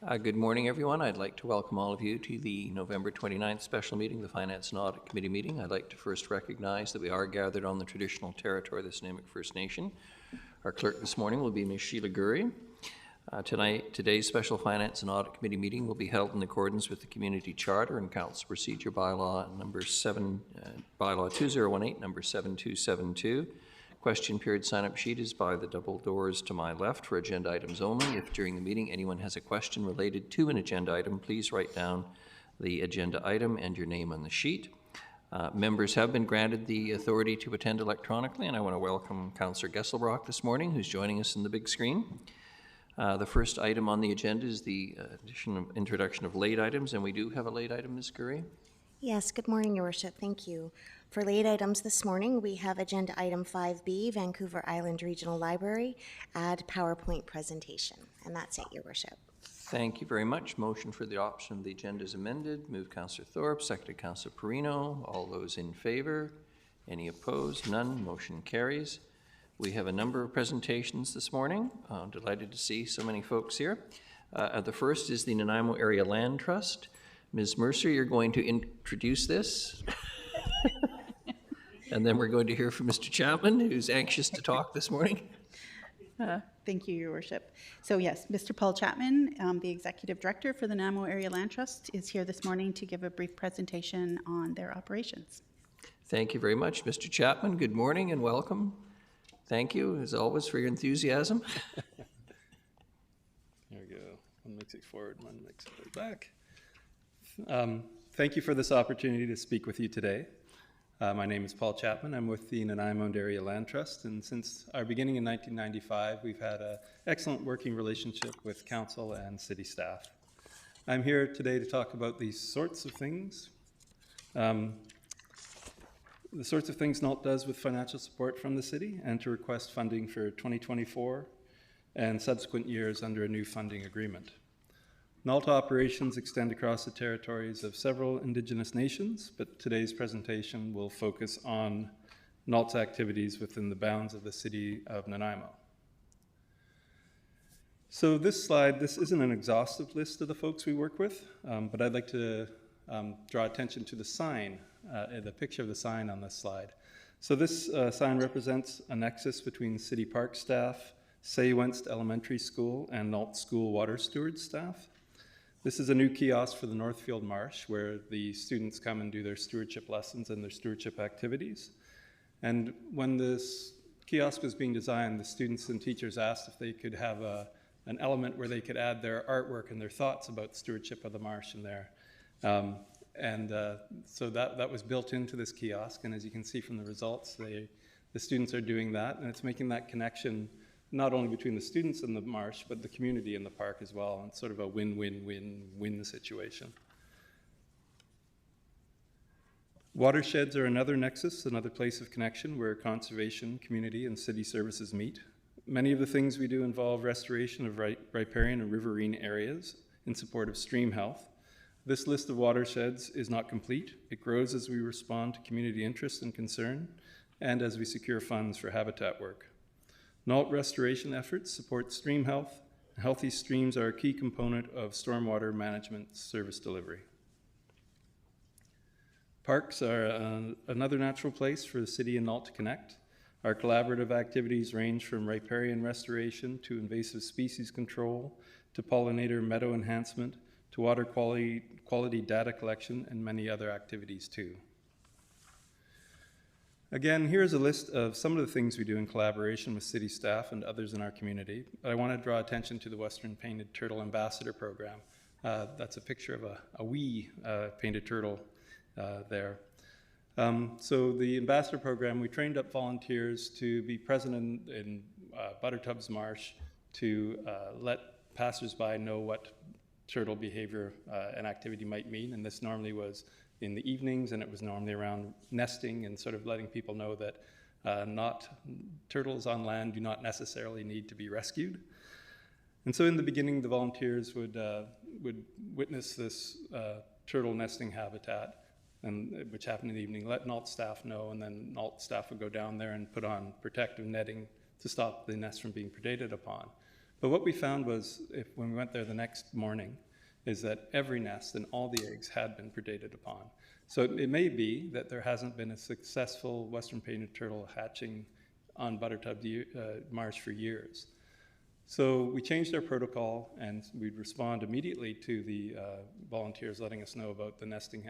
Good morning, everyone. I'd like to welcome all of you to the November 29th special meeting, the Finance and Audit Committee meeting. I'd like to first recognize that we are gathered on the traditional territory of the Snuneymuxw First Nation. Our clerk this morning will be Ms. Sheila Gurry. Today's special Finance and Audit Committee meeting will be held in accordance with the Community Charter and Council Procedure Bylaw number 7, Bylaw 2018, number 7272. Question period sign-up sheet is by the double doors to my left for agenda items only. If during the meeting anyone has a question related to an agenda item, please write down the agenda item and your name on the sheet. Members have been granted the authority to attend electronically, and I want to welcome Councillor Gesselbrock this morning, who's joining us in the big screen. The first item on the agenda is the introduction of late items, and we do have a late item, Ms. Gurry. Yes, good morning, Your Worship. Thank you. For late items this morning, we have agenda item 5B, Vancouver Island Regional Library, add PowerPoint presentation. And that's it, Your Worship. Thank you very much. Motion for the adoption of the agenda is amended. Moved Councillor Thorpe, seconded Councillor Perino. All those in favor? Any opposed? None. Motion carries. We have a number of presentations this morning. I'm delighted to see so many folks here. The first is the Nanaimo Area Land Trust. Ms. Mercer, you're going to introduce this. And then we're going to hear from Mr. Chapman, who's anxious to talk this morning. Thank you, Your Worship. So yes, Mr. Paul Chapman, the Executive Director for the Nanaimo Area Land Trust, is here this morning to give a brief presentation on their operations. Thank you very much, Mr. Chapman. Good morning and welcome. Thank you, as always, for your enthusiasm. There we go. One makes it forward, one makes it go back. Thank you for this opportunity to speak with you today. My name is Paul Chapman. I'm with the Nanaimo Area Land Trust, and since our beginning in 1995, we've had an excellent working relationship with council and city staff. I'm here today to talk about these sorts of things. The sorts of things NALT does with financial support from the city, and to request funding for 2024 and subsequent years under a new funding agreement. NALT operations extend across the territories of several Indigenous nations, but today's presentation will focus on NALT's activities within the bounds of the city of Nanaimo. So this slide, this isn't an exhaustive list of the folks we work with, but I'd like to draw attention to the sign, the picture of the sign on this slide. So this sign represents a nexus between city park staff, Saywenst Elementary School, and NALT School Water Stewards staff. This is a new kiosk for the Northfield Marsh where the students come and do their stewardship lessons and their stewardship activities. And when this kiosk was being designed, the students and teachers asked if they could have an element where they could add their artwork and their thoughts about stewardship of the marsh in there. So that was built into this kiosk, and as you can see from the results, the students are doing that, and it's making that connection not only between the students and the marsh, but the community and the park as well. And it's sort of a win-win-win-win situation. Watersheds are another nexus, another place of connection where conservation, community, and city services meet. Many of the things we do involve restoration of riparian and riverine areas in support of stream health. This list of watersheds is not complete. It grows as we respond to community interest and concern, and as we secure funds for habitat work. NALT restoration efforts support stream health. Healthy streams are a key component of stormwater management service delivery. Parks are another natural place for the city and NALT to connect. Our collaborative activities range from riparian restoration to invasive species control, to pollinator meadow enhancement, to water quality data collection, and many other activities too. Again, here's a list of some of the things we do in collaboration with city staff and others in our community. I want to draw attention to the Western Painted Turtle Ambassador Program. That's a picture of a wee painted turtle there. So the Ambassador Program, we trained up volunteers to be present in Buttertubs Marsh to let passersby know what turtle behavior and activity might mean, and this normally was in the evenings, and it was normally around nesting and sort of letting people know that turtles on land do not necessarily need to be rescued. And so in the beginning, the volunteers would witness this turtle nesting habitat, which happened in the evening, let NALT staff know, and then NALT staff would go down there and put on protective netting to stop the nest from being predated upon. But what we found was, when we went there the next morning, is that every nest and all the eggs had been predated upon. So it may be that there hasn't been a successful western painted turtle hatching on Buttertub Marsh for years. So we changed our protocol, and we'd respond immediately to the volunteers letting us know about the nesting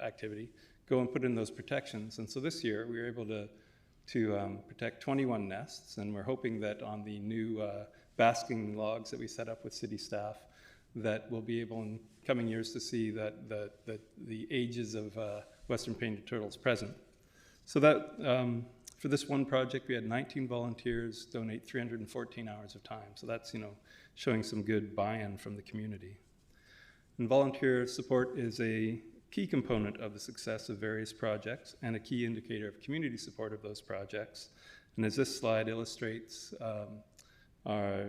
activity, go and put in those protections. And so this year we were able to protect 21 nests, and we're hoping that on the new basking logs that we set up with city staff, that we'll be able in coming years to see that the ages of western painted turtles present. So that for this one project, we had 19 volunteers donate 314 hours of time. So that's, showing some good buy-in from the community. And volunteer support is a key component of the success of various projects and a key indicator of community support of those projects. And as this slide illustrates, our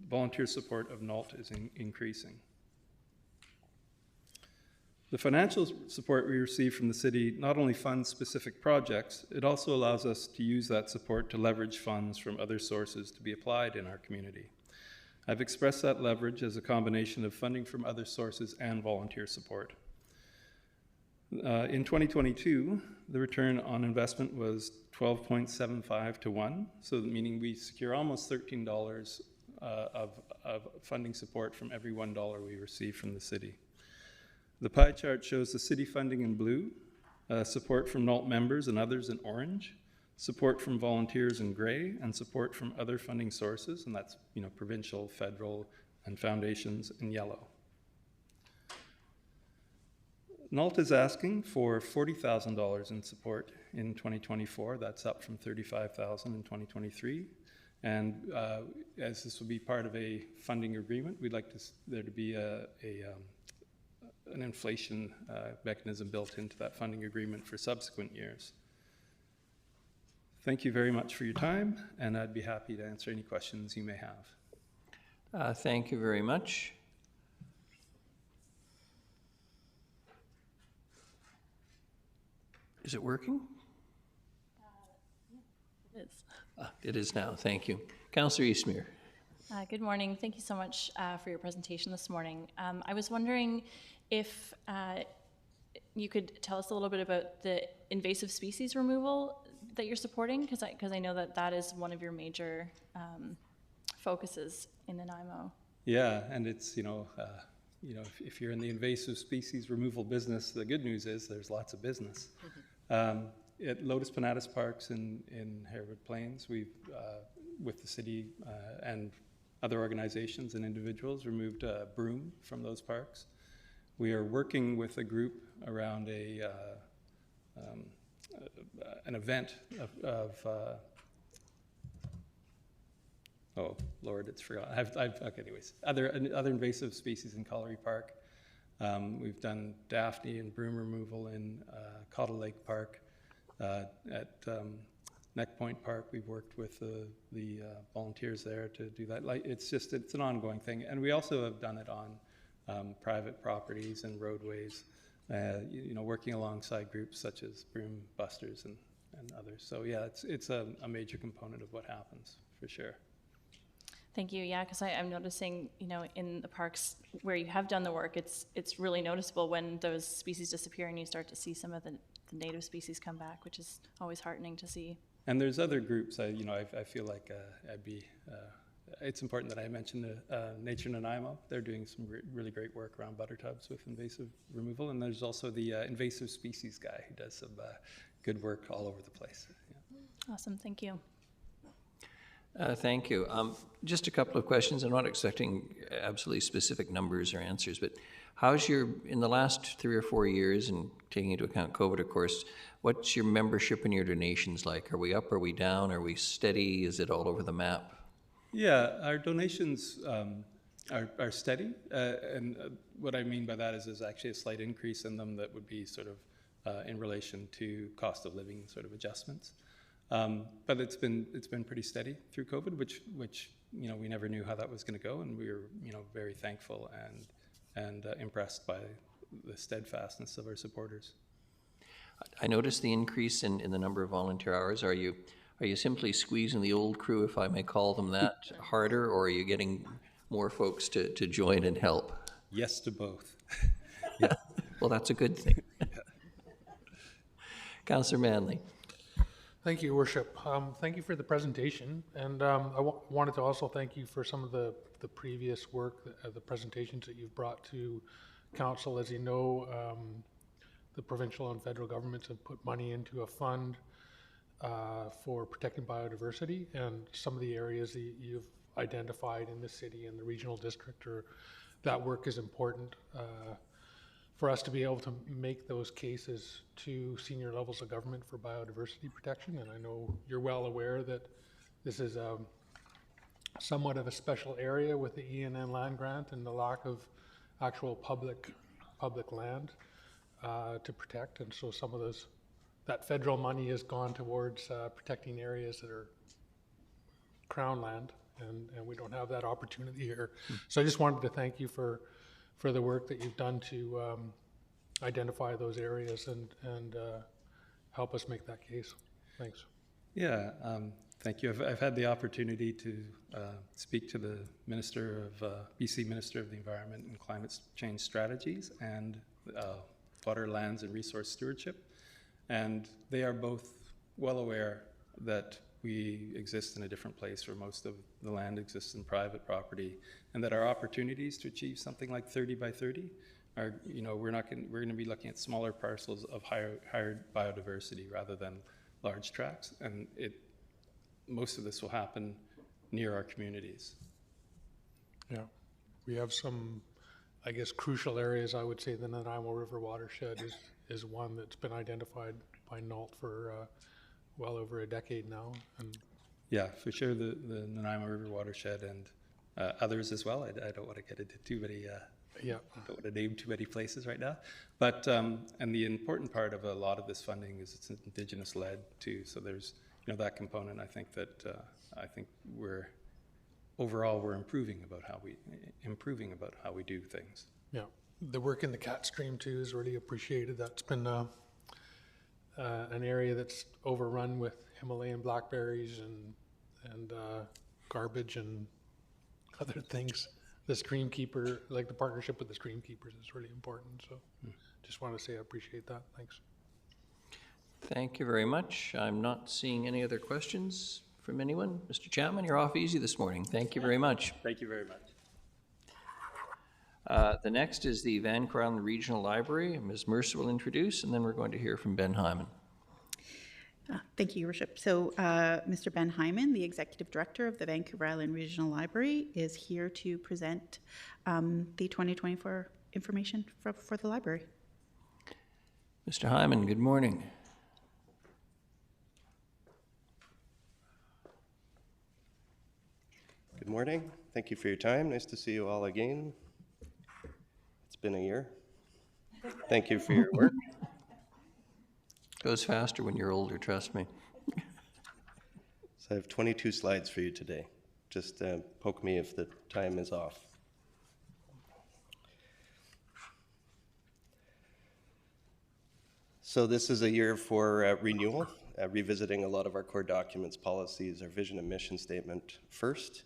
volunteer support of NALT is increasing. The financial support we receive from the city not only funds specific projects, it also allows us to use that support to leverage funds from other sources to be applied in our community. I've expressed that leverage as a combination of funding from other sources and volunteer support. In 2022, the return on investment was 12.75 to 1, so meaning we secure almost $13 of funding support from every $1 we receive from the city. The pie chart shows the city funding in blue, support from NALT members and others in orange, support from volunteers in gray, and support from other funding sources, and that's provincial, federal, and foundations in yellow. NALT is asking for $40,000 in support in 2024. That's up from $35,000 in 2023. And as this will be part of a funding agreement, we'd like there to be an inflation mechanism built into that funding agreement for subsequent years. Thank you very much for your time, and I'd be happy to answer any questions you may have. Thank you very much. Is it working? It is. It is now, thank you. Councillor Eastmere. Good morning. Thank you so much for your presentation this morning. I was wondering if you could tell us a little bit about the invasive species removal that you're supporting, because I know that is one of your major focuses in Nanaimo. Yeah, and it's, if you're in the invasive species removal business, the good news is there's lots of business. At Lotus Panatis Parks in Harewood Plains, we've, with the city and other organizations and individuals, removed broom from those parks. We are working with a group around an event of oh Lord, it's forgotten. Okay, anyways, other invasive species in Colliery Park. We've done Daphne and broom removal in Cottle Lake Park. At Neck Point Park, we've worked with the volunteers there to do that. It's an ongoing thing, and we also have done it on private properties and roadways. Working alongside groups such as Broom Busters and others. So yeah, it's a major component of what happens for sure. Thank you. Yeah, because I'm noticing, in the parks where you have done the work, it's really noticeable when those species disappear and you start to see some of the native species come back, which is always heartening to see. And there's other groups. I feel like it's important that I mention Nature Nanaimo. They're doing some really great work around buttertubs with invasive removal, and there's also the invasive species guy who does some good work all over the place. Yeah. Awesome. Thank you. Thank you. Just a couple of questions. I'm not expecting absolutely specific numbers or answers, but in the last 3 or 4 years, and taking into account COVID, of course, what's your membership and your donations like? Are we up? Are we down? Are we steady? Is it all over the map? Yeah, our donations are steady, and what I mean by that is there's actually a slight increase in them that would be sort of in relation to cost of living sort of adjustments. But it's been pretty steady through COVID, which we never knew how that was going to go, and we were very thankful and impressed by the steadfastness of our supporters. I noticed the increase in the number of volunteer hours. Are you Are you simply squeezing the old crew, if I may call them that, harder, or are you getting more folks to join and help? Yes to both. Well, that's a good thing. Councillor Manley. Thank you, Your Worship. Thank you for the presentation, and wanted to also thank you for some of the previous work, the presentations that you've brought to Council. As you know, the provincial and federal governments have put money into a fund for protecting biodiversity, and some of the areas that you've identified in the city and the regional district, that work is important for us to be able to make those cases to senior levels of government for biodiversity protection. And I know you're well aware that this is somewhat of a special area with the ENN land grant and the lack of actual public land to protect. And so some of that federal money has gone towards protecting areas that are crown land, and we don't have that opportunity here. So I just wanted to thank you for the work that you've done to identify those areas and help us make that case. Thanks. Yeah, thank you. I've had the opportunity to speak to the BC Minister of the Environment and Climate Change Strategies and Water, Lands and Resource Stewardship, and they are both well aware that we exist in a different place where most of the land exists in private property, and that our opportunities to achieve something like 30 by 30 are, we're going to be looking at smaller parcels of higher biodiversity rather than large tracts, and most of this will happen near our communities. Yeah, we have some, I guess, crucial areas. I would say the Nanaimo River watershed is one that's been identified by NALT for well over a decade now. And yeah, for sure, the Nanaimo River watershed and others as well. I don't want to get into too many. Yeah. I don't want to name too many places right now. But and the important part of a lot of this funding is it's Indigenous led too. So there's that component. I think we're improving about how we do things. Yeah, the work in the Cat Stream too is really appreciated. That's been an area that's overrun with Himalayan blackberries and garbage and other things. The Streamkeeper, like the partnership with the Streamkeepers, is really important. So just want to say I appreciate that. Thanks. Thank you very much. I'm not seeing any other questions from anyone. Mr. Chapman, you're off easy this morning. Thank you very much. Thank you very much. The next is the Vancouver Island Regional Library. Ms. Mercer will introduce, and then we're going to hear from Ben Hyman. Thank you, Your Worship. So Mr. Ben Hyman, the Executive Director of the Vancouver Island Regional Library, is here to present the 2024 information for the library. Mr. Hyman, good morning. Good morning. Thank you for your time. Nice to see you all again. It's been a year. Thank you for your work. Goes faster when you're older, trust me. So I have 22 slides for you today. Just poke me if the time is off. So this is a year for renewal, revisiting a lot of our core documents, policies, our vision and mission statement first.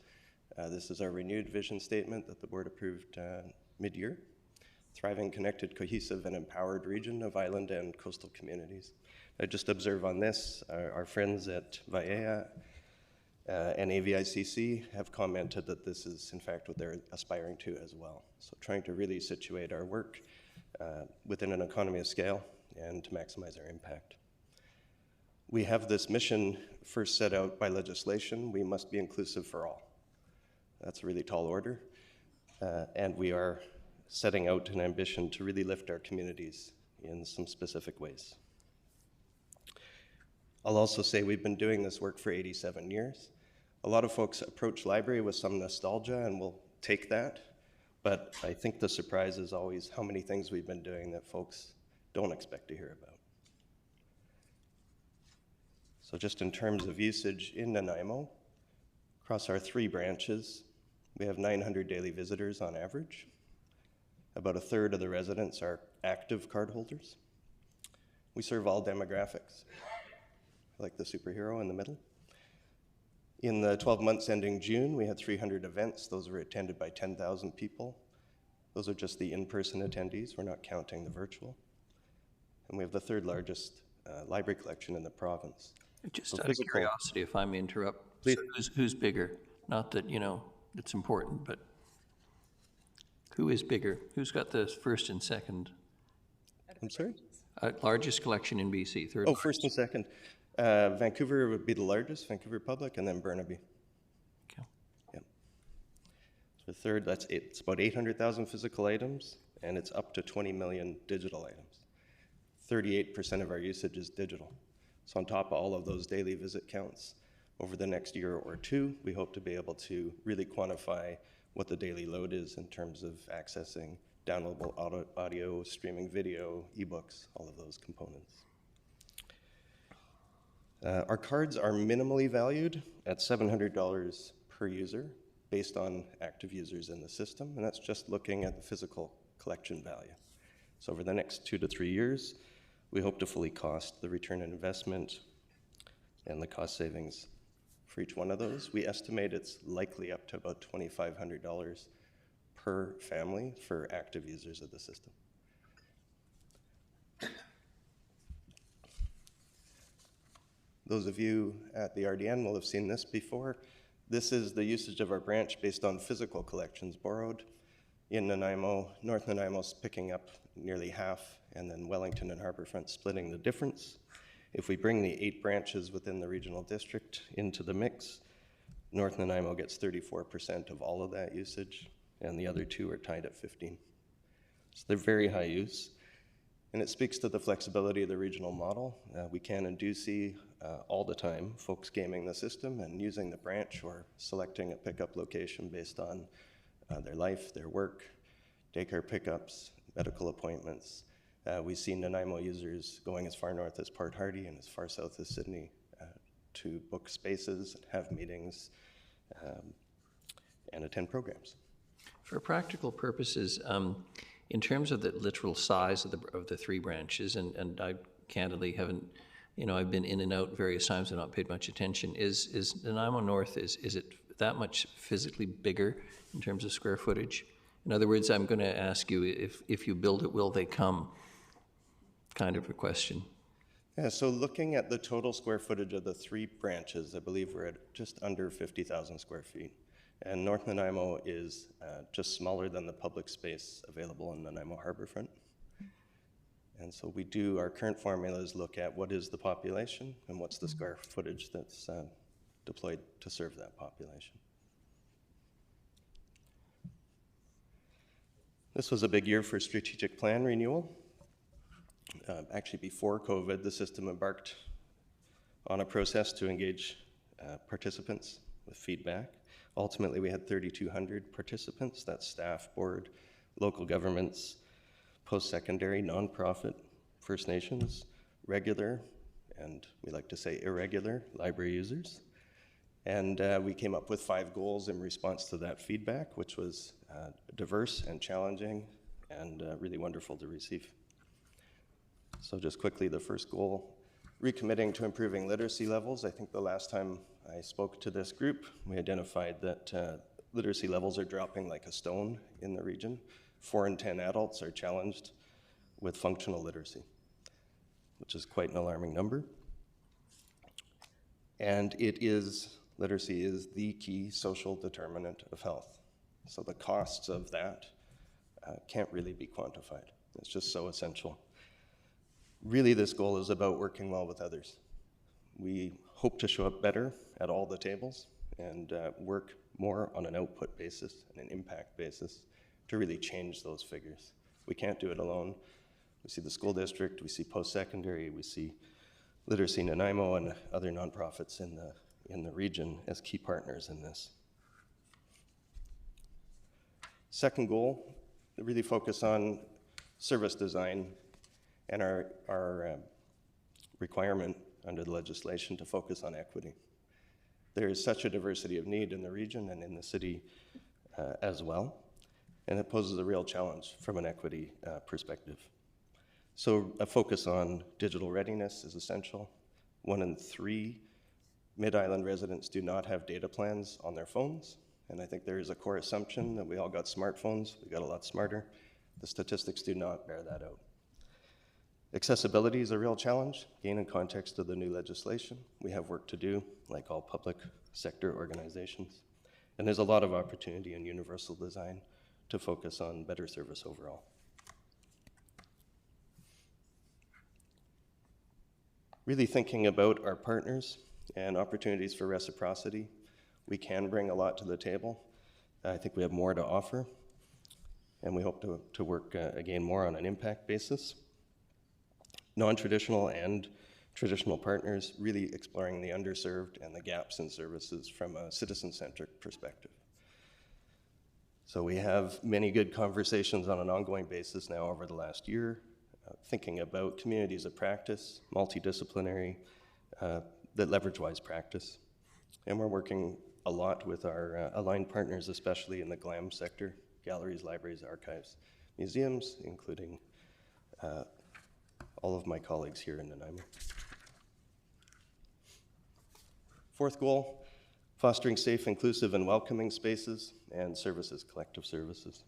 This is our renewed vision statement that the board approved mid-year. Thriving, connected, cohesive, and empowered region of island and coastal communities. I just observe on this, our friends at VIEA and AVICC have commented that this is in fact what they're aspiring to as well. So trying to really situate our work within an economy of scale and to maximize our impact. We have this mission first set out by legislation. We must be inclusive for all. That's a really tall order. And we are setting out an ambition to really lift our communities in some specific ways. I'll also say we've been doing this work for 87 years. A lot of folks approach library with some nostalgia, and we'll take that. But I think the surprise is always how many things we've been doing that folks don't expect to hear about. So just in terms of usage in Nanaimo, across our 3 branches, we have 900 daily visitors on average. About a third of the residents are active card holders. We serve all demographics, like the superhero in the middle. In the 12 months ending June, we had 300 events. Those were attended by 10,000 people. Those are just the in-person attendees. We're not counting the virtual. And we have the third largest library collection in the province. Just So out of physical- curiosity, if I may interrupt. Please. So who's bigger? Not that, it's important, but who is bigger? Who's got the first and second? I'm sorry? Largest collection in BC, third. Oh, first and second. Vancouver would be the largest, Vancouver Public, and then Burnaby. Okay. Yep. So third, it's about 800,000 physical items, and it's up to 20 million digital items. 38% of our usage is digital. So on top of all of those daily visit counts, over the next year or two, we hope to be able to really quantify what the daily load is in terms of accessing downloadable audio, streaming video, ebooks, all of those components. Our cards are minimally valued at $700 per user based on active users in the system, and that's just looking at the physical collection value. So over the next 2 to 3 years, we hope to fully cost the return on investment and the cost savings for each one of those. We estimate it's likely up to about $2,500 per family for active users of the system. Those of you at the RDN will have seen this before. This is the usage of our branch based on physical collections borrowed. In Nanaimo, North Nanaimo's picking up nearly half, and then Wellington and Harbourfront splitting the difference. If we bring the 8 branches within the regional district into the mix, North Nanaimo gets 34% of all of that usage, and the other 2 are tied at 15. So they're very high use. And it speaks to the flexibility of the regional model. We can and do see all the time folks gaming the system and using the branch or selecting a pickup location based on their life, their work, daycare pickups, medical appointments. We see Nanaimo users going as far north as Port Hardy and as far south as Sydney to book spaces, have meetings, and attend programs. For practical purposes, in terms of the literal size of the 3 branches, and I candidly haven't, I've been in and out various times and not paid much attention. Is Nanaimo North, is it that much physically bigger in terms of square footage? In other words, I'm going to ask you, if you build it, will they come? Kind of a question. Yeah, so looking at the total square footage of the 3 branches, I believe we're at just under 50,000 square feet. And North Nanaimo is just smaller than the public space available in Nanaimo Harbourfront. And so our current formulas look at what is the population and what's the square footage that's deployed to serve that population. This was a big year for strategic plan renewal. Actually, before COVID, the system embarked on a process to engage participants with feedback. Ultimately, we had 3,200 participants. That's staff, board, local governments, post-secondary, nonprofit, First Nations, regular, and we like to say irregular library users. And we came up with 5 goals in response to that feedback, which was diverse and challenging and really wonderful to receive. So just quickly, the first goal, recommitting to improving literacy levels. I think the last time I spoke to this group, we identified that literacy levels are dropping like a stone in the region. 4 in 10 adults are challenged with functional literacy, which is quite an alarming number. And literacy is the key social determinant of health. So the costs of that can't really be quantified. It's just so essential. Really, this goal is about working well with others. We hope to show up better at all the tables and work more on an output basis and an impact basis to really change those figures. We can't do it alone. We see the school district, we see post-secondary, we see Literacy Nanaimo and other nonprofits in the region as key partners in this. Second goal, really focus on service design and our requirement under the legislation to focus on equity. There is such a diversity of need in the region and in the city as well, and it poses a real challenge from an equity perspective. So a focus on digital readiness is essential. 1 in 3 Mid-Island residents do not have data plans on their phones, and I think there is a core assumption that we all got smartphones, we got a lot smarter. The statistics do not bear that out. Accessibility is a real challenge, again in context of the new legislation. We have work to do, like all public sector organizations. And there's a lot of opportunity in universal design to focus on better service overall. Really thinking about our partners and opportunities for reciprocity. We can bring a lot to the table. I think we have more to offer, and we hope to work, again, more on an impact basis. Non-traditional and traditional partners, really exploring the underserved and the gaps in services from a citizen-centric perspective. So we have many good conversations on an ongoing basis now over the last year, thinking about communities of practice, multidisciplinary, that leverage wise practice. And we're working a lot with our aligned partners, especially in the GLAM sector, galleries, libraries, archives, museums, including all of my colleagues here in Nanaimo. Fourth goal, fostering safe, inclusive, and welcoming spaces and services, collective services.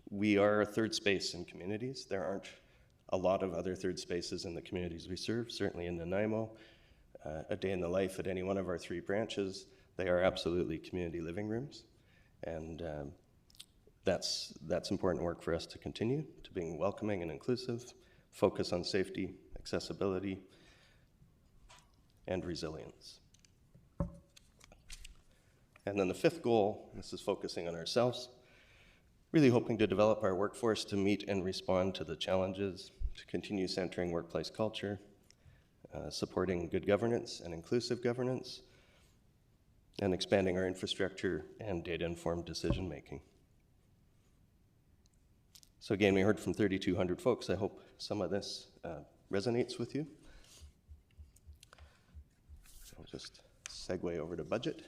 We are a third space in communities. There aren't a lot of other third spaces in the communities we serve, certainly in Nanaimo. A day in the life at any one of our 3 branches, they are absolutely community living rooms. And that's important work for us to continue, to being welcoming and inclusive, focus on safety, accessibility, and resilience. And then the 5th goal, this is focusing on ourselves, really hoping to develop our workforce to meet and respond to the challenges, to continue centering workplace culture, supporting good governance and inclusive governance, and expanding our infrastructure and data-informed decision-making. So again, we heard from 3,200 folks. I hope some of this resonates with you. I'll just segue over to budget.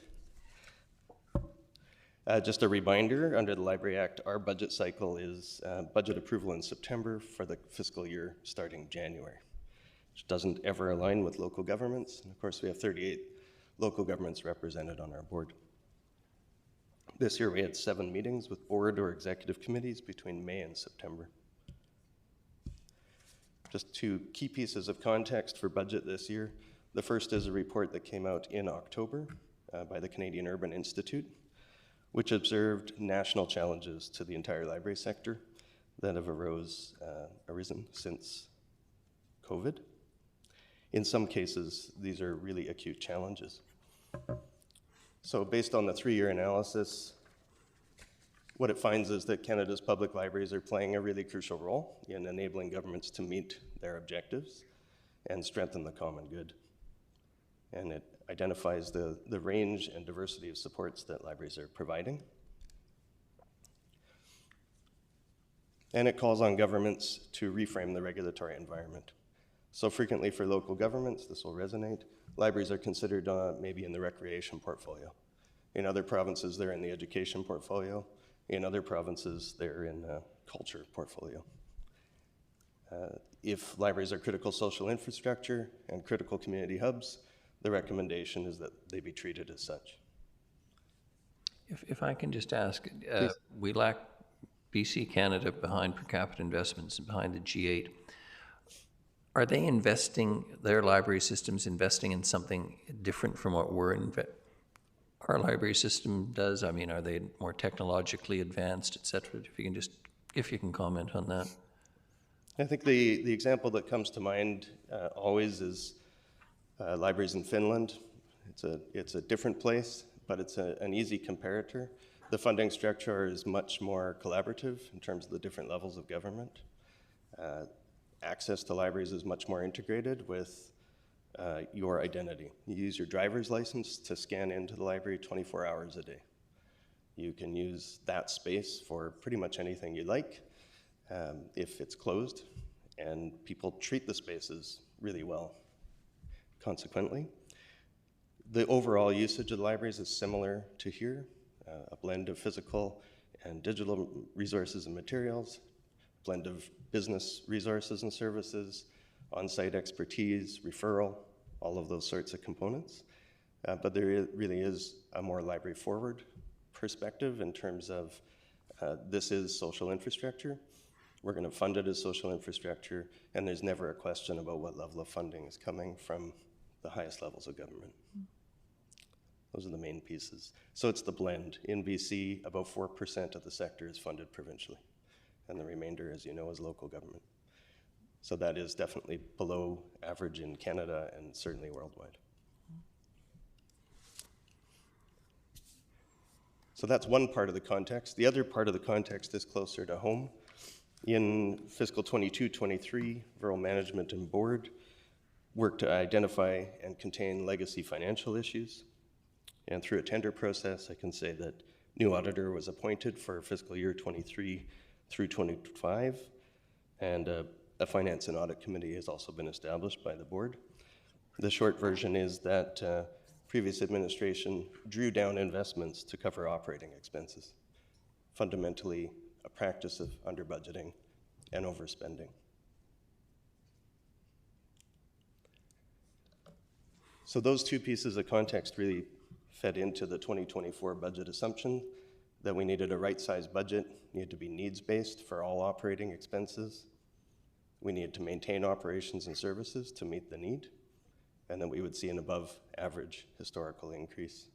Just a reminder, under the Library Act, our budget cycle is budget approval in September for the fiscal year starting January, which doesn't ever align with local governments. And of course, we have 38 local governments represented on our board. This year, we had 7 meetings with board or executive committees between May and September. Just 2 key pieces of context for budget this year. The first is a report that came out in October by the Canadian Urban Institute, which observed national challenges to the entire library sector that have arisen since COVID. In some cases, these are really acute challenges. So based on the 3-year analysis, what it finds is that Canada's public libraries are playing a really crucial role in enabling governments to meet their objectives and strengthen the common good. And it identifies the range and diversity of supports that libraries are providing. And it calls on governments to reframe the regulatory environment. So frequently for local governments, this will resonate, libraries are considered maybe in the recreation portfolio. In other provinces, they're in the education portfolio. In other provinces, they're in the culture portfolio. If libraries are critical social infrastructure and critical community hubs, the recommendation is that they be treated as such. If I can just ask, we lack BC Canada behind per capita investments and behind the G8. Are they investing, their library systems investing in something different from what our library system does? I mean, are they more technologically advanced, et cetera? If you can comment on that. I think the example that comes to mind always is libraries in Finland. It's a different place, but it's an easy comparator. The funding structure is much more collaborative in terms of the different levels of government. Access to libraries is much more integrated with your identity. You use your driver's license to scan into the library 24 hours a day. You can use that space for pretty much anything you like if it's closed, and people treat the spaces really well. Consequently, the overall usage of the libraries is similar to here, a blend of physical and digital resources and materials, blend of business resources and services, on-site expertise, referral, all of those sorts of components. but there really is a more library forward perspective in terms of this is social infrastructure. We're going to fund it as social infrastructure, and there's never a question about what level of funding is coming from the highest levels of government. Those are the main pieces. So it's the blend. In BC, about 4% of the sector is funded provincially, and the remainder, as you know, is local government. So that is definitely below average in Canada and certainly worldwide. So that's one part of the context. The other part of the context is closer to home. In fiscal 22-23, Rural Management and Board worked to identify and contain legacy financial issues. And through a tender process, I can say that new auditor was appointed for fiscal year 23 through 25, and a Finance and Audit Committee has also been established by the board. The short version is that previous administration drew down investments to cover operating expenses. Fundamentally, a practice of under budgeting and overspending. So those two pieces of context really fed into the 2024 budget assumption that we needed a right-sized budget, needed to be needs-based for all operating expenses. We needed to maintain operations and services to meet the need, and that we would see an above-average historical increase.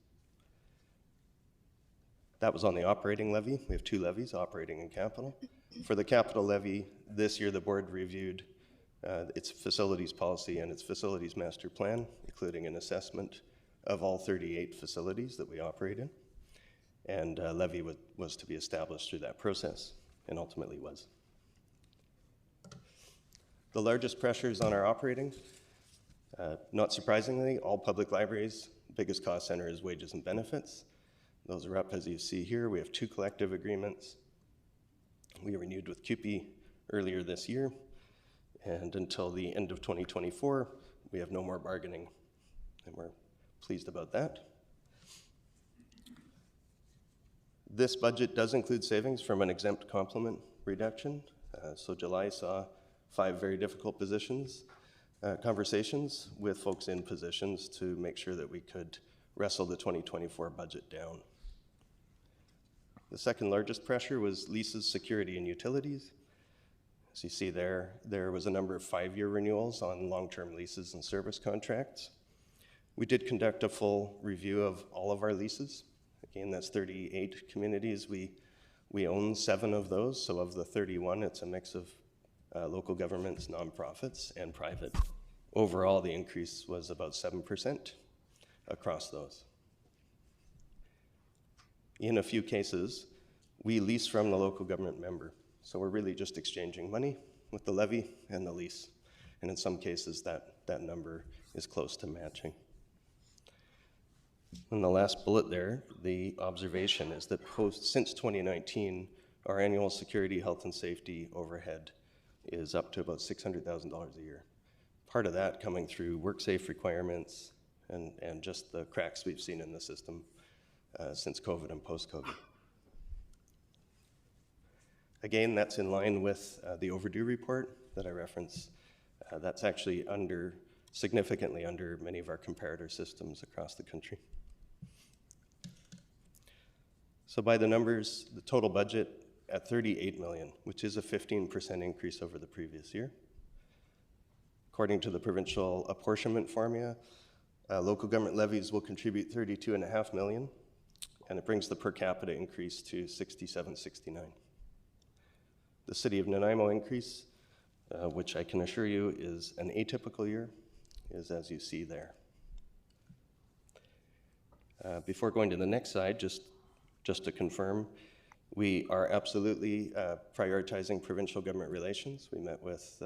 That was on the operating levy. We have two levies, operating and capital. For the capital levy, this year the board reviewed its facilities policy and its facilities master plan, including an assessment of all 38 facilities that we operate in. And levy was to be established through that process, and ultimately was. The largest pressures on our operating, not surprisingly, all public libraries, biggest cost center is wages and benefits. Those are up, as you see here. We have 2 collective agreements. We renewed with CUPE earlier this year, and until the end of 2024, we have no more bargaining, and we're pleased about that. This budget does include savings from an exempt complement reduction. So July saw 5 very difficult conversations with folks in positions to make sure that we could wrestle the 2024 budget down. The second largest pressure was leases, security, and utilities. As you see there was a number of 5-year renewals on long-term leases and service contracts. We did conduct a full review of all of our leases. Again, that's 38 communities. We own 7 of those, so of the 31, it's a mix of local governments, nonprofits, and private. Overall, the increase was about 7% across those. In a few cases, we lease from the local government member. So we're really just exchanging money with the levy and the lease. And in some cases, that number is close to matching. And the last bullet there, the observation is that since 2019, our annual security, health, and safety overhead is up to about $600,000 a year. Part of that coming through WorkSafe requirements and just the cracks we've seen in the system since COVID and post-COVID. Again, that's in line with the overdue report that I referenced. That's actually significantly under many of our comparator systems across the country. So by the numbers, the total budget at $38 million, which is a 15% increase over the previous year. According to the provincial apportionment formula, local government levies will contribute $32.5 million, and it brings the per capita increase to $67.69. The City of Nanaimo increase, which I can assure you is an atypical year, is as you see there. Before going to the next slide, just to confirm, we are absolutely prioritizing provincial government relations. We met with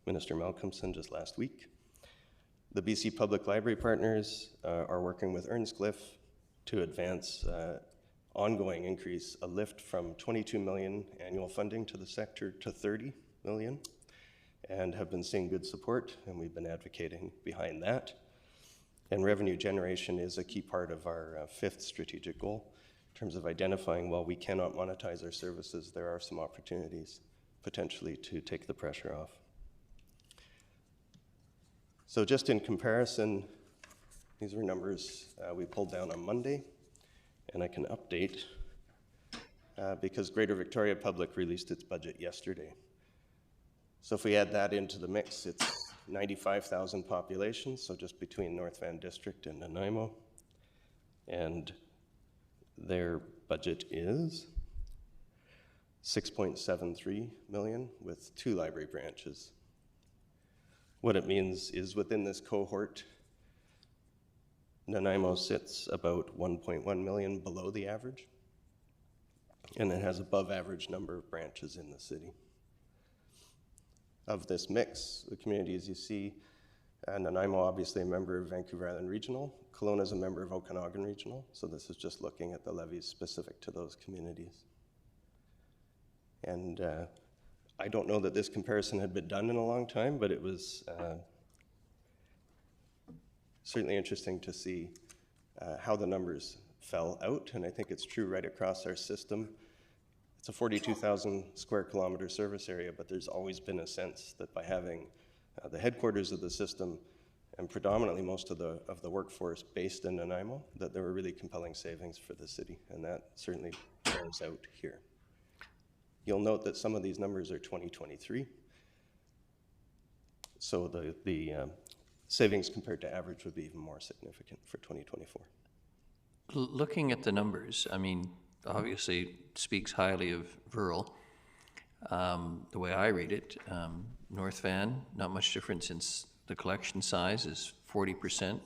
Minister Malcolmson just last week. The BC Public Library partners are working with Earnscliffe to advance ongoing increase, a lift from 22 million annual funding to the sector to 30 million, and have been seeing good support, and we've been advocating behind that. And revenue generation is a key part of our 5th strategic goal. In terms of identifying, while we cannot monetize our services, there are some opportunities potentially to take the pressure off. So just in comparison, These were numbers we pulled down on Monday, and I can update because Greater Victoria Public released its budget yesterday. So if we add that into the mix, it's 95,000 population, so just between North Van District and Nanaimo. And their budget is 6.73 million with 2 library branches. What it means is within this cohort, Nanaimo sits about 1.1 million below the average, and it has above average number of branches in the city. Of this mix, the communities you see, Nanaimo obviously a member of Vancouver Island Regional, Kelowna is a member of Okanagan Regional, so this is just looking at the levies specific to those communities. And I don't know that this comparison had been done in a long time, but it was certainly interesting to see how the numbers fell out, and I think it's true right across our system. It's a 42,000 square kilometer service area, but there's always been a sense that by having the headquarters of the system and predominantly most of the workforce based in Nanaimo, that there were really compelling savings for the city, and that certainly bears out here. You'll note that some of these numbers are 2023, so the savings compared to average would be even more significant for 2024. Looking at the numbers, I mean, obviously it speaks highly of rural. The way I read it, North Van, not much difference since the collection size is 40%.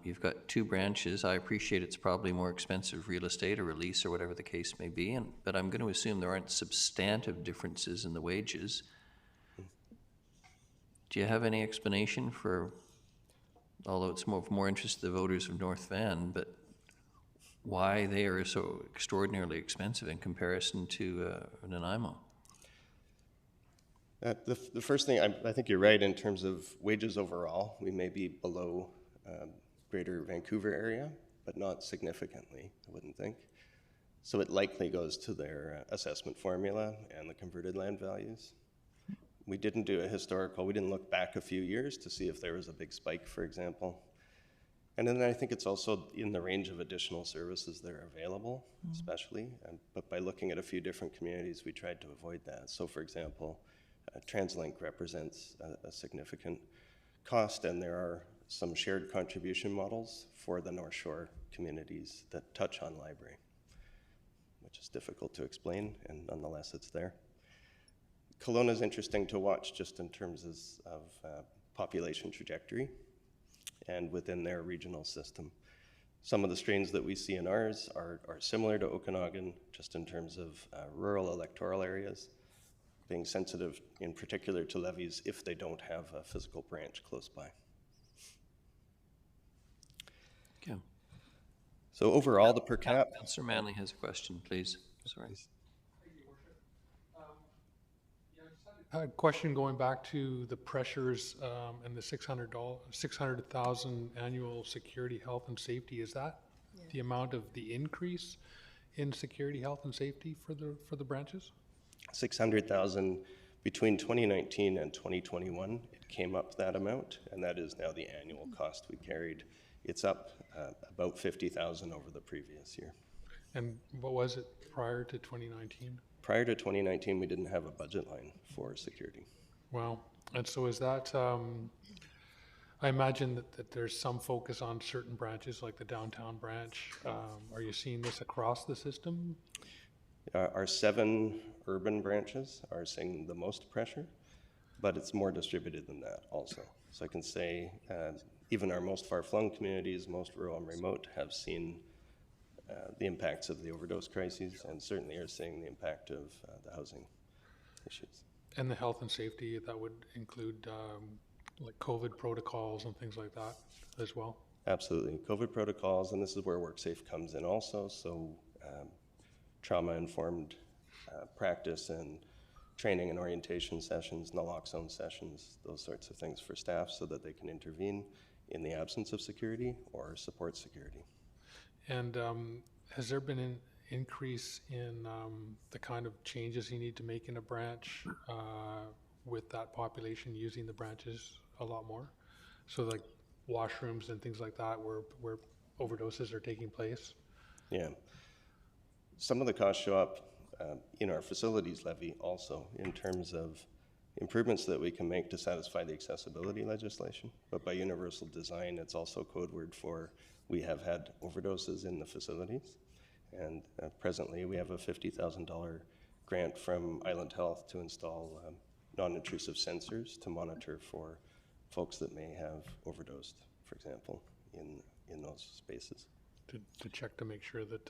You've got 2 branches. I appreciate it's probably more expensive real estate or a lease or whatever the case may be, but I'm going to assume there aren't substantive differences in the wages. Do you have any explanation for, although it's more interest to the voters of North Van, but why they are so extraordinarily expensive in comparison to Nanaimo? The first thing, I think you're right in terms of wages overall. We may be below Greater Vancouver area, but not significantly, I wouldn't think. So it likely goes to their assessment formula and the converted land values. We didn't do a historical, we didn't look back a few years to see if there was a big spike, for example. And then I think it's also in the range of additional services that are available, especially. But by looking at a few different communities, we tried to avoid that. So for example, TransLink represents a significant cost, and there are some shared contribution models for the North Shore communities that touch on library, which is difficult to explain, and nonetheless it's there. Kelowna is interesting to watch just in terms of population trajectory and within their regional system. Some of the strains that we see in ours are similar to Okanagan, just in terms of rural electoral areas, being sensitive in particular to levies if they don't have a physical branch close by. Okay. So overall, the per cap. Councillor Manley has a question, please. Sorry. I had a question going back to the pressures and the $600,000 annual security, health, and safety. Is that the amount of the increase in security, health, and safety for the branches? 600,000 between 2019 and 2021. It came up that amount, and that is now the annual cost we carried. It's up about 50,000 over the previous year. And what was it prior to 2019? Prior to 2019, we didn't have a budget line for security. Wow. And so is that, I imagine that there's some focus on certain branches, like the downtown branch. Are you seeing this across the system? Our 7 urban branches are seeing the most pressure, but it's more distributed than that also. So I can say even our most far-flung communities, most rural and remote, have seen the impacts of the overdose crises, and certainly are seeing the impact of the housing issues. And the health and safety, that would include like COVID protocols and things like that as well? Absolutely. COVID protocols, and this is where WorkSafe comes in also. So trauma-informed practice and training and orientation sessions, naloxone sessions, those sorts of things for staff so that they can intervene in the absence of security or support security. And has there been an increase in the kind of changes you need to make in a branch with that population using the branches a lot more? So like washrooms and things like that where overdoses are taking place? Yeah. Some of the costs show up in our facilities levy also in terms of improvements that we can make to satisfy the accessibility legislation. But by universal design, it's also code word for we have had overdoses in the facilities. And presently, we have a $50,000 grant from Island Health to install non-intrusive sensors to monitor for folks that may have overdosed, for example, in those spaces. To check to make sure that,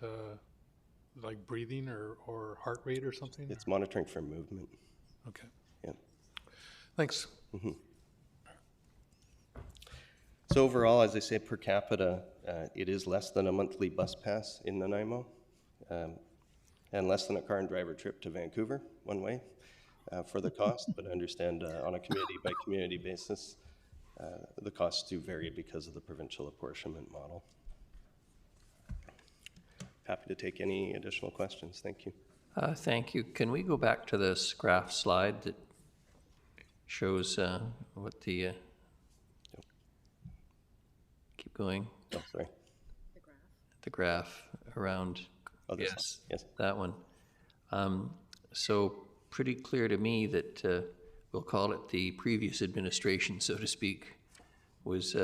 like breathing or heart rate or something? It's monitoring for movement. Okay, Yeah. thanks. So overall, as I say, per capita, it is less than a monthly bus pass in Nanaimo, and less than a car and driver trip to Vancouver one way for the cost. But I understand on a community by community basis, the costs do vary because of the provincial apportionment model. Happy to take any additional questions. Thank you. Thank you. Can we go back to this graph slide that shows what the, keep going, Oh, sorry. the graph around, Oh, this yes, one. Yes. that one. So pretty clear to me that we'll call it the previous administration, so to speak, was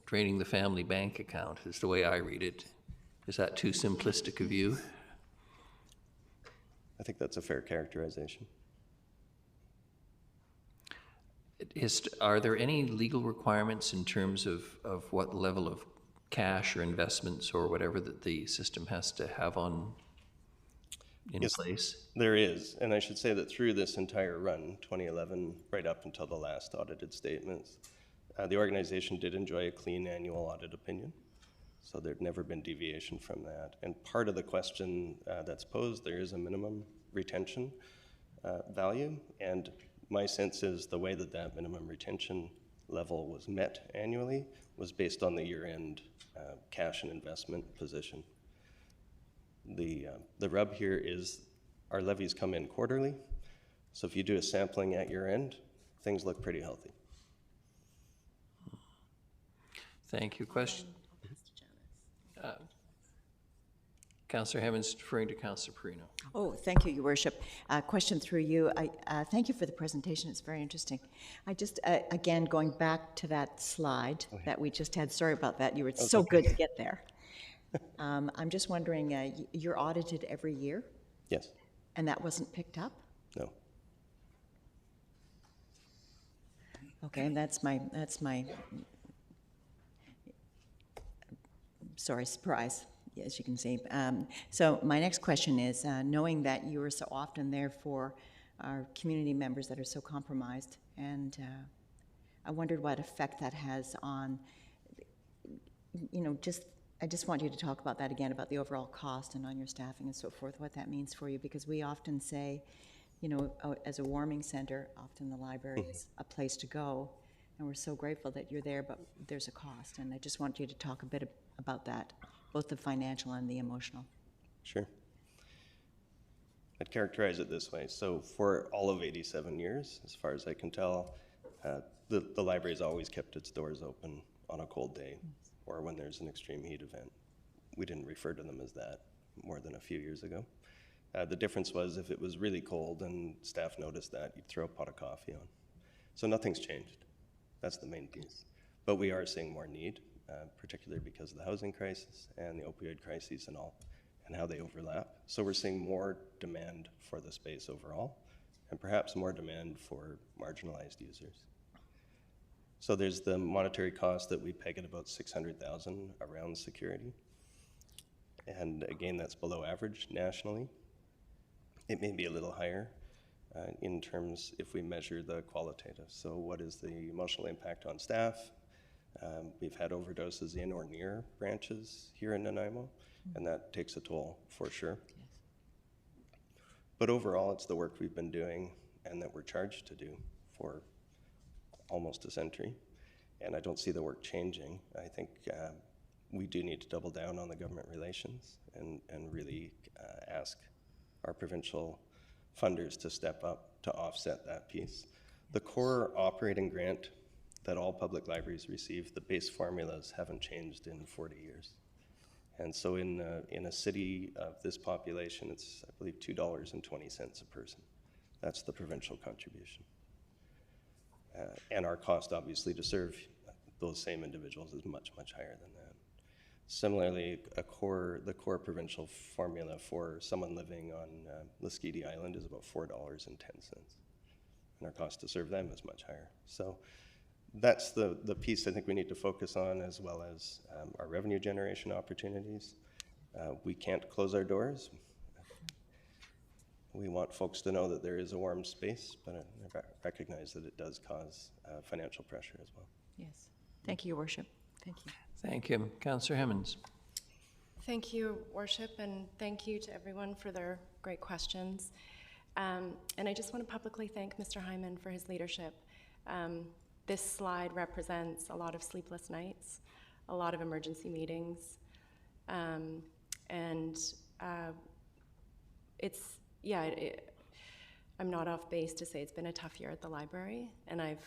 draining the family bank account, is the way I read it. Is that too simplistic a view? I think that's a fair characterization. Are there any legal requirements in terms of what level of cash or investments or whatever that the system has to have in Yes, place? there is, and I should say that through this entire run, 2011, right up until the last audited statements, the organization did enjoy a clean annual audit opinion, so there'd never been deviation from that. And part of the question that's posed, there is a minimum retention value, and my sense is the way that that minimum retention level was met annually was based on the year-end cash and investment position. The rub here is our levies come in quarterly, so if you do a sampling at year end, things look pretty healthy. Thank you. Question? Councillor Hemmons referring to Councillor Perino. Oh, thank you, Your Worship. Question through you. Thank you for the presentation. It's very interesting. I just, again, going back to that slide that we just had, sorry about that. You were so good to get there. I'm just wondering, you're audited every year, Yes. and that wasn't picked up? No. Okay, and that's my, sorry, surprise, as you can see. So my next question is, knowing that you are so often there for our community members that are so compromised, and I wondered what effect that has on, I just want you to talk about that again, about the overall cost and on your staffing and so forth, what that means for you, because we often say, as a warming center, often the library is a place to go, and we're so grateful that you're there, but there's a cost, and I just want you to talk a bit about that, both the financial and the emotional. Sure. I'd characterize it this way. So for all of 87 years, as far as I can tell, the library's always kept its doors open on a cold day or when there's an extreme heat event. We didn't refer to them as that more than a few years ago. The difference was if it was really cold and staff noticed that, you'd throw a pot of coffee on. So nothing's changed. That's the main piece. But we are seeing more need, particularly because of the housing crisis and the opioid crises and all, and how they overlap. So we're seeing more demand for the space overall, and perhaps more demand for marginalized users. So there's the monetary cost that we peg at about $600,000 around security. And again, that's below average nationally. It may be a little higher in terms if we measure the qualitative. So what is the emotional impact on staff? We've had overdoses in or near branches here in Nanaimo, and that takes a toll for sure. Yes. But overall, it's the work we've been doing and that we're charged to do for almost a century, and I don't see the work changing. I think we do need to double down on the government relations and really ask our provincial funders to step up to offset that piece. The core operating grant that all public libraries receive. The base formulas haven't changed in 40 years. And so in a city of this population, it's, I believe, $2.20 a person. That's the provincial contribution. And our cost, obviously, to serve those same individuals is much, much higher than that. Similarly, the core provincial formula for someone living on Lasqueti Island is about $4.10. And our cost to serve them is much higher. So that's the piece I think we need to focus on, as well as our revenue generation opportunities. We can't close our doors. We want folks to know that there is a warm space, but I recognize that it does cause financial pressure as well. Yes. Thank you, Your Worship. Thank you. Thank you. Councillor Hemmons. Thank you, Worship, and thank you to everyone for their great questions. And I just want to publicly thank Mr. Hyman for his leadership. This slide represents a lot of sleepless nights, a lot of emergency meetings, I'm not off base to say it's been a tough year at the library, and I've,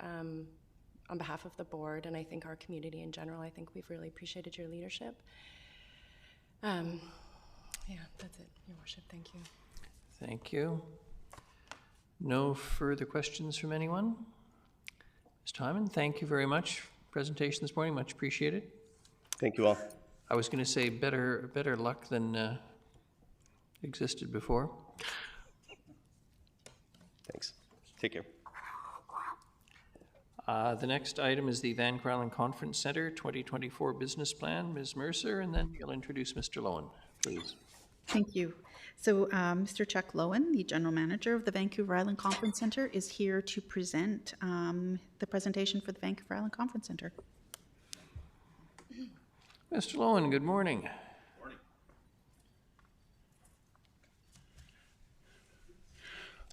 on behalf of the board, and I think our community in general, I think we've really appreciated your leadership. Yeah, that's it, Your Worship. Thank you. Thank you. No further questions from anyone? Ms. Hyman, thank you very much. Presentation this morning, much appreciated. Thank you all. I was going to say better luck than existed before. Thanks. Take care. The next item is the Vancouver Island Conference Centre 2024 Business Plan. Ms. Mercer, and then you'll introduce Mr. Lowen, please. Thank you. So Mr. Chuck Lowen, the General Manager of the Vancouver Island Conference Centre, is here to present the presentation for the Vancouver Island Conference Centre. Mr. Lowen, good morning. Morning.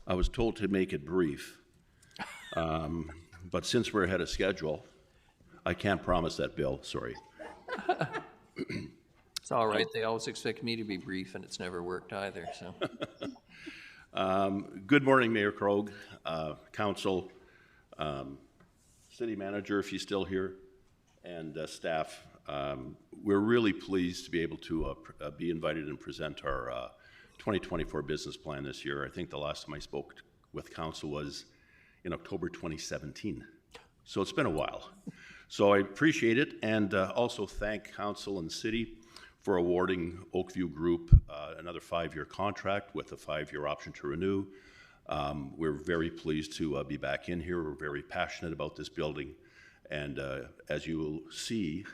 I was told to make it brief, but since we're ahead of schedule, I can't promise that, Bill, sorry. It's all right. They always expect me to be brief, and it's never worked either, so. Good morning, Mayor Krogh, Council, City Manager, if he's still here, and staff. We're really pleased to be able to be invited and present our 2024 business plan this year. I think the last time I spoke with Council was in October 2017. So it's been a while. So I appreciate it, and also thank Council and City for awarding Oakview Group another 5-year contract with a 5-year option to renew. We're very pleased to be back in here. We're very passionate about this building. And as you will see,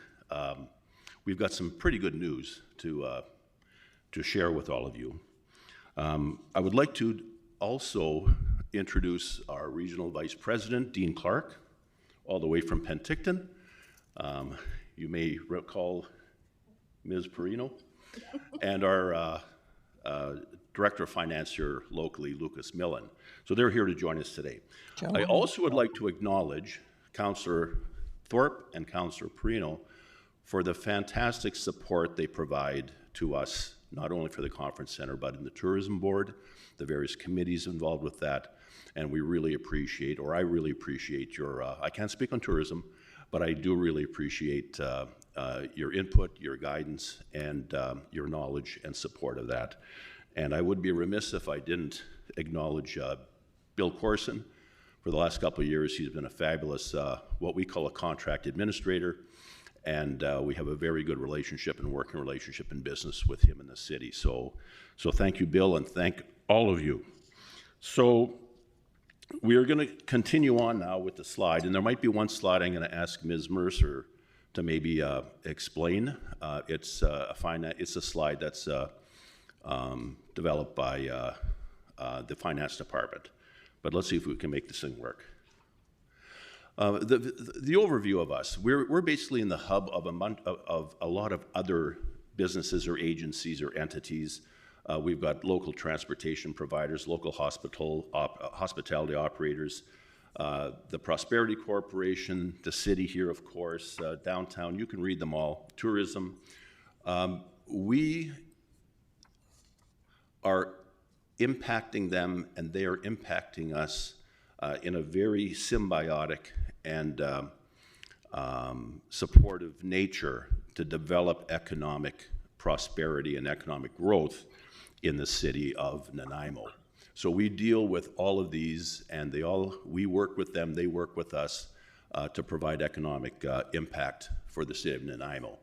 we've got some pretty good news to share with all of you. I would like to also introduce our Regional Vice President, Dean Clark, all the way from Penticton. You may recall Ms. Perino, and our Director of Finance here locally, Lucas Millen. So they're here to join us today. I also would like to acknowledge Councillor Thorpe and Councillor Perino for the fantastic support they provide to us, not only for the conference center, but in the tourism board, the various committees involved with that. And we really appreciate, or I really appreciate your, I can't speak on tourism, but I do really appreciate your input, your guidance, and your knowledge and support of that. And I would be remiss if I didn't acknowledge Bill Corson. For the last couple of years, he's been a fabulous, what we call a contract administrator, and we have a very good relationship and working relationship in business with him in the city. So thank you, Bill, and thank all of you. So we are going to continue on now with the slide, and there might be one slide I'm going to ask Ms. Mercer to maybe explain. It's a slide that's developed by the finance department. But let's see if we can make this thing work. The overview of us, we're basically in the hub of a lot of other businesses or agencies or entities. We've got local transportation providers, local hospitality operators, the Prosperity Corporation, the city here, of course, downtown, you can read them all, tourism. We are impacting them, and they are impacting us in a very symbiotic and supportive nature to develop economic prosperity and economic growth in the city of Nanaimo. So we deal with all of these, and we work with them, they work with us to provide economic impact for the city of Nanaimo.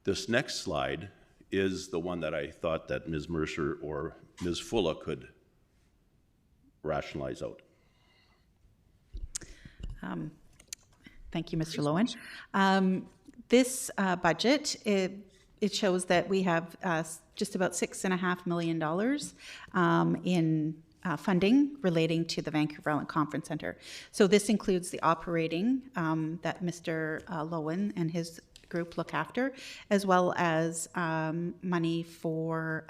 This next slide is the one that I thought that Ms. Mercer or Ms. Fulla could rationalize out. Thank you, Mr. Lowen. This budget, it shows that we have just about $6.5 million in funding relating to the Vancouver Island Conference Centre. So this includes the operating that Mr. Lowen and his group look after, as well as money for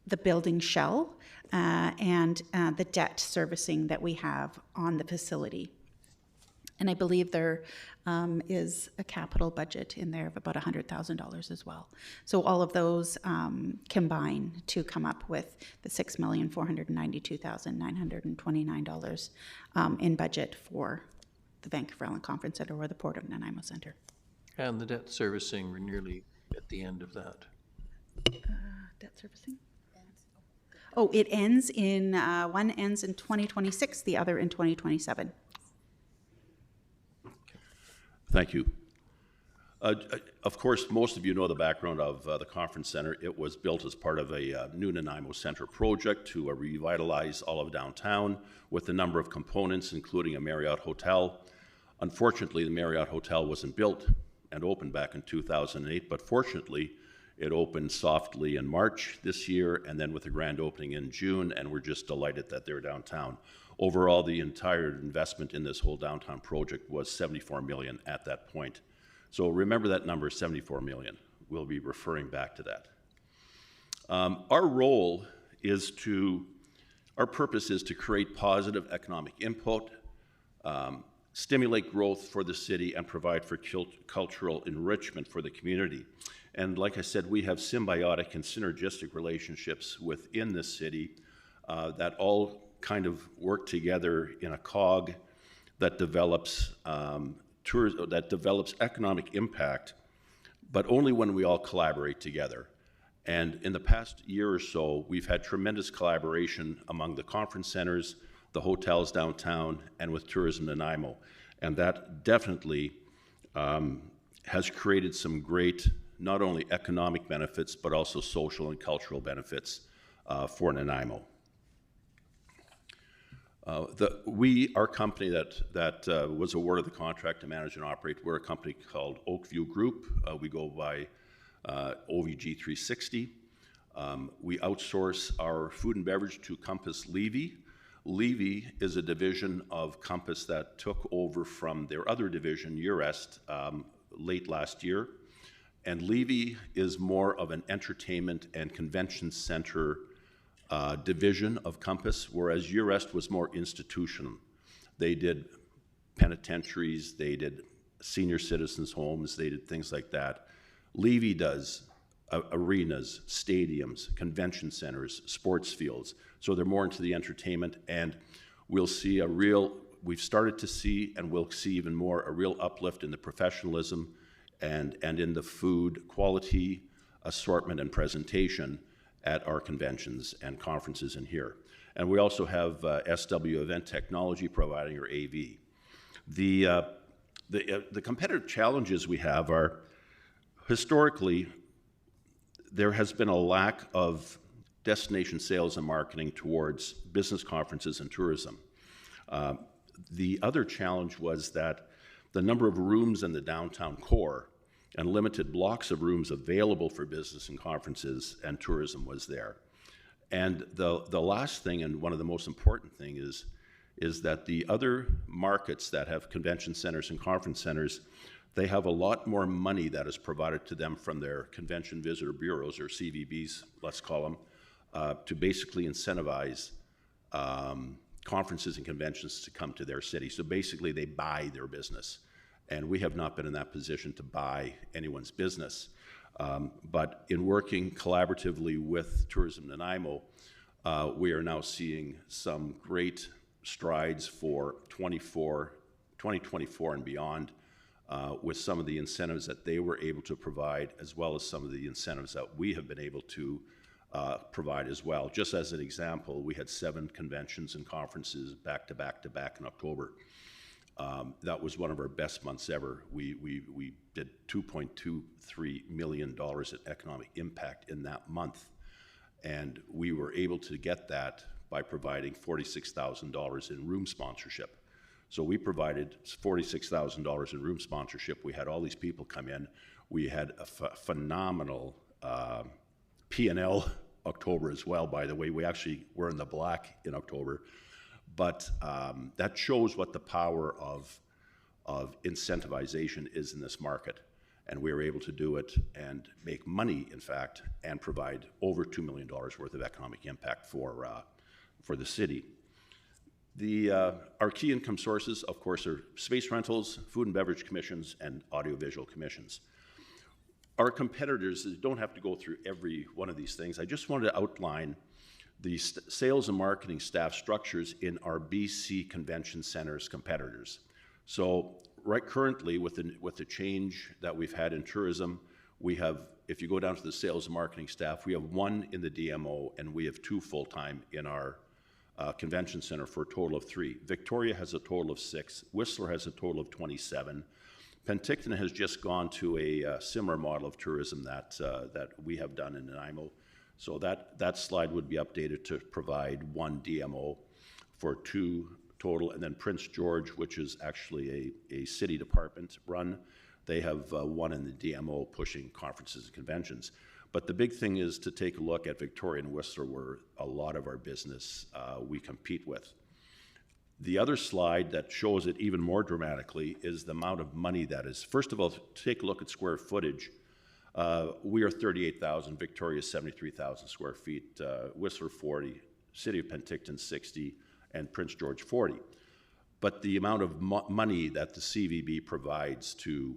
the building shell and the debt servicing that we have on the facility. And I believe there is a capital budget in there of about $100,000 as well. So all of those combine to come up with the $6,492,929 in budget for the Vancouver Island Conference Centre or the Port of Nanaimo Centre. And the debt servicing, we're nearly at the end of that. Debt servicing? Oh, it ends in, one ends in 2026, the other in 2027. Thank you. Of course, most of you know the background of the conference center. It was built as part of a new Nanaimo Center project to revitalize all of downtown with a number of components, including a Marriott hotel. Unfortunately, the Marriott hotel wasn't built and opened back in 2008, but fortunately, it opened softly in March this year, and then with a grand opening in June, and we're just delighted that they're downtown. Overall, the entire investment in this whole downtown project was $74 million at that point. So remember that number, $74 million. We'll be referring back to that. Our purpose is to create positive economic input, stimulate growth for the city, and provide for cultural enrichment for the community. And like I said, we have symbiotic and synergistic relationships within the city that all kind of work together in a cog that develops economic impact, but only when we all collaborate together. And in the past year or so, we've had tremendous collaboration among the conference centers, the hotels downtown, and with Tourism Nanaimo. And that definitely has created some great, not only economic benefits, but also social and cultural benefits for Nanaimo. Our company that was awarded the contract to manage and operate, we're a company called Oakview Group. We go by OVG 360. We outsource our food and beverage to Compass Levy. Levy is a division of Compass that took over from their other division, Urest, late last year. And Levy is more of an entertainment and convention center division of Compass, whereas Urest was more institutional. They did penitentiaries, they did senior citizens' homes, they did things like that. Levy does arenas, stadiums, convention centers, sports fields. So they're more into the entertainment, and we'll see we've started to see, and we'll see even more, a real uplift in the professionalism and in the food quality, assortment, and presentation at our conventions and conferences in here. And we also have SW Event Technology providing our AV. The competitive challenges we have are, historically, there has been a lack of destination sales and marketing towards business conferences and tourism. The other challenge was that the number of rooms in the downtown core and limited blocks of rooms available for business and conferences and tourism was there. And the last thing, and one of the most important things, is that the other markets that have convention centers and conference centers, they have a lot more money that is provided to them from their convention visitor bureaus, or CVBs, let's call them, to basically incentivize conferences and conventions to come to their city. So basically they buy their business. And we have not been in that position to buy anyone's business. But in working collaboratively with Tourism Nanaimo, we are now seeing some great strides for 24 2024 and beyond, with some of the incentives that they were able to provide, as well as some of the incentives that we have been able to provide as well. Just as an example, we had 7 conventions and conferences back to back to back in October. That was one of our best months ever. We did $2.23 million in economic impact in that month. And we were able to get that by providing $46,000 in room sponsorship. So we provided $46,000 in room sponsorship. We had all these people come in. We had a phenomenal P&L October as well, by the way. We actually were in the black in October. But that shows what the power of incentivization is in this market. And we were able to do it and make money, in fact, and provide over $2 million worth of economic impact for the city. Our key income sources, of course, are space rentals, food and beverage commissions, and audiovisual commissions. Our competitors don't have to go through every one of these things. I just wanted to outline the sales and marketing staff structures in our BC Convention Center's competitors. So right currently, with the change that we've had in tourism, we have, if you go down to the sales and marketing staff, we have 1 in the DMO, and we have 2 full-time in our convention center for a total of 3. Victoria has a total of 6. Whistler has a total of 27. Penticton has just gone to a similar model of tourism that we have done in Nanaimo. So that slide would be updated to provide 1 DMO for 2 total. And then Prince George, which is actually a city department run, they have 1 in the DMO pushing conferences and conventions. But the big thing is to take a look at Victoria and Whistler, where a lot of our business we compete with. The other slide that shows it even more dramatically is the amount of money that is. First of all, take a look at square footage. We are 38,000, Victoria 73,000 square feet, Whistler 40, City of Penticton 60, and Prince George 40. But the amount of money that the CVB provides to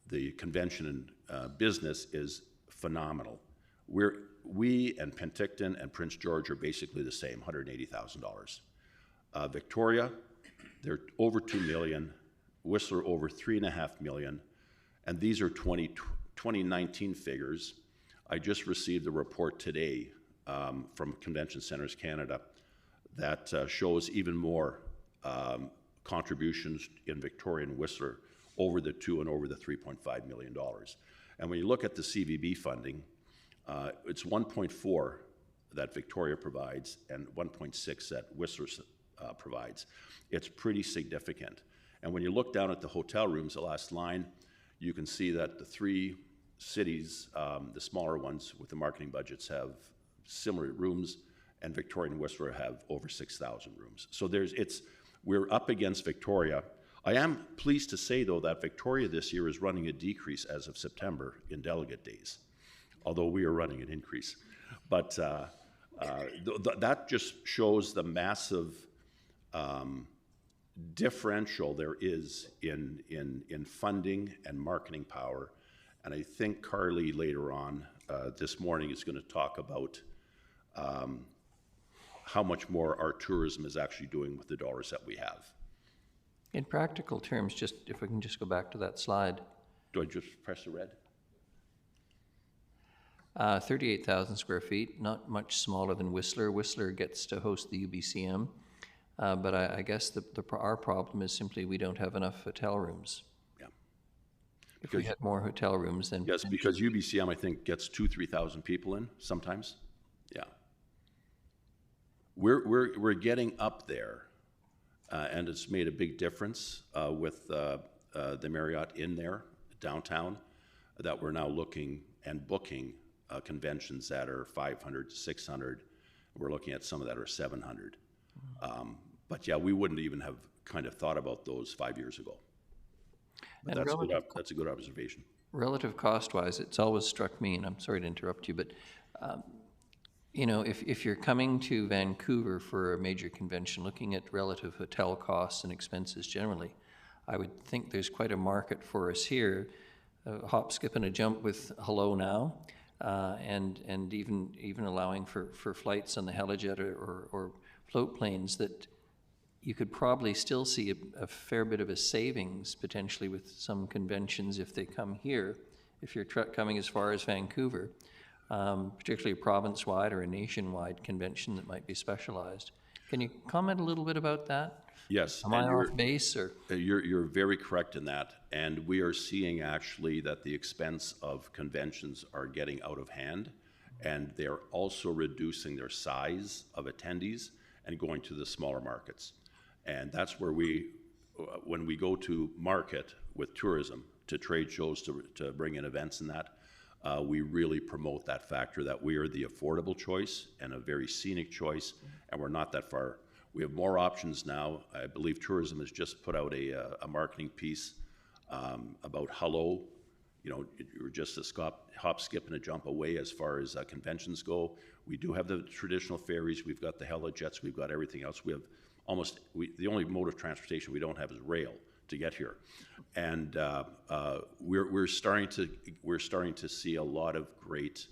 the convention and business is phenomenal. We and Penticton and Prince George are basically the same, $180,000. Victoria, they're over $2 million, Whistler over $3.5 million, and these are 2019 figures. I just received a report today from Convention Centers Canada that shows even more contributions in Victoria and Whistler over the 2 and over the $3.5 million. And when you look at the CVB funding, it's 1.4 that Victoria provides and 1.6 that Whistler provides. It's pretty significant. And when you look down at the hotel rooms, the last line, you can see that the 3 cities, the smaller ones with the marketing budgets, have similar rooms, and Victoria and Whistler have over 6,000 rooms. So we're up against Victoria. I am pleased to say, though, that Victoria this year is running a decrease as of September in delegate days, although we are running an increase. But that just shows the massive differential there is in funding and marketing power. And I think Carly later on this morning is going to talk about how much more our tourism is actually doing with the dollars that we have. In practical terms, just if we can just go back to that slide. Do I just press the red? 38,000 square feet, not much smaller than Whistler. Whistler gets to host the UBCM, but I guess our problem is simply we don't have enough hotel rooms. Yeah. If we had more hotel rooms, then... Yes, because UBCM, I think, gets 3,000 people in sometimes. Yeah. We're getting up there, and it's made a big difference with the Marriott in there, downtown, that we're now looking and booking conventions that are 500 to 600. We're looking at some of that are 700. But yeah, we wouldn't even have kind of thought about those 5 years ago. But that's a good observation. Relative cost-wise, it's always struck me, and I'm sorry to interrupt you, but you know, if you're coming to Vancouver for a major convention, looking at relative hotel costs and expenses generally, I would think there's quite a market for us here. Hop, skip, and a jump with Hello Now, and even allowing for flights on the Helijet or float planes that you could probably still see a fair bit of a savings potentially with some conventions if they come here, if you're coming as far as Vancouver, particularly a province-wide or a nationwide convention that might be specialized. Can you comment a little bit about that? Yes. Am I off base, or? You're very correct in that, and we are seeing actually that the expense of conventions are getting out of hand, and they're also reducing their size of attendees and going to the smaller markets. And that's where when we go to market with tourism, to trade shows, to bring in events and that, we really promote that factor that we are the affordable choice and a very scenic choice, and we're not that far. We have more options now. I believe tourism has just put out a marketing piece about hello. You know, you're just a hop, skip, and a jump away as far as conventions go. We do have the traditional ferries. We've got the helojets. We've got everything else. We have the only mode of transportation we don't have is rail to get here, and we're starting to see a lot of great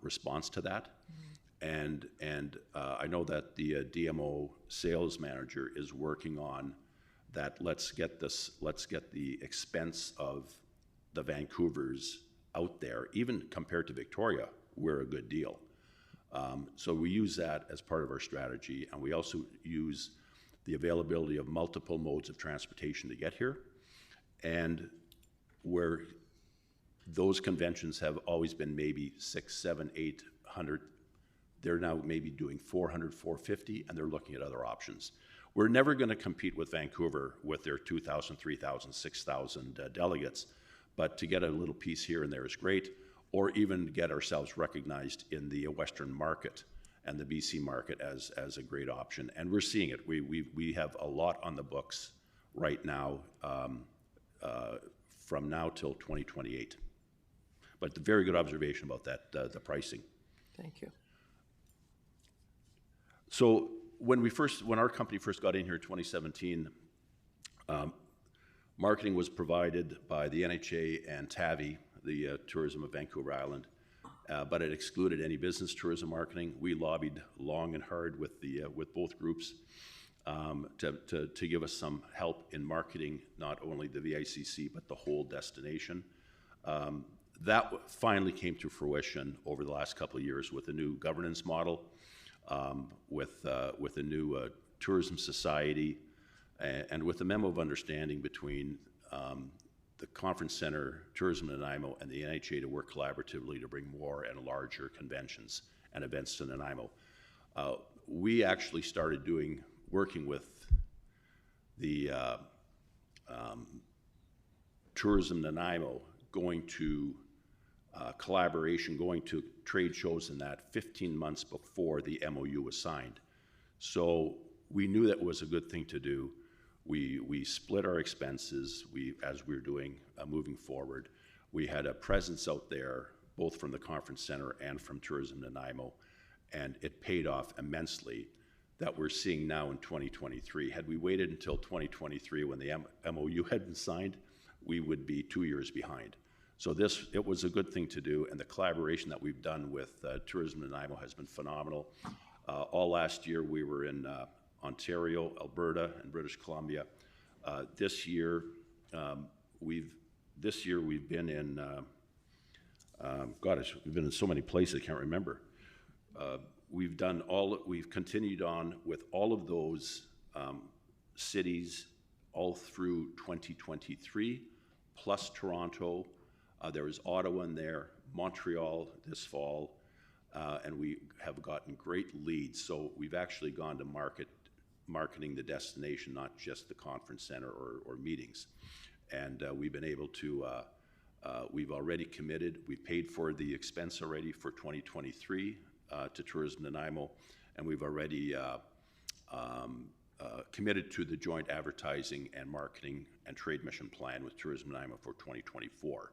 response to that. And I know that the DMO sales manager is working on that. Let's get the expense of the Vancouvers out there. Even compared to Victoria, we're a good deal. So we use that as part of our strategy, and we also use the availability of multiple modes of transportation to get here. And where those conventions have always been maybe 600, 700, 800, they're now maybe doing 400, 450, and they're looking at other options. We're never going to compete with Vancouver with their 2,000, 3,000, 6,000 delegates, but to get a little piece here and there is great, or even get ourselves recognized in the Western market and the BC market as a great option. And we're seeing it. We have a lot on the books right now, from now till 2028. But the very good observation about that, the pricing. Thank you. So when our company first got in here in 2017, marketing was provided by the NHA and TAVI, the Tourism of Vancouver Island, but it excluded any business tourism marketing. We lobbied long and hard with both groups to give us some help in marketing not only the VICC but the whole destination. That finally came to fruition over the last couple of years with a new governance model, with a new tourism society, and with a memo of understanding between the Conference Center, Tourism Nanaimo, and the NHA to work collaboratively to bring more and larger conventions and events to Nanaimo. We actually started working with the Tourism Nanaimo, going to collaboration, going to trade shows in that 15 months before the MOU was signed. So we knew that was a good thing to do. We split our expenses as we were doing moving forward. We had a presence out there, both from the Conference Center and from Tourism Nanaimo, and it paid off immensely that we're seeing now in 2023. Had we waited until 2023 when the MOU had been signed, we would be 2 years behind. So it was a good thing to do, and the collaboration that we've done with Tourism Nanaimo has been phenomenal. All last year we were in Ontario, Alberta, and British Columbia. This year we've been in we've been in so many places I can't remember. We've continued on with all of those cities all through 2023, plus Toronto. There was Ottawa in there, Montreal this fall, and we have gotten great leads. So we've actually gone to marketing the destination, not just the Conference Center or meetings. And we've been able to, we've already committed, we paid for the expense already for 2023 to Tourism Nanaimo, and we've already committed to the joint advertising and marketing and trade mission plan with Tourism Nanaimo for 2024.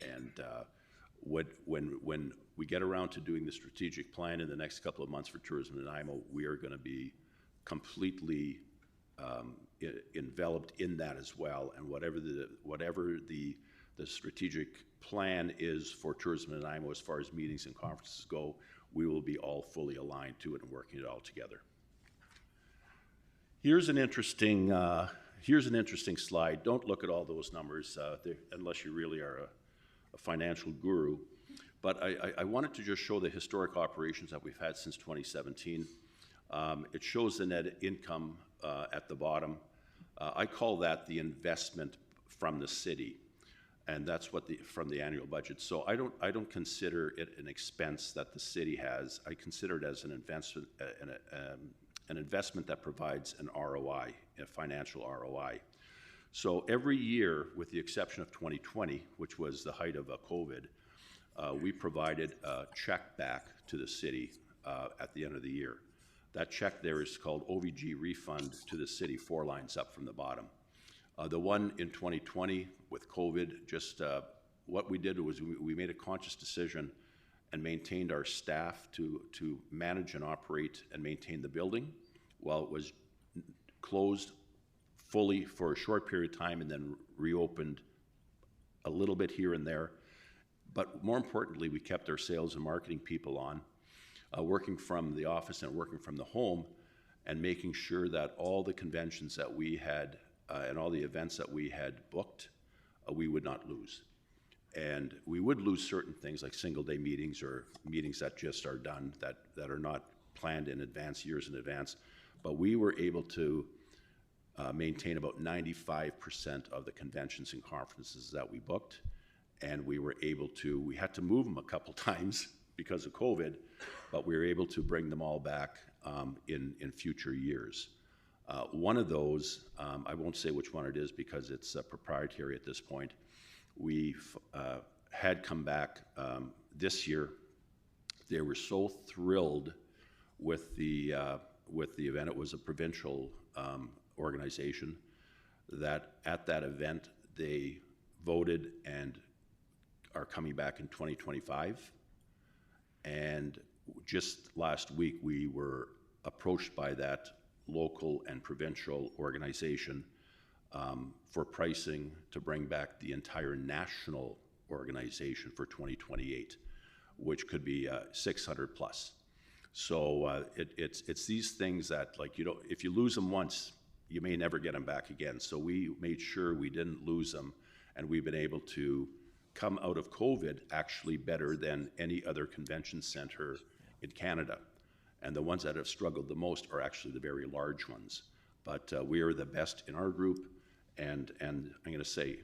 And when we get around to doing the strategic plan in the next couple of months for Tourism Nanaimo, we are going to be completely enveloped in that as well. And whatever the strategic plan is for Tourism Nanaimo as far as meetings and conferences go, we will be all fully aligned to it and working it all together. Here's an interesting slide. Don't look at all those numbers unless you really are a financial guru. But I wanted to just show the historic operations that we've had since 2017. It shows the net income at the bottom. I call that the investment from the city, and that's what from the annual budget. So I don't consider it an expense that the city has. I consider it as an investment that provides an ROI, a financial ROI. So every year, with the exception of 2020, which was the height of COVID, we provided a check back to the city at the end of the year. That check there is called OVG refund to the city, 4 lines up from the bottom. The one in 2020 with COVID, just what we did was we made a conscious decision and maintained our staff to manage and operate and maintain the building while it was closed fully for a short period of time and then reopened a little bit here and there. But more importantly, we kept our sales and marketing people on, working from the office and working from the home, and making sure that all the conventions that we had and all the events that we had booked, we would not lose. And we would lose certain things like single-day meetings or meetings that just are done that are not planned in advance, years in advance. But we were able to maintain about 95% of the conventions and conferences that we booked. And we were able to, we had to move them a couple times because of COVID, but we were able to bring them all back in future years. One of those, I won't say which one it is because it's proprietary at this point, we had come back this year. They were so thrilled with the event. It was a provincial organization that at that event they voted and are coming back in 2025. And just last week we were approached by that local and provincial organization for pricing to bring back the entire national organization for 2028, which could be 600 plus. So it's these things that, like, you know, if you lose them once, you may never get them back again. So we made sure we didn't lose them, and we've been able to come out of COVID actually better than any other convention center in Canada. And the ones that have struggled the most are actually the very large ones. But we are the best in our group, and I'm going to say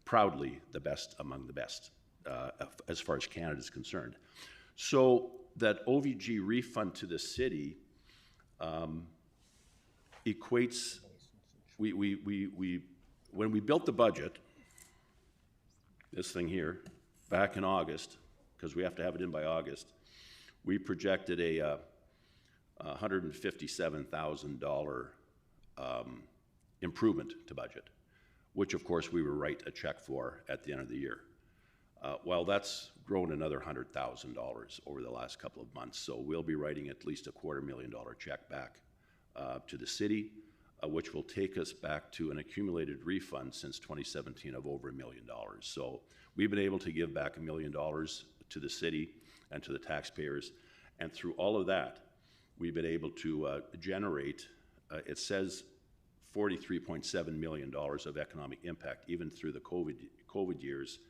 proudly the best among the best as far as Canada is concerned. So that OVG refund to the city equates, when we built the budget, this thing here, back in August, because we have to have it in by August, we projected a $157,000 improvement to budget, which of course we will write a check for at the end of the year. Well, that's grown another $100,000 over the last couple of months, so we'll be writing at least a $250,000 check back to the city, which will take us back to an accumulated refund since 2017 of over $1 million. So we've been able to give back $1 million to the city and to the taxpayers, and through all of that, we've been able to generate, it says $43.7 million of economic impact, even through the COVID years.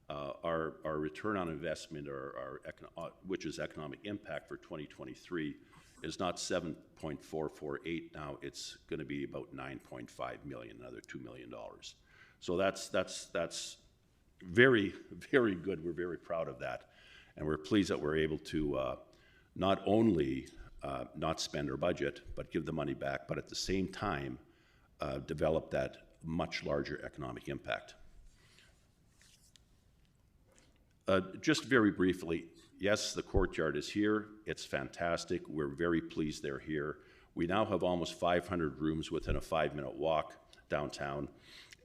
Our return on investment, which is economic impact for 2023, is not 7.448 now. It's going to be about 9.5 million, another $2 million. So that's very, very good. We're very proud of that, and we're pleased that we're able to not only not spend our budget, but give the money back, but at the same time develop that much larger economic impact. Just very briefly, yes, the courtyard is here. It's fantastic. We're very pleased they're here. We now have almost 500 rooms within a 5-minute walk downtown,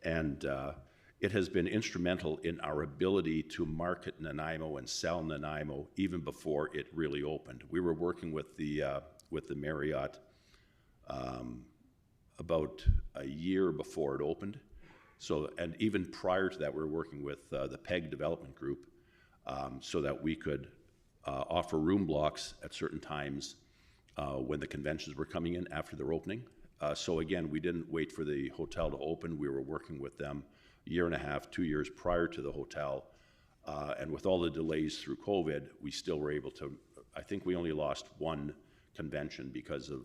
and it has been instrumental in our ability to market Nanaimo and sell Nanaimo even before it really opened. We were working with the Marriott about a year before it opened. So, and even prior to that, we were working with the PEG Development Group so that we could offer room blocks at certain times when the conventions were coming in after their opening, So again, we didn't wait for the hotel to open. We were working with them a year and a half, 2 years prior to the hotel. And with all the delays through COVID, we still were able to, I think we only lost one convention because of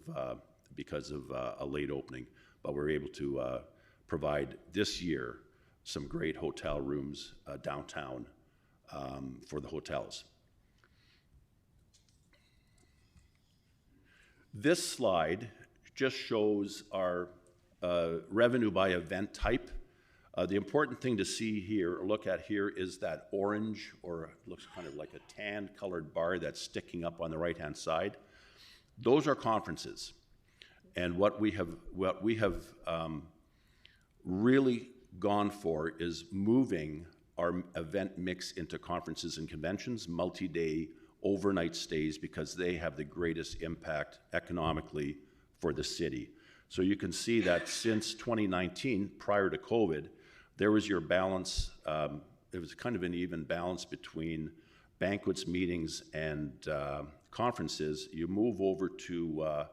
a late opening, but we were able to provide this year some great hotel rooms downtown for the hotels. This slide just shows our revenue by event type. The important thing to see here, or look at here, is that orange, or it looks kind of like a tan colored bar that's sticking up on the right-hand side. Those are conferences. And what we have really gone for is moving our event mix into conferences and conventions, multi-day overnight stays, because they have the greatest impact economically for the city. So you can see that since 2019, prior to COVID, there was your balance. It was kind of an even balance between banquets, meetings, and conferences. You move over to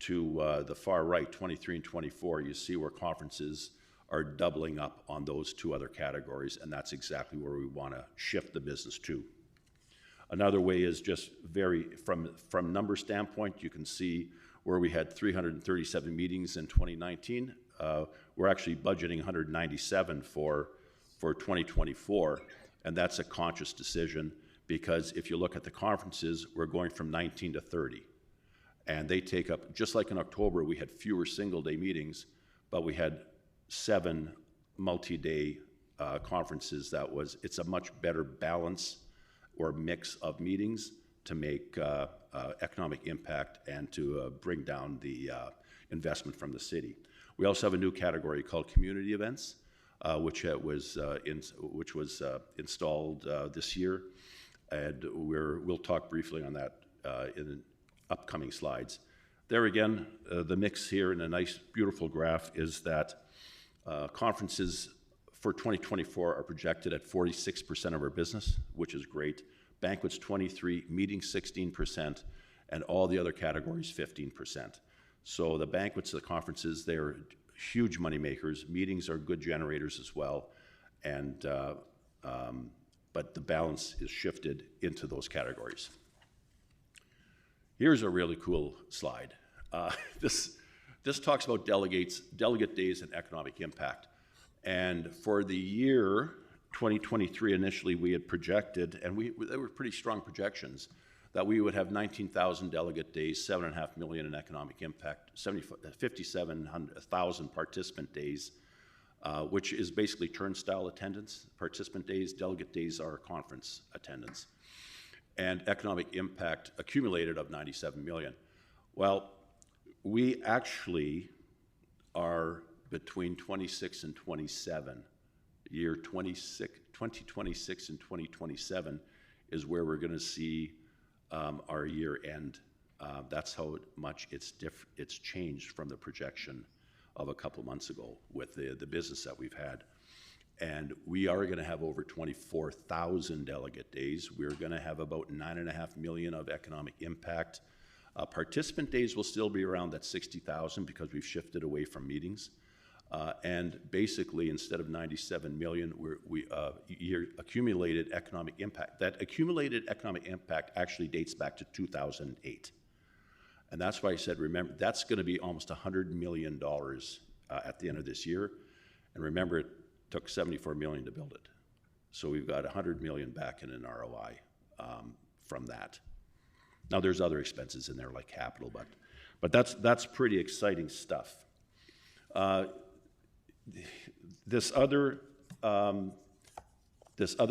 the far right, 23 and 24, you see where conferences are doubling up on those two other categories, and that's exactly where we want to shift the business to. Another way is just from number standpoint, you can see where we had 337 meetings in 2019. We're actually budgeting 197 for 2024, and that's a conscious decision, because if you look at the conferences, we're going from 19 to 30. And they take up, just like in October, we had fewer single-day meetings, but we had 7 multi-day conferences. It's a much better balance or mix of meetings to make economic impact and to bring down the investment from the city. We also have a new category called community events, which was installed this year, and we'll talk briefly on that in upcoming slides. There again, the mix here in a nice, beautiful graph is that conferences for 2024 are projected at 46% of our business, which is great. Banquets 23%, meetings 16%, and all the other categories 15%. So the banquets, the conferences, they're huge money makers. Meetings are good generators as well, and but the balance is shifted into those categories. Here's a really cool slide. This talks about delegate days and economic impact. And for the year 2023, initially we had projected, and they were pretty strong projections, that we would have 19,000 delegate days, $7.5 million in economic impact, 57,000 participant days, which is basically turnstile attendance. Participant days, delegate days are conference attendance, and economic impact accumulated of 97 million. Well, we actually are between 26 and 27. Year 2026 and 2027 is where we're going to see our year end. That's how much it's changed from the projection of a couple months ago with the business that we've had. And we are going to have over 24,000 delegate days. We're going to have about 9.5 million of economic impact. Participant days will still be around that 60,000 because we've shifted away from meetings. And basically, instead of 97 million, year accumulated economic impact. That accumulated economic impact actually dates back to 2008. And that's why I said, remember, that's going to be almost $100 million at the end of this year. And remember, it took 74 million to build it. So we've got 100 million back in an ROI from that. Now there's other expenses in there like capital, but that's pretty exciting stuff. This other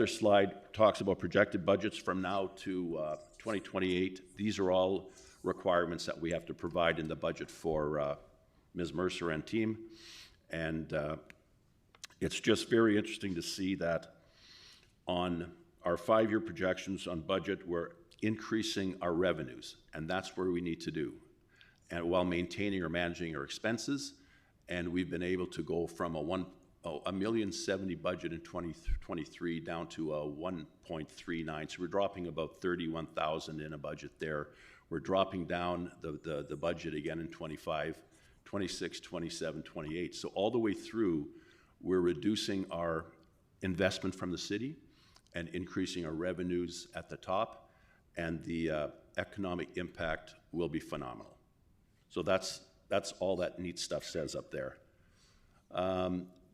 slide talks about projected budgets from now to 2028. These are all requirements that we have to provide in the budget for Ms. Mercer and team. And it's just very interesting to see that on our 5-year projections on budget, we're increasing our revenues, and that's where we need to do, and while maintaining or managing our expenses. And we've been able to go from a $1.070 million budget in 2023 down to a 1.39. So we're dropping about 31,000 in a budget there. We're dropping down the budget again in 25 26, 27, 28. So all the way through, we're reducing our investment from the city and increasing our revenues at the top, and the economic impact will be phenomenal. So that's all that neat stuff says up there.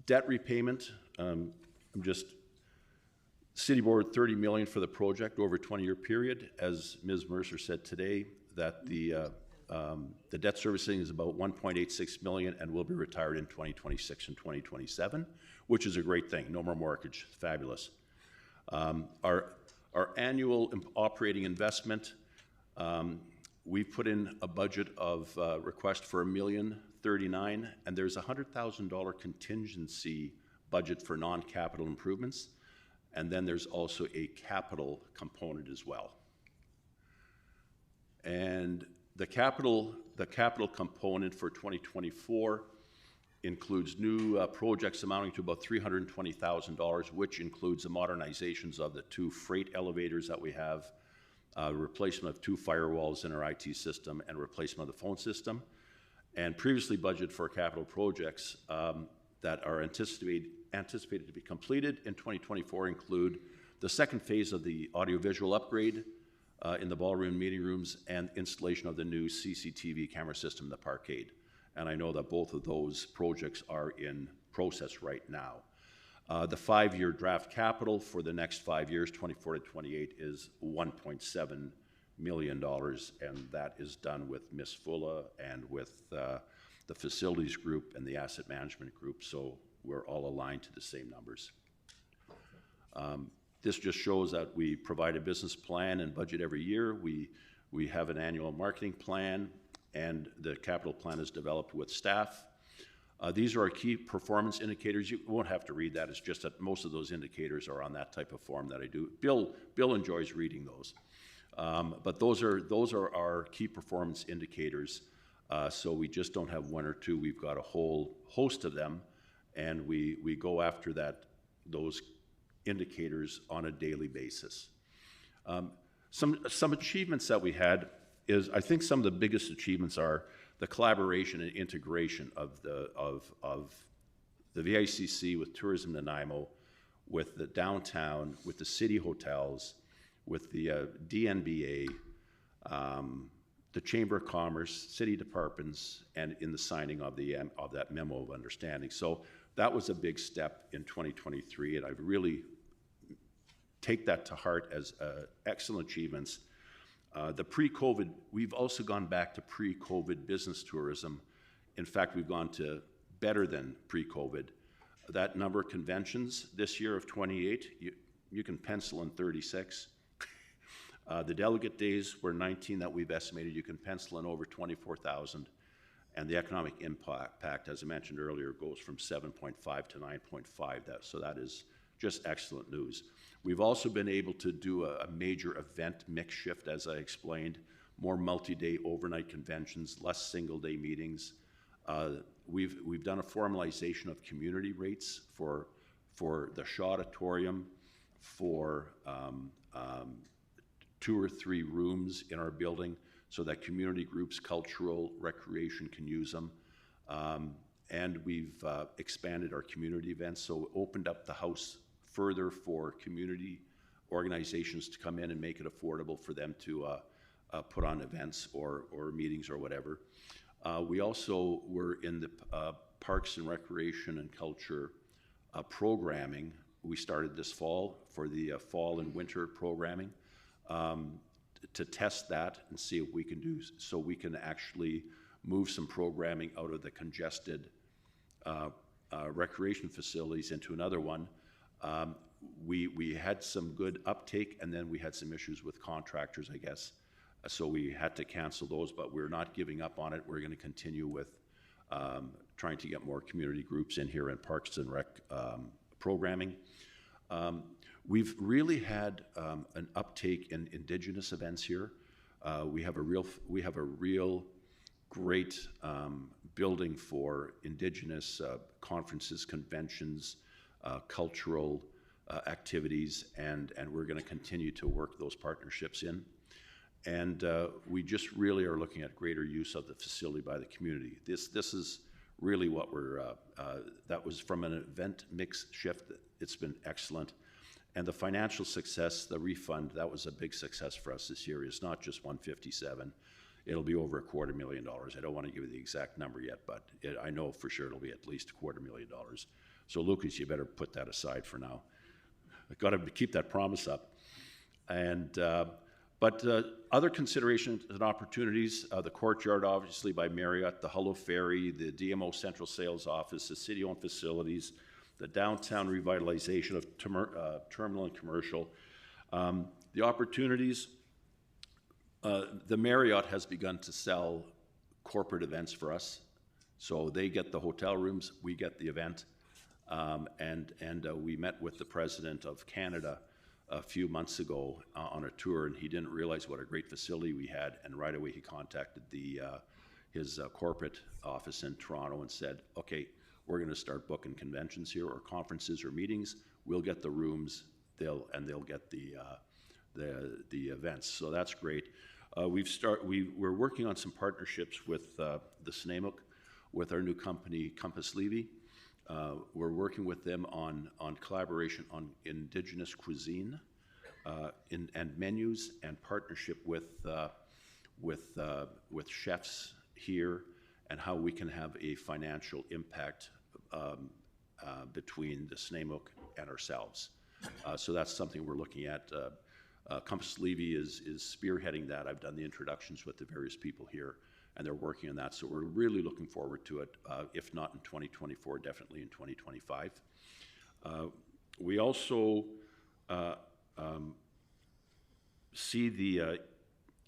Debt repayment, City Board $30 million for the project over a 20-year period. As Ms. Mercer said today, that the debt servicing is about $1.86 million and will be retired in 2026 and 2027, which is a great thing. No more mortgage, fabulous. Our annual operating investment, we've put in a budget of request for $1,039,000, and there's a $100,000 contingency budget for non-capital improvements, and then there's also a capital component as well. And the capital component for 2024 includes new projects amounting to about $320,000, which includes the modernizations of the 2 freight elevators that we have, replacement of 2 firewalls in our IT system, and replacement of the phone system. And previously budgeted for capital projects that are anticipated to be completed in 2024 include the second phase of the audiovisual upgrade in the ballroom meeting rooms and installation of the new CCTV camera system in the parkade. And I know that both of those projects are in process right now. The 5-year draft capital for the next 5 years, 24 to 28, is $1.7 million, and that is done with Ms. Fulla and with the facilities group and the asset management group, so we're all aligned to the same numbers. This just shows that we provide a business plan and budget every year. We have an annual marketing plan, and the capital plan is developed with staff. These are our key performance indicators. You won't have to read that. It's just that most of those indicators are on that type of form that I do. Bill enjoys reading those. But those are our key performance indicators. So we just don't have 1 or 2. We've got a whole host of them, and we go after those indicators on a daily basis. Some achievements that we had is, I think some of the biggest achievements are the collaboration and integration of the VICC with Tourism Nanaimo, with the downtown, with the city hotels, with the DNBA, the Chamber of Commerce, city departments, and in the signing of that memo of understanding. So that was a big step in 2023, and I really take that to heart as excellent achievements. The pre-COVID, we've also gone back to pre-COVID business tourism. In fact, we've gone to better than pre-COVID. That number of conventions this year of 28, you can pencil in 36. The delegate days were 19 that we've estimated. You can pencil in over 24,000. And the economic impact, as I mentioned earlier, goes from 7.5 to 9.5. So that is just excellent news. We've also been able to do a major event mix shift, as I explained, more multi-day overnight conventions, less single-day meetings. We've done a formalization of community rates for the Shaw Auditorium, for 2 or 3 rooms in our building, so that community groups, cultural, recreation can use them. And we've expanded our community events, so opened up the house further for community organizations to come in and make it affordable for them to put on events or meetings or whatever. We also were in the Parks and Recreation and Culture programming. We started this fall for the fall and winter programming to test that and see what we can do, so we can actually move some programming out of the congested recreation facilities into another one. We had some good uptake, and then we had some issues with contractors, I guess. So we had to cancel those, but we're not giving up on it. We're going to continue with trying to get more community groups in here in Parks and Rec programming. We've really had an uptake in Indigenous events here. We have a real great building for Indigenous conferences, conventions, cultural activities, and we're going to continue to work those partnerships in. And we just really are looking at greater use of the facility by the community. This is really what we're, that was from an event mix shift. It's been excellent. And the financial success, the refund, that was a big success for us this year. It's not just 157. It'll be over $250,000. I don't want to give you the exact number yet, but I know for sure it'll be at least $250,000. So Lucas, you better put that aside for now. I've got to keep that promise up. And but other considerations and opportunities, the courtyard obviously by Marriott, the Hullo Ferry, the DMO Central Sales Office, the city-owned facilities, the downtown revitalization of terminal and commercial. The opportunities, the Marriott has begun to sell corporate events for us. So they get the hotel rooms, we get the event. And we met with the President of Canada a few months ago on a tour, and he didn't realize what a great facility we had, and right away he contacted his corporate office in Toronto and said, okay, we're going to start booking conventions here or conferences or meetings. We'll get the rooms, they'll get the events. So that's great. We're working on some partnerships with the Snamuk, with our new company Compass Levy. We're working with them on collaboration on Indigenous cuisine and menus, and partnership with chefs here, and how we can have a financial impact between the Snamuk and ourselves. So that's something we're looking at. Compass Levy is spearheading that. I've done the introductions with the various people here, and they're working on that. So we're really looking forward to it, if not in 2024, definitely in 2025. We also see the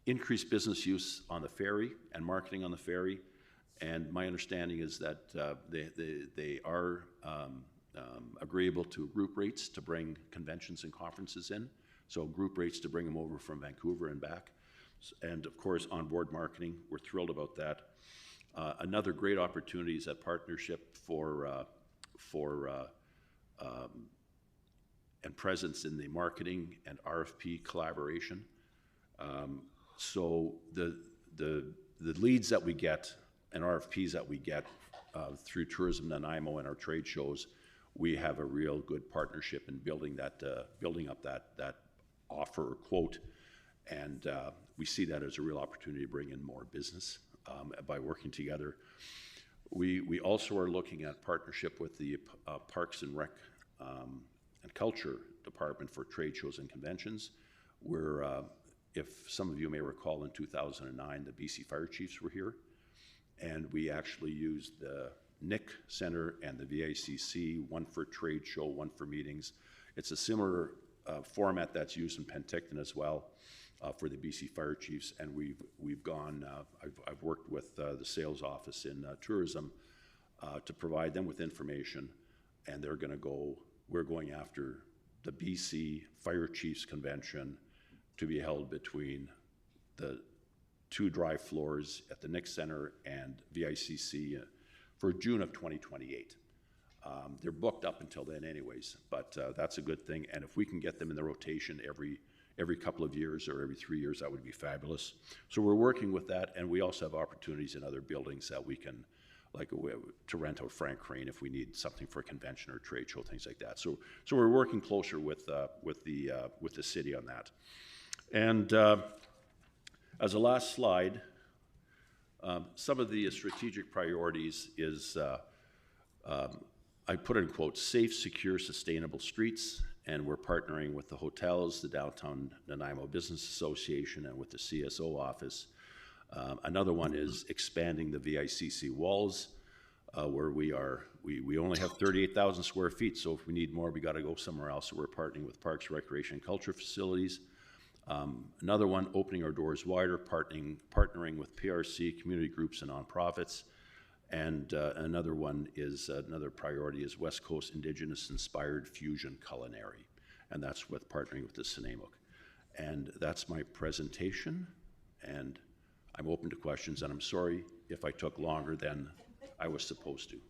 increased business use on the ferry and marketing on the ferry. And my understanding is that they are agreeable to group rates to bring conventions and conferences in. So group rates to bring them over from Vancouver and back. And of course, onboard marketing, we're thrilled about that. Another great opportunity is that partnership and presence in the marketing and RFP collaboration. So the leads that we get and RFPs that we get through Tourism Nanaimo and our trade shows, we have a real good partnership in building up that offer or quote. And we see that as a real opportunity to bring in more business by working together. We also are looking at partnership with the Parks and Rec and Culture Department for trade shows and conventions. If some of you may recall, in 2009, the BC Fire Chiefs were here, and we actually used the NIC Center and the VICC, one for trade show, one for meetings. It's a similar format that's used in Penticton as well for the BC Fire Chiefs, and we've gone. I've worked with the sales office in tourism to provide them with information, and they're going to go. We're going after the BC Fire Chiefs Convention to be held between the two drive floors at the NIC Center and VICC for June of 2028. They're booked up until then anyways, but that's a good thing. And if we can get them in the rotation every couple of years or every 3 years, that would be fabulous. So we're working with that, and we also have opportunities in other buildings that we can, like to rent out Frank Crane if we need something for a convention or a trade show, things like that. So we're working closer with the city on that. And as a last slide, some of the strategic priorities is, I put in quotes, safe, secure, sustainable streets, and we're partnering with the hotels, the Downtown Nanaimo Business Association, and with the CSO office. Another one is expanding the VICC walls, where we only have 38,000 square feet, so if we need more, we got to go somewhere else. So we're partnering with Parks, Recreation, and Culture facilities. Another one, opening our doors wider, partnering with PRC, community groups, and nonprofits. And another one is, another priority is West Coast Indigenous Inspired Fusion Culinary, and that's with partnering with the Snamuk. And that's my presentation, and I'm open to questions, and I'm sorry if I took longer than I was supposed to.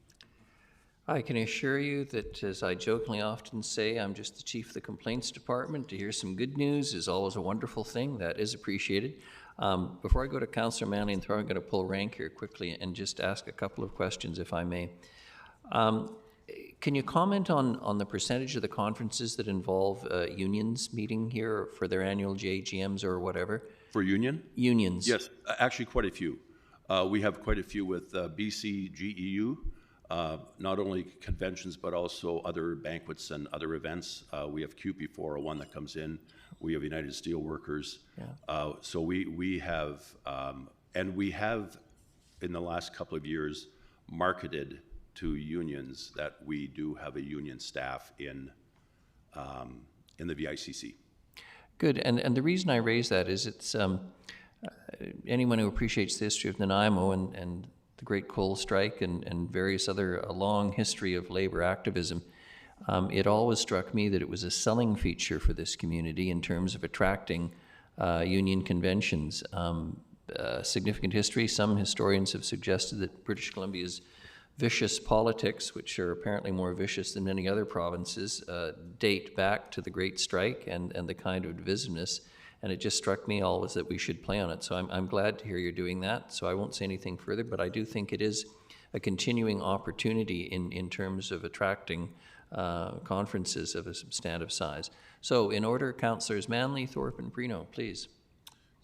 I can assure you that, as I jokingly often say, I'm just the chief of the complaints department. To hear some good news is always a wonderful thing. That is appreciated. Before I go to Councillor Manley and Thor, I'm going to pull rank here quickly and just ask a couple of questions, if I may. Can you comment on the percentage of the conferences that involve unions meeting here for their annual JGMs or whatever? For union? Unions. Yes, actually quite a few. We have quite a few with BC GEU, not only conventions, but also other banquets and other events. We have QP401 that comes in. We have United Steelworkers. Yeah. So we have, and we have in the last couple of years marketed to unions that we do have a union staff in the VICC. Good, and the reason I raise that is it's anyone who appreciates the history of Nanaimo and the Great Coal Strike and various other, a long history of labor activism, it always struck me that it was a selling feature for this community in terms of attracting union conventions. Significant history, some historians have suggested that British Columbia's vicious politics, which are apparently more vicious than many other provinces, date back to the Great Strike and the kind of divisiveness. And it just struck me always that we should play on it. So I'm glad to hear you're doing that. So I won't say anything further, but I do think it is a continuing opportunity in terms of attracting conferences of a substantive size. So in order, Councillors Manley, Thorpe, and Prino, please.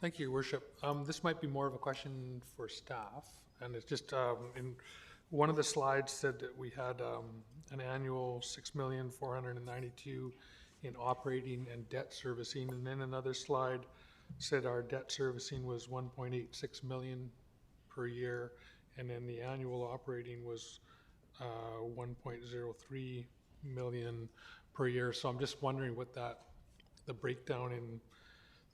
Thank you, Your Worship. This might be more of a question for staff, and it's just in one of the slides said that we had an annual $6,492,000 in operating and debt servicing, and then another slide said our debt servicing was $1.86 million per year, and then the annual operating was $1.03 million per year. So I'm just wondering what the breakdown in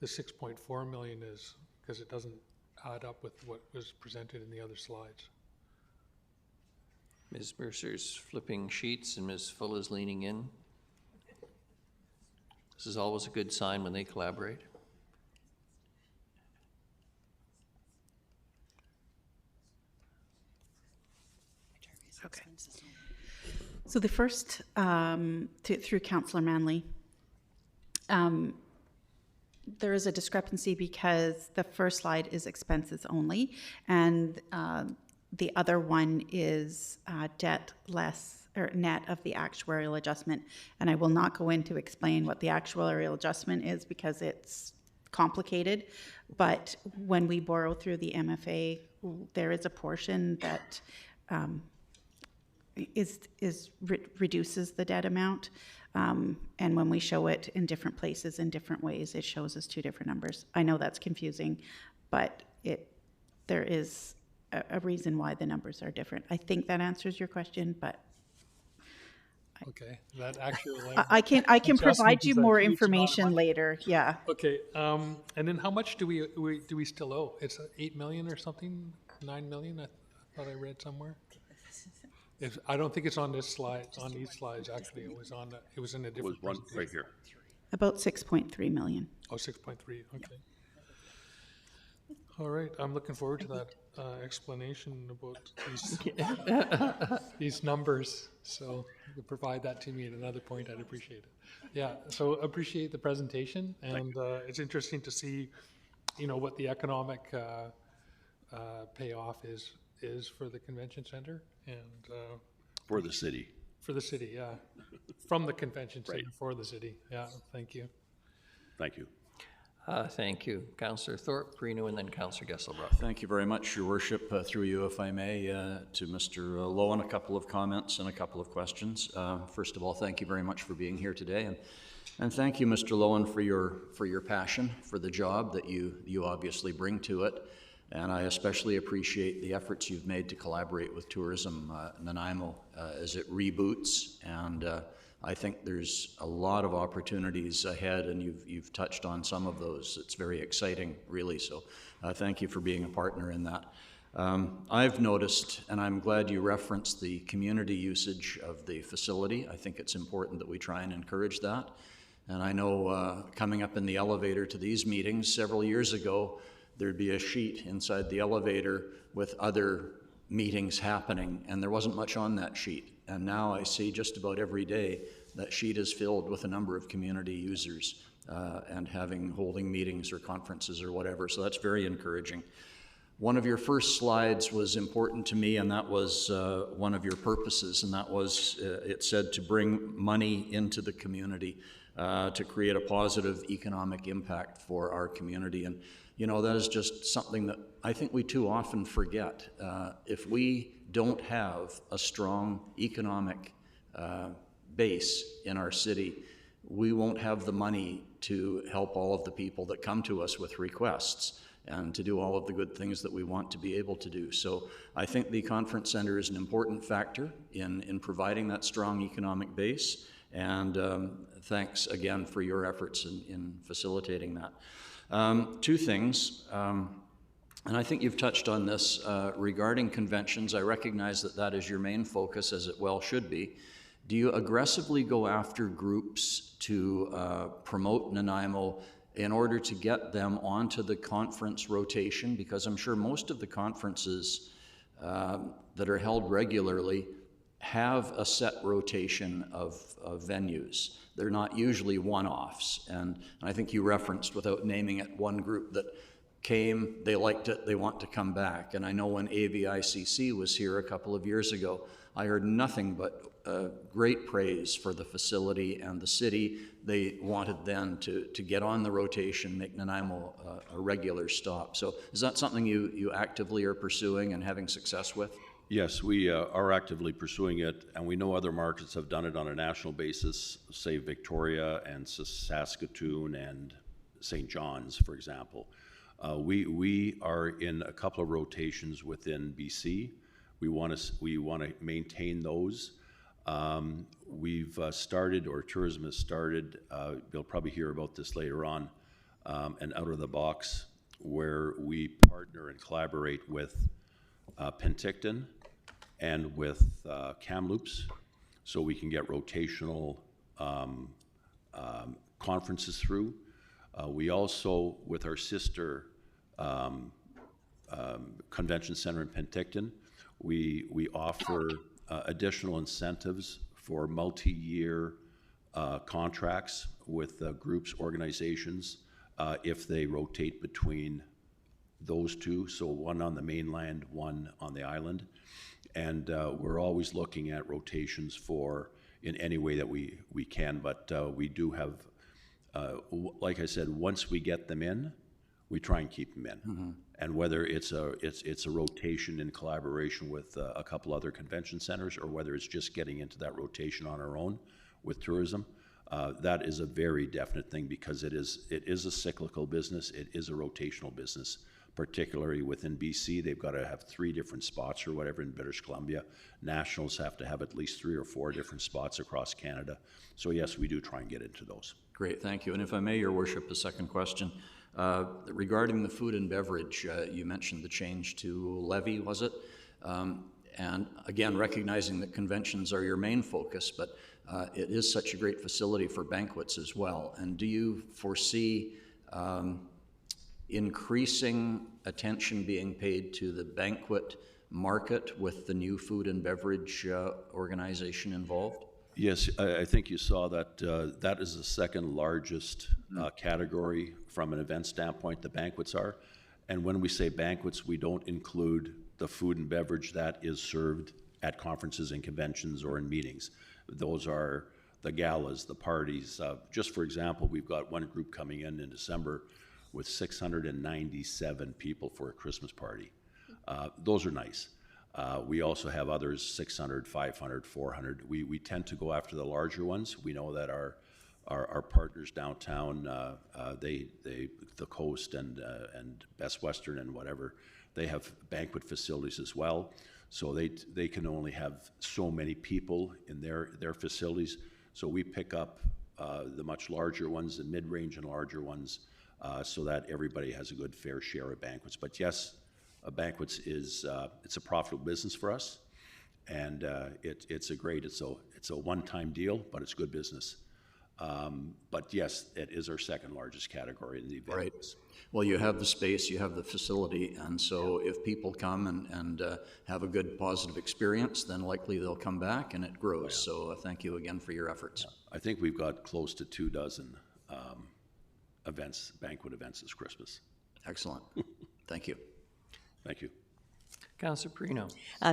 the 6.4 million is, because it doesn't add up with what was presented in the other slides. Ms. Mercer's flipping sheets and Ms. Full is leaning in. This is always a good sign when they collaborate. Okay. So the first, through Councillor Manley, there is a discrepancy because the first slide is expenses only, and the other one is debt less or net of the actuarial adjustment. And I will not go in to explain what the actuarial adjustment is because it's complicated. But when we borrow through the MFA, there is a portion that reduces the debt amount. And when we show it in different places in different ways, it shows us two different numbers. I know that's confusing, but there is a reason why the numbers are different. I think that answers your question, but okay, that actually I can provide you more information later. Yeah. Okay, and then how much do we still owe? It's 8 million or something, 9 million. I thought I read somewhere. I don't think it's on this slide. On these slides, actually, it was on. It was in a different. It was one right here. About 6.3 million. Oh, 6.3. Okay. All right. I'm looking forward to that explanation about these numbers. So if you provide that to me at another point, I'd appreciate it. Yeah. So appreciate the presentation, and it's interesting to see, what the economic payoff is for the convention center and For the city. For the city, yeah. From the convention center for the city. Yeah. Thank you. Thank you. Thank you. Councillor Thorpe, Perino, and then Councillor Gesselbrock. Thank you very much, Your Worship. Through you, if I may, to Mr. Lowen, a couple of comments and a couple of questions. First of all, thank you very much for being here today, and thank you, Mr. Lowen, for your passion for the job that you obviously bring to it. And I especially appreciate the efforts you've made to collaborate with Tourism Nanaimo as it reboots. And I think there's a lot of opportunities ahead, and you've touched on some of those. It's very exciting, really. So thank you for being a partner in that. I've noticed, and I'm glad you referenced the community usage of the facility. I think it's important that we try and encourage that. And I know coming up in the elevator to these meetings several years ago, there'd be a sheet inside the elevator with other meetings happening, and there wasn't much on that sheet. And now I see just about every day that sheet is filled with a number of community users and holding meetings or conferences or whatever. So that's very encouraging. One of your first slides was important to me, and that was one of your purposes, and that was, it said to bring money into the community to create a positive economic impact for our community. And, you know, that is just something that I think we too often forget. If we don't have a strong economic base in our city, we won't have the money to help all of the people that come to us with requests and to do all of the good things that we want to be able to do. So I think the conference center is an important factor in providing that strong economic base, and thanks again for your efforts in facilitating that. Two things, and I think you've touched on this regarding conventions. I recognize that that is your main focus, as it well should be. Do you aggressively go after groups to promote Nanaimo in order to get them onto the conference rotation? Because I'm sure most of the conferences that are held regularly have a set rotation of venues. They're not usually one-offs. And I think you referenced, without naming it, one group that came, they liked it, they want to come back. And I know when AVICC was here a couple of years ago, I heard nothing but great praise for the facility and the city. They wanted then to get on the rotation, make Nanaimo a regular stop. So is that something you actively are pursuing and having success with? Yes, we are actively pursuing it, and we know other markets have done it on a national basis, say Victoria and Saskatoon and St. John's, for example. We are in a couple of rotations within BC. We want to maintain those. We've started, or tourism has started, you'll probably hear about this later on, an out of the box where we partner and collaborate with Penticton and with Kamloops, so we can get rotational conferences through. We also, with our sister convention center in Penticton, we offer additional incentives for multi-year contracts with groups, organizations, if they rotate between those two, so one on the mainland, one on the island. And we're always looking at rotations in any way that we can, but we do have, like I said, once we get them in, we try and keep them in. Mm-hmm. And whether it's a rotation in collaboration with a couple other convention centers, or whether it's just getting into that rotation on our own with tourism, that is a very definite thing, because it is a cyclical business. It is a rotational business, particularly within BC. They've got to have 3 different spots or whatever in British Columbia. Nationals have to have at least 3 or 4 different spots across Canada. So yes, we do try and get into those. Great, thank you. And if I may, Your Worship, a second question. Regarding the food and beverage, you mentioned the change to levy, was it? And again, recognizing that conventions are your main focus, but it is such a great facility for banquets as well. And do you foresee increasing attention being paid to the banquet market with the new food and beverage organization involved? Yes, I think you saw that that is the second largest category from an event standpoint, the banquets are. And when we say banquets, we don't include the food and beverage that is served at conferences and conventions or in meetings. Those are the galas, the parties. Just for example, we've got one group coming in December with 697 people for a Christmas party. Those are nice. We also have others, 600, 500, 400. We tend to go after the larger ones. We know that our partners downtown, the Coast and Best Western and whatever, they have banquet facilities as well. So they can only have so many people in their facilities. So we pick up the much larger ones, the mid-range and larger ones, so that everybody has a good fair share of banquets. But yes, banquets is it's a profitable business for us, and it's a one-time deal, but it's good business. But yes, it is our second largest category in the event. Right. Well, you have the space, you have the facility, and so if people come and have a good positive experience, then likely they'll come back and it grows. So thank you again for your efforts. I think we've got close to 24 events, banquet events this Christmas. Excellent. Thank you. Thank you. Councillor Perino.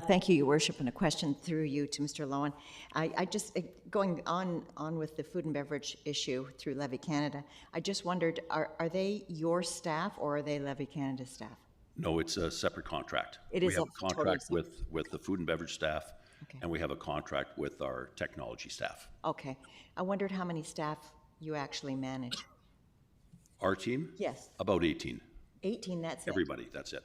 Thank you, Your Worship, and a question through you to Mr. Lowen. I just, going on with the food and beverage issue through Levy Canada, I just wondered, are they your staff or are they Levy Canada staff? No, it's a separate contract. It we is have a a contract totally with the food and beverage staff, Okay. and we have a contract with our technology staff. Okay. I wondered how many staff you actually manage. Our team? Yes. About 18. 18, that's it. Everybody, that's it.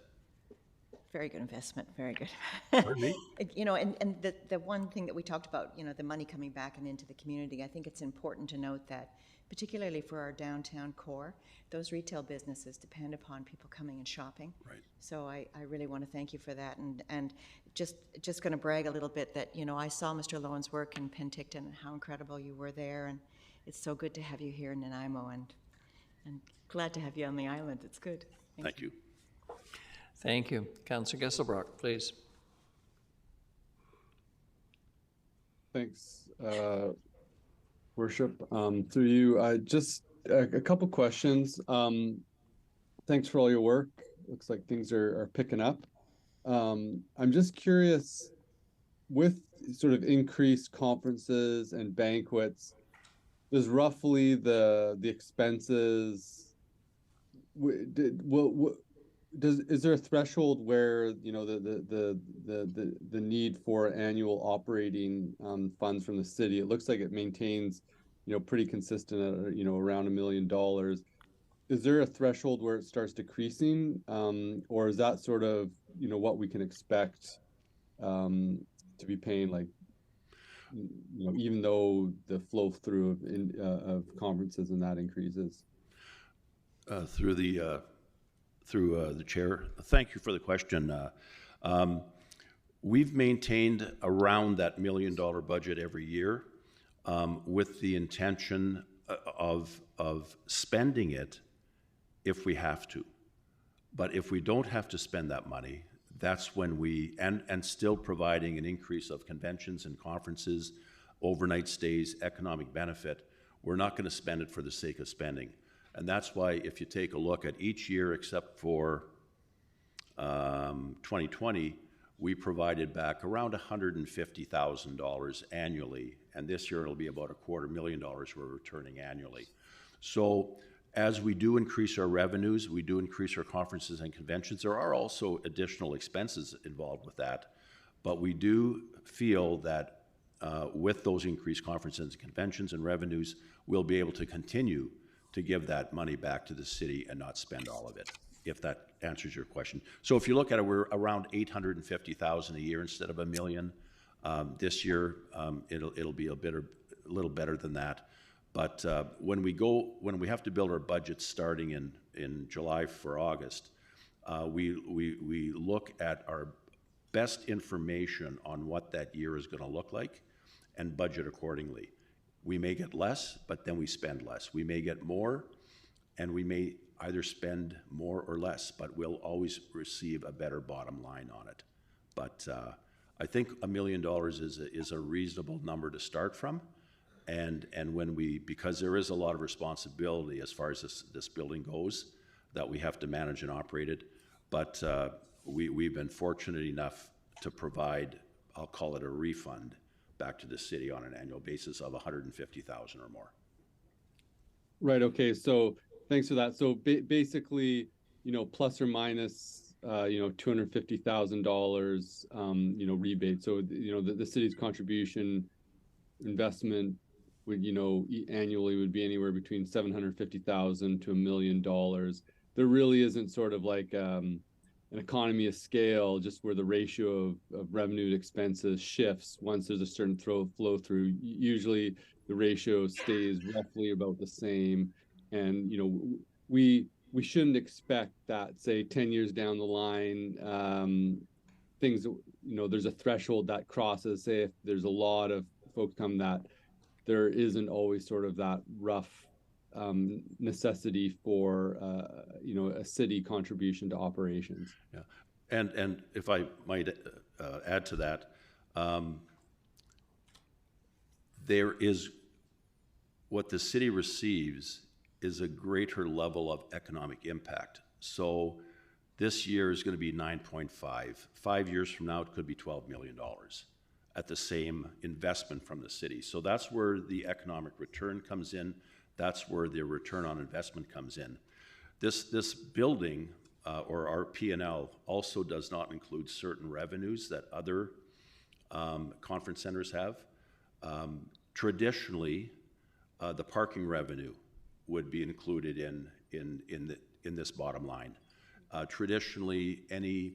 Very good investment, very good. Pardon me? You know, and the one thing that we talked about, you know, the money coming back and into the community, I think it's important to note that, particularly for our downtown core, those retail businesses depend upon people coming and shopping. Right. So I really want to thank you for that, and just going to brag a little bit that, you know, I saw Mr. Lowen's work in Penticton and how incredible you were there, and it's so good to have you here in Nanaimo, and glad to have you on the island. It's good. Thank you. Thank you. Councillor Gesselbrock, please. Thanks, Worship. Through you, just a couple questions. Thanks for all your work. Looks like things are picking up. I'm just curious, with sort of increased conferences and banquets, does roughly the expenses, is there a threshold where, you know, the need for annual operating funds from the city? It looks like it maintains, you know, pretty consistent at, you know, around $1 million. Is there a threshold where it starts decreasing, or is that sort of, you know, what we can expect to be paying, like, you know, even though the flow through of conferences and that increases? Through the chair, thank you for the question. We've maintained around that $1 million budget every year, with the intention of spending it if we have to. But if we don't have to spend that money, that's when and still providing an increase of conventions and conferences, overnight stays, economic benefit, we're not going to spend it for the sake of spending. And that's why if you take a look at each year except for 2020, we provided back around $150,000 annually. And this year it'll be about $250,000 we're returning annually. So as we do increase our revenues, we do increase our conferences and conventions. There are also additional expenses involved with that. But we do feel that with those increased conferences and conventions and revenues, we'll be able to continue to give that money back to the city and not spend all of it, if that answers your question. So if you look at it, we're around $850,000 a year instead of $1 million. This year, it'll be a little better than that. But when we have to build our budgets starting in July for August, we look at our best information on what that year is going to look like and budget accordingly. We may get less, but then we spend less. We may get more, and we may either spend more or less, but we'll always receive a better bottom line on it. But I think $1 million is a reasonable number to start from. And when because there is a lot of responsibility as far as this building goes, that we have to manage and operate it. But we've been fortunate enough to provide, I'll call it a refund, back to the city on an annual basis of $150,000 or more. Right. Okay. So thanks for that. So basically, you know, plus or minus, you know, $250,000, you know, rebate. So, you know, the city's contribution investment would, you know, annually would be anywhere between $750,000 to $1 million. There really isn't sort of like an economy of scale, just where the ratio of revenue to expenses shifts once there's a certain flow through. Usually the ratio stays roughly about the same. And, you know, we shouldn't expect that, say, 10 years down the line, things, you know, there's a threshold that crosses, say, if there's a lot of folks come that there isn't always sort of that rough necessity for a city contribution to operations. Yeah, and if I might add to that, there is what the city receives is a greater level of economic impact. So this year is going to be 9.5. 5 years from now, it could be $12 million at the same investment from the city. So that's where the economic return comes in. That's where the return on investment comes in. This building, or our P&L, also does not include certain revenues that other conference centers have. Traditionally, the parking revenue would be included in this bottom line. Traditionally, any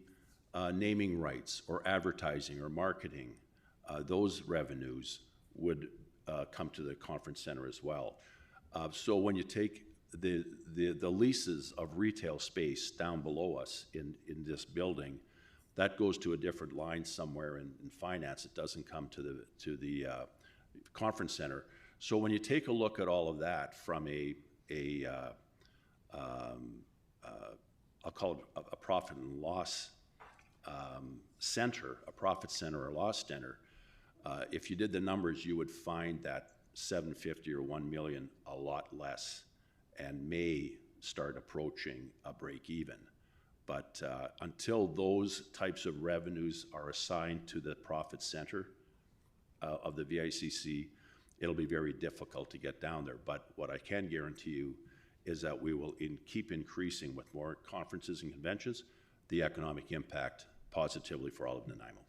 naming rights or advertising or marketing, those revenues would come to the conference center as well. So when you take the leases of retail space down below us in this building, that goes to a different line somewhere in finance. It doesn't come to the conference center. So when you take a look at all of that from I'll call it a profit and loss center, a profit center or loss center, if you did the numbers, you would find that 750 or 1 million a lot less, and may start approaching a break even. But until those types of revenues are assigned to the profit center of the VICC, it'll be very difficult to get down there. But what I can guarantee you is that we will keep increasing with more conferences and conventions, the economic impact positively for all of Nanaimo.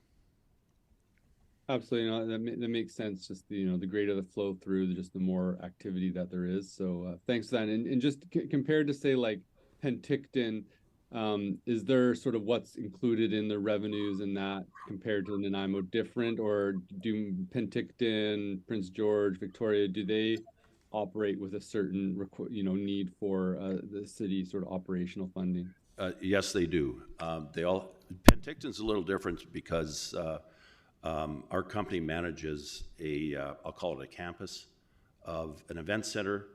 Absolutely, that makes sense. Just the greater the flow through, just the more activity that there is. So thanks for that. And just compared to say like Penticton, is there sort of what's included in the revenues in that compared to Nanaimo different, or do Penticton, Prince George, Victoria, do they operate with a certain need for the city sort of operational funding? Yes, they do. Penticton's a little different because our company manages I'll call it a campus of an event center,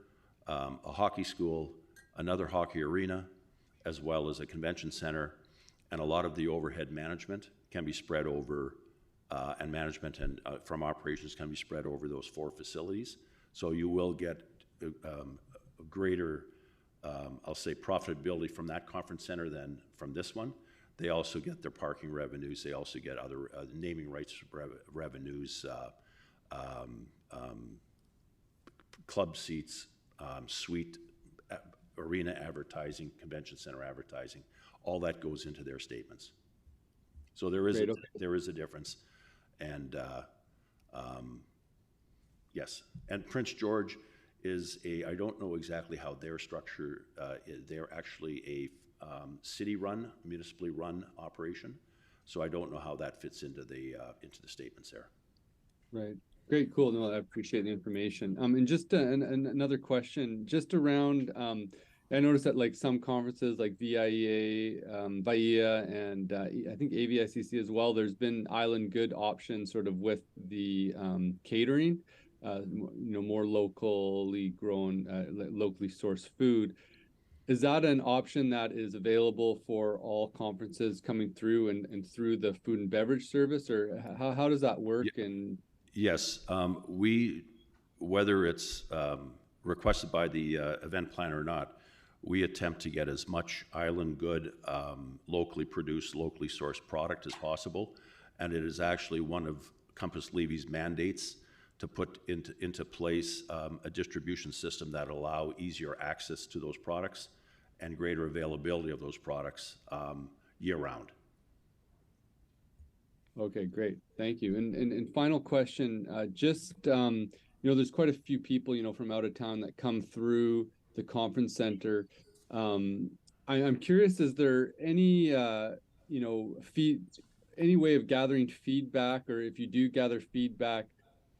a hockey school, another hockey arena, as well as a convention center, and a lot of the overhead management can be spread over, and management and from operations can be spread over those 4 facilities. So you will get a greater, I'll say, profitability from that conference center than from this one. They also get their parking revenues. They also get other naming rights revenues, club seats, suite, arena advertising, convention center advertising. All that goes into their statements. So there is a difference, and yes. And Prince George is I don't know exactly how their structure. They're actually a city-run, municipally run operation. So I don't know how that fits into the statements there. Right. Great. Cool. No, I appreciate the information. And just another question, just around. I noticed that like some conferences like VIA, and I think AVICC as well, there's been Island Good options sort of with the catering, more locally grown, locally sourced food. Is that an option that is available for all conferences coming through and through the food and beverage service, or how does that work? Yeah. And yes, whether it's requested by the event planner or not, we attempt to get as much Island Good, locally produced, locally sourced product as possible. And it is actually one of Compass Levy's mandates to put into place a distribution system that allow easier access to those products and greater availability of those products year-round. Okay, great. Thank you. And final question, there's quite a few people, from out of town that come through the conference center. I'm curious, is there any, any way of gathering feedback, or if you do gather feedback,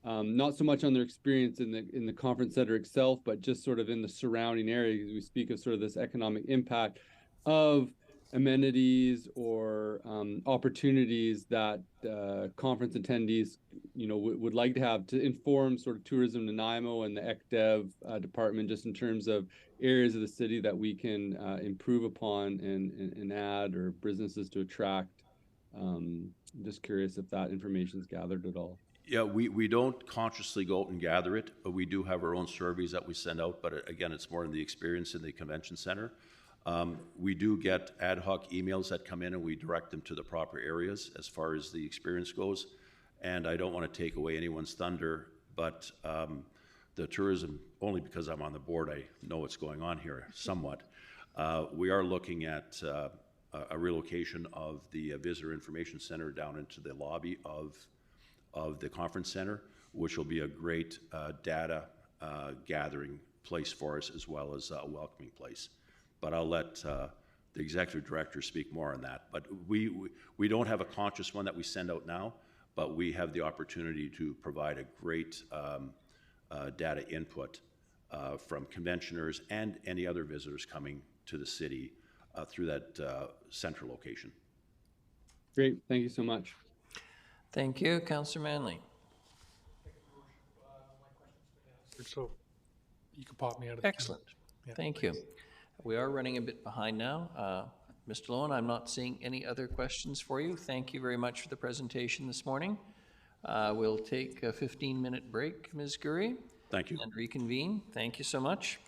not so much on their experience in the conference center itself, but just sort of in the surrounding area, because we speak of sort of this economic impact of amenities or opportunities that conference attendees, would like to have to inform sort of tourism Nanaimo and the ECDEV department, just in terms of areas of the city that we can improve upon and add, or businesses to attract. Just curious if that information is gathered at all. Yeah, we don't consciously go out and gather it, but we do have our own surveys that we send out, but again, it's more in the experience in the convention center. We do get ad hoc emails that come in, and we direct them to the proper areas as far as the experience goes. And I don't want to take away anyone's thunder, but the tourism, only because I'm on the board, I know what's going on here somewhat. We are looking at a relocation of the Visitor Information Center down into the lobby of the conference center, which will be a great data gathering place for us, as well as a welcoming place. But I'll let the executive director speak more on that. But we don't have a conscious one that we send out now, but we have the opportunity to provide a great data input from conventioners and any other visitors coming to the city through that central location. Great, thank you so much. Thank you. Councillor Manley. So you can pop me out of the Excellent. Thank you. We are running a bit behind now. Mr. Lowen, I'm not seeing any other questions for you. Thank you very much for the presentation this morning. We'll take a 15-minute break, Ms. Gurry. Thank you. And reconvene. Thank you so much.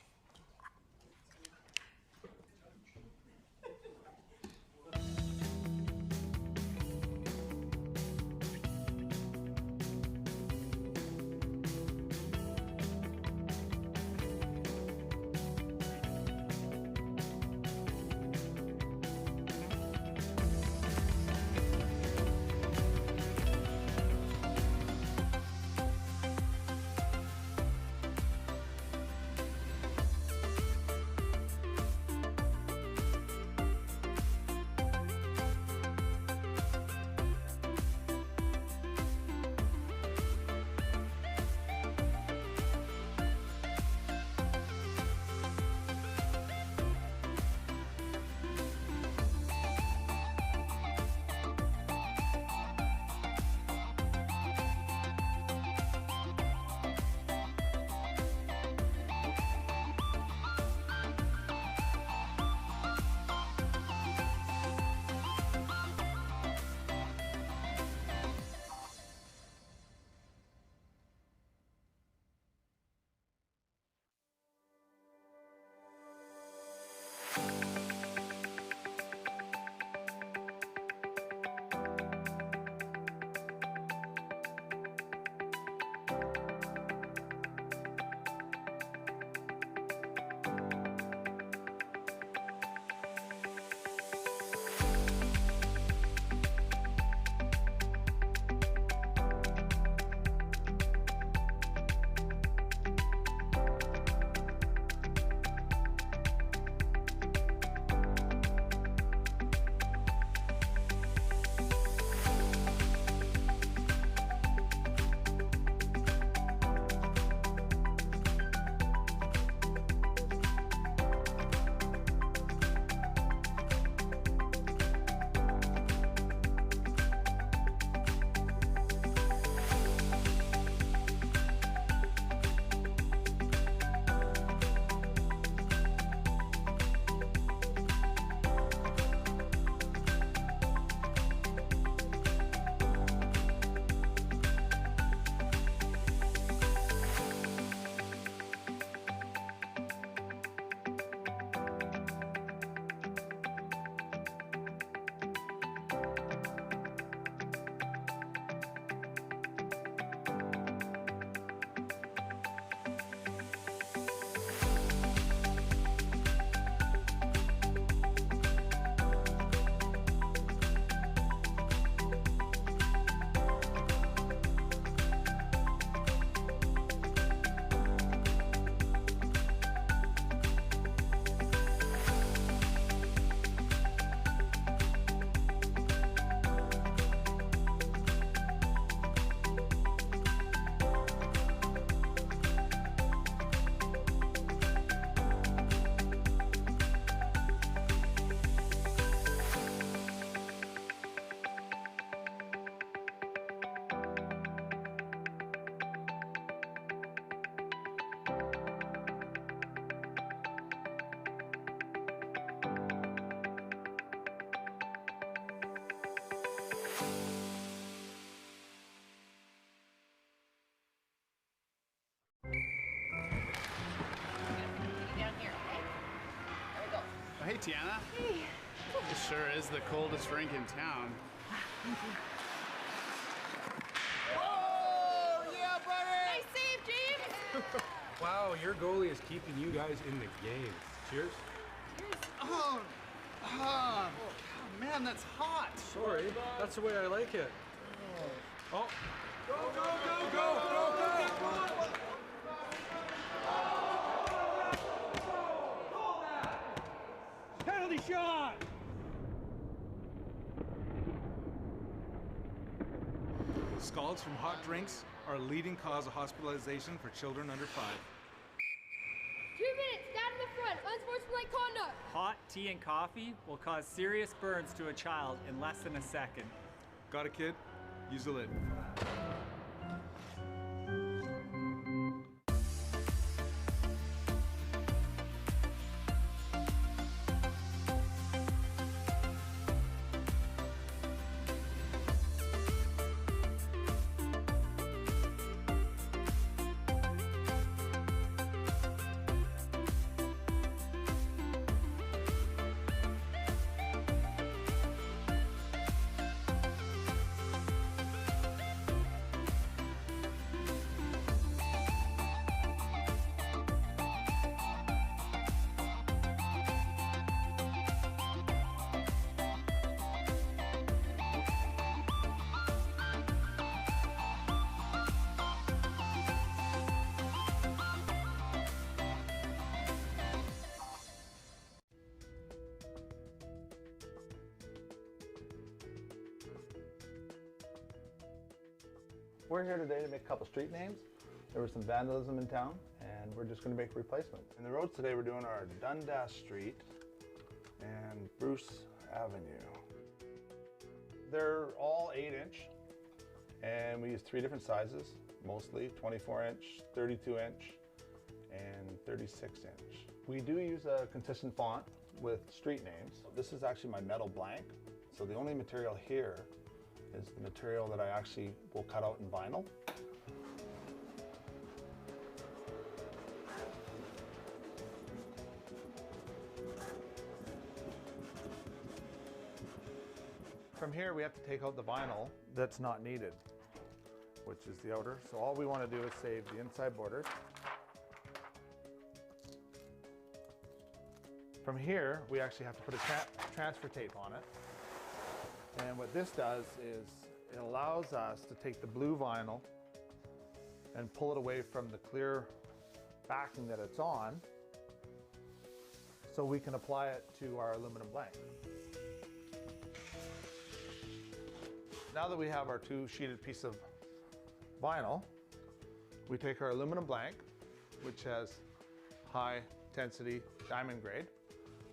Tiana. Hey. It sure is the coldest rink in town. Oh, yeah, buddy! Nice save, James! Wow, your goalie is keeping you guys in the game. Cheers. Oh, man, that's hot. Sorry, that's the way I like it. Oh. Go, go, go, go, go, go, go! Penalty shot! Scalds from hot drinks are a leading cause of hospitalization for children under 5. 2 minutes, stand in the front, unsportsmanlike conduct. Hot tea and coffee will cause serious burns to a child in less than a second. Got it, kid? Use the lid. We're here today to make a couple street names. There was some vandalism in town, and we're just going to make replacements. In the roads today, we're doing our Dundas Street and Bruce Avenue. They're all 8-inch, and we use 3 different sizes, mostly 24-inch, 32-inch, and 36-inch. We do use a consistent font with street names. This is actually my metal blank, so the only material here is the material that I actually will cut out in vinyl. From here, we have to take out the vinyl that's not needed, which is the outer. So all we want to do is save the inside borders. From here, we actually have to put a transfer tape on it. And what this does is it allows us to take the blue vinyl and pull it away from the clear backing that it's on so we can apply it to our aluminum blank. Now that we have our 2-sheeted piece of vinyl, we take our aluminum blank, which has high intensity diamond grade,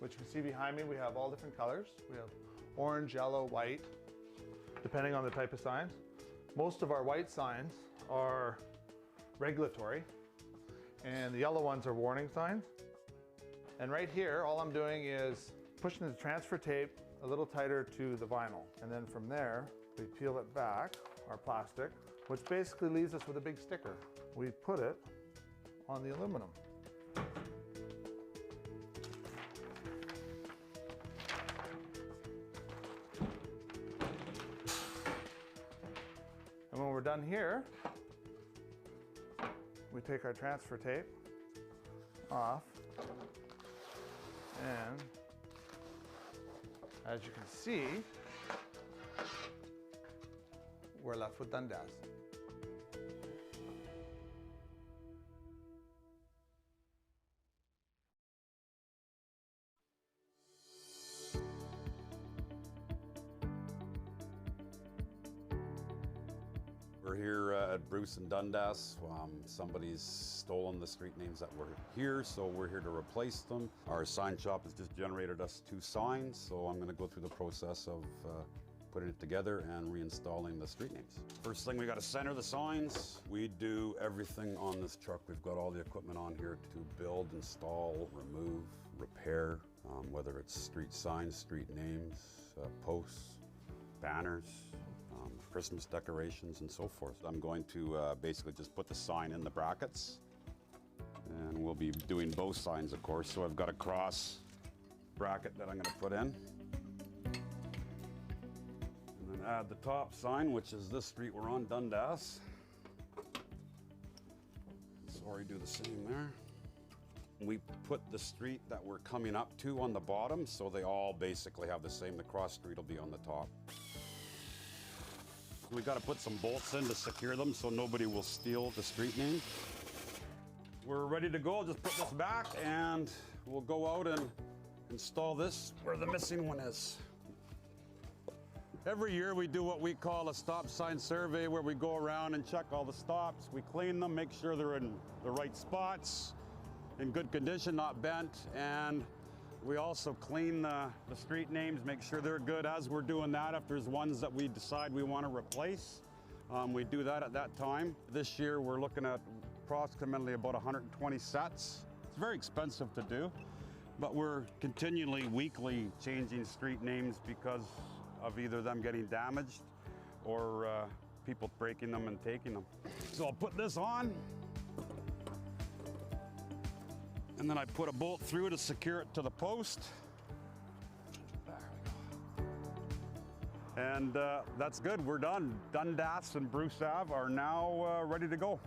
which you can see behind me. We have all different colors. We have orange, yellow, white, depending on the type of signs. Most of our white signs are regulatory, and the yellow ones are warning signs. And right here, all I'm doing is pushing the transfer tape a little tighter to the vinyl. And then from there, we peel it back, our plastic, which basically leaves us with a big sticker. We put it on the aluminum. And when we're done here, we take our transfer tape off, and as you can see, we're left with Dundas. We're here at Bruce and Dundas. Somebody's stolen the street names that were here, so we're here to replace them. Our sign shop has just generated us 2 signs, so I'm going to go through the process of putting it together and reinstalling the street names. First thing, we got to center the signs. We do everything on this truck. We've got all the equipment on here to build, install, remove, repair, whether it's street signs, street names, posts, banners, Christmas decorations, and so forth. I'm going to basically just put the sign in the brackets, and we'll be doing both signs, of course. So I've got a cross bracket that I'm gonna put in. And then add the top sign, which is this street we're on, Dundas. So already do the same there. We put the street that we're coming up to on the bottom, so they all basically have the same. The cross street will be on the top. We got to put some bolts in to secure them so nobody will steal the street name. We're ready to go. Just put this back and we'll go out and install this where the missing one is. Every year we do what we call a stop sign survey, where we go around and check all the stops. We clean them, make sure they're in the right spots, in good condition, not bent, and we also clean the street names, make sure they're good. As we're doing that, if there's ones that we decide we want to replace, we do that at that time. This year we're looking at approximately about 120 sets. It's very expensive to do, but we're continually, weekly changing street names because of either them getting damaged or people breaking them and taking them. So I'll put this on, and then I put a bolt through to secure it to the post. There we go. And that's good, we're done. Dundas and Bruce Ave are now ready to go.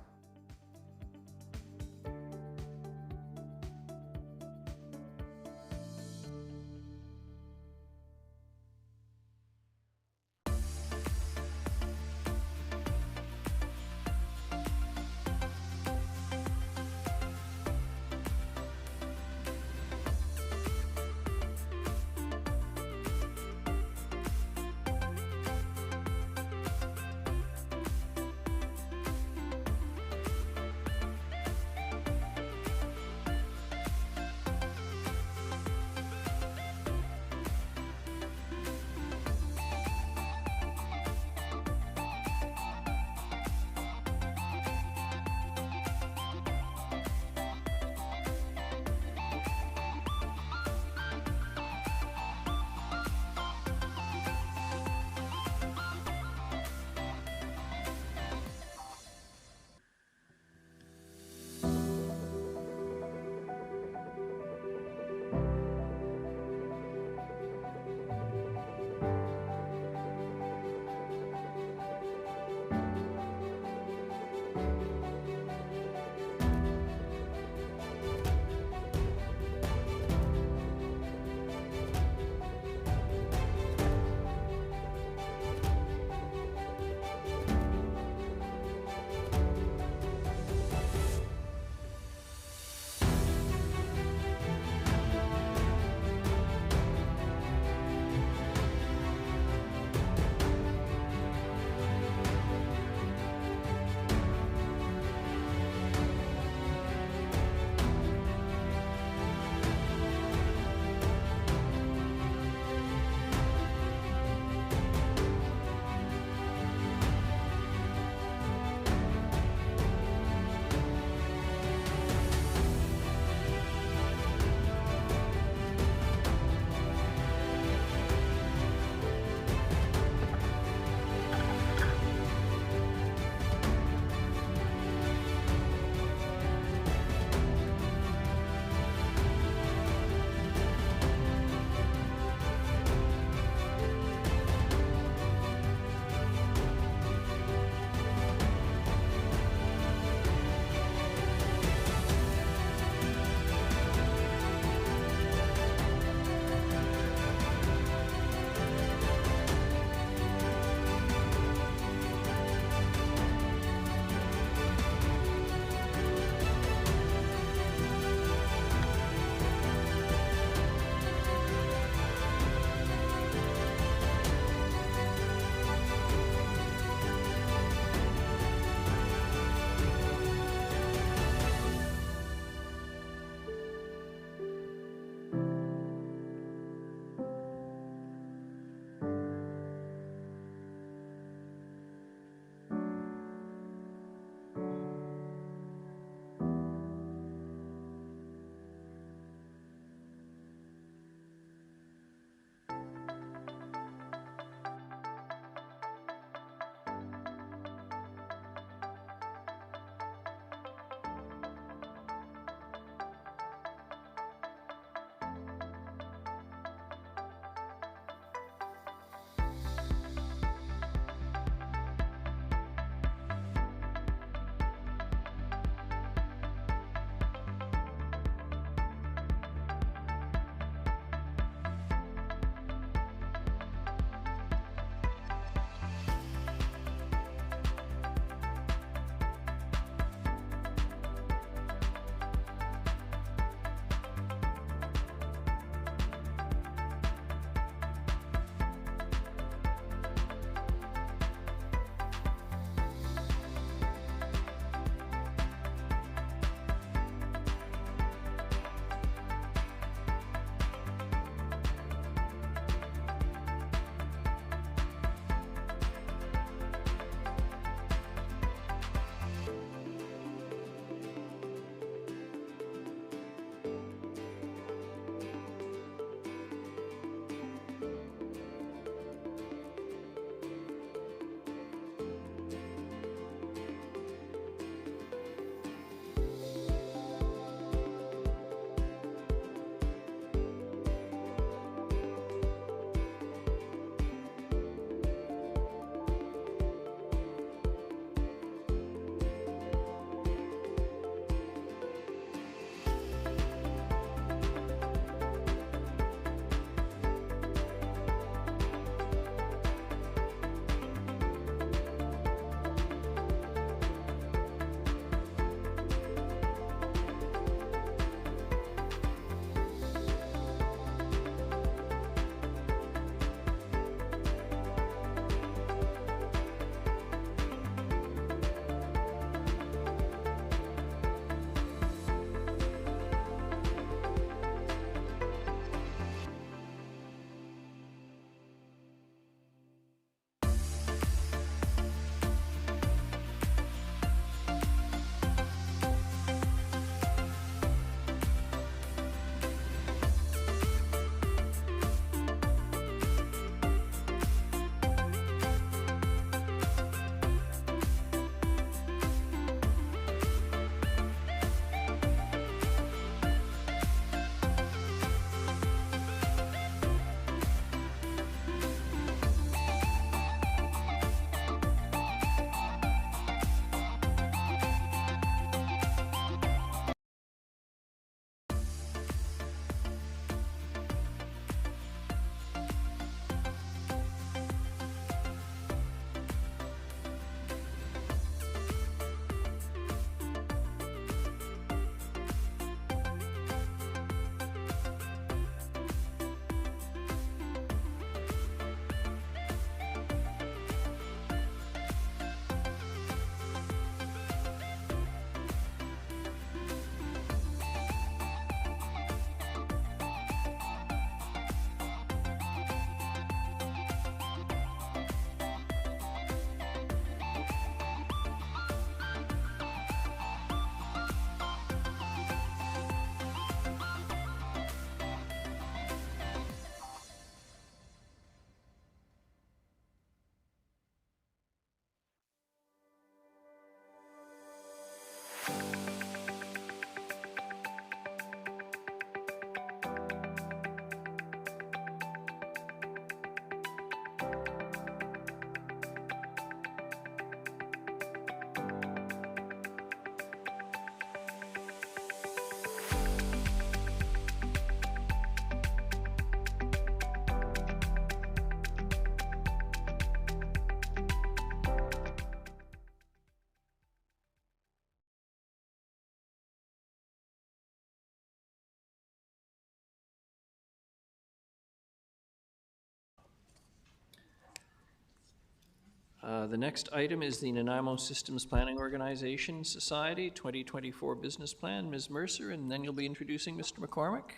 The next item is the Nanaimo Systems Planning Organization Society 2024 Business Plan. Ms. Mercer, and then you'll be introducing Mr. McCormick.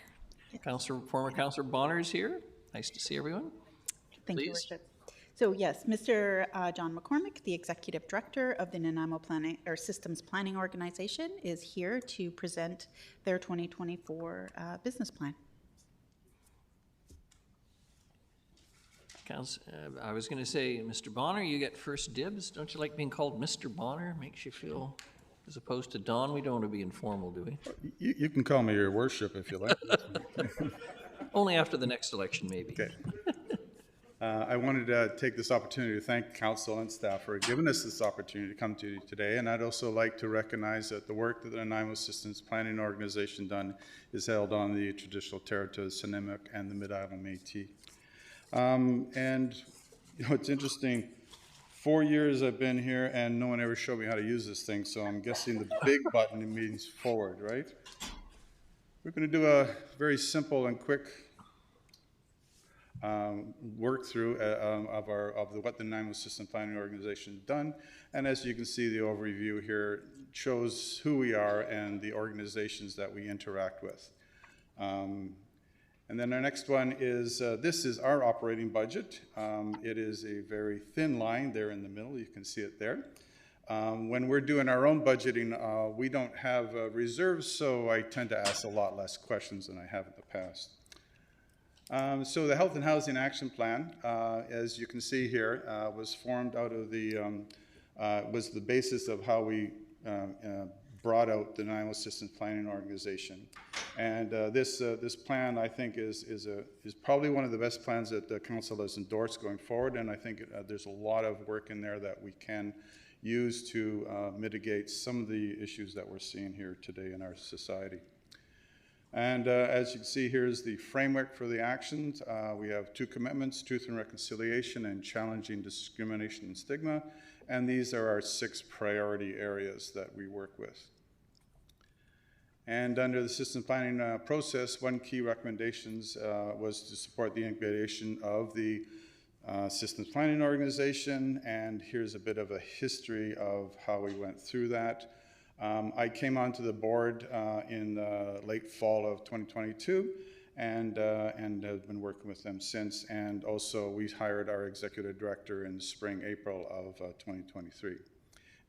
Former Councillor Bonner is here. Nice to see everyone. Thank you, Please. Worship. So yes, Mr. John McCormick, the Executive Director of the Nanaimo Systems Planning Organization, is here to present their 2024 business plan. I was going to say, Mr. Bonner, you get first dibs. Don't you like being called Mr. Bonner? Makes you feel, as opposed to Don, we don't want to be informal, do we? You can call me your worship if you like. Only after the next election, maybe. Okay. I wanted to take this opportunity to thank council and staff for giving us this opportunity to come to you today. And I'd also like to recognize that the work that the Nanaimo Systems Planning Organization done is held on the traditional territory of Sinemic and the Mid-Island Métis. And you know, it's interesting, 4 years I've been here and no one ever showed me how to use this thing. So I'm guessing the big button means forward, right? We're going to do a very simple and quick work through of what the Nanaimo System Planning Organization has done. And as you can see, the overview here shows who we are and the organizations that we interact with. And then our next one is, this is our operating budget. It is a very thin line there in the middle. You can see it there. When we're doing our own budgeting, we don't have reserves, so I tend to ask a lot less questions than I have in the past. So the Health and Housing Action Plan, as you can see here, was formed out of was the basis of how we brought out the Nanaimo Systems Planning Organization. And this plan, I think, is probably one of the best plans that the council has endorsed going forward. And I think there's a lot of work in there that we can use to mitigate some of the issues that we're seeing here today in our society. And as you can see, here's the framework for the actions. We have 2 commitments: truth and reconciliation and challenging discrimination and stigma. And these are our 6 priority areas that we work with. And under the system planning process, one key recommendations was to support the incubation of the systems planning organization. And here's a bit of a history of how we went through that. I came onto the board in late fall of 2022 and have been working with them since. And also we hired our executive director in the spring, April of 2023,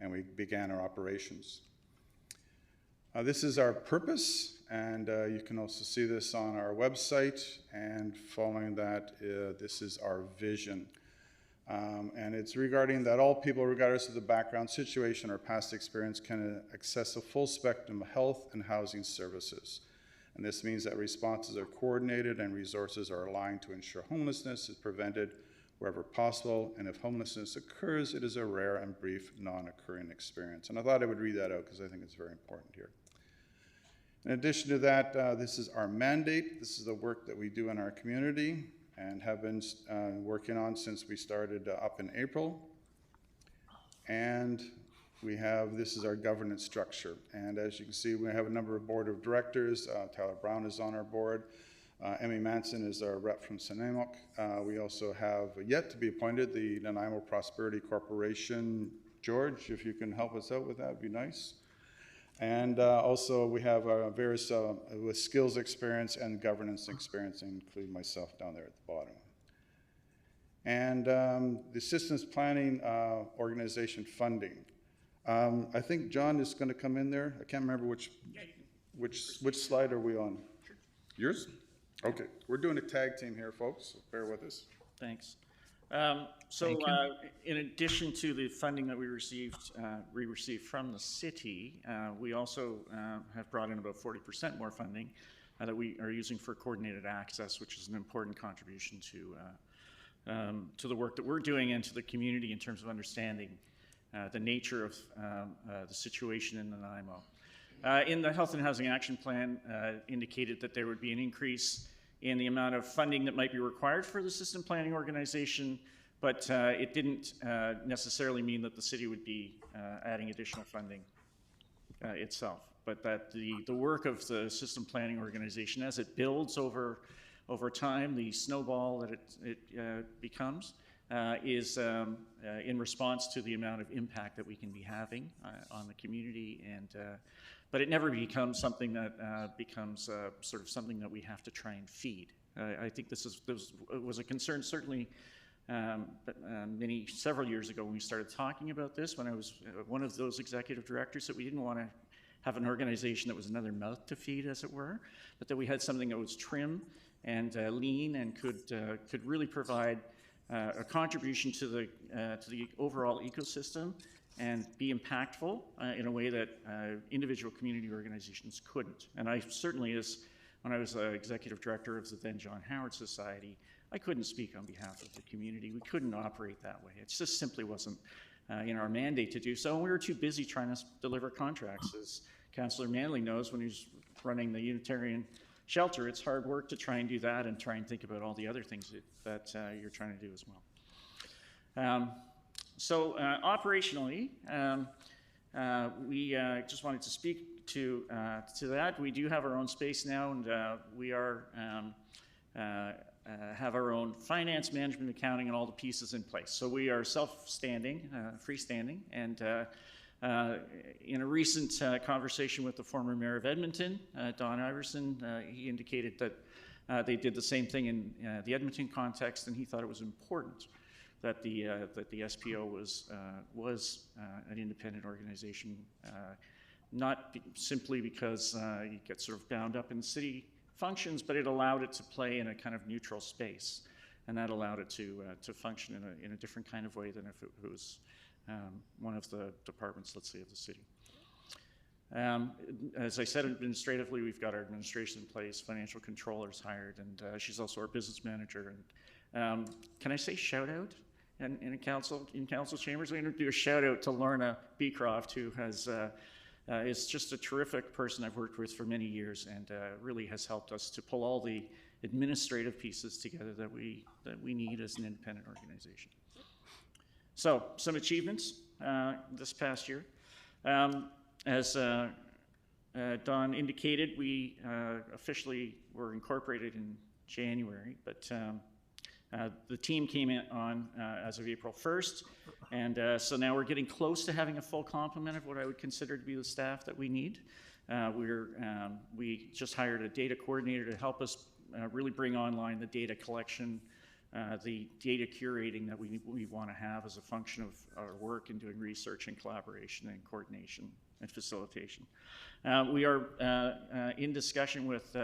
and we began our operations. This is our purpose, and you can also see this on our website. And following that, this is our vision. And it's regarding that all people, regardless of the background, situation, or past experience, can access a full spectrum of health and housing services. And this means that responses are coordinated and resources are aligned to ensure homelessness is prevented wherever possible. And if homelessness occurs, it is a rare and brief non-occurring experience. And I thought I would read that out because I think it's very important here. In addition to that, this is our mandate. This is the work that we do in our community and have been working on since we started up in April. And we have, this is our governance structure. And as you can see, we have a number of board of directors. Tyler Brown is on our board. Emmy Manson is our rep from Sinemic. We also have yet to be appointed the Nanaimo Prosperity Corporation. George, if you can help us out with that, would be nice. And also we have various with skills experience and governance experience, including myself down there at the bottom. And the systems planning organization funding. I think John is going to come in there. I can't remember which slide are we on? Sure. Yours? Okay. We're doing a tag team here, folks. So bear with us. Thanks. In addition to the funding that we received from the city, we also have brought in about 40% more funding that we are using for coordinated access, which is an important contribution to the work that we're doing and to the community in terms of understanding the nature of the situation in Nanaimo. In the Health and Housing Action Plan, indicated that there would be an increase in the amount of funding that might be required for the system planning organization, but it didn't necessarily mean that the city would be adding additional funding itself, but that the work of the system planning organization, as it builds over time, the snowball that it becomes, is in response to the amount of impact that we can be having on the community, and but it never becomes something that becomes sort of something that we have to try and feed. I think this was a concern certainly several years ago when we started talking about this, when I was one of those executive directors, that we didn't want to have an organization that was another mouth to feed, as it were, but that we had something that was trim and lean and could really provide a contribution to the overall ecosystem and be impactful in a way that individual community organizations couldn't. And I certainly, when I was executive director of the then John Howard Society, I couldn't speak on behalf of the community. We couldn't operate that way. It just simply wasn't in our mandate to do so. And we were too busy trying to deliver contracts. As Councillor Manley knows, when he's running the Unitarian Shelter, it's hard work to try and do that and try and think about all the other things that you're trying to do as well. So operationally, we just wanted to speak to that. We do have our own space now, and we are have our own finance, management, accounting, and all the pieces in place. So we are self-standing, freestanding, and in a recent conversation with the former mayor of Edmonton, Don Iverson, he indicated that they did the same thing in the Edmonton context, and he thought it was important that the SPO was an independent organization, not simply because you get sort of bound up in the city functions, but it allowed it to play in a kind of neutral space, and that allowed it to function in a different kind of way than if it was one of the departments, let's say, of the city. As I said, administratively, we've got our administration in place, financial controllers hired, and she's also our business manager. And can I say shout out in council chambers? I'm going to do a shout out to Lorna Beecroft, who is just a terrific person I've worked with for many years, and really has helped us to pull all the administrative pieces together that we need as an independent organization. So, some achievements this past year. As Don indicated, we officially were incorporated in January, but the team came in on as of April 1st, and so now we're getting close to having a full complement of what I would consider to be the staff that we need. We just hired a data coordinator to help us really bring online the data collection, the data curating that we want to have as a function of our work in doing research and collaboration and coordination and facilitation. We are in discussion with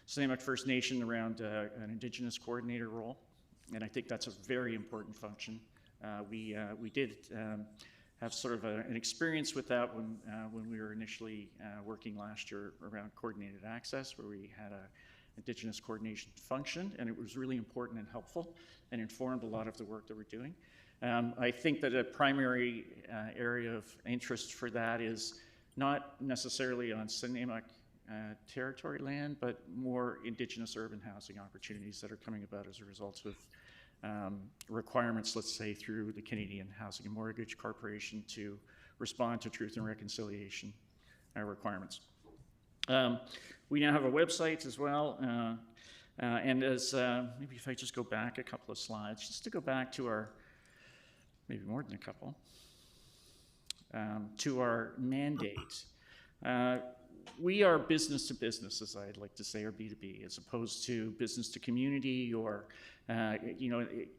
Snuneymuxw First Nation around an Indigenous coordinator role, and I think that's a very important function. We did have sort of an experience with that when we were initially working last year around coordinated access, where we had a Indigenous coordination function, and it was really important and helpful and informed a lot of the work that we're doing. I think that a primary area of interest for that is not necessarily on Snuneymuxw territory land, but more Indigenous urban housing opportunities that are coming about as a result of requirements, let's say, through the Canadian Housing and Mortgage Corporation to respond to truth and reconciliation requirements. We now have a website as well, and as maybe if I just go back a couple of slides, just to go back to our, maybe more than a couple, to our mandate. We are business to business, as I'd like to say, or B2B, as opposed to business to community, or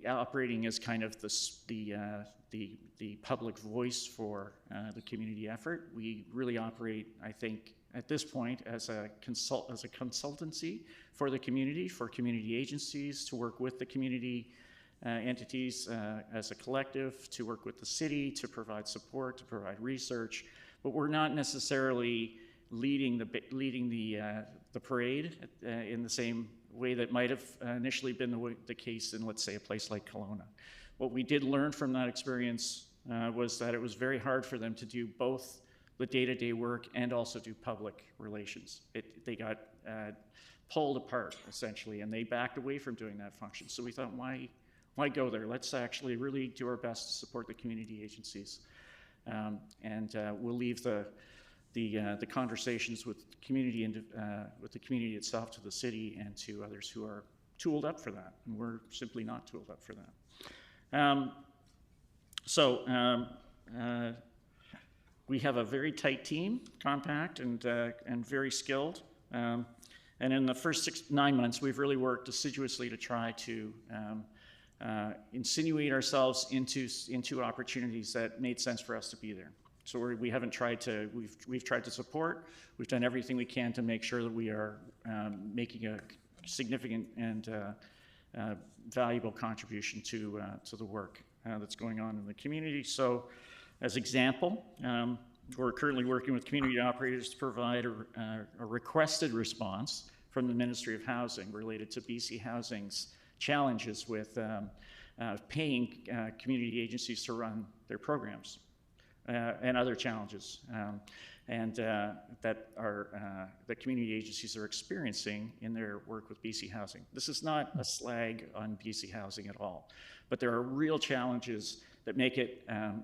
operating as kind of the public voice for the community effort. We really operate, I think, at this point as a consultancy for the community, for community agencies to work with the community entities as a collective, to work with the city, to provide support, to provide research, but we're not necessarily leading the parade in the same way that might have initially been the case in, let's say, a place like Kelowna. What we did learn from that experience was that it was very hard for them to do both the day-to-day work and also do public relations. They got pulled apart, essentially, and they backed away from doing that function. So we thought, why go there? Let's actually really do our best to support the community agencies. And we'll leave the conversations with the community and with the community itself to the city and to others who are tooled up for that. And we're simply not tooled up for that. We have a very tight team, compact and very skilled. And in the first 9 months, we've really worked assiduously to try to insinuate ourselves into opportunities that made sense for us to be there. So we haven't tried to, we've tried to support, we've done everything we can to make sure that we are making a significant and valuable contribution to the work that's going on in the community. So as example, we're currently working with community operators to provide a requested response from the Ministry of Housing related to BC Housing's challenges with paying community agencies to run their programs and other challenges that community agencies are experiencing in their work with BC Housing. This is not a slag on BC Housing at all, but there are real challenges that make it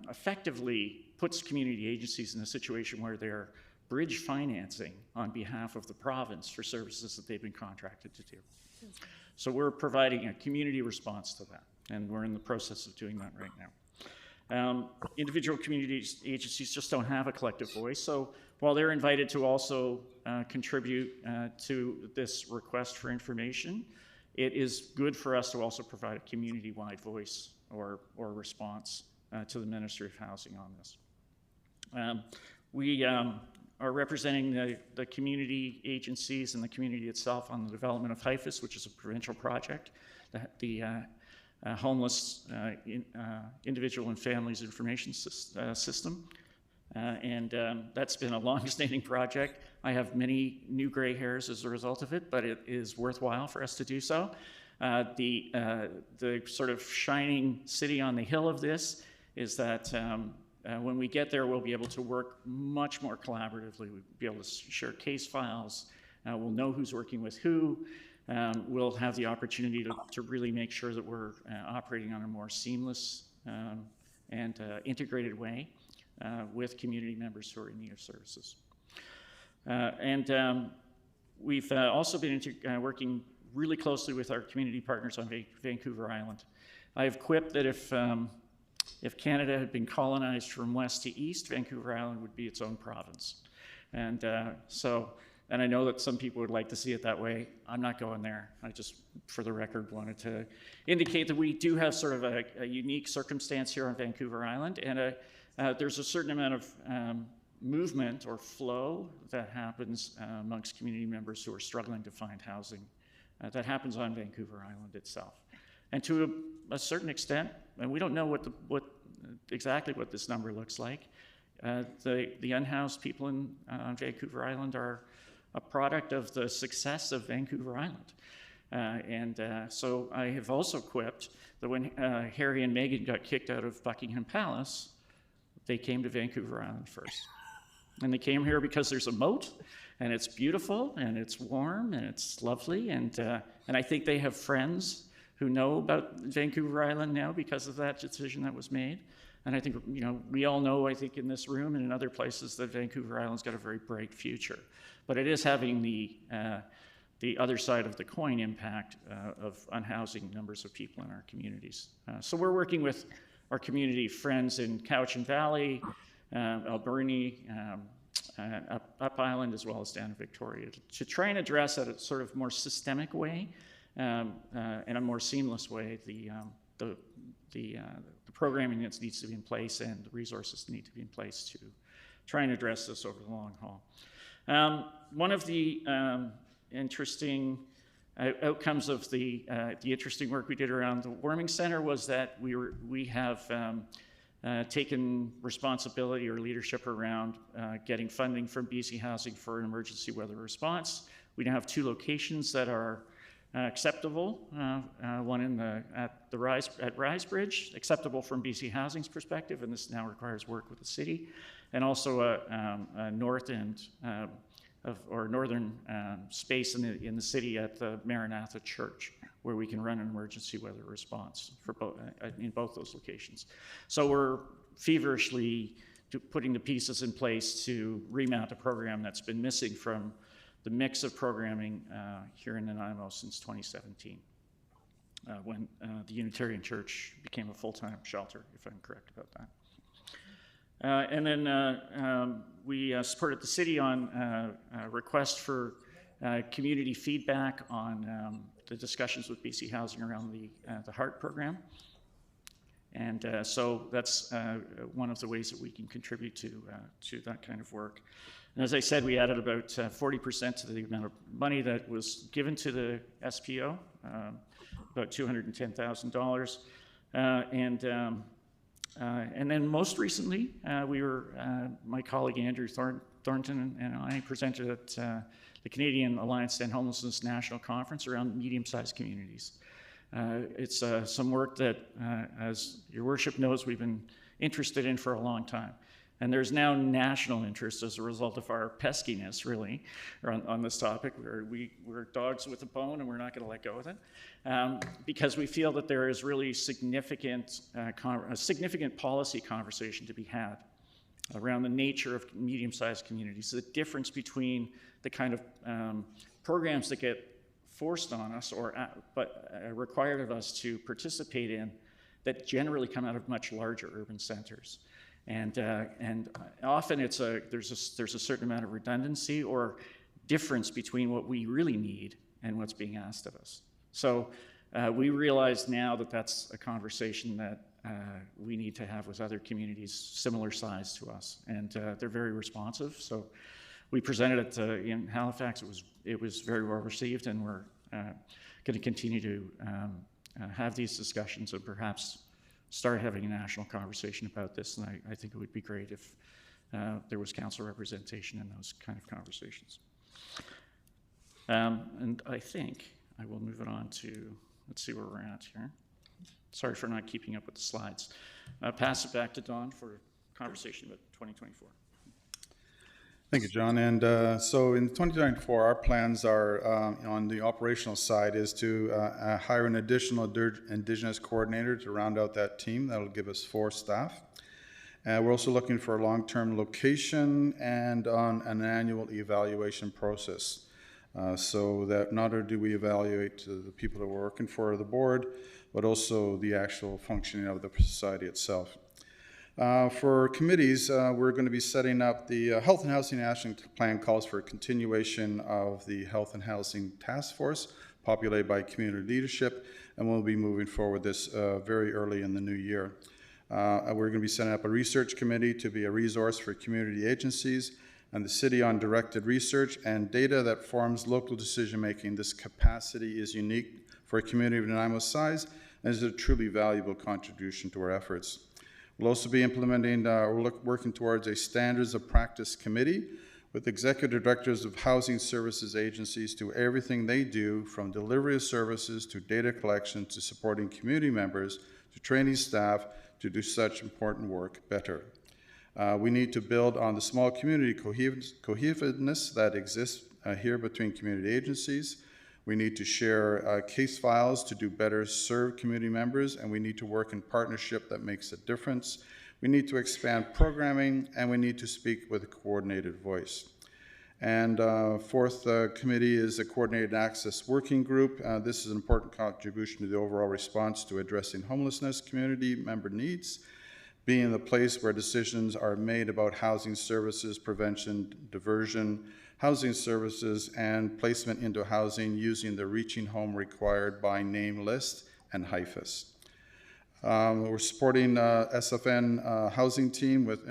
effectively puts community agencies in a situation where they're bridge financing on behalf of the province for services that they've been contracted to do. So we're providing a community response to that, and we're in the process of doing that right now. Individual community agencies just don't have a collective voice, so while they're invited to also contribute to this request for information, it is good for us to also provide a community-wide voice or response to the Ministry of Housing on this. We are representing the community agencies and the community itself on the development of HIFIS, which is a provincial project, the Homeless Individual and Families Information System. That's been a long-standing project. I have many new gray hairs as a result of it, but it is worthwhile for us to do so. The sort of shining city on the hill of this is that when we get there, we'll be able to work much more collaboratively. We'll be able to share case files. We'll know who's working with who. We'll have the opportunity to really make sure that we're operating on a more seamless and integrated way with community members who are in need of services. We've also been working really closely with our community partners on Vancouver Island. I've quipped that if Canada had been colonized from west to east, Vancouver Island would be its own province. And I know that some people would like to see it that way. I'm not going there. I just, for the record, wanted to indicate that we do have sort of a unique circumstance here on Vancouver Island, and there's a certain amount of movement or flow that happens amongst community members who are struggling to find housing that happens on Vancouver Island itself. And to a certain extent, and we don't know exactly what this number looks like, the unhoused people on Vancouver Island are a product of the success of Vancouver Island. So I have also quipped that when Harry and Meghan got kicked out of Buckingham Palace, they came to Vancouver Island first. And they came here because there's a moat, and it's beautiful, and it's warm, and it's lovely, and I think they have friends who know about Vancouver Island now because of that decision that was made. And I think, we all know, I think in this room and in other places, that Vancouver Island's got a very bright future. But it is having the other side of the coin impact of unhousing numbers of people in our communities. So we're working with our community friends in Cowichan Valley, Alberni, up Island, as well as down in Victoria, to try and address at a sort of more systemic way, in a more seamless way, the programming that needs to be in place and the resources that need to be in place to try and address this over the long haul. One of the interesting outcomes of the interesting work we did around the warming center was that we have taken responsibility or leadership around getting funding from BC Housing for an emergency weather response. We now have 2 locations that are acceptable, one at Risebridge, acceptable from BC Housing's perspective, and this now requires work with the city, and also a north end northern space in the city at the Maranatha Church, where we can run an emergency weather response for in both those locations. So we're feverishly putting the pieces in place to remount a program that's been missing from the mix of programming here in Nanaimo since 2017. when the Unitarian Church became a full-time shelter, if I'm correct about that. And then we supported the city on a request for community feedback on the discussions with BC Housing around the HEART program. And so that's one of the ways that we can contribute to that kind of work. And as I said, we added about 40% to the amount of money that was given to the SPO, about $210,000. And then most recently, my colleague Andrew Thornton and I presented at the Canadian Alliance to End Homelessness National Conference around medium-sized communities. It's some work that, as your worship knows, we've been interested in for a long time. And there's now national interest as a result of our peskiness, really, on this topic. We're dogs with a bone, and we're not going to let go of it, because we feel that there is really a significant policy conversation to be had around the nature of medium-sized communities, the difference between the kind of programs that get forced on us but required of us to participate in that generally come out of much larger urban centers. And often there's a certain amount of redundancy or difference between what we really need and what's being asked of us. So we realize now that that's a conversation that we need to have with other communities similar size to us, and they're very responsive. So we presented it in Halifax. It was very well received, and we're going to continue to have these discussions and perhaps start having a national conversation about this. And I think it would be great if there was council representation in those kind of conversations. And I think I will move it on to, let's see where we're at here. Sorry for not keeping up with the slides. Pass it back to Don for conversation about 2024. Thank you, John. And so in 2024, our plans are on the operational side is to hire an additional Indigenous coordinator to round out that team. That'll give us 4 staff. We're also looking for a long-term location and on an annual evaluation process. So that not only do we evaluate the people that we're working for the board, but also the actual functioning of the society itself. For committees, we're going to be setting up the Health and Housing Action Plan calls for a continuation of the Health and Housing Task Force, populated by community leadership, and we'll be moving forward this very early in the new year. We're going to be setting up a research committee to be a resource for community agencies and the city on directed research and data that forms local decision-making. This capacity is unique for a community of Nanaimo's size and is a truly valuable contribution to our efforts. We'll also be implementing working towards a standards of practice committee with executive directors of housing services agencies to everything they do, from delivery of services to data collection to supporting community members to training staff to do such important work better. We need to build on the small community cohesiveness that exists here between community agencies. We need to share case files to do better serve community members, and we need to work in partnership that makes a difference. We need to expand programming, and we need to speak with a coordinated voice. And fourth committee is a coordinated access working group. This is an important contribution to the overall response to addressing homelessness community member needs, being the place where decisions are made about housing services, prevention, diversion, housing services, and placement into housing using the Reaching Home Required by Name list and HIFIS. We're supporting SFN housing team with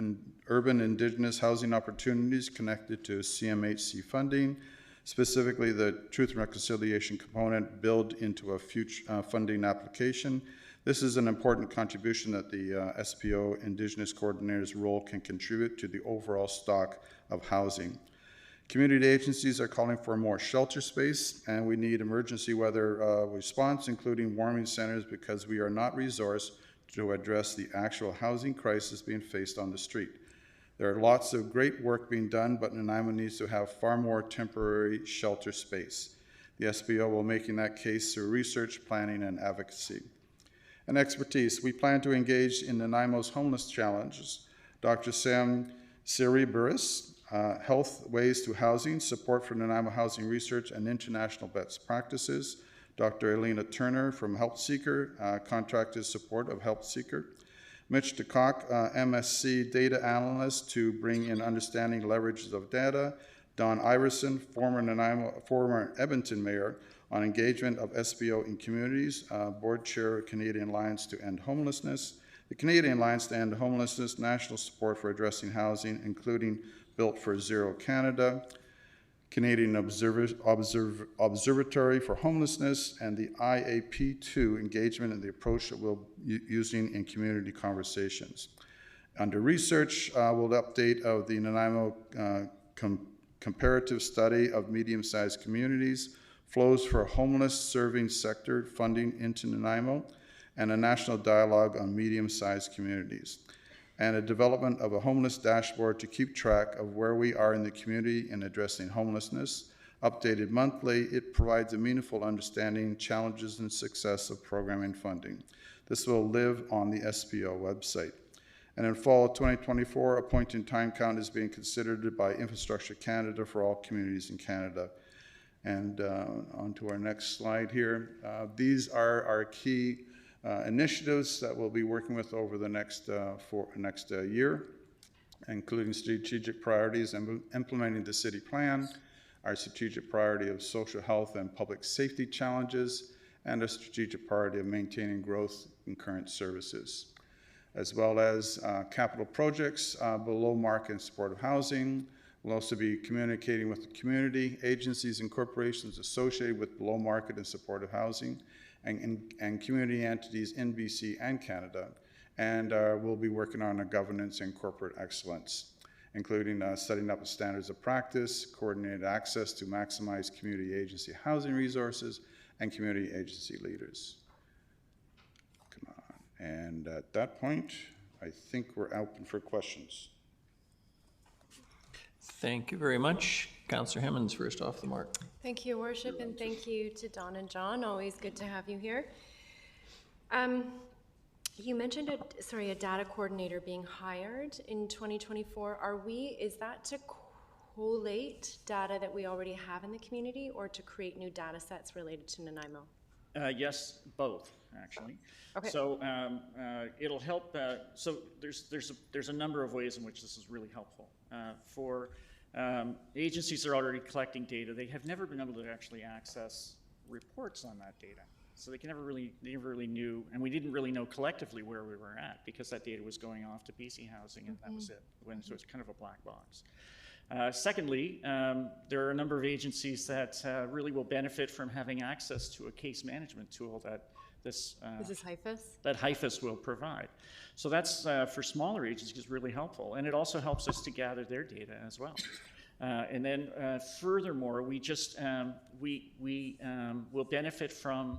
urban Indigenous housing opportunities connected to CMHC funding, specifically the Truth and Reconciliation component built into a future funding application. This is an important contribution that the SPO Indigenous Coordinator's role can contribute to the overall stock of housing. Community agencies are calling for more shelter space, and we need emergency weather response, including warming centers, because we are not resourced to address the actual housing crisis being faced on the street. There are lots of great work being done, but Nanaimo needs to have far more temporary shelter space. The SPO will making that case through research, planning, and advocacy. And expertise. We plan to engage in Nanaimo's homeless challenges. Dr. Sam Siriburis, Health Ways to Housing, Support for Nanaimo Housing Research and International Best Practices. Dr. Elena Turner from Help Seeker, contracted support of Help Seeker. Mitch DeCock, MSc data analyst to bring in understanding leverages of data. Don Iverson, former Edmonton mayor, on engagement of SBO in communities, board chair, Canadian Alliance to End Homelessness. The Canadian Alliance to End Homelessness, national support for addressing housing, including Built for Zero Canada, Canadian Observatory for Homelessness, and the IAP2 engagement and the approach that we'll be using in community conversations. Under research, we'll update of the Nanaimo comparative study of medium-sized communities, flows for homeless serving sector funding into Nanaimo, and a national dialogue on medium-sized communities, and a development of a homeless dashboard to keep track of where we are in the community in addressing homelessness. Updated monthly, it provides a meaningful understanding, challenges, and success of programming funding. This will live on the SBO website. And in fall of 2024, a point-in-time count is being considered by Infrastructure Canada for all communities in Canada. And on to our next slide here. These are our key initiatives that we'll be working with over the next year, including strategic priorities and implementing the city plan, our strategic priority of social health and public safety challenges, and a strategic priority of maintaining growth in current services, as well as capital projects below market and supportive housing. We'll also be communicating with the community, agencies, and corporations associated with below market and supportive housing, and community entities in BC and Canada. And we'll be working on a governance and corporate excellence, including setting up standards of practice, coordinated access to maximize community agency housing resources, and community agency leaders. Come on. And at that point, I think we're open for questions. Thank you very much. Councillor Hemmons, first off the mark. Thank you, Your Worship, and thank you to Don and John. Always good to have you here. You mentioned a data coordinator being hired in 2024. Is that to collate data that we already have in the community, or to create new data sets related to Nanaimo? Yes, both, actually. Okay. So it'll help. So there's a number of ways in which this is really helpful. For agencies that are already collecting data, they have never been able to actually access reports on that data. So they never really knew, and we didn't really know collectively where we were at, because that data was going off to BC Housing, and that was it. So it's kind of a black box. Secondly, there are a number of agencies that really will benefit from having access to a case management tool that Is this HIFIS? that HIFIS will provide. So that's for smaller agencies really helpful, and it also helps us to gather their data as well. And then furthermore, we just will benefit from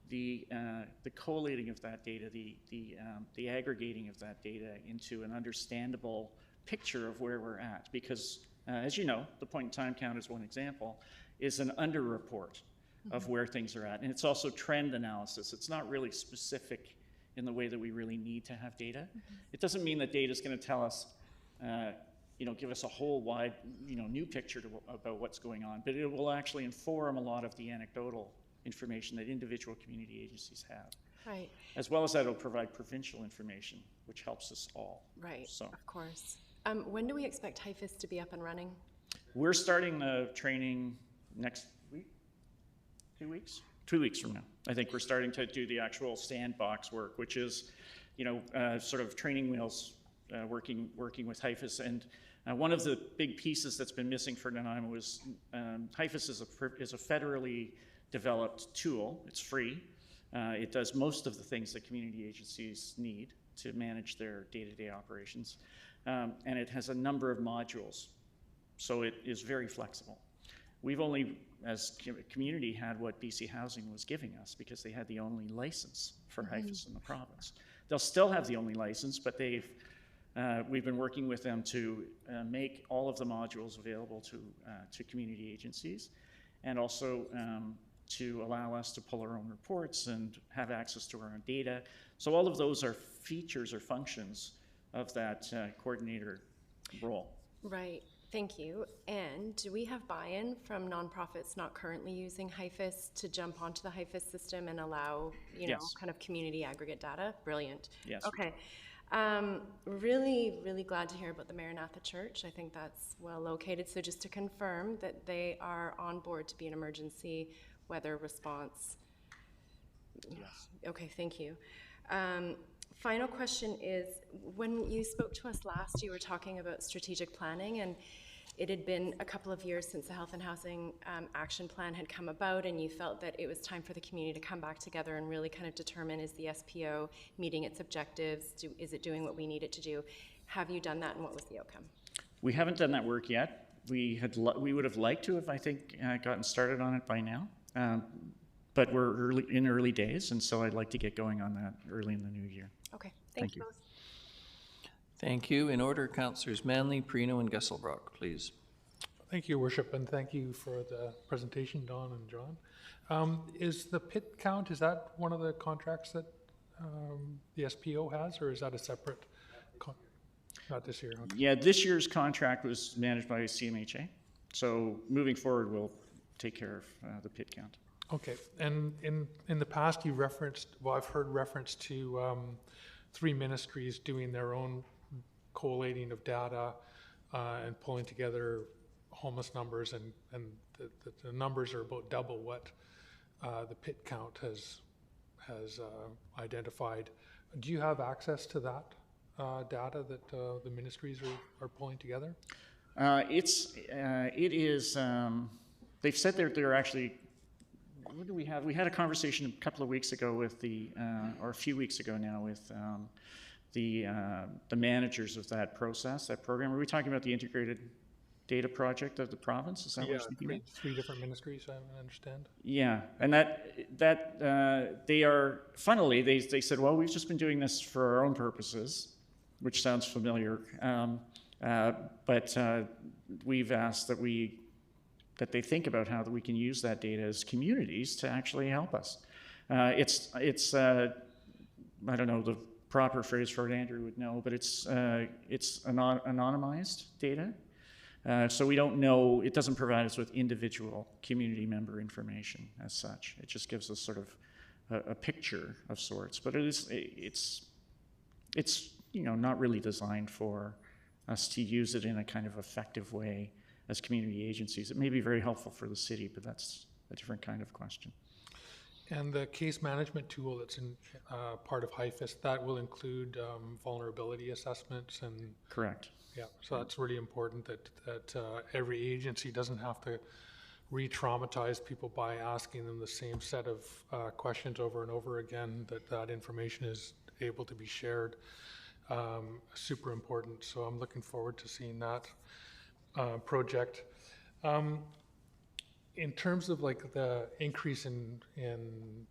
the collating of that data, the aggregating of that data into an understandable picture of where we're at, because as you know, the point-in-time count is one example, is an underreport of where things are at. And it's also trend analysis. It's not really specific in the way that we really need to have data. It doesn't mean that data is going to tell us, give us a whole wide, new picture about what's going on, but it will actually inform a lot of the anecdotal information that individual community agencies have. Right. As well as that, it'll provide provincial information, which helps us all. Right, So of course. When do we expect HIFIS to be up and running? we're starting the training next week, 2 weeks? 2 weeks from now. I think we're starting to do the actual sandbox work, which is, sort of training wheels, working with HIFIS. And one of the big pieces that's been missing for Nanaimo is HIFIS is a federally developed tool. It's free. It does most of the things that community agencies need to manage their day-to-day operations. And it has a number of modules. So it is very flexible. We've only, as a community, had what BC Housing was giving us because they had the only license for HIFIS in the province. They'll still have the only license, but we've been working with them to make all of the modules available to community agencies, and also to allow us to pull our own reports and have access to our own data. So all of those are features or functions of that coordinator role. Right. Thank you. And do we have buy-in from nonprofits not currently using HIFIS to jump onto the HIFIS system and allow, Yes. kind of community aggregate data? Brilliant. Yes, we Okay. Really, really glad to hear about the Maranatha Church. I think that's well located. So just to confirm that they are on board to be an emergency weather response. Yes. Okay, thank you. Final question is, when you spoke to us last, you were talking about strategic planning, and it had been a couple of years since the Health and Housing Action Plan had come about, and you felt that it was time for the community to come back together and really kind of determine, is the SPO meeting its objectives? Is it doing what we need it to do? Have you done that, and what was the outcome? We haven't done that work yet. We would have liked to have, I think, gotten started on it by now. But we're in early days, and so I'd like to get going on that early in the new year. Okay, thank you both. Thank you. In order, Councillors Manley, Perino, and Gesselbrock, please. Thank you, Worship, and thank you for the presentation, Don and John. Is the pit count, is that one of the contracts that the SPO has, or is that a separate not this year? Okay. Yeah, this year's contract was managed by CMHA. So moving forward, we'll take care of the pit count. Okay, and in the past you referenced, well, I've heard reference to 3 ministries doing their own collating of data and pulling together homeless numbers, and the numbers are about double what the pit count has identified. Do you have access to that data that the ministries are pulling together? It is, they've said they're actually, what do we have? We had a conversation a couple of weeks ago with or a few weeks ago now with the managers of that program. Are we talking about the integrated data project of the province? Is that what you're speaking about? Three different ministries, I understand. Yeah, and that they are, funnily, they said, well, we've just been doing this for our own purposes, which sounds familiar, but we've asked that they think about how that we can use that data as communities to actually help us. It's I don't know the proper phrase for it, Andrew would know, but it's anonymized data. So we don't know, it doesn't provide us with individual community member information as such. It just gives us sort of a picture of sorts, but it's not really designed for us to use it in a kind of effective way as community agencies. It may be very helpful for the city, but that's a different kind of question. And the case management tool that's in part of HIFIS, that will include vulnerability assessments and... Correct. Yeah, so that's really important that every agency doesn't have to re-traumatize people by asking them the same set of questions over and over again, that information is able to be shared. Super important, so I'm looking forward to seeing that project. In terms of like the increase in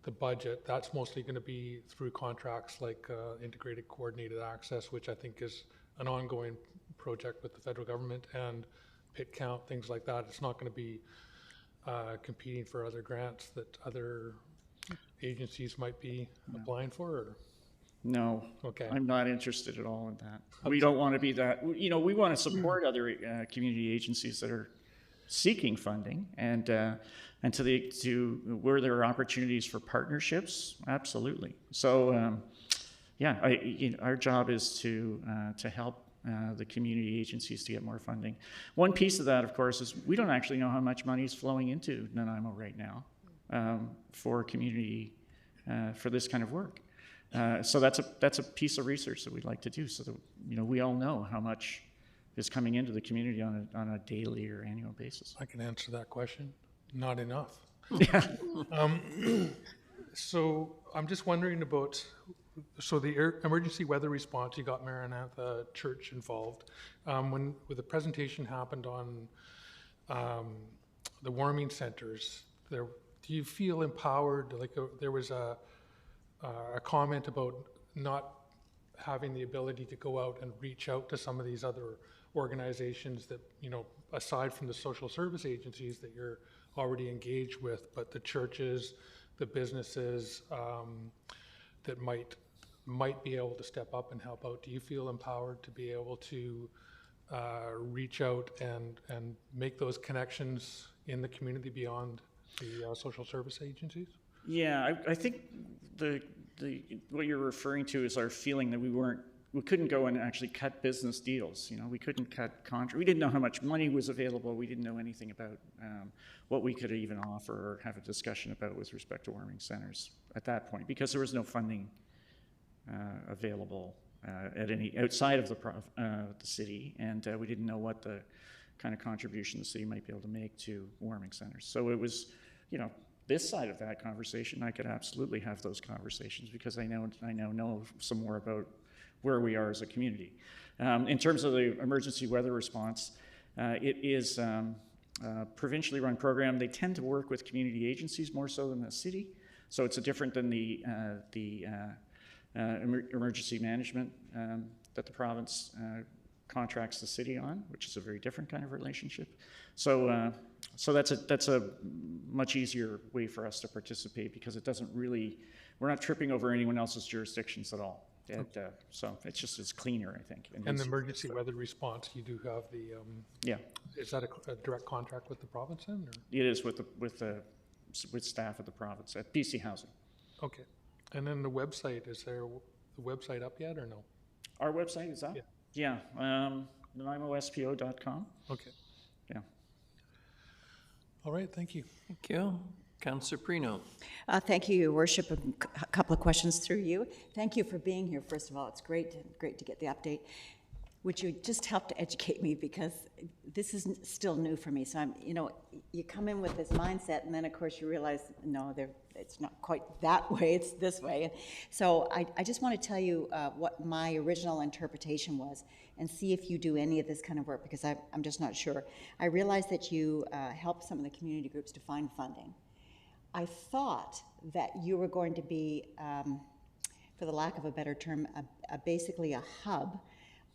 the budget, that's mostly going to be through contracts like integrated coordinated access, which I think is an ongoing project with the federal government, and pit count, things like that. It's not going to be competing for other grants that other agencies might be applying for, or? No. Okay. I'm not interested at all in that. We don't want to be that, we want to support other community agencies that are seeking funding, and to where there are opportunities for partnerships, absolutely. So our job is to help the community agencies to get more funding. One piece of that, of course, is we don't actually know how much money is flowing into Nanaimo right now for community, for this kind of work. So that's a piece of research that we'd like to do, so that we all know how much is coming into the community on a daily or annual basis. I can answer that question. Not enough. Yeah. So I'm just wondering about, so the emergency weather response, you got Maranatha Church involved. When the presentation happened on the warming centers, do you feel empowered? Like there was a comment about not having the ability to go out and reach out to some of these other organizations that, aside from the social service agencies that you're already engaged with, but the churches, the businesses that might be able to step up and help out. Do you feel empowered to be able to reach out and make those connections in the community beyond the social service agencies? Yeah, I think what you're referring to is our feeling that we couldn't go and actually cut business deals. You know, we couldn't cut contracts. We didn't know how much money was available. We didn't know anything about what we could even offer or have a discussion about with respect to warming centers at that point, because there was no funding available at any outside of the city, and we didn't know what the kind of contribution the city might be able to make to warming centers. So it was, you know, this side of that conversation, I could absolutely have those conversations because I know some more about where we are as a community. In terms of the emergency weather response, it is a provincially run program. They tend to work with community agencies more so than the city, so it's different than the emergency management that the province contracts the city on, which is a very different kind of relationship. So that's a much easier way for us to participate because it doesn't really, we're not tripping over anyone else's jurisdictions at all. So it's cleaner, I think. And the emergency weather response, you do have the yeah. Is that a direct contract with the province then? Or? It is with staff of the province at BC Housing. Okay, and then the website, is there the website up yet or no? Our website is up. Yeah. NanaimoSPO.com. Okay. Yeah. All right. Thank you. Thank you. Councillor Prino. Thank you, Your Worship. A couple of questions through you. Thank you for being here, first of all. It's great to get the update. Would you just help to educate me, because this is still new for me. So you come in with this mindset, and then of course you realize, no, it's not quite that way, it's this way. So I just want to tell you what my original interpretation was, and see if you do any of this kind of work, because I'm just not sure. I realize that you help some of the community groups to find funding. I thought that you were going to be, for the lack of a better term, basically a hub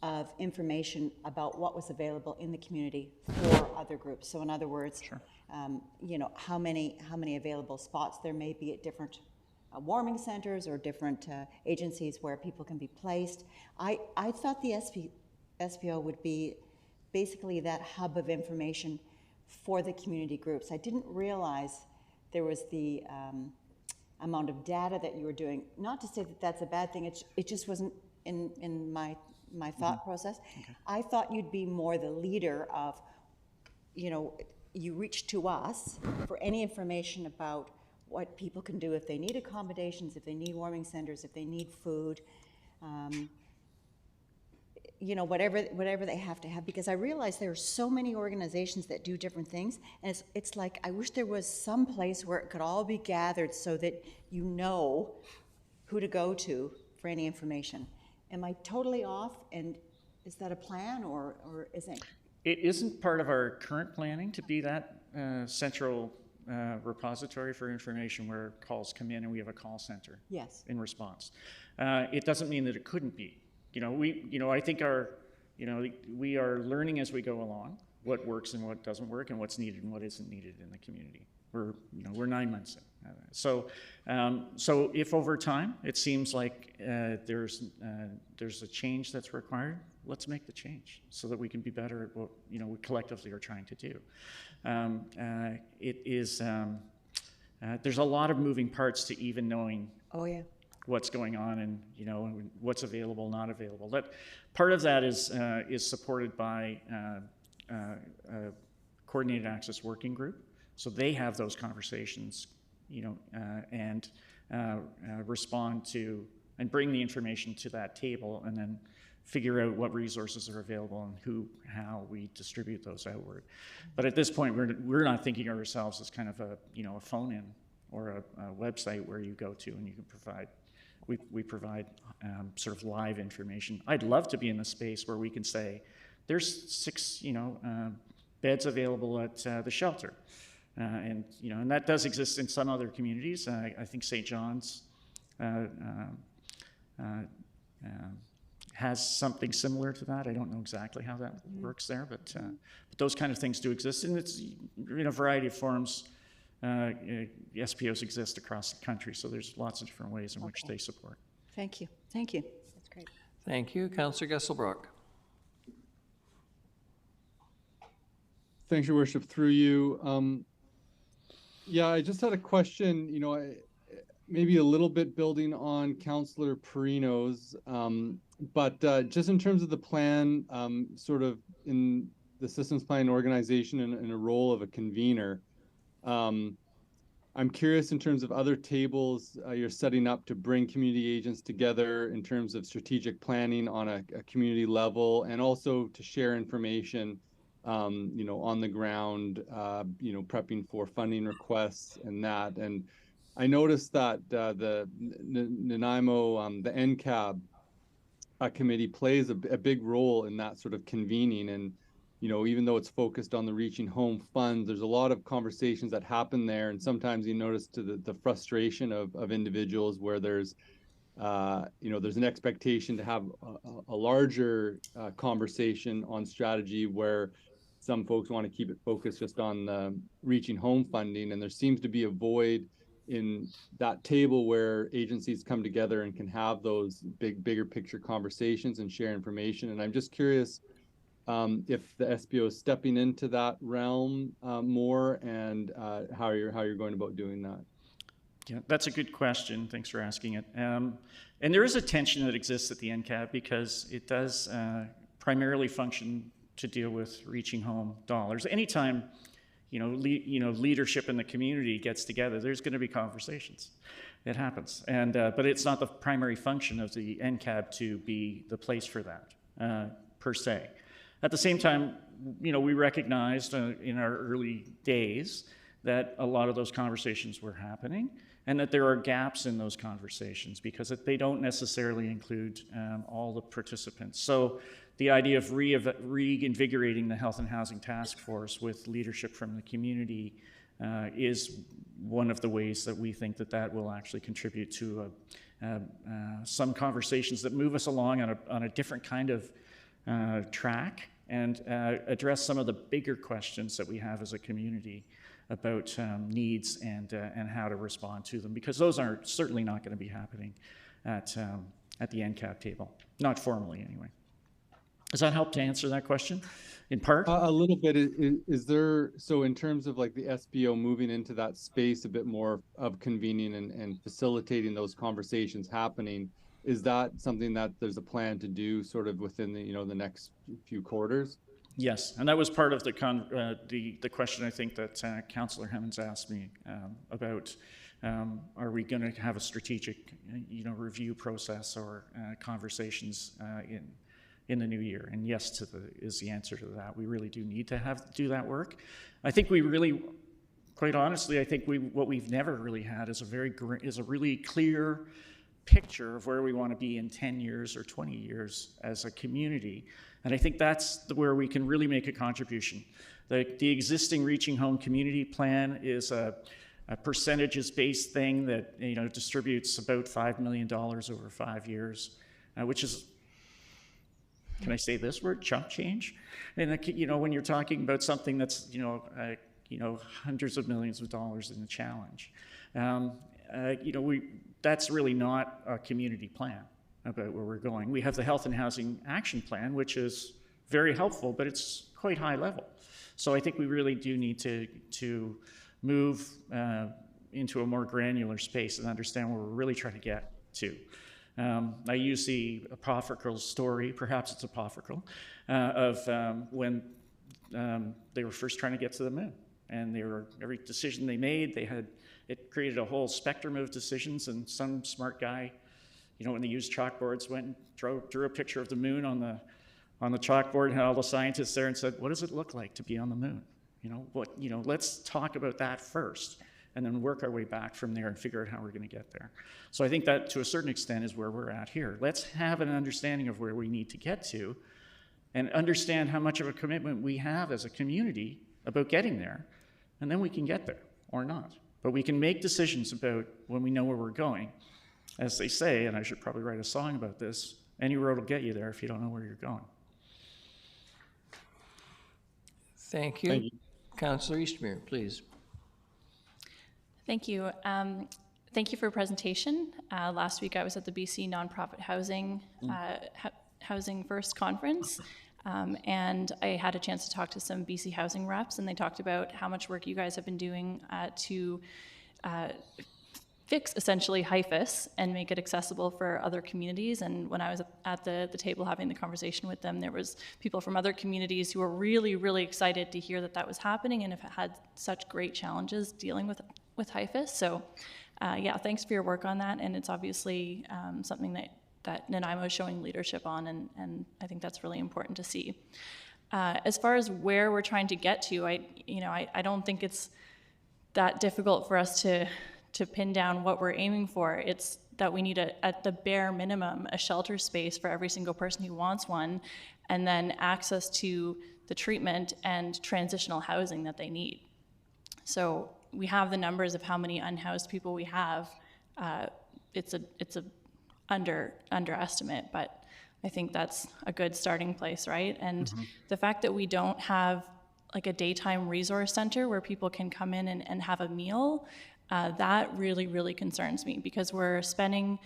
of information about what was available in the community for other groups. So in other words, sure. How many available spots there may be at different warming centers or different agencies where people can be placed. I thought the SPO would be basically that hub of information for the community groups. I didn't realize there was the amount of data that you were doing. Not to say that that's a bad thing, it just wasn't in my thought process. Okay. I thought you'd be more the leader of, you reach to us for any information about what people can do if they need accommodations, if they need warming centers, if they need food, whatever they have to have, because I realize there are so many organizations that do different things, and it's like, I wish there was some place where it could all be gathered so that you know who to go to for any information. Am I totally off, and is that a plan, or isn't? It isn't part of our current planning to be that central repository for information where calls come in and we have a call center. Yes. In response. It doesn't mean that it couldn't be. I think we are learning as we go along what works and what doesn't work and what's needed and what isn't needed in the community. We're 9 months in. So if over time it seems like there's a change that's required, let's make the change so that we can be better at what we collectively are trying to do. There's a lot of moving parts to even knowing. Oh yeah. What's going on and what's available, not available. That part of that is supported by a coordinated access working group. So they have those conversations, and respond to and bring the information to that table, and then figure out what resources are available and how we distribute those outward. But at this point, we're not thinking of ourselves as kind of a phone-in or a website where you go to and you can provide. We provide sort of live information. I'd love to be in a space where we can say, there's 6 beds available at the shelter. And that does exist in some other communities. I think St. John's has something similar to that. I don't know exactly how that works there, but those kind of things do exist, and it's in a variety of forms. SPOs exist across the country, so there's lots of different ways in which they support. Thank you. Thank you. That's great. Thank you. Councillor Gesselbrock. Thanks, Your Worship. Through you. Yeah, I just had a question, maybe a little bit building on Councillor Perino's, but just in terms of the plan, sort of in the systems plan organization in a role of a convener, I'm curious in terms of other tables you're setting up to bring community agents together in terms of strategic planning on a community level, and also to share information, on the ground, prepping for funding requests and that. And I noticed that the Nanaimo, the NCAB committee plays a big role in that sort of convening. And even though it's focused on the Reaching Home Fund, there's a lot of conversations that happen there. And sometimes you notice to the frustration of individuals where there's an expectation to have a larger conversation on strategy, where some folks want to keep it focused just on the Reaching Home funding. And there seems to be a void in that table where agencies come together and can have those bigger picture conversations and share information. And I'm just curious if the SPO is stepping into that realm more, and how you're going about doing that. Yeah, that's a good question. Thanks for asking it. And there is a tension that exists at the NCAB because it does primarily function to deal with reaching home dollars. Anytime, leadership in the community gets together, there's going to be conversations. It happens, and but it's not the primary function of the NCAB to be the place for that per se. At the same time, we recognized in our early days that a lot of those conversations were happening, and that there are gaps in those conversations because they don't necessarily include all the participants. So the idea of reinvigorating the Health and Housing Task Force with leadership from the community is one of the ways that we think that will actually contribute to some conversations that move us along on a different kind of track, and address some of the bigger questions that we have as a community about needs and how to respond to them, because those are certainly not going to be happening at the NCAB table, not formally anyway. Does that help to answer that question in part? A little bit. Is there, so in terms of like the SBO moving into that space a bit more of convening and facilitating those conversations happening, is that something that there's a plan to do sort of within the next few quarters? Yes, and that was part of the question I think that Councillor Hemmons asked me about. Are we going to have a strategic, review process or conversations in the new year? And yes is the answer to that. We really do need to do that work. I think we really, quite honestly, I think what we've never really had is a really clear picture of where we want to be in 10 years or 20 years as a community. And I think that's where we can really make a contribution. The existing Reaching Home community plan is a percentages-based thing that distributes about $5 million over 5 years, which is, can I say this word, chump change? And when you're talking about something that's hundreds of millions of dollars in the challenge, that's really not a community plan about where we're going. We have the Health and Housing Action Plan, which is very helpful, but it's quite high level. So I think we really do need to move into a more granular space and understand where we're really trying to get to. I use the apocryphal story, perhaps it's apocryphal, of when they were first trying to get to the moon. And every decision they made, it created a whole spectrum of decisions, and some smart guy, when they used chalkboards, went and drew a picture of the moon on the chalkboard, and had all the scientists there and said, what does it look like to be on the moon? Let's talk about that first, and then work our way back from there and figure out how we're going to get there. So I think that to a certain extent is where we're at here. Let's have an understanding of where we need to get to, and understand how much of a commitment we have as a community about getting there, and then we can get there or not. But we can make decisions about when we know where we're going. As they say, and I should probably write a song about this, any road will get you there if you don't know where you're going. Thank you. Councillor Eastmere, please. Thank you. Thank you for your presentation. Last week I was at the BC Nonprofit Housing Housing First Conference. And I had a chance to talk to some BC Housing reps, and they talked about how much work you guys have been doing to fix essentially HIFIS and make it accessible for other communities. And when I was at the table having the conversation with them, there was people from other communities who were really, really excited to hear that that was happening and have had such great challenges dealing with HIFIS. So yeah, thanks for your work on that. And it's obviously something that Nanaimo is showing leadership on, and I think that's really important to see. As far as where we're trying to get to, I don't think it's that difficult for us to pin down what we're aiming for. It's that we need, at the bare minimum, a shelter space for every single person who wants one, and then access to the treatment and transitional housing that they need. So we have the numbers of how many unhoused people we have. It's a underestimate, but I think that's a good starting place, right? And the fact that we don't have like a daytime resource center where people can come in and have a meal, that really, really concerns me, because we're spending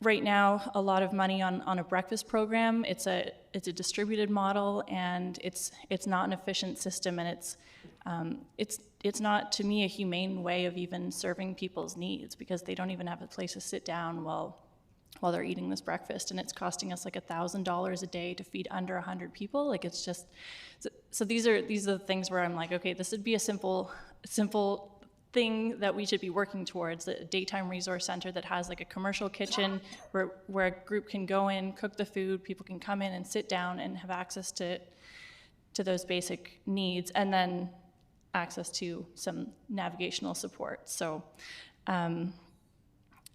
right now a lot of money on a breakfast program. It's a distributed model, and it's not an efficient system, and it's not, to me, a humane way of even serving people's needs, because they don't even have a place to sit down while they're eating this breakfast, and it's costing us like $1,000 a day to feed under 100 people. Like, it's just, so these are the things where I'm like, okay, this would be a simple thing that we should be working towards, a daytime resource center that has like a commercial kitchen where a group can go in, cook the food, people can come in and sit down and have access to those basic needs, and then access to some navigational support. So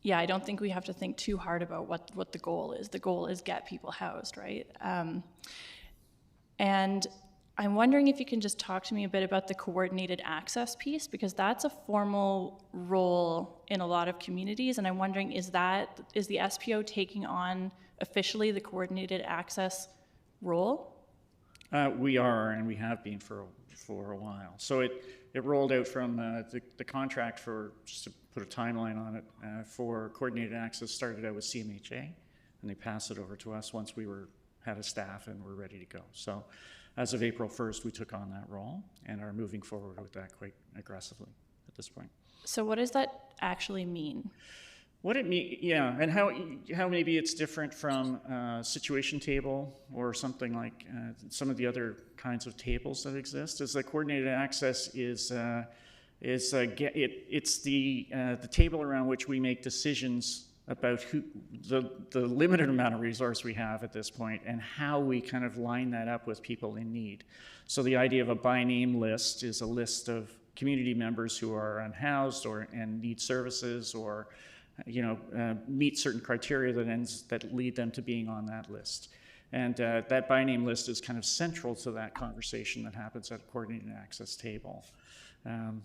yeah, I don't think we have to think too hard about what the goal is. The goal is get people housed, right? And I'm wondering if you can just talk to me a bit about the coordinated access piece, because that's a formal role in a lot of communities, and I'm wondering, is the SPO taking on officially the coordinated access role? We are, and we have been for a while. So it rolled out from the contract for, just to put a timeline on it, for coordinated access started out with CMHA, and they passed it over to us once we had a staff and were ready to go. So as of April 1st, we took on that role and are moving forward with that quite aggressively at this point. So what does that actually mean? What it means, yeah, and how maybe it's different from a situation table or something like some of the other kinds of tables that exist, is that coordinated access it's the table around which we make decisions about the limited amount of resource we have at this point, and how we kind of line that up with people in need. So the idea of a by name list is a list of community members who are unhoused and need services, or meet certain criteria that lead them to being on that list. And that by name list is kind of central to that conversation that happens at a coordinated access table. In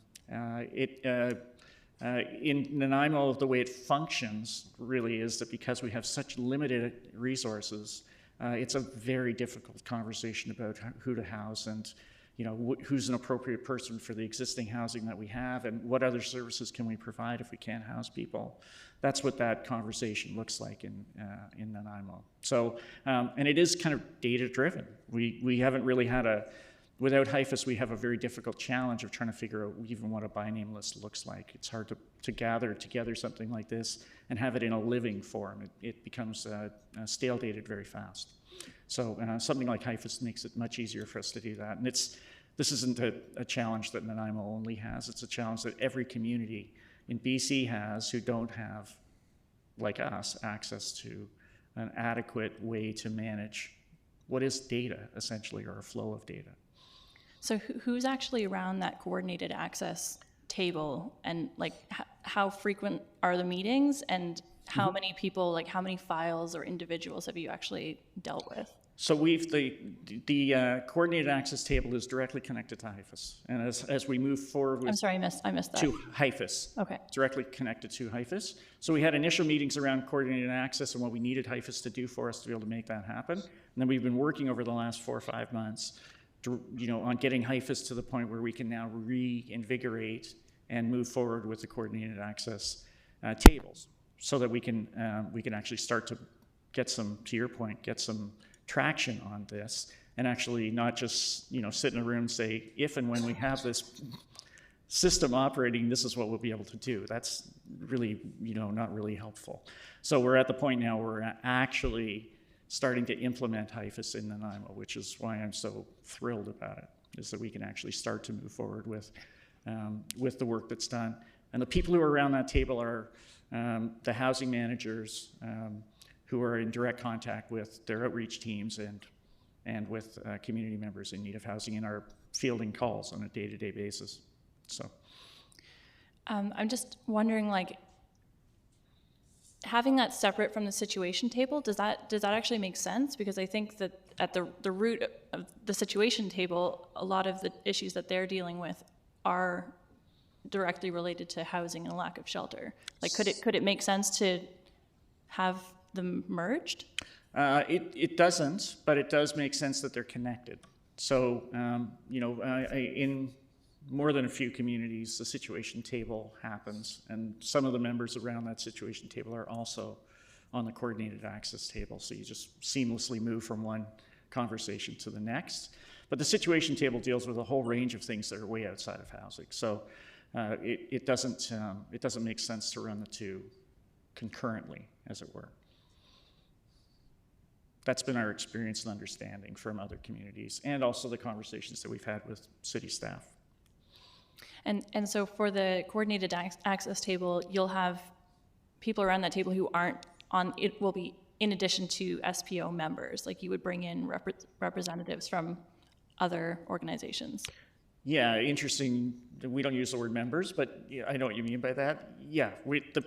Nanaimo, the way it functions really is that because we have such limited resources, it's a very difficult conversation about who to house, and who's an appropriate person for the existing housing that we have, and what other services can we provide if we can't house people. That's what that conversation looks like in Nanaimo. So, and it is kind of data driven. We haven't really had without HIFIS, we have a very difficult challenge of trying to figure out even what a by name list looks like. It's hard to gather together something like this and have it in a living form. It becomes stale dated very fast. So something like HIFIS makes it much easier for us to do that. And this isn't a challenge that Nanaimo only has. It's a challenge that every community in BC has who don't have, like us, access to an adequate way to manage what is data, essentially, or a flow of data. So who's actually around that coordinated access table, and like how frequent are the meetings, and how many people, like how many files or individuals have you actually dealt with? So the coordinated access table is directly connected to HIFIS, and as we move forward with, I'm sorry, I missed that. To HIFIS. Okay. Directly connected to HIFIS. So we had initial meetings around coordinated access and what we needed HIFIS to do for us to be able to make that happen. And then we've been working over the last 4 or 5 months on getting HIFIS to the point where we can now reinvigorate and move forward with the coordinated access tables, so that we can actually start to get some, to your point, get some traction on this, and actually not just, sit in a room and say, if and when we have this system operating, this is what we'll be able to do. That's really, not really helpful. So we're at the point now where we're actually starting to implement HIFIS in Nanaimo, which is why I'm so thrilled about it, is that we can actually start to move forward with the work that's done. And the people who are around that table are the housing managers who are in direct contact with their outreach teams and with community members in need of housing and are fielding calls on a day-to-day basis. So, I'm just wondering, having that separate from the situation table, does that actually make sense? Because I think that at the root of the situation table, a lot of the issues that they're dealing with are directly related to housing and lack of shelter. Could it make sense to have them merged? It doesn't, but it does make sense that they're connected. So, in more than a few communities, the situation table happens, and some of the members around that situation table are also on the coordinated access table, so you just seamlessly move from one conversation to the next. But the situation table deals with a whole range of things that are way outside of housing, so it doesn't make sense to run the two concurrently, as it were. That's been our experience and understanding from other communities, and also the conversations that we've had with city staff. And so for the coordinated access table, you'll have people around that table who aren't on, it will be in addition to SPO members, you would bring in representatives from other organizations. Yeah, interesting. We don't use the word members, but yeah, I know what you mean by that. Yeah,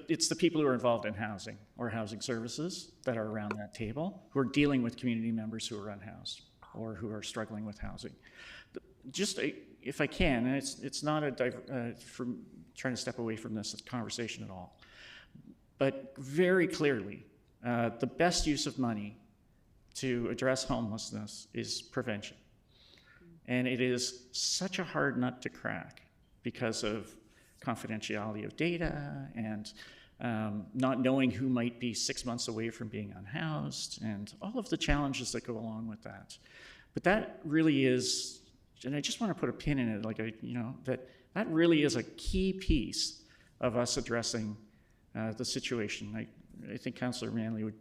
it's the people who are involved in housing or housing services that are around that table who are dealing with community members who are unhoused or who are struggling with housing. Just if I can, and it's not from trying to step away from this conversation at all, but very clearly, the best use of money to address homelessness is prevention. And it is such a hard nut to crack because of confidentiality of data and not knowing who might be 6 months away from being unhoused and all of the challenges that go along with that. But that really is, and I just want to put a pin in it, that really is a key piece of us addressing the situation. I think Councillor Manley would,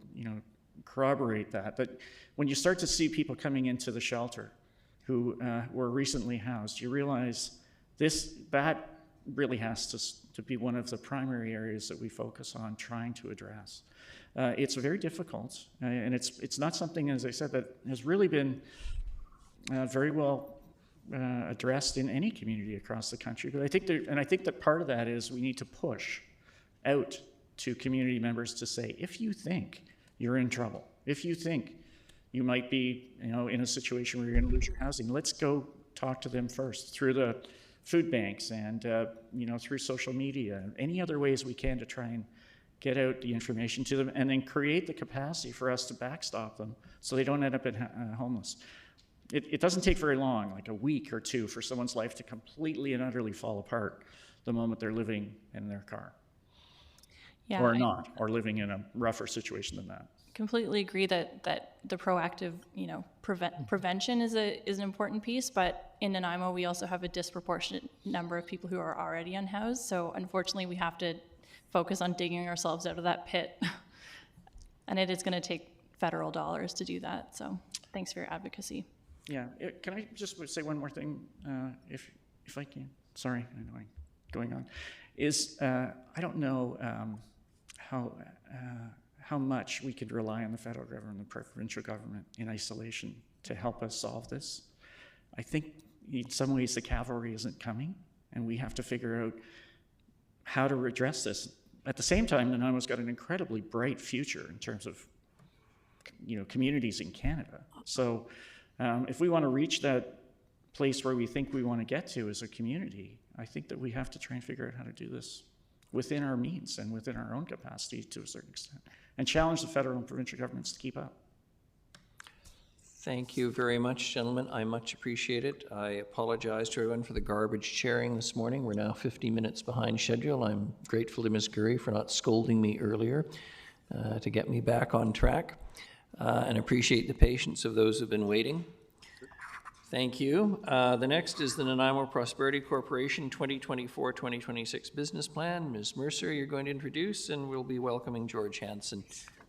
corroborate that. But when you start to see people coming into the shelter who were recently housed, you realize that really has to be one of the primary areas that we focus on trying to address. It's very difficult, and it's not something, as I said, that has really been very well addressed in any community across the country. But I think that part of that is we need to push out to community members to say, if you think you're in trouble, if you think you might be, in a situation where you're going to lose your housing, let's go talk to them first through the food banks and through social media and any other ways we can to try and get out the information to them, and then create the capacity for us to backstop them so they don't end up homeless. It doesn't take very long, like a week or two, for someone's life to completely and utterly fall apart the moment they're living in their car. Yeah, or living in a rougher situation than that. Completely agree that the proactive, prevention is an important piece, but in Nanaimo we also have a disproportionate number of people who are already unhoused. So unfortunately we have to focus on digging ourselves out of that pit. And it is going to take federal dollars to do that. So thanks for your advocacy. Yeah, can I just say one more thing, if I can? Sorry, I know I'm going on. I don't know how much we could rely on the federal government and the provincial government in isolation to help us solve this. I think in some ways the cavalry isn't coming, and we have to figure out how to address this. At the same time, Nanaimo's got an incredibly bright future in terms of communities in Canada. So if we want to reach that place where we think we want to get to as a community, I think that we have to try and figure out how to do this within our means and within our own capacity to a certain extent, and challenge the federal and provincial governments to keep up. Thank you very much, gentlemen. I much appreciate it. I apologize to everyone for the garbage chairing this morning. We're now 50 minutes behind schedule. I'm grateful to Ms. Gurry for not scolding me earlier to get me back on track. and appreciate the patience of those who've been waiting. Thank you. The next is the Nanaimo Prosperity Corporation 2024-2026 Business Plan. Ms. Mercer, you're going to introduce, and we'll be welcoming George Hansen,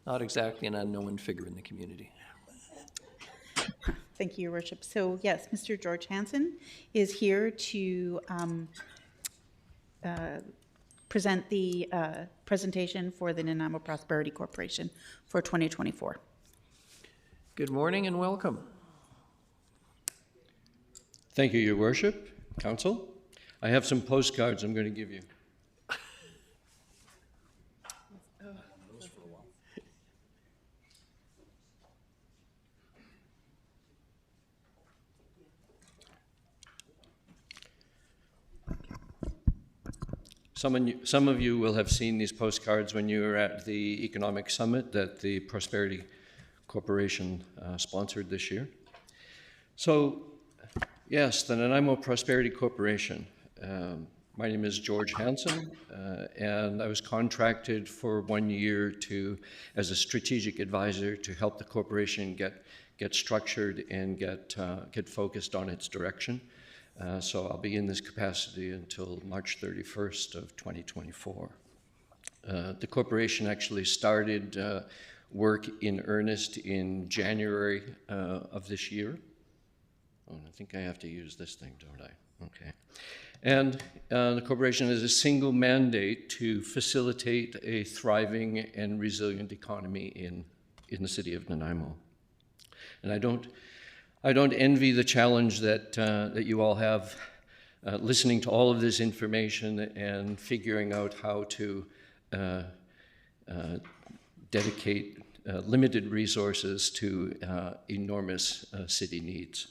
not exactly an unknown figure in the community. Thank you, Your Worship. So yes, Mr. George Hansen is here to present the presentation for the Nanaimo Prosperity Corporation for 2024. Good morning and welcome. Thank you, Your Worship, Council. I have some postcards I'm going to give you. Some of you will have seen these postcards when you were at the Economic Summit that the Prosperity Corporation sponsored this year. So, yes, the Nanaimo Prosperity Corporation. My name is George Hansen, and I was contracted for 1 year as a strategic advisor to help the corporation get structured and get focused on its direction. So I'll be in this capacity until March 31st of 2024. The corporation actually started work in earnest in January of this year. Oh, I think I have to use this thing, don't I? Okay. And the corporation has a single mandate to facilitate a thriving and resilient economy in the city of Nanaimo. And I don't envy the challenge that you all have listening to all of this information and figuring out how to dedicate limited resources to enormous city needs.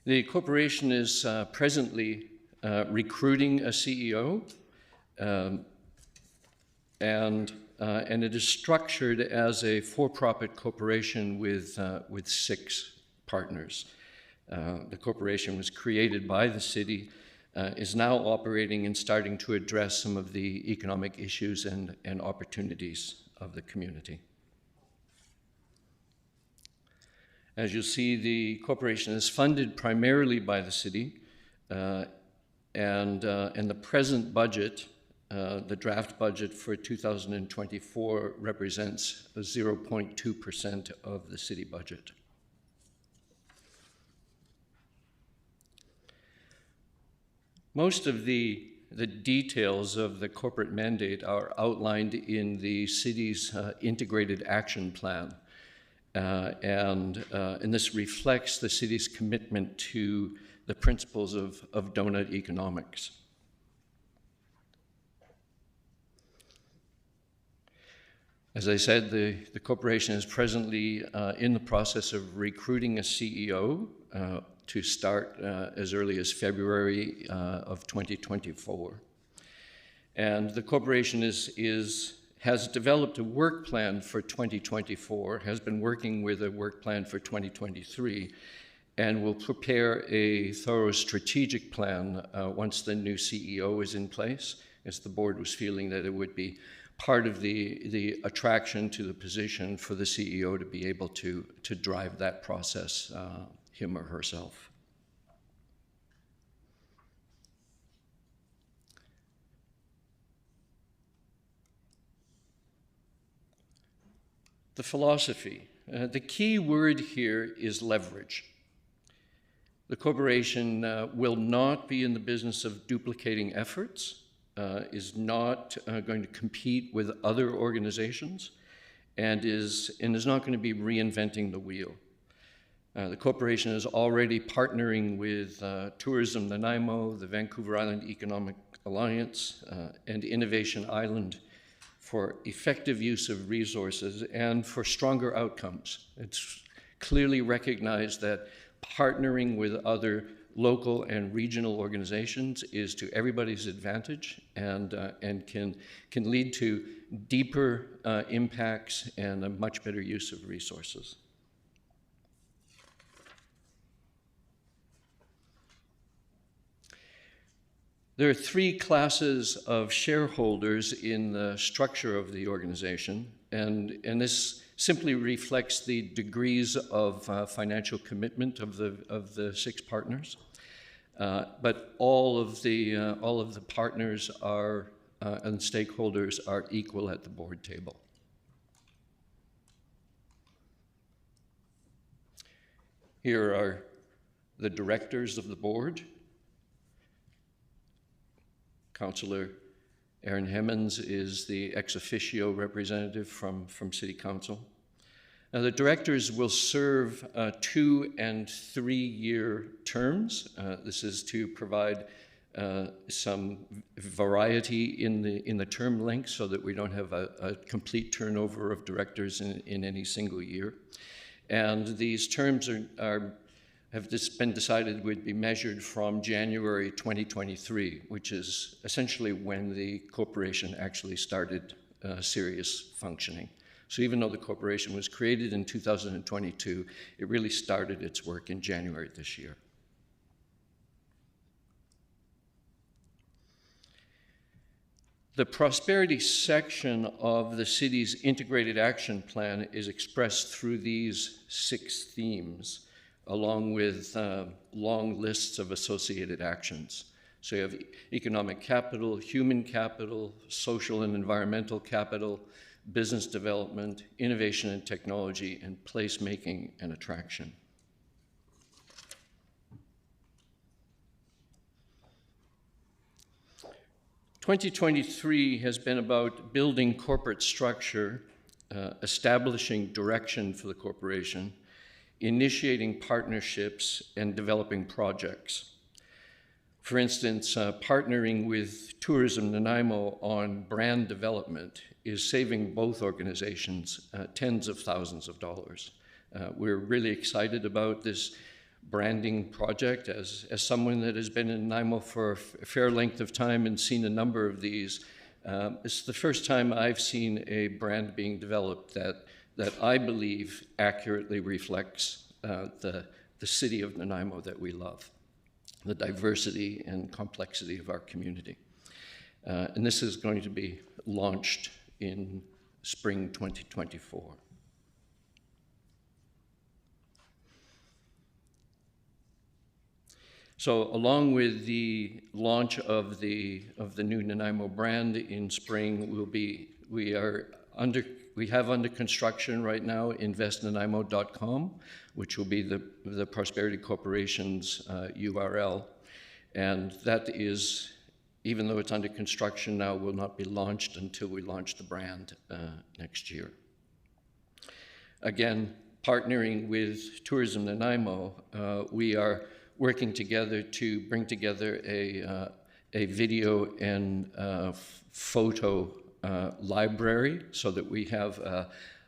The corporation is presently recruiting a CEO, and it is structured as a for-profit corporation with 6 partners. The corporation was created by the city, is now operating and starting to address some of the economic issues and opportunities of the community. As you'll see, the corporation is funded primarily by the city, and the present budget, the draft budget for 2024, represents 0.2% of the city budget. Most of the details of the corporate mandate are outlined in the city's integrated action plan. And this reflects the city's commitment to the principles of donut economics. As I said, the corporation is presently in the process of recruiting a CEO to start as early as February of 2024. And the corporation has developed a work plan for 2024, has been working with a work plan for 2023, and will prepare a thorough strategic plan once the new CEO is in place, as the board was feeling that it would be part of the attraction to the position for the CEO to be able to drive that process, him or herself. The philosophy. The key word here is leverage. The corporation will not be in the business of duplicating efforts, is not going to compete with other organizations, and is not going to be reinventing the wheel. The corporation is already partnering with Tourism Nanaimo, the Vancouver Island Economic Alliance, and Innovation Island for effective use of resources and for stronger outcomes. It's clearly recognized that partnering with other local and regional organizations is to everybody's advantage and can lead to deeper impacts and a much better use of resources. There are three classes of shareholders in the structure of the organization, and this simply reflects the degrees of financial commitment of the six partners. But all of the partners are and stakeholders are equal at the board table. Here are the directors of the board. Councillor Aaron Hemmons is the ex officio representative from City Council. Now, the directors will serve 2 and 3 year terms. This is to provide some variety in the term length so that we don't have a complete turnover of directors in any single year. And these terms have been decided would be measured from January 2023, which is essentially when the corporation actually started serious functioning. So even though the corporation was created in 2022, it really started its work in January this year. The prosperity section of the city's integrated action plan is expressed through these 6 themes, along with long lists of associated actions. So you have economic capital, human capital, social and environmental capital, business development, innovation and technology, and placemaking and attraction. "2023 has been about building corporate structure, establishing direction for the corporation, initiating partnerships, and developing projects. For instance, partnering with Tourism Nanaimo on brand development is saving both organizations tens of thousands of dollars. We're really excited about this branding project. As someone that has been in Nanaimo for a fair length of time and seen a number of these, it's the first time I've seen a brand being developed that I believe accurately reflects the city of Nanaimo that we love, the diversity and complexity of our community. And this is going to be launched in spring 2024. So along with the launch of the new Nanaimo brand in spring, we have under construction right now investnanaimo.com, which will be the Prosperity Corporation's URL. And that is, even though it's under construction now, will not be launched until we launch the brand next year. Again, partnering with Tourism Nanaimo, we are working together to bring together a video and photo library so that we have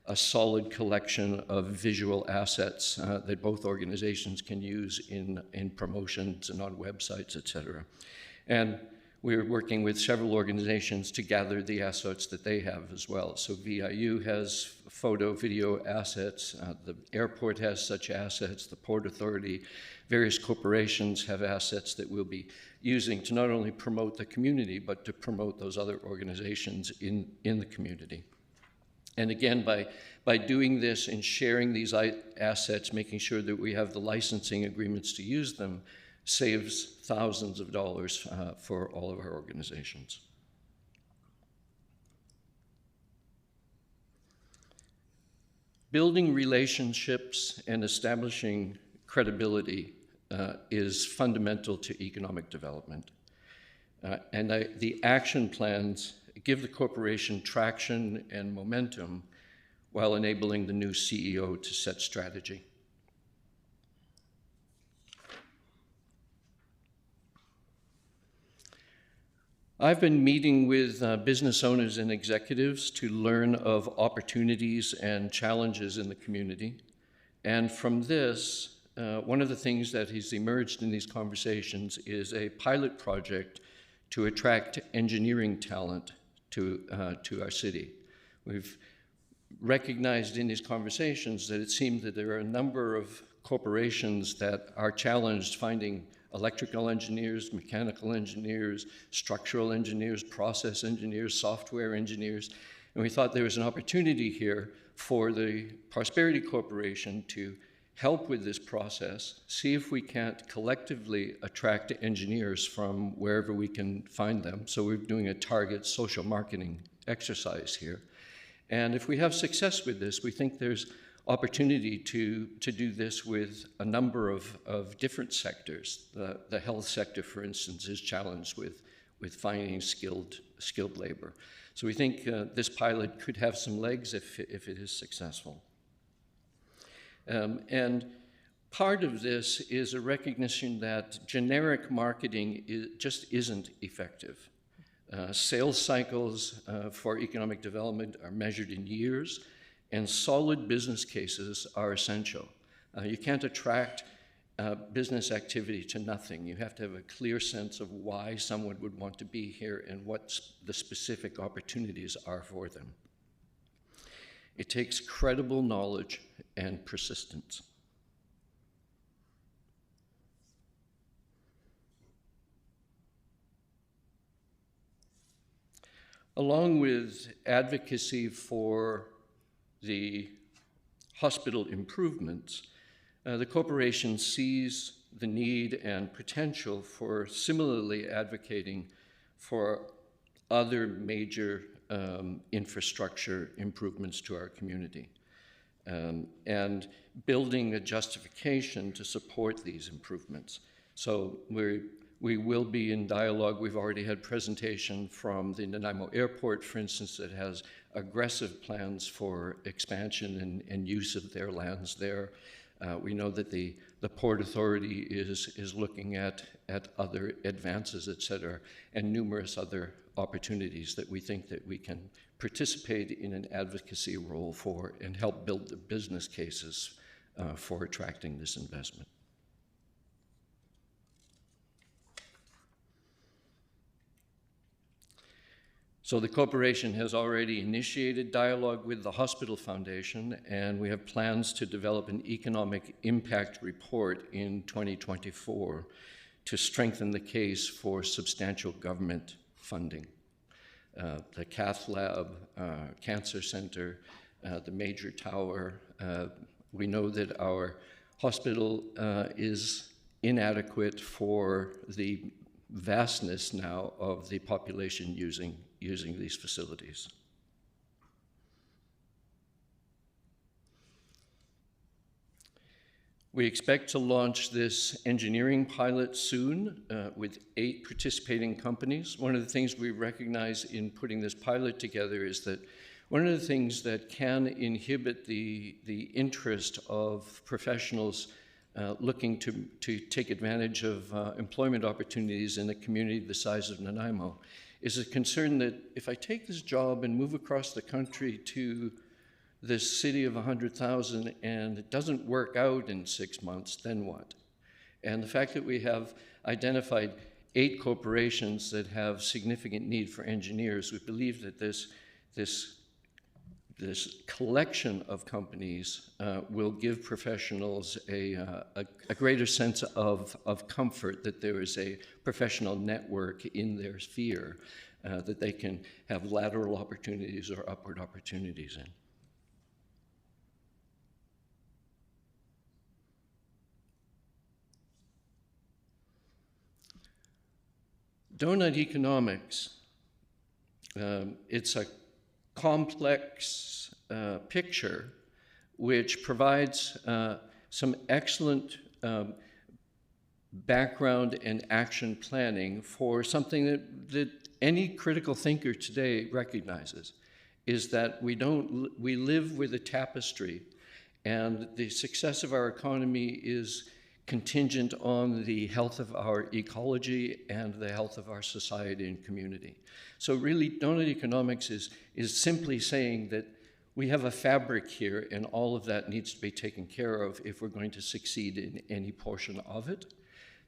a solid collection of visual assets that both organizations can use in promotions and on websites, etc. And we're working with several organizations to gather the assets that they have as well. So VIU has photo, video assets, the airport has such assets, the Port Authority, various corporations have assets that we'll be using to not only promote the community, but to promote those other organizations in the community. And again, by doing this and sharing these assets, making sure that we have the licensing agreements to use them, saves thousands of dollars for all of our organizations. Building relationships and establishing credibility is fundamental to economic development. And the action plans give the corporation traction and momentum while enabling the new CEO to set strategy. I've been meeting with business owners and executives to learn of opportunities and challenges in the community. And from this, one of the things that has emerged in these conversations is a pilot project to attract engineering talent to our city. We've recognized in these conversations that it seemed that there are a number of corporations that are challenged finding electrical engineers, mechanical engineers, structural engineers, process engineers, software engineers. And we thought there was an opportunity here for the Prosperity Corporation to help with this process, see if we can't collectively attract engineers from wherever we can find them. So we're doing a target social marketing exercise here. And if we have success with this, we think there's opportunity to do this with a number of different sectors. The health sector, for instance, is challenged with finding skilled labor. So we think this pilot could have some legs if it is successful. And part of this is a recognition that generic marketing just isn't effective. Sales cycles for economic development are measured in years, and solid business cases are essential. You can't attract business activity to nothing. You have to have a clear sense of why someone would want to be here and what the specific opportunities are for them. It takes credible knowledge and persistence. Along with advocacy for the hospital improvements, the corporation sees the need and potential for similarly advocating for other major infrastructure improvements to our community, and building a justification to support these improvements. So we will be in dialogue. We've already had presentation from the Nanaimo Airport, for instance, that has aggressive plans for expansion and use of their lands there. We know that the Port Authority is looking at other advances, et cetera, and numerous other opportunities that we think that we can participate in an advocacy role for and help build the business cases for attracting this investment. So the corporation has already initiated dialogue with the Hospital Foundation, and we have plans to develop an economic impact report in 2024 to strengthen the case for substantial government funding. The Cath Lab, Cancer Center, the Major Tower. We know that our hospital is inadequate for the vastness now of the population using these facilities. We expect to launch this engineering pilot soon with 8 participating companies. One of the things we recognize in putting this pilot together is that one of the things that can inhibit the interest of professionals looking to take advantage of employment opportunities in a community the size of Nanaimo is a concern that if I take this job and move across the country to this city of 100,000 and it doesn't work out in 6 months, then what? And the fact that we have identified 8 corporations that have significant need for engineers, we believe that this collection of companies will give professionals a greater sense of comfort that there is a professional network in their sphere that they can have lateral opportunities or upward opportunities in. Donut economics, it's a complex picture which provides some excellent background and action planning for something that any critical thinker today recognizes, is that we live with a tapestry, and the success of our economy is contingent on the health of our ecology and the health of our society and community. So really, donut economics is simply saying that we have a fabric here, and all of that needs to be taken care of if we're going to succeed in any portion of it.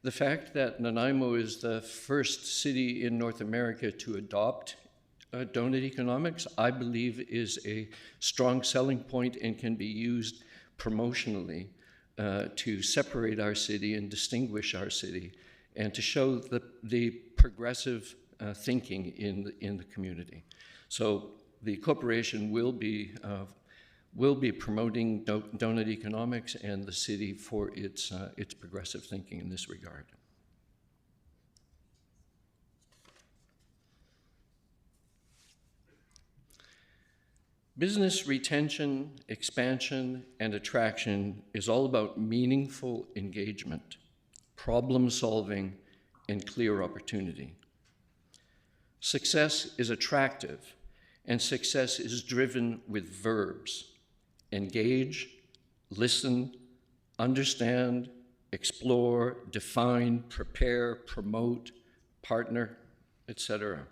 The fact that Nanaimo is the first city in North America to adopt donut economics, I believe, is a strong selling point and can be used promotionally to separate our city and distinguish our city and to show the progressive thinking in the community. So the corporation will be promoting donut economics and the city for its progressive thinking in this regard. Business retention, expansion, and attraction is all about meaningful engagement, problem solving, and clear opportunity. Success is attractive, and success is driven with verbs: engage, listen, understand, explore, define, prepare, promote, partner, etc.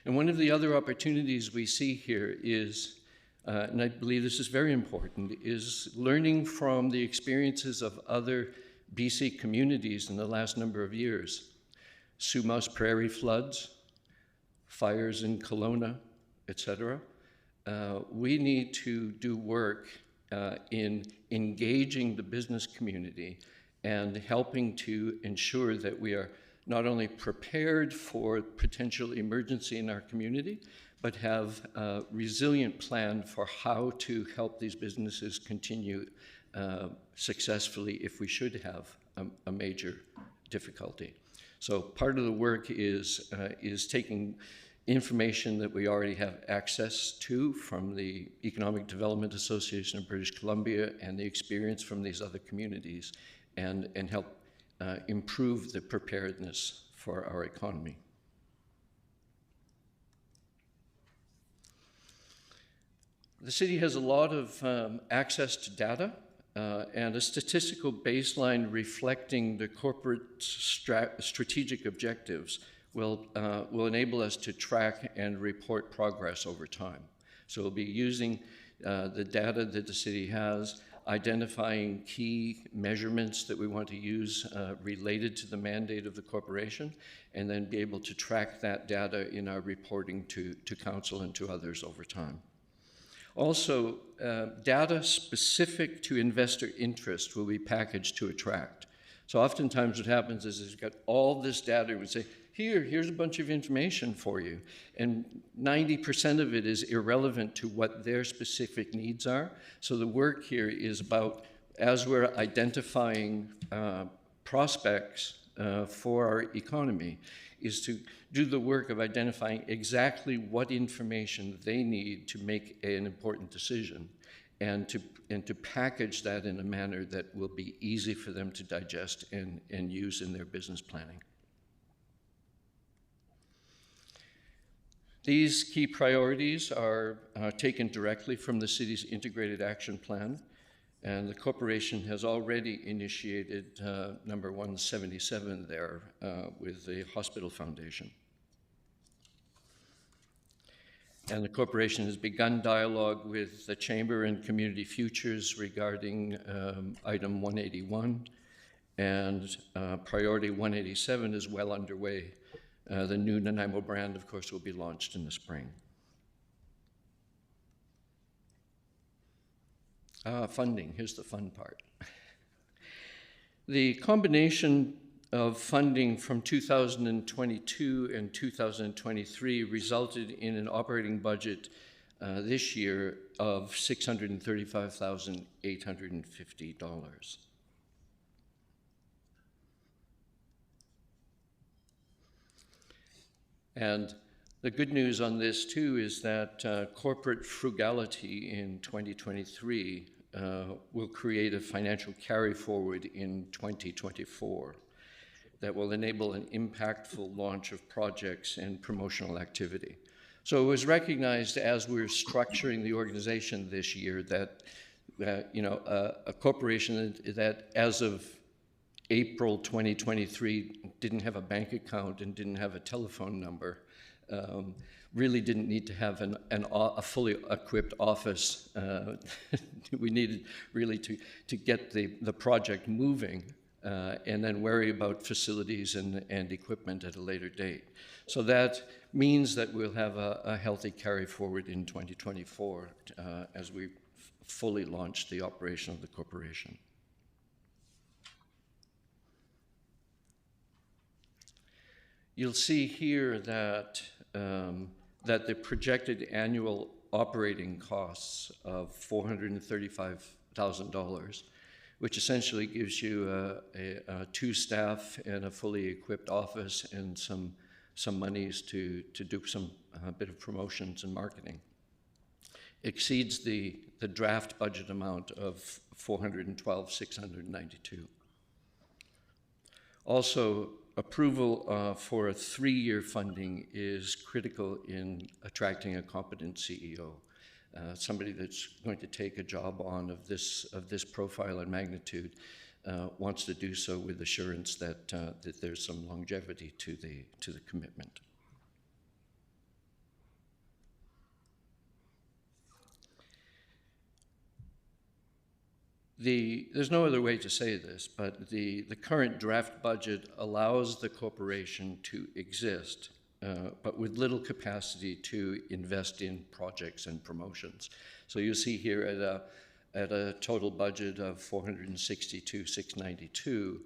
And one of the other opportunities we see here is, and I believe this is very important, is learning from the experiences of other BC communities in the last number of years. Sumas Prairie floods, fires in Kelowna, etc. We need to do work in engaging the business community and helping to ensure that we are not only prepared for potential emergency in our community, but have a resilient plan for how to help these businesses continue successfully if we should have a major difficulty. So part of the work is taking information that we already have access to from the Economic Development Association of British Columbia and the experience from these other communities and help improve the preparedness for our economy. The city has a lot of access to data and a statistical baseline reflecting the corporate strategic objectives will enable us to track and report progress over time. So we'll be using the data that the city has, identifying key measurements that we want to use related to the mandate of the corporation, and then be able to track that data in our reporting to council and to others over time. Also, data specific to investor interest will be packaged to attract. So oftentimes what happens is you've got all this data, we say, here's a bunch of information for you. And 90% of it is irrelevant to what their specific needs are. So the work here is about, as we're identifying prospects for our economy, is to do the work of identifying exactly what information they need to make an important decision and to package that in a manner that will be easy for them to digest and use in their business planning. These key priorities are taken directly from the city's integrated action plan, and the corporation has already initiated number 177 there with the Hospital Foundation. And the corporation has begun dialogue with the Chamber and Community Futures regarding item 181, and priority 187 is well underway. The new Nanaimo brand, of course, will be launched in the spring. Funding, here's the fun part. The combination of funding from 2022 and 2023 resulted in an operating budget this year of $635,850. And the good news on this too is that corporate frugality in 2023 will create a financial carry forward in 2024 that will enable an impactful launch of projects and promotional activity. So it was recognized as we were structuring the organization this year that a corporation that as of April 2023 didn't have a bank account and didn't have a telephone number, really didn't need to have a fully equipped office. We needed really to get the project moving and then worry about facilities and equipment at a later date. So that means that we'll have a healthy carry forward in 2024 as we fully launch the operation of the corporation. you'll see here that, that the projected annual operating costs of $435,000, which essentially gives you two staff and a fully equipped office and some monies to do some bit of promotions and marketing, exceeds the draft budget amount of $412,692. Also, approval for a 3-year funding is critical in attracting a competent CEO, somebody that's going to take a job on of this profile and magnitude, wants to do so with assurance that that there's some longevity to the commitment. There's no other way to say this, but the current draft budget allows the corporation to exist, but with little capacity to invest in projects and promotions. So you see here at a total budget of $462,692,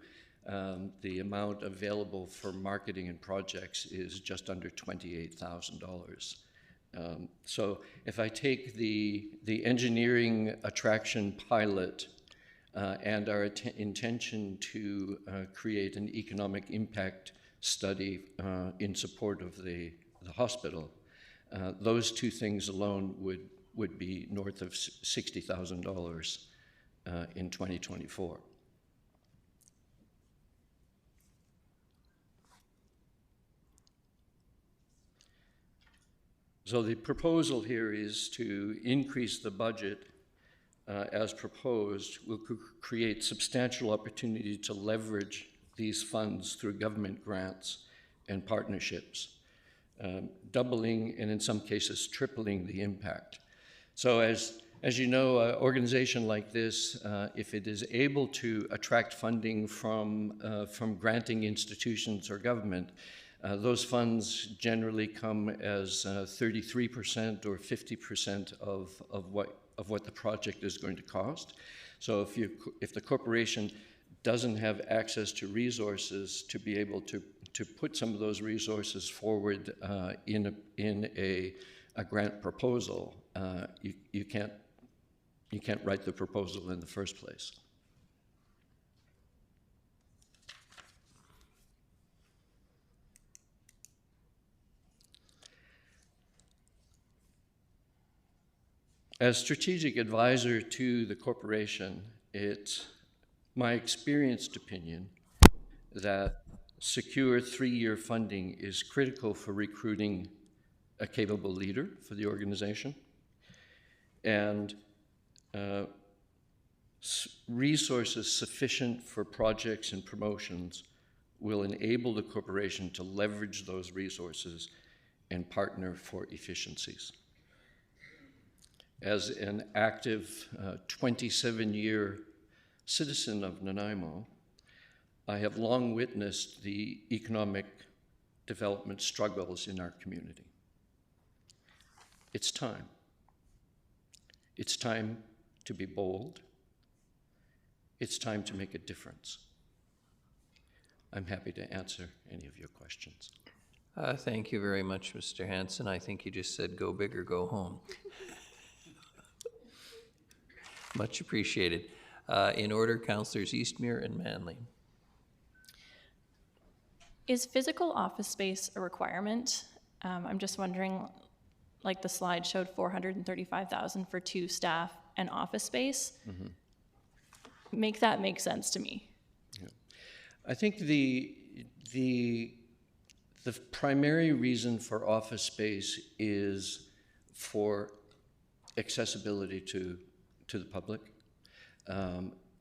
the amount available for marketing and projects is just under $28,000. So if I take the engineering attraction pilot and our intention to create an economic impact study in support of the hospital, those two things alone would be north of $60,000 in 2024. So the proposal here is to increase the budget as proposed. Will create substantial opportunity to leverage these funds through government grants and partnerships, doubling and in some cases tripling the impact. So as you know, an organization like this, if it is able to attract funding from granting institutions or government, those funds generally come as 33% or 50% of what the project is going to cost. So if the corporation doesn't have access to resources to be able to put some of those resources forward in a grant proposal, you can't write the proposal in the first place. As strategic advisor to the corporation, it's my experienced opinion that secure 3-year funding is critical for recruiting a capable leader for the organization, and resources sufficient for projects and promotions will enable the corporation to leverage those resources and partner for efficiencies. As an active 27-year citizen of Nanaimo, I have long witnessed the economic development struggles in our community. It's time. It's time to be bold. It's time to make a difference. I'm happy to answer any of your questions. Thank you very much, Mr. Hansen. I think you just said go big or go home. Much appreciated. In order, Councillors Eastmere and Manley. Is physical office space a requirement? I'm just wondering, like the slide showed $435,000 for 2 staff and office space. Mm-hmm. Make that make sense to me. Yeah. I think the primary reason for office space is for accessibility to the public.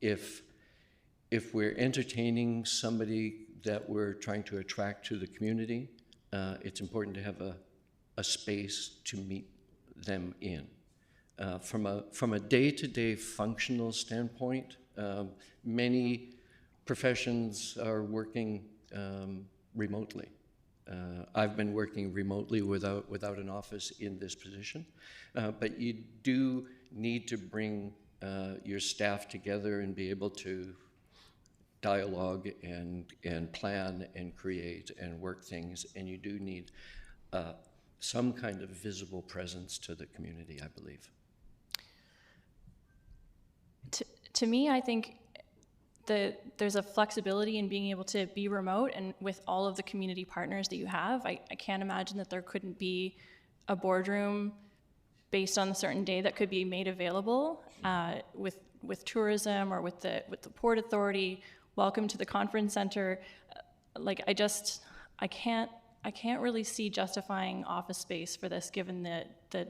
If we're entertaining somebody that we're trying to attract to the community, it's important to have a space to meet them in. From a day-to-day functional standpoint, many professions are working remotely. I've been working remotely without an office in this position, but you do need to bring your staff together and be able to dialogue and plan and create and work things, and you do need some kind of visible presence to the community, I believe. To me, I think there's a flexibility in being able to be remote, and with all of the community partners that you have, I can't imagine that there couldn't be a boardroom based on a certain day that could be made available with tourism or with the Port Authority. Welcome to the conference center. Like I can't really see justifying office space for this, given the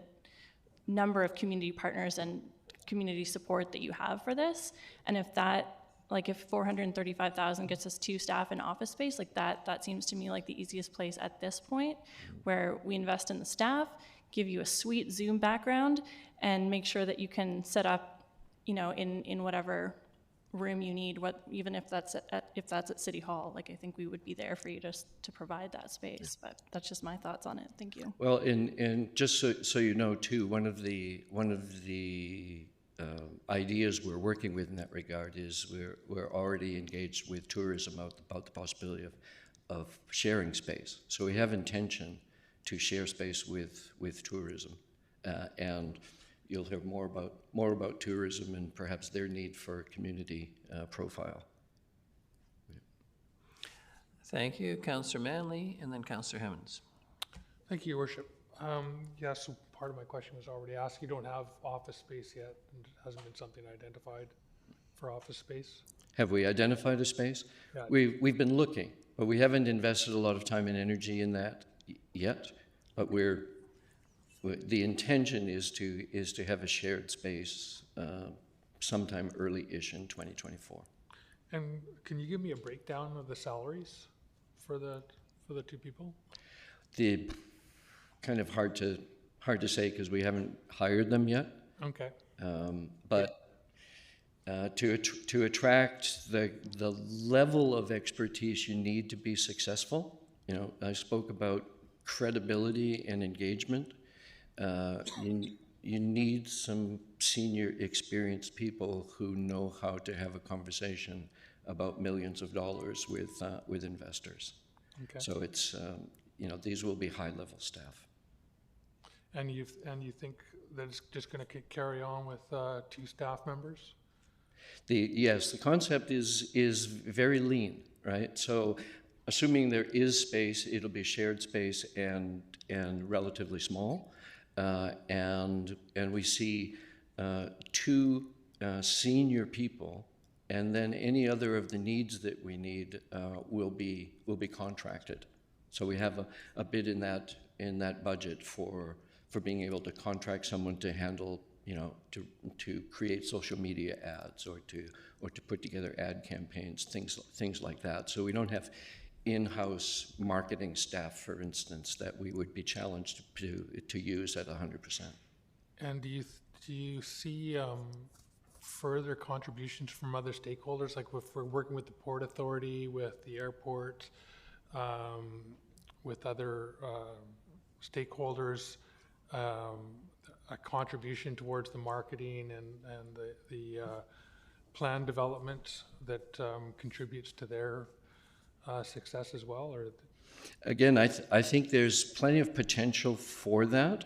number of community partners and community support that you have for this. And if that, like if $435,000 gets us 2 staff in office space, like that seems to me like the easiest place at this point, where we invest in the staff, give you a sweet Zoom background, and make sure that you can set up, in whatever room you need, even if that's at City Hall. Like, I think we would be there for you to provide that space. But that's just my thoughts on it. Thank you. Well, and just so you know too, one of the ideas we're working with in that regard is we're already engaged with tourism about the possibility of sharing space. So we have intention to share space with tourism, and you'll hear more about tourism and perhaps their need for community profile. Thank you, Councillor Manley, and then Councillor Hemmons. Thank you, Your Worship. So part of my question was already asked. You don't have office space yet, and it hasn't been something identified for office space. Have we identified a space? Yeah. We've been looking, but we haven't invested a lot of time and energy in that yet. But the intention is to have a shared space sometime early-ish in 2024. And can you give me a breakdown of the salaries for the 2 people? The kind of hard to say because we haven't hired them yet. Okay. But to attract the level of expertise you need to be successful, I spoke about credibility and engagement. You need some senior experienced people who know how to have a conversation about millions of dollars with investors. Okay. So it's these will be high-level staff. And you think that it's just going to carry on with 2 staff members? Yes, the concept is very lean, right? So assuming there is space, it'll be shared space and relatively small. And we see 2 senior people, and then any other of the needs that we need will be contracted. So we have a bid in that budget for being able to contract someone to handle, to create social media ads or to put together ad campaigns, things like that. So we don't have in-house marketing staff, for instance, that we would be challenged to use at 100%. And do you see further contributions from other stakeholders, like if we're working with the Port Authority, with the airport, with other stakeholders, a contribution towards the marketing and the plan development that contributes to their success as well? Or again, I think there's plenty of potential for that.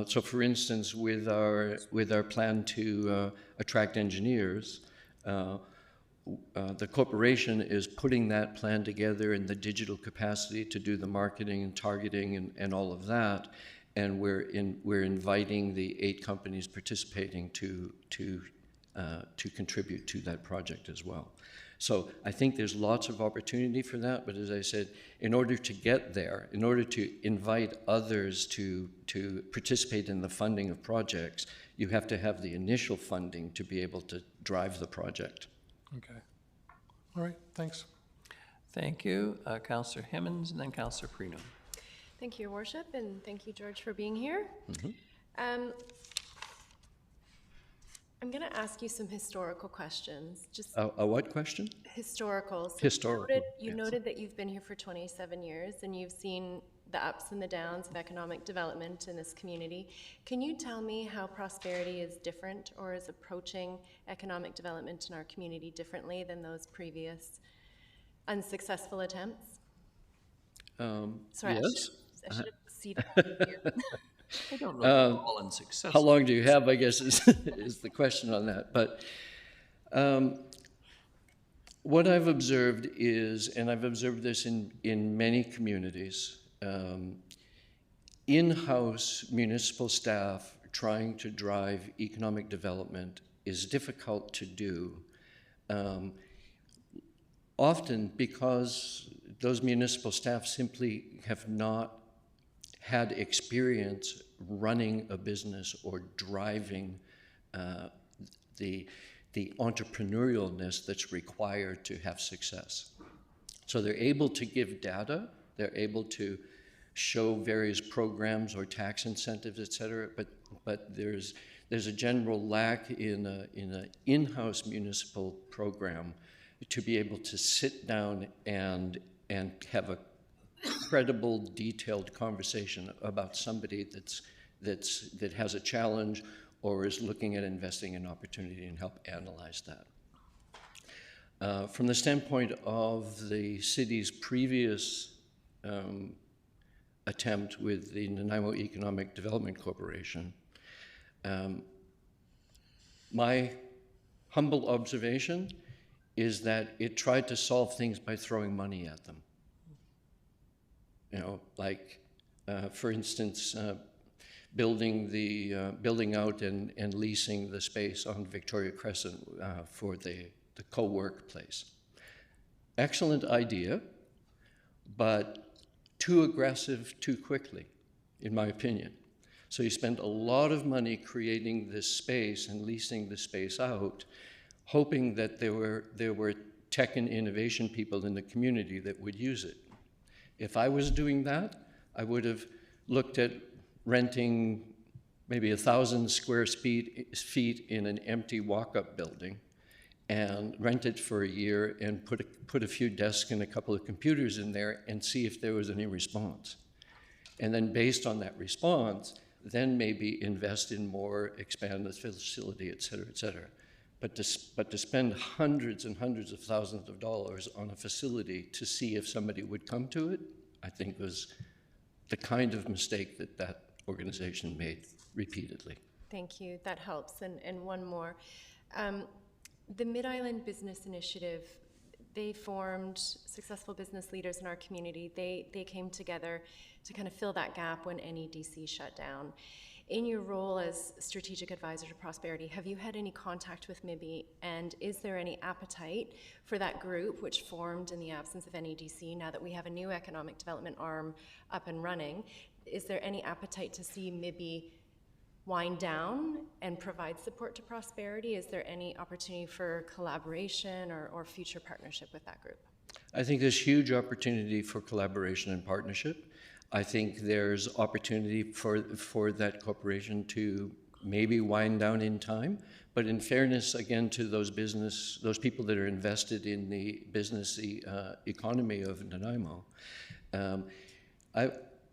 So, for instance, with our plan to attract engineers, the corporation is putting that plan together in the digital capacity to do the marketing and targeting and all of that, and we're inviting the 8 companies participating to contribute to that project as well. So I think there's lots of opportunity for that, but as I said, in order to get there, in order to invite others to participate in the funding of projects, you have to have the initial funding to be able to drive the project. Okay. All right, thanks. Thank you. Councillor Hemmons and then Councillor Prino. Thank you, Your Worship, and thank you, George, for being here. Mm-hmm. I'm going to ask you some historical questions. Just a what question? Historical. So Historical. You noted that you've been here for 27 years, and you've seen the ups and the downs of economic development in this community. Can you tell me how Prosperity is different or is approaching economic development in our community differently than those previous unsuccessful attempts? Sorry, yes. I should have ceded that to you. I don't know if they're all unsuccessful. How long do you have, I guess, is the question on that. But what I've observed is, and I've observed this in many communities, in-house municipal staff trying to drive economic development is difficult to do, often because those municipal staff simply have not had experience running a business or driving the entrepreneurialness that's required to have success. So they're able to give data, they're able to show various programs or tax incentives, et cetera, but there's a general lack in an in-house municipal program to be able to sit down and have a credible, detailed conversation about somebody that has a challenge or is looking at investing in opportunity and help analyze that. From the standpoint of the city's previous attempt with the Nanaimo Economic Development Corporation, my humble observation is that it tried to solve things by throwing money at them. You know, like, for instance, building out and leasing the space on Victoria Crescent for the co-work place. Excellent idea, but too aggressive too quickly, in my opinion. So you spend a lot of money creating this space and leasing the space out, hoping that there were tech and innovation people in the community that would use it. If I was doing that, I would have looked at renting maybe 1,000 square feet in an empty walk-up building and rent it for a year and put a few desks and a couple of computers in there and see if there was any response. And then based on that response, then maybe invest in more, expand the facility, et cetera, et cetera. But to spend hundreds and hundreds of thousands of dollars on a facility to see if somebody would come to it, I think was the kind of mistake that organization made repeatedly. Thank you, that helps. And one more. The Mid-Island Business Initiative, they formed successful business leaders in our community. They came together to kind of fill that gap when NEDC shut down. In your role as strategic advisor to Prosperity, have you had any contact with MIBI, and is there any appetite for that group, which formed in the absence of NEDC, now that we have a new economic development arm up and running? Is there any appetite to see MIBI wind down and provide support to Prosperity? Is there any opportunity for collaboration or future partnership with that group? I think there's huge opportunity for collaboration and partnership. I think there's opportunity for that corporation to maybe wind down in time, but in fairness, again, to those people that are invested in the business economy of Nanaimo,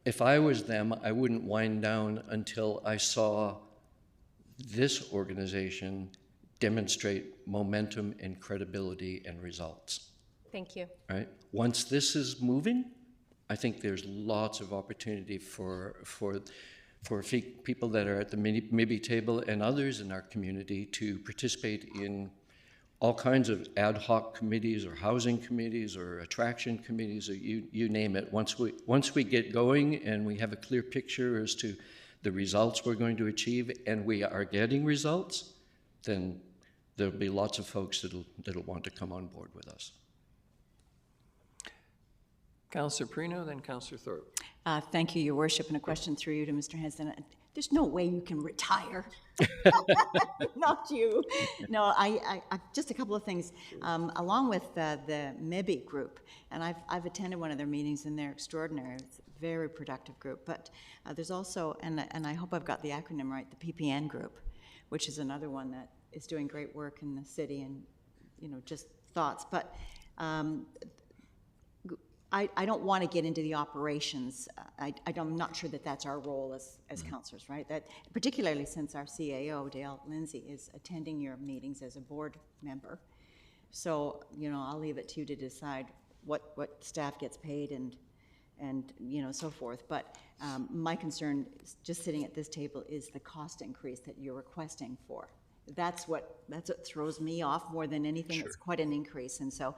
if I was them, I wouldn't wind down until I saw this organization demonstrate momentum and credibility and results. Thank you. Right? Once this is moving, I think there's lots of opportunity for people that are at the MIBI table and others in our community to participate in all kinds of ad hoc committees or housing committees or attraction committees, or you name it. Once we get going and we have a clear picture as to the results we're going to achieve, and we are getting results, then there'll be lots of folks that'll want to come on board with us. Councillor Perino, then Councillor Thorpe. Thank you, Your Worship, and a question through you to Mr. Hesden. There's no way you can retire. Not you. No, I just a couple of things. Along with the MIBI group, and I've attended one of their meetings, and they're extraordinary. It's a very productive group. But there's also, and I hope I've got the acronym right, the PPN group, which is another one that is doing great work in the city, and just thoughts. But I don't want to get into the operations. I'm not sure that that's our role as councillors, right? That particularly since our CAO, Dale Lindsay, is attending your meetings as a board member. So, you know, I'll leave it to you to decide what staff gets paid and you know, so forth. But my concern, just sitting at this table, is the cost increase that you're requesting for. That's what throws me off more than anything. Sure. It's quite an increase, and so,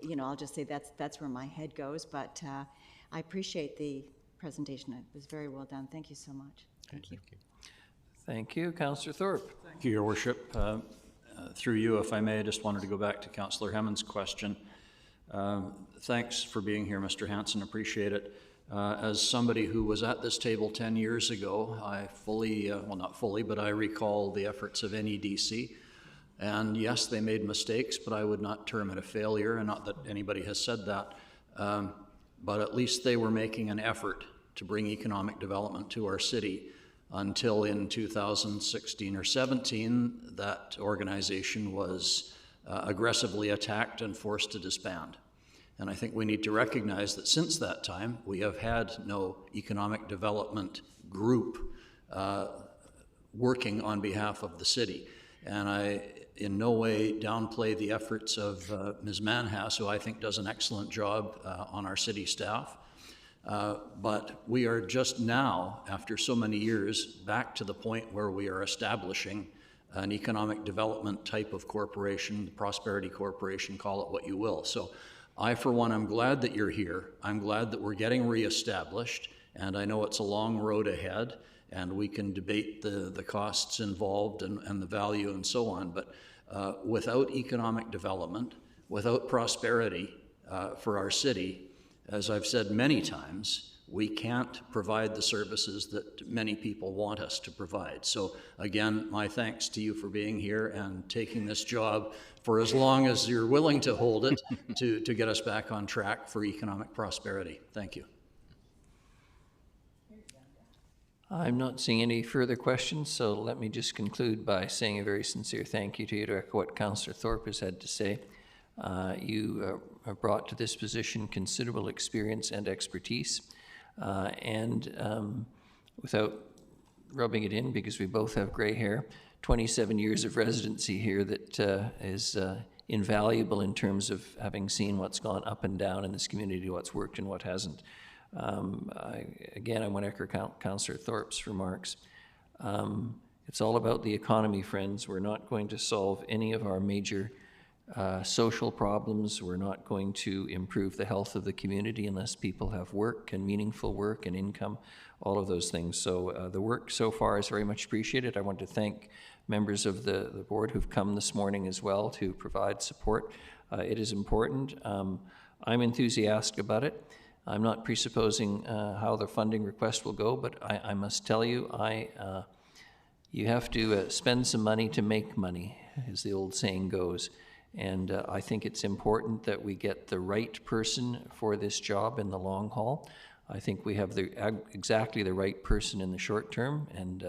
you know, I'll just say that's where my head goes. But I appreciate the presentation. It was very well done. Thank you so much. Thank you. Thank you, Councillor Thorpe. Thank you, Your Worship. Through you, if I may, I just wanted to go back to Councillor Hemmond's question. Thanks for being here, Mr. Hanson. Appreciate it. As somebody who was at this table 10 years ago, I fully, well, not fully, but I recall the efforts of NEDC. And yes, they made mistakes, but I would not term it a failure, and not that anybody has said that. But at least they were making an effort to bring economic development to our city until in 2016 or 17, that organization was aggressively attacked and forced to disband. And I think we need to recognize that since that time, we have had no economic development group working on behalf of the city. And I in no way downplay the efforts of Ms. Manhas, who I think does an excellent job on our city staff. But we are just now, after so many years, back to the point where we are establishing an economic development type of corporation, the Prosperity Corporation, call it what you will. So I, for one, am glad that you're here. I'm glad that we're getting reestablished, and I know it's a long road ahead, and we can debate the costs involved and the value and so on. But without economic development, without prosperity for our city, as I've said many times, we can't provide the services that many people want us to provide. So again, my thanks to you for being here and taking this job for as long as you're willing to hold it to get us back on track for economic prosperity. Thank you. I'm not seeing any further questions, so let me just conclude by saying a very sincere thank you to you to echo what Councillor Thorpe has had to say. You have brought to this position considerable experience and expertise, and without rubbing it in, because we both have gray hair, 27 years of residency here that is invaluable in terms of having seen what's gone up and down in this community, what's worked and what hasn't. Again, I want to echo Councillor Thorpe's remarks. It's all about the economy, friends. We're not going to solve any of our major social problems. We're not going to improve the health of the community unless people have work and meaningful work and income, all of those things. So the work so far is very much appreciated. I want to thank members of the board who've come this morning as well to provide support. It is important. I'm enthusiastic about it. I'm not presupposing how the funding request will go, but I must tell you, you have to spend some money to make money, as the old saying goes. And I think it's important that we get the right person for this job in the long haul. I think we have exactly the right person in the short term, and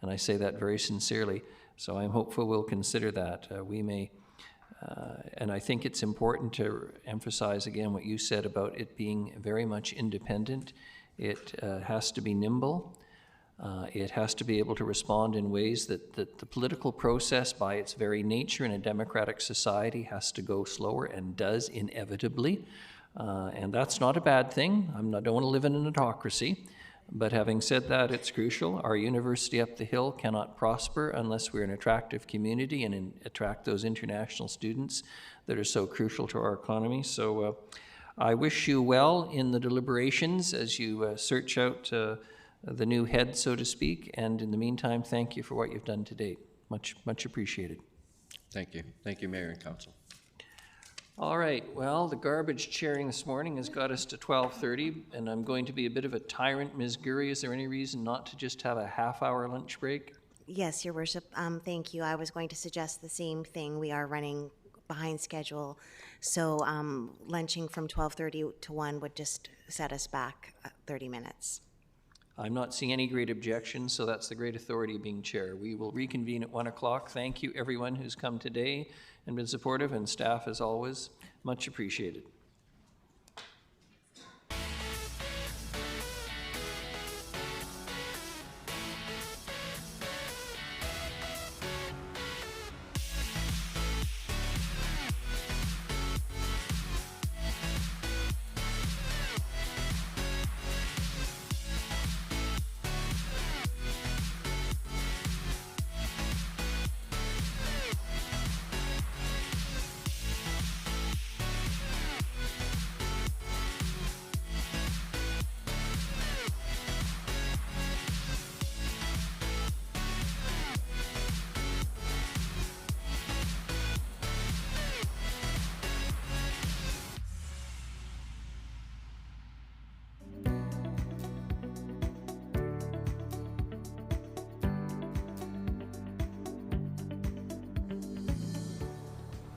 I say that very sincerely. So I'm hopeful we'll consider that. We may, and I think it's important to emphasize again what you said about it being very much independent. It has to be nimble. It has to be able to respond in ways that the political process, by its very nature in a democratic society, has to go slower and does inevitably. And that's not a bad thing. I don't want to live in an autocracy. But having said that, it's crucial. Our university up the hill cannot prosper unless we're an attractive community and attract those international students that are so crucial to our economy. So I wish you well in the deliberations as you search out the new head, so to speak, and in the meantime, thank you for what you've done to date. Much appreciated. Thank you. Thank you, Mayor and Council. All right, well, the garbage chairing this morning has got us to 12:30, and I'm going to be a bit of a tyrant. Ms. Gurry, is there any reason not to just have a half-hour lunch break? Yes, Your Worship, thank you. I was going to suggest the same thing. We are running behind schedule, so lunching from 12:30 to 1 would just set us back 30 minutes. I'm not seeing any great objections, so that's the great authority of being chair. We will reconvene at 1 o'clock. Thank you, everyone who's come today and been supportive, and staff, as always, much appreciated.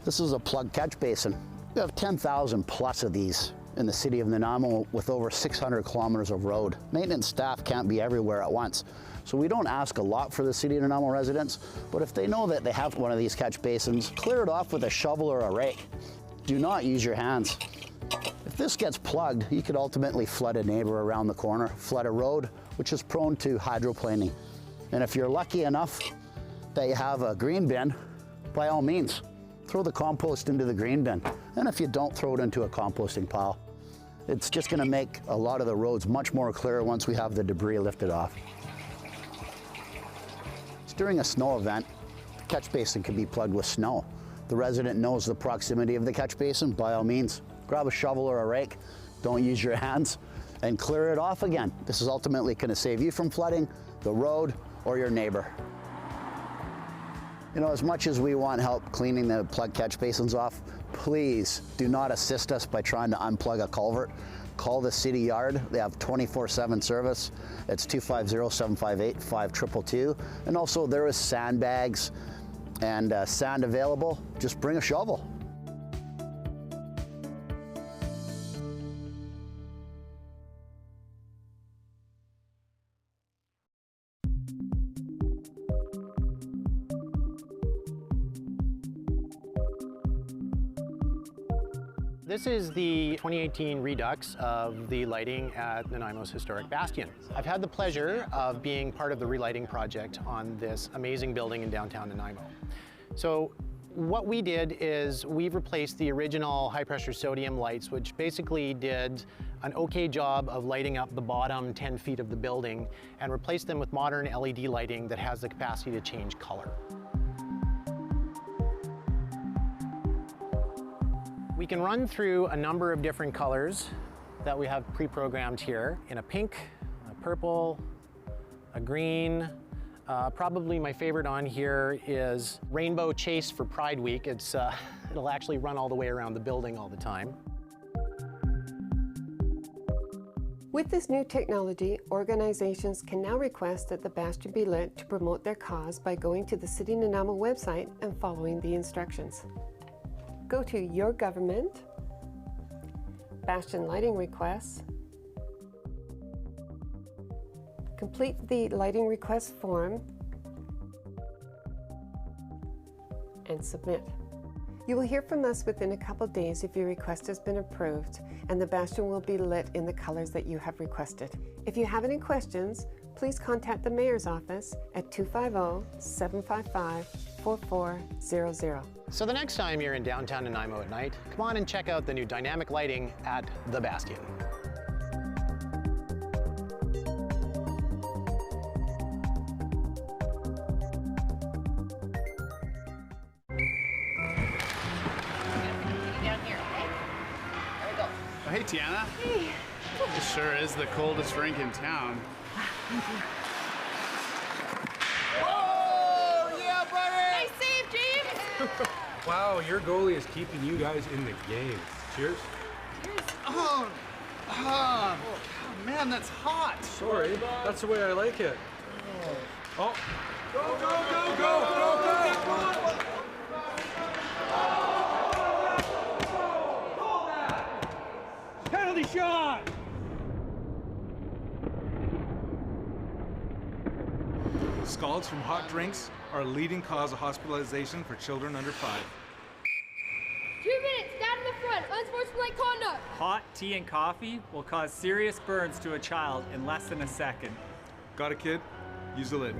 This is a plug catch basin. We have 10,000 plus of these in the city of Nanaimo with over 600 kilometers of road. Maintenance staff can't be everywhere at once. So we don't ask a lot for the city of Nanaimo residents, but if they know that they have one of these catch basins, clear it off with a shovel or a rake. Do not use your hands. If this gets plugged, you could ultimately flood a neighbor around the corner, flood a road, which is prone to hydroplaning. And if you're lucky enough that you have a green bin, by all means, throw the compost into the green bin. And if you don't, throw it into a composting pile. It's just gonna make a lot of the roads much more clear once we have the debris lifted off. During a snow event, the catch basin can be plugged with snow. The resident knows the proximity of the catch basin, by all means, grab a shovel or a rake, don't use your hands, and clear it off again. This is ultimately gonna save you from flooding, the road, or your neighbor. You know, as much as we want help cleaning the plug catch basins off, please do not assist us by trying to unplug a culvert. Call the city yard. They have 24/7 service. It's 250-758-5222. And also there is sandbags and sand available. Just bring a shovel. This is the 2018 redux of the lighting at Nanaimo's historic bastion. I've had the pleasure of being part of the relighting project on this amazing building in downtown Nanaimo. So what we did is we've replaced the original high-pressure sodium lights, which basically did an okay job of lighting up the bottom 10 feet of the building, and replaced them with modern LED lighting that has the capacity to change color. We can run through a number of different colors that we have pre-programmed here in a pink, a purple, a green. Probably my favorite on here is Rainbow Chase for Pride Week. It'll actually run all the way around the building all the time. With this new technology, organizations can now request that the bastion be lit to promote their cause by going to the City Nanaimo website and following the instructions. Go to Your Government, Bastion Lighting Requests, complete the lighting request form, and submit. You will hear from us within a couple days if your request has been approved, and the bastion will be lit in the colors that you have requested. If you have any questions, please contact the Mayor's office at 250-755-4400. So the next time you're in downtown Nanaimo at night, come on and check out the new dynamic lighting at the Bastion. Down here, okay? There we go. Oh, hey, Tiana. Hey. This sure is the coldest rink in town. Oh, yeah, buddy! Nice save, James! Wow, your goalie is keeping you guys in the game. Cheers. Oh, man, that's hot. Sorry, that's the way I like it. Oh. Go, go, go, go, go, go! Penalty shot! Scalds from hot drinks are a leading cause of hospitalization for children under 5. 2 minutes, down in the front, unsportsmanlike conduct. Hot tea and coffee will cause serious burns to a child in less than a second. Got it, kid? Use the lid.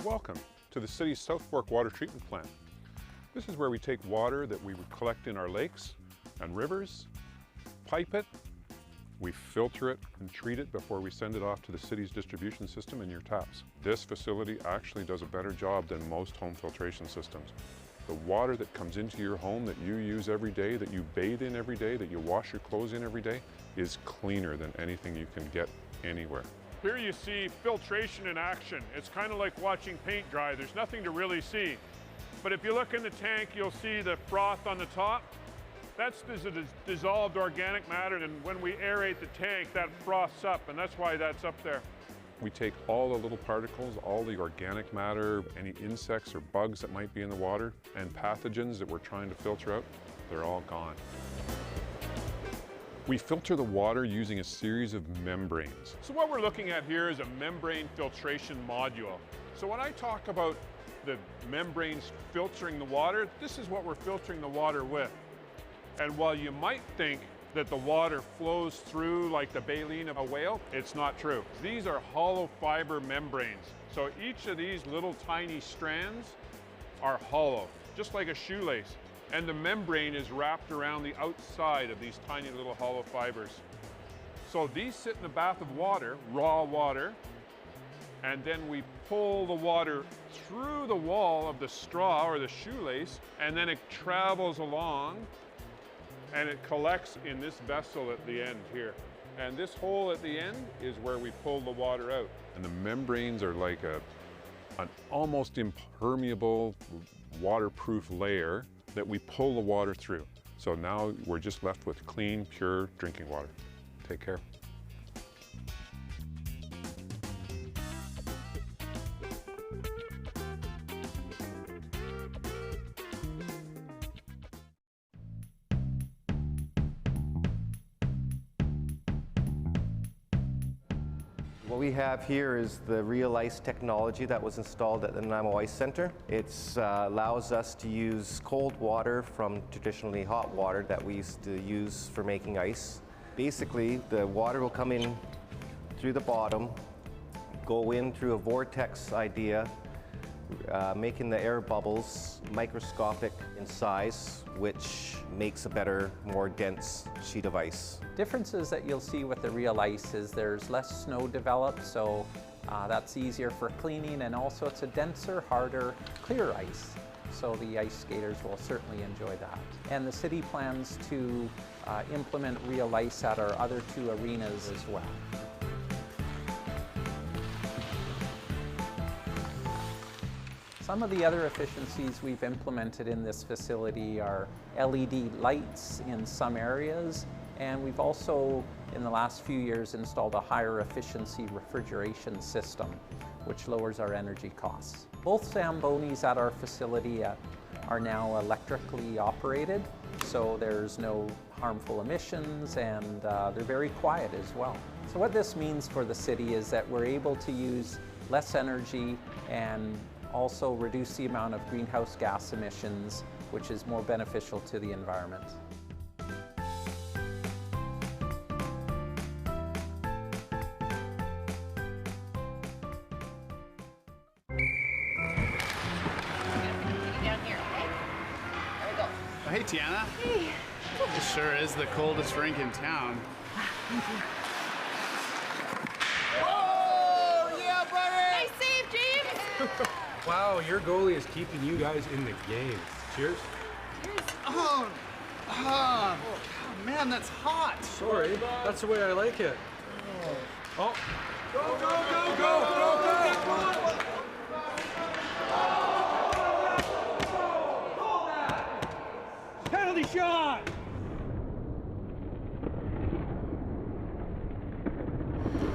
Welcome to the city's South Fork Water Treatment Plant. This is where we take water that we would collect in our lakes and rivers, pipe it, we filter it and treat it before we send it off to the city's distribution system in your taps. This facility actually does a better job than most home filtration systems. The water that comes into your home that you use every day, that you bathe in every day, that you wash your clothes in every day, is cleaner than anything you can get anywhere. Here you see filtration in action. It's kind of like watching paint dry. There's nothing to really see. But if you look in the tank, you'll see the froth on the top. That's dissolved organic matter, and when we aerate the tank, that froths up, and that's why that's up there. We take all the little particles, all the organic matter, any insects or bugs that might be in the water, and pathogens that we're trying to filter out, they're all gone. We filter the water using a series of membranes. So what we're looking at here is a membrane filtration module. So when I talk about the membranes filtering the water, this is what we're filtering the water with. And while you might think that the water flows through like the baleen of a whale, it's not true. These are hollow fiber membranes. So each of these little tiny strands are hollow, just like a shoelace. And the membrane is wrapped around the outside of these tiny little hollow fibers. So these sit in a bath of water, raw water, and then we pull the water through the wall of the straw or the shoelace, and then it travels along and it collects in this vessel at the end here. And this hole at the end is where we pull the water out. And the membranes are like an almost impermeable waterproof layer that we pull the water through. So now we're just left with clean, pure drinking water. Take care. What we have here is the Real Ice technology that was installed at the Nanaimo Ice Center. It allows us to use cold water from traditionally hot water that we used to use for making ice. Basically, the water will come in through the bottom, go in through a vortex idea, making the air bubbles microscopic in size, which makes a better, more dense sheet of ice. Differences that you'll see with the Real Ice is there's less snow developed, so that's easier for cleaning, and also it's a denser, harder, clear ice. So the ice skaters will certainly enjoy that. And the city plans to implement Real Ice at our other two arenas as well. Some of the other efficiencies we've implemented in this facility are LED lights in some areas, and we've also, in the last few years, installed a higher efficiency refrigeration system, which lowers our energy costs. Both Zambonis at our facility are now electrically operated, so there's no harmful emissions, and they're very quiet as well. So what this means for the city is that we're able to use less energy and also reduce the amount of greenhouse gas emissions, which is more beneficial to the environment. Oh, hey, Tiana. Hey. It sure is the coldest rink in town. Thank you. Oh, yeah, buddy! Nice save, James! Wow, your goalie is keeping you guys in the game. Cheers. Oh, man, that's hot. Sorry, that's the way I like it. Oh. Go, go, go, go, go, go! Penalty shot!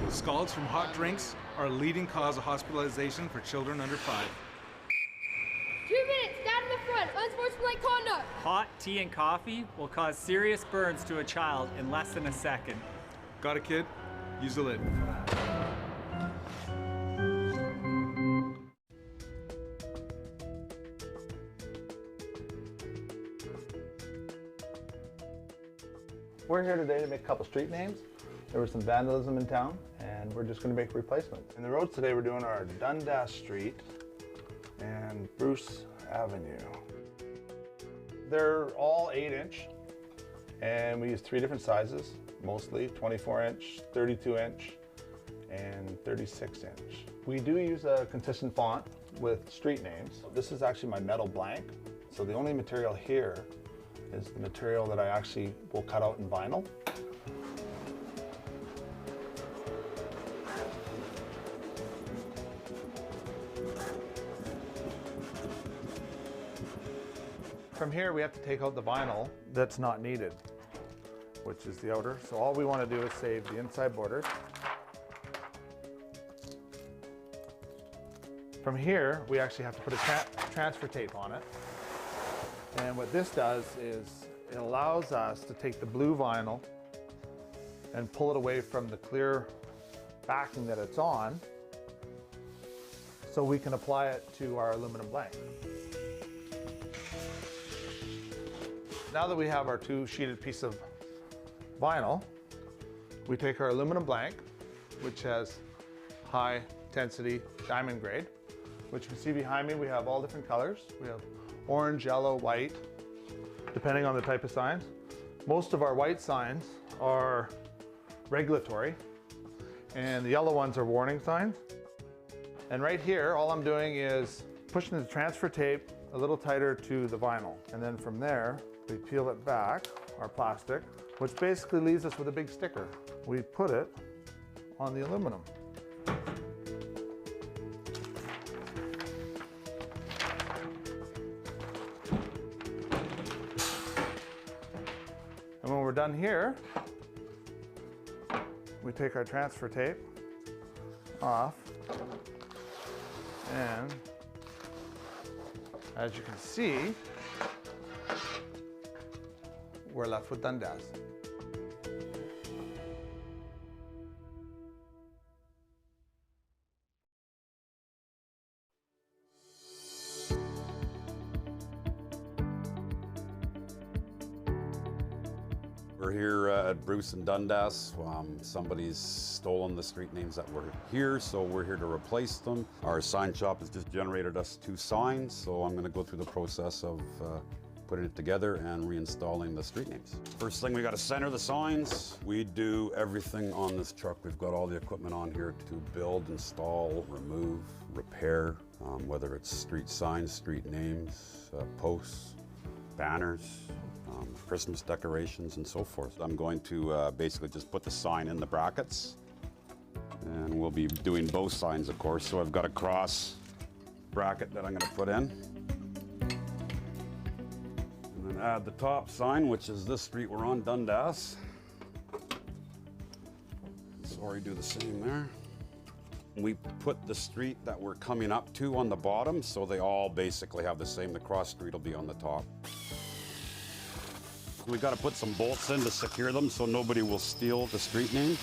Scalds from hot drinks are a leading cause of hospitalization for children under 5. 2 minutes, stand in the front, unsportsmanlike conduct. Hot tea and coffee will cause serious burns to a child in less than a second. Got a kid? Use the lid. We're here today to make a couple street names. There was some vandalism in town, and we're just going to make replacements. In the roads today, we're doing our Dundas Street, and Bruce Avenue. They're all 8-inch, and we use 3 different sizes, mostly 24-inch, 32-inch, and 36-inch. We do use a consistent font with street names. This is actually my metal blank, so the only material here is the material that I actually will cut out in vinyl. From here, we have to take out the vinyl that's not needed, which is the outer. So all we want to do is save the inside borders. From here, we actually have to put a transfer tape on it. And what this does is it allows us to take the blue vinyl and pull it away from the clear backing that it's on, so we can apply it to our aluminum blank. Now that we have our 2 sheeted piece of vinyl, we take our aluminum blank, which has high intensity diamond grade, which you can see behind me. We have all different colors. We have orange, yellow, white, depending on the type of signs. Most of our white signs are regulatory, and the yellow ones are warning signs. And right here, all I'm doing is pushing the transfer tape a little tighter to the vinyl. And then from there, we peel it back, our plastic, which basically leaves us with a big sticker. We put it on the aluminum. And when we're done here, we take our transfer tape off, and as you can see, we're left with Dundas. We're here at Bruce and Dundas. Somebody's stolen the street names that were here, so we're here to replace them. Our sign shop has just generated us 2 signs, so I'm going to go through the process of putting it together and reinstalling the street names. First thing, we got to center the signs. We do everything on this truck. We've got all the equipment on here to build, install, remove, repair, whether it's street signs, street names, posts, banners, Christmas decorations, and so forth. I'm going to basically just put the sign in the brackets, and we'll be doing both signs, of course. So I've got a cross bracket that I'm going to put in. And then add the top sign, which is this street we're on, Dundas. Sorry, do the same there. We put the street that we're coming up to on the bottom, so they all basically have the same. The cross street will be on the top. We got to put some bolts in to secure them so nobody will steal the street name.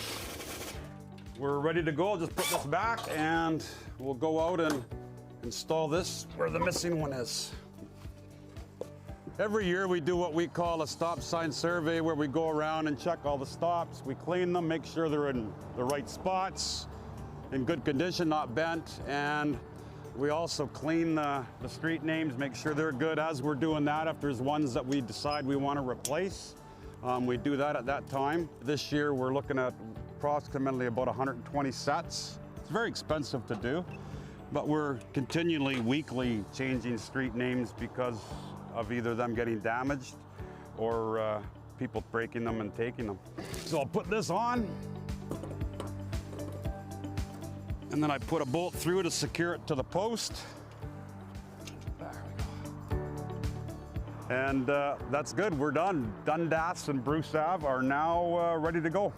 We're ready to go. Just put this back and we'll go out and install this where the missing one is. Every year we do what we call a stop sign survey, where we go around and check all the stops. We clean them, make sure they're in the right spots, in good condition, not bent, and we also clean the street names, make sure they're good. As we're doing that, if there's ones that we decide we want to replace, we do that at that time. This year we're looking at approximately about 120 sets. It's very expensive to do, but we're continually, weekly changing street names because of either them getting damaged or people breaking them and taking them. So I'll put this on, and then I put a bolt through to secure it to the post. There we go. And that's good, we're done. Dundas and Bruce Ave are now ready to go.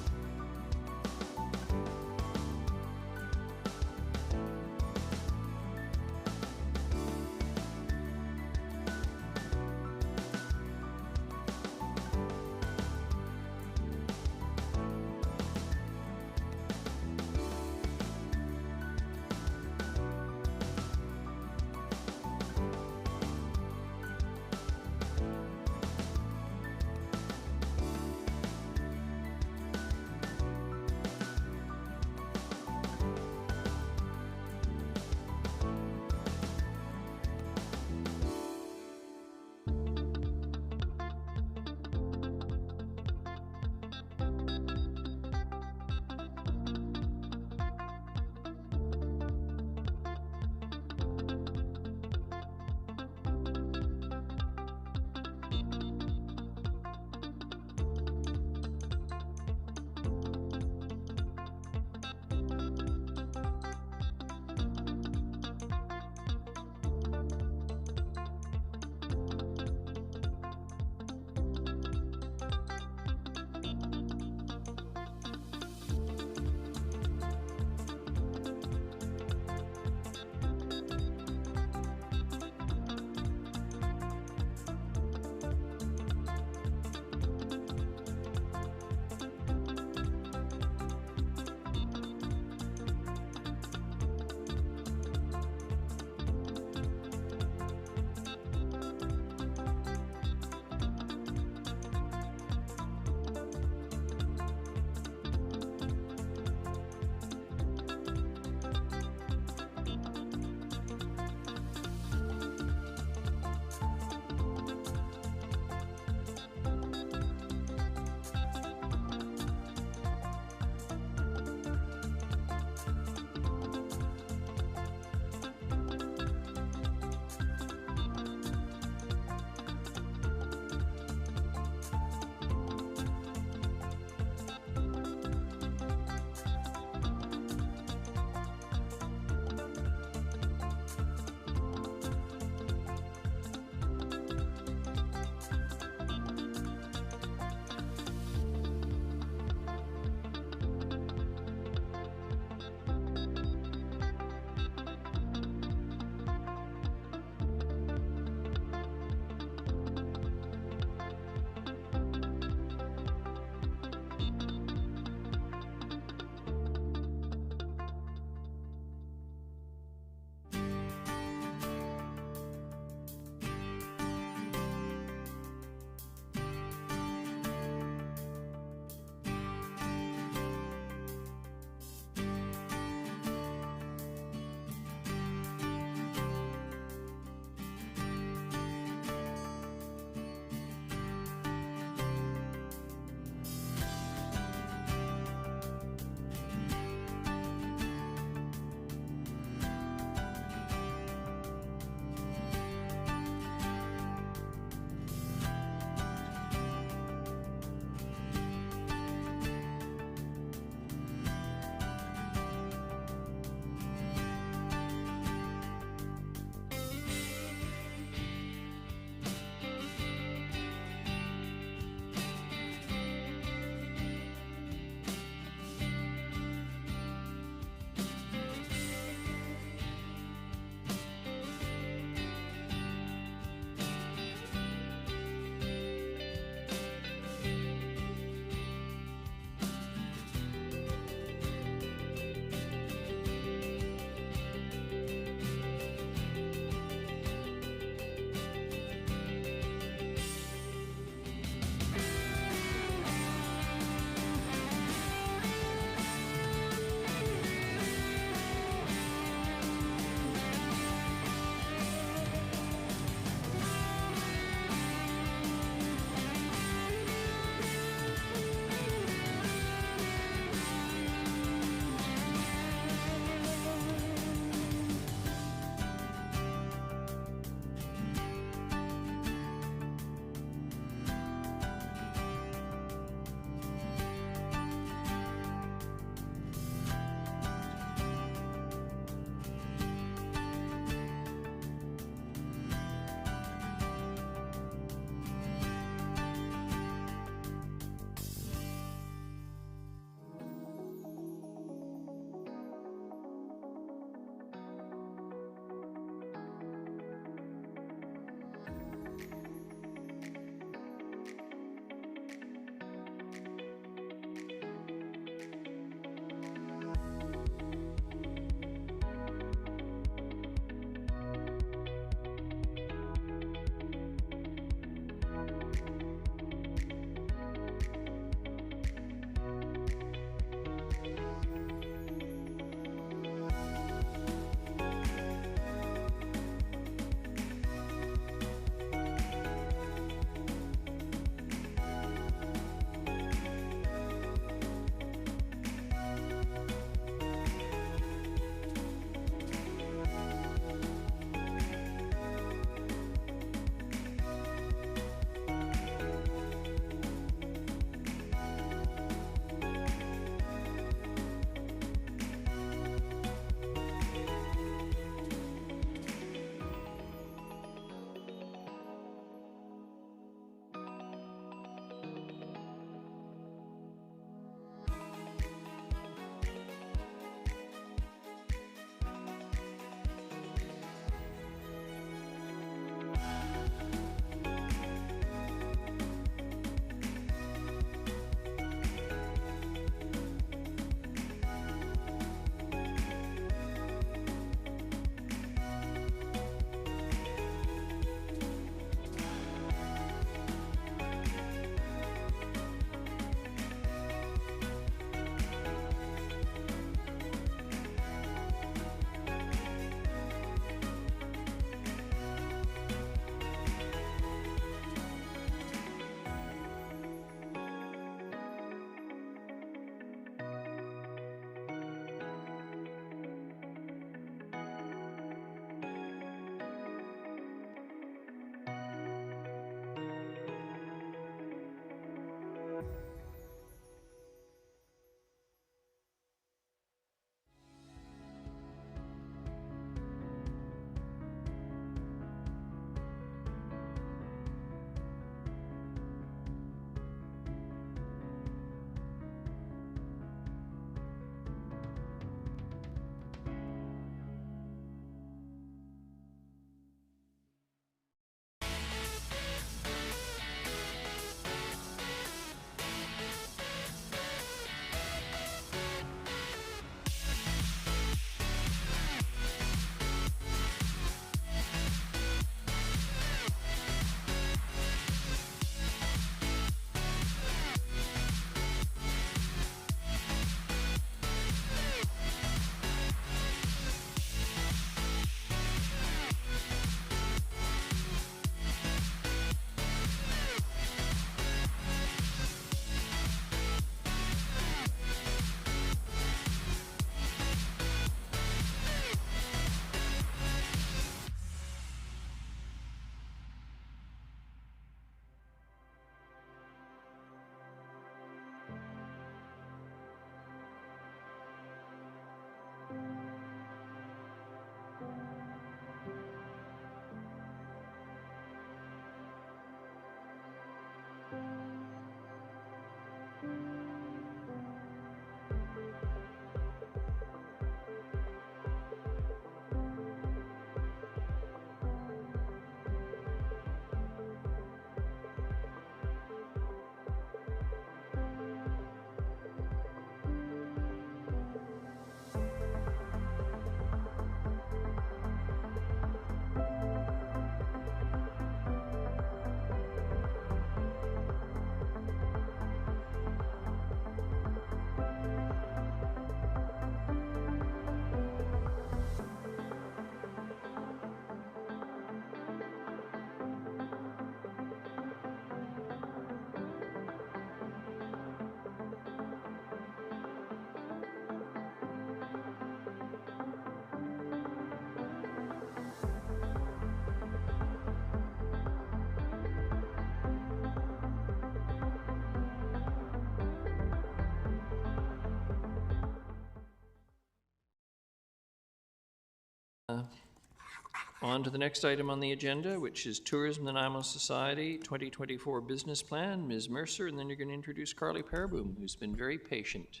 On to the next item on the agenda, which is Tourism Nanaimo Society 2024 Business Plan. Ms. Mercer, and then you're going to introduce Carly Paraboom, who's been very patient.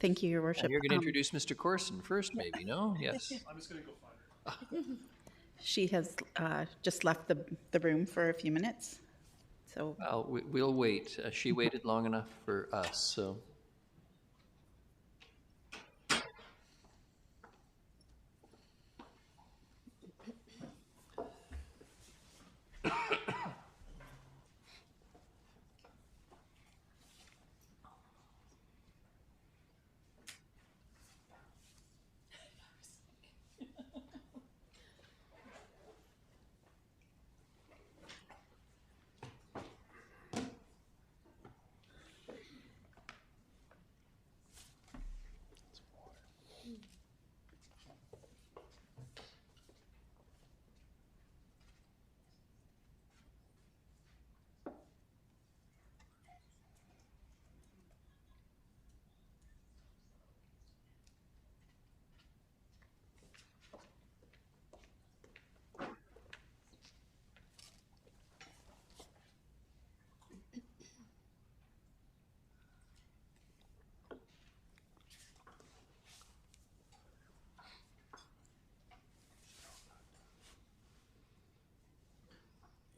Thank you, Your Worship. And you're going to introduce Mr. Corson first, maybe, no? Yes. I'm just going to go find her. She has just left the room for a few minutes, so. Well, we'll wait. She waited long enough for us, so.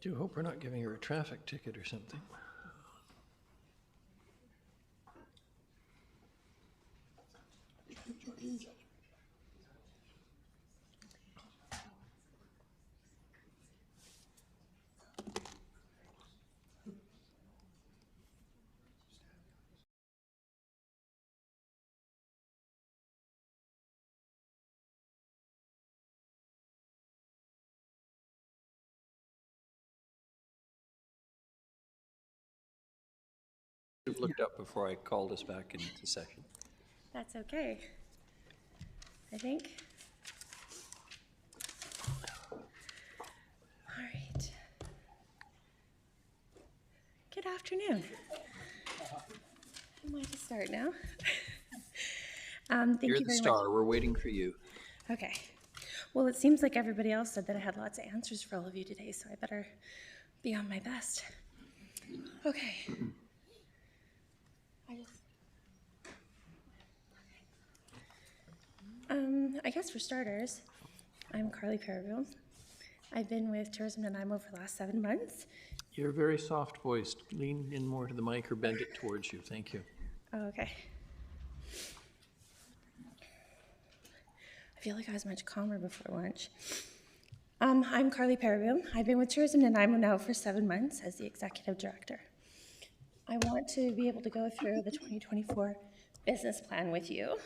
Do hope we're not giving her a traffic ticket or something. Looked up before I called us back into session. That's okay. I think. All right. Good afternoon. Am I to start now? Thank You're you the very star. much. We're waiting for you. Okay. Well, it seems like everybody else said that I had lots of answers for all of you today, so I better be on my best. Okay. I guess for starters, I'm Carly Paraboom. I've been with Tourism Nanaimo for the last 7 months. You're very soft-voiced. Lean in more to the mic or bend it towards you. Thank you. Oh, okay. I feel like I was much calmer before lunch. I'm Carly Paraboom. I've been with Tourism Nanaimo now for 7 months as the Executive Director. I want to be able to go through the 2024 business plan with you.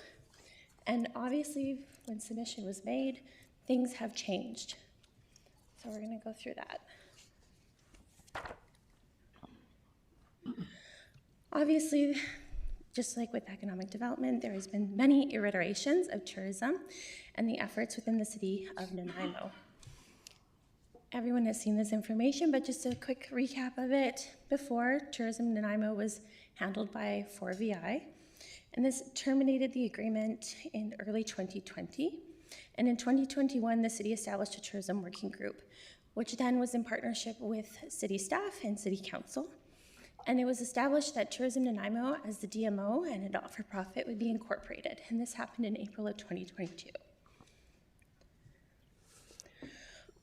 And obviously, when submission was made, things have changed. So we're going to go through that. Obviously, just like with economic development, there has been many iterations of tourism and the efforts within the city of Nanaimo. Everyone has seen this information, but just a quick recap of it. Before, Tourism Nanaimo was handled by 4VI, and this terminated the agreement in early 2020. And in 2021, the city established a tourism working group, which then was in partnership with city staff and city council. And it was established that Tourism Nanaimo, as the DMO and a not-for-profit, would be incorporated. And this happened in April of 2022.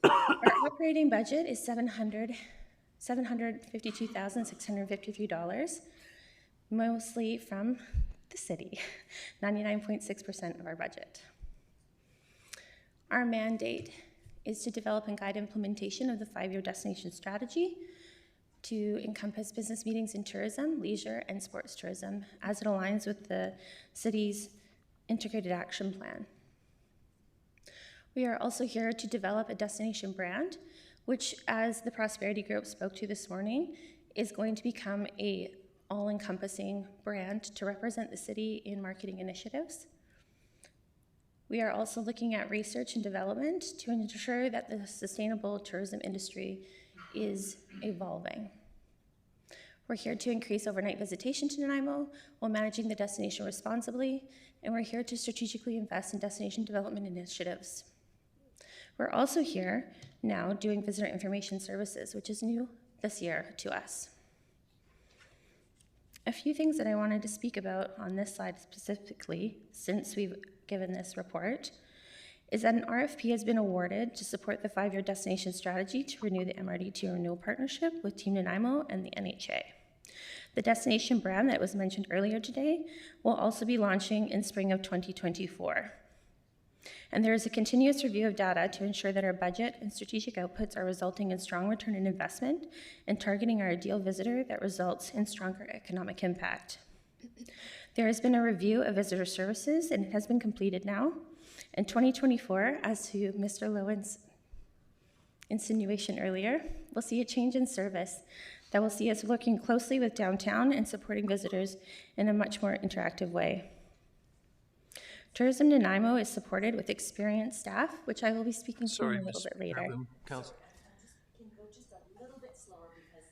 Our operating budget is $752,653, mostly from the city, 99.6% of our budget. Our mandate is to develop and guide implementation of the 5-year destination strategy to encompass business meetings in tourism, leisure, and sports tourism as it aligns with the city's integrated action plan. We are also here to develop a destination brand, which, as the Prosperity Group spoke to this morning, is going to become a all-encompassing brand to represent the city in marketing initiatives. We are also looking at research and development to ensure that the sustainable tourism industry is evolving. We're here to increase overnight visitation to Nanaimo while managing the destination responsibly, and we're here to strategically invest in destination development initiatives. We're also here now doing visitor information services, which is new this year to us. A few things that I wanted to speak about on this slide specifically, since we've given this report, is that an RFP has been awarded to support the 5-year destination strategy to renew the MRDT renewal partnership with Team Nanaimo and the NHA. The destination brand that was mentioned earlier today will also be launching in spring of 2024. And there is a continuous review of data to ensure that our budget and strategic outputs are resulting in strong return on investment and targeting our ideal visitor that results in stronger economic impact. There has been a review of visitor services, and it has been completed now. In 2024, as to Mr. Lowen's insinuation earlier, we'll see a change in service that will see us working closely with downtown and supporting visitors in a much more interactive way. Tourism Nanaimo is supported with experienced staff, which I will be speaking to a little bit later. Council. Can go just a little bit slower because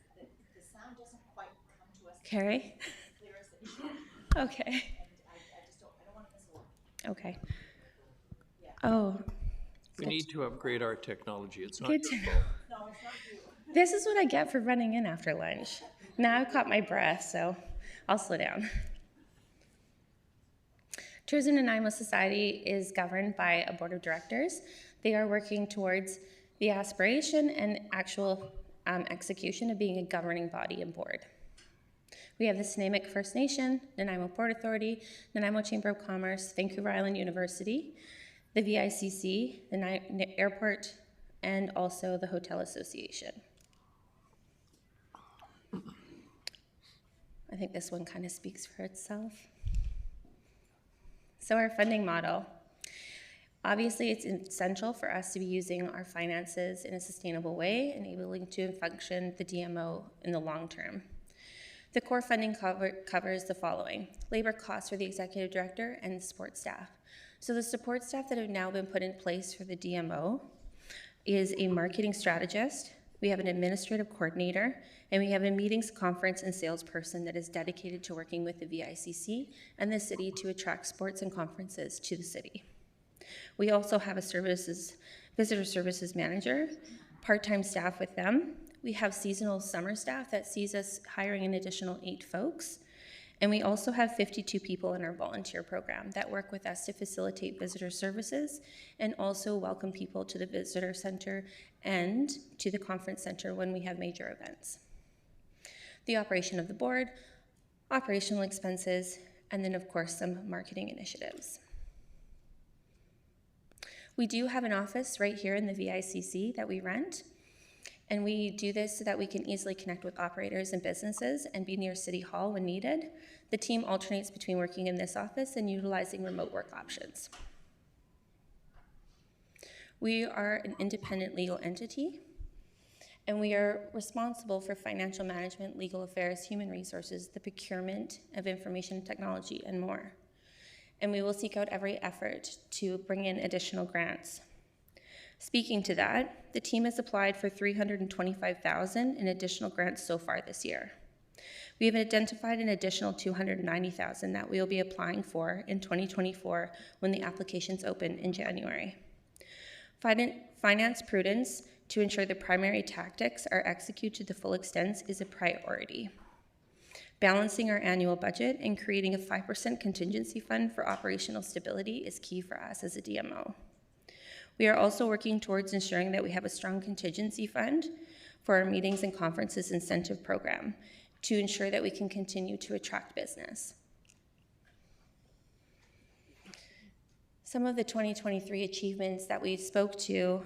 the sound doesn't quite come to us. Carrie? As clear as it should. Okay. And I don't want to miss a word. Okay. Yeah. Oh. We need to upgrade our technology. It's not Good your to fault. No, it's not you. This is what I get for running in after lunch. Now I've caught my breath, so I'll slow down. Tourism Nanaimo Society is governed by a board of directors. They are working towards the aspiration and actual execution of being a governing body and board. We have the Snuneymuxw First Nation, Nanaimo Port Authority, Nanaimo Chamber of Commerce, Vancouver Island University, the VICC, the airport, and also the Hotel Association. I think this one kind of speaks for itself. So our funding model. Obviously, it's essential for us to be using our finances in a sustainable way, enabling to function the DMO in the long term. The core funding covers the following: labor costs for the executive director and support staff. So the support staff that have now been put in place for the DMO is a marketing strategist, we have an administrative coordinator, and we have a meetings, conference, and salesperson that is dedicated to working with the VICC and the city to attract sports and conferences to the city. We also have a visitor services manager, part-time staff with them. We have seasonal summer staff that sees us hiring an additional 8 folks. And we also have 52 people in our volunteer program that work with us to facilitate visitor services and also welcome people to the visitor center and to the conference center when we have major events. The operation of the board, operational expenses, and then of course some marketing initiatives. We do have an office right here in the VICC that we rent. And we do this so that we can easily connect with operators and businesses and be near City Hall when needed. The team alternates between working in this office and utilizing remote work options. We are an independent legal entity, and we are responsible for financial management, legal affairs, human resources, the procurement of information technology, and more. And we will seek out every effort to bring in additional grants. Speaking to that, the team has applied for $325,000 in additional grants so far this year. We have identified an additional $290,000 that we will be applying for in 2024 when the applications open in January. Finance prudence to ensure the primary tactics are executed to the full extent is a priority. Balancing our annual budget and creating a 5% contingency fund for operational stability is key for us as a DMO. We are also working towards ensuring that we have a strong contingency fund for our meetings and conferences incentive program to ensure that we can continue to attract business. Some of the 2023 achievements that we spoke to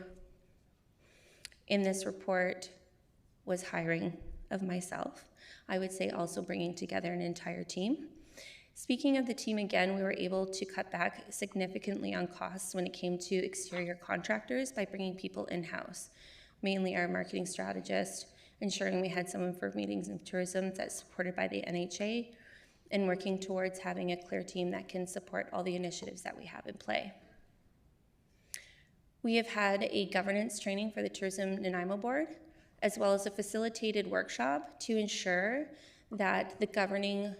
in this report was hiring of myself. I would say also bringing together an entire team. Speaking of the team again, we were able to cut back significantly on costs when it came to exterior contractors by bringing people in-house, mainly our marketing strategist, ensuring we had someone for meetings and tourism that's supported by the NHA, and working towards having a clear team that can support all the initiatives that we have in play. We have had a governance training for the Tourism Nanaimo Board, as well as a facilitated workshop to ensure that the governing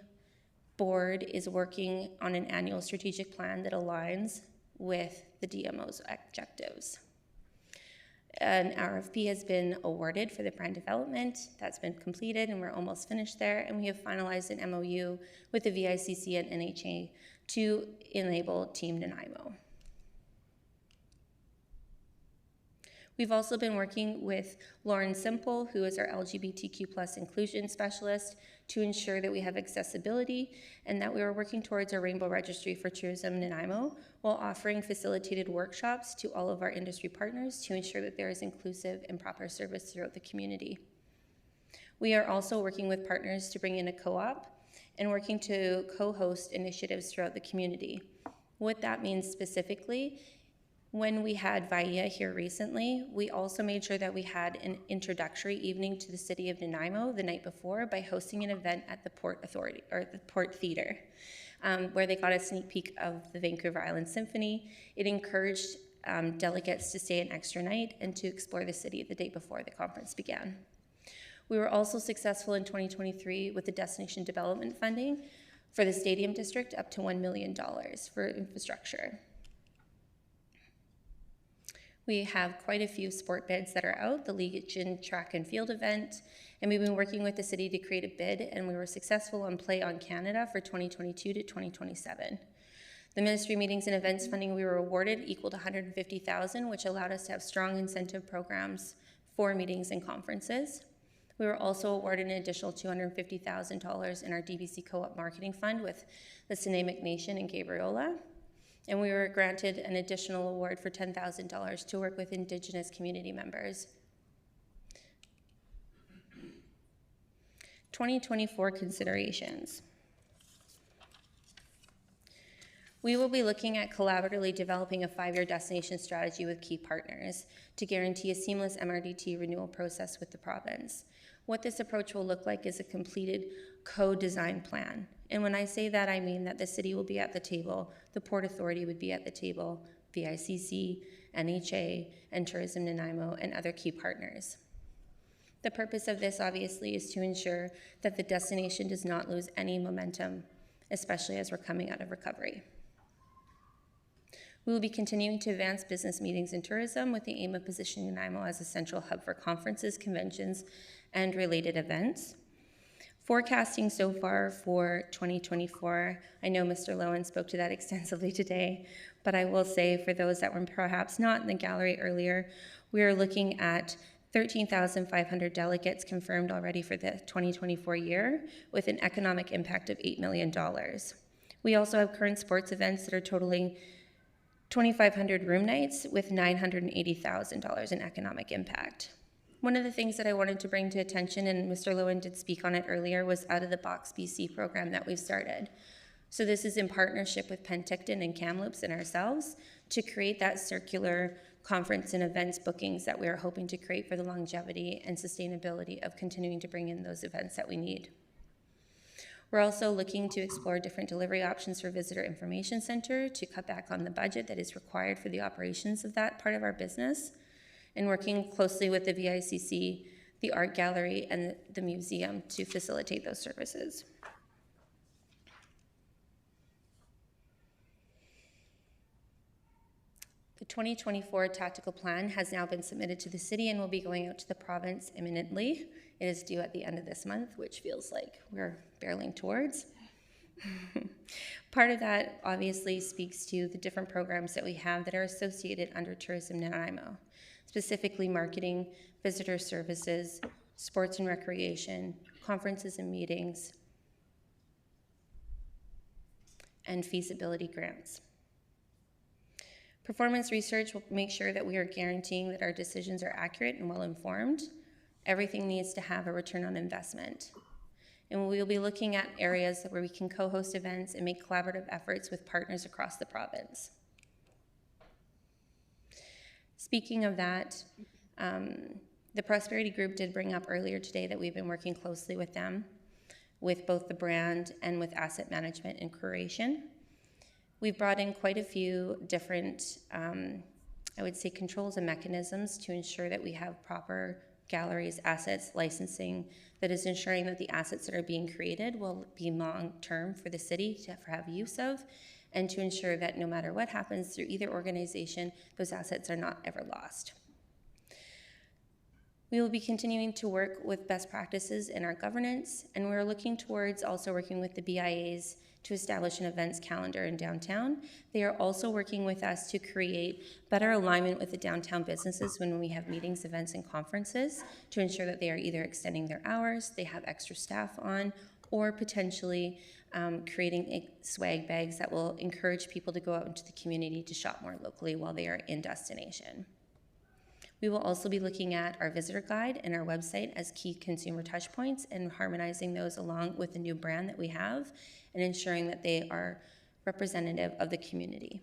board is working on an annual strategic plan that aligns with the DMO's objectives. An RFP has been awarded for the brand development. That's been completed and we're almost finished there. And we have finalized an MOU with the VICC and NHA to enable Team Nanaimo. We've also been working with Lauren Simple, who is our LGBTQ+ inclusion specialist, to ensure that we have accessibility and that we are working towards our Rainbow Registry for Tourism Nanaimo while offering facilitated workshops to all of our industry partners to ensure that there is inclusive and proper service throughout the community. We are also working with partners to bring in a co-op and working to co-host initiatives throughout the community. What that means specifically, when we had VIA here recently, we also made sure that we had an introductory evening to the city of Nanaimo the night before by hosting an event at the Port Authority, or the Port Theatre, where they got a sneak peek of the Vancouver Island Symphony. It encouraged delegates to stay an extra night and to explore the city the day before the conference began. We were also successful in 2023 with the destination development funding for the Stadium District, up to $1 million for infrastructure. We have quite a few sport bids that are out, the Legion track and field event, and we've been working with the city to create a bid, and we were successful on Play on Canada for 2022 to 2027. The ministry meetings and events funding we were awarded equaled $150,000, which allowed us to have strong incentive programs for meetings and conferences. We were also awarded an additional $250,000 in our DBC Co-op Marketing Fund with the Sinamic Nation in Gabriola. And we were granted an additional award for $10,000 to work with Indigenous community members. 2024 considerations. We will be looking at collaboratively developing a 5-year destination strategy with key partners to guarantee a seamless MRDT renewal process with the province. What this approach will look like is a completed co-design plan. And when I say that, I mean that the city will be at the table, the Port Authority would be at the table, VICC, NHA, and Tourism Nanaimo, and other key partners. The purpose of this, obviously, is to ensure that the destination does not lose any momentum, especially as we're coming out of recovery. We will be continuing to advance business meetings and tourism with the aim of positioning Nanaimo as a central hub for conferences, conventions, and related events. Forecasting so far for 2024, I know Mr. Lowen spoke to that extensively today, but I will say for those that were perhaps not in the gallery earlier, we are looking at 13,500 delegates confirmed already for the 2024 year, with an economic impact of $8 million. We also have current sports events that are totaling 2,500 room nights with $980,000 in economic impact. One of the things that I wanted to bring to attention, and Mr. Lowen did speak on it earlier, was Out of the Box BC program that we've started. So this is in partnership with Penticton and Kamloops and ourselves to create that circular conference and events bookings that we are hoping to create for the longevity and sustainability of continuing to bring in those events that we need. We're also looking to explore different delivery options for Visitor Information Center to cut back on the budget that is required for the operations of that part of our business, and working closely with the VICC, the art gallery, and the museum to facilitate those services. The 2024 tactical plan has now been submitted to the city and will be going out to the province imminently. It is due at the end of this month, which feels like we're barreling towards. Part of that obviously speaks to the different programs that we have that are associated under Tourism Nanaimo, specifically marketing, visitor services, sports and recreation, conferences and meetings, and feasibility grants. Performance research will make sure that we are guaranteeing that our decisions are accurate and well-informed. Everything needs to have a return on investment. And we will be looking at areas where we can co-host events and make collaborative efforts with partners across the province. Speaking of that, the Prosperity Group did bring up earlier today that we've been working closely with them, with both the brand and with asset management and curation. We've brought in quite a few different, I would say, controls and mechanisms to ensure that we have proper galleries, assets, licensing, that is ensuring that the assets that are being created will be long-term for the city to have use of, and to ensure that no matter what happens through either organization, those assets are not ever lost. We will be continuing to work with best practices in our governance, and we're looking towards also working with the BIAs to establish an events calendar in downtown. They are also working with us to create better alignment with the downtown businesses when we have meetings, events, and conferences to ensure that they are either extending their hours, they have extra staff on, or potentially creating swag bags that will encourage people to go out into the community to shop more locally while they are in destination. We will also be looking at our visitor guide and our website as key consumer touchpoints and harmonizing those along with the new brand that we have and ensuring that they are representative of the community.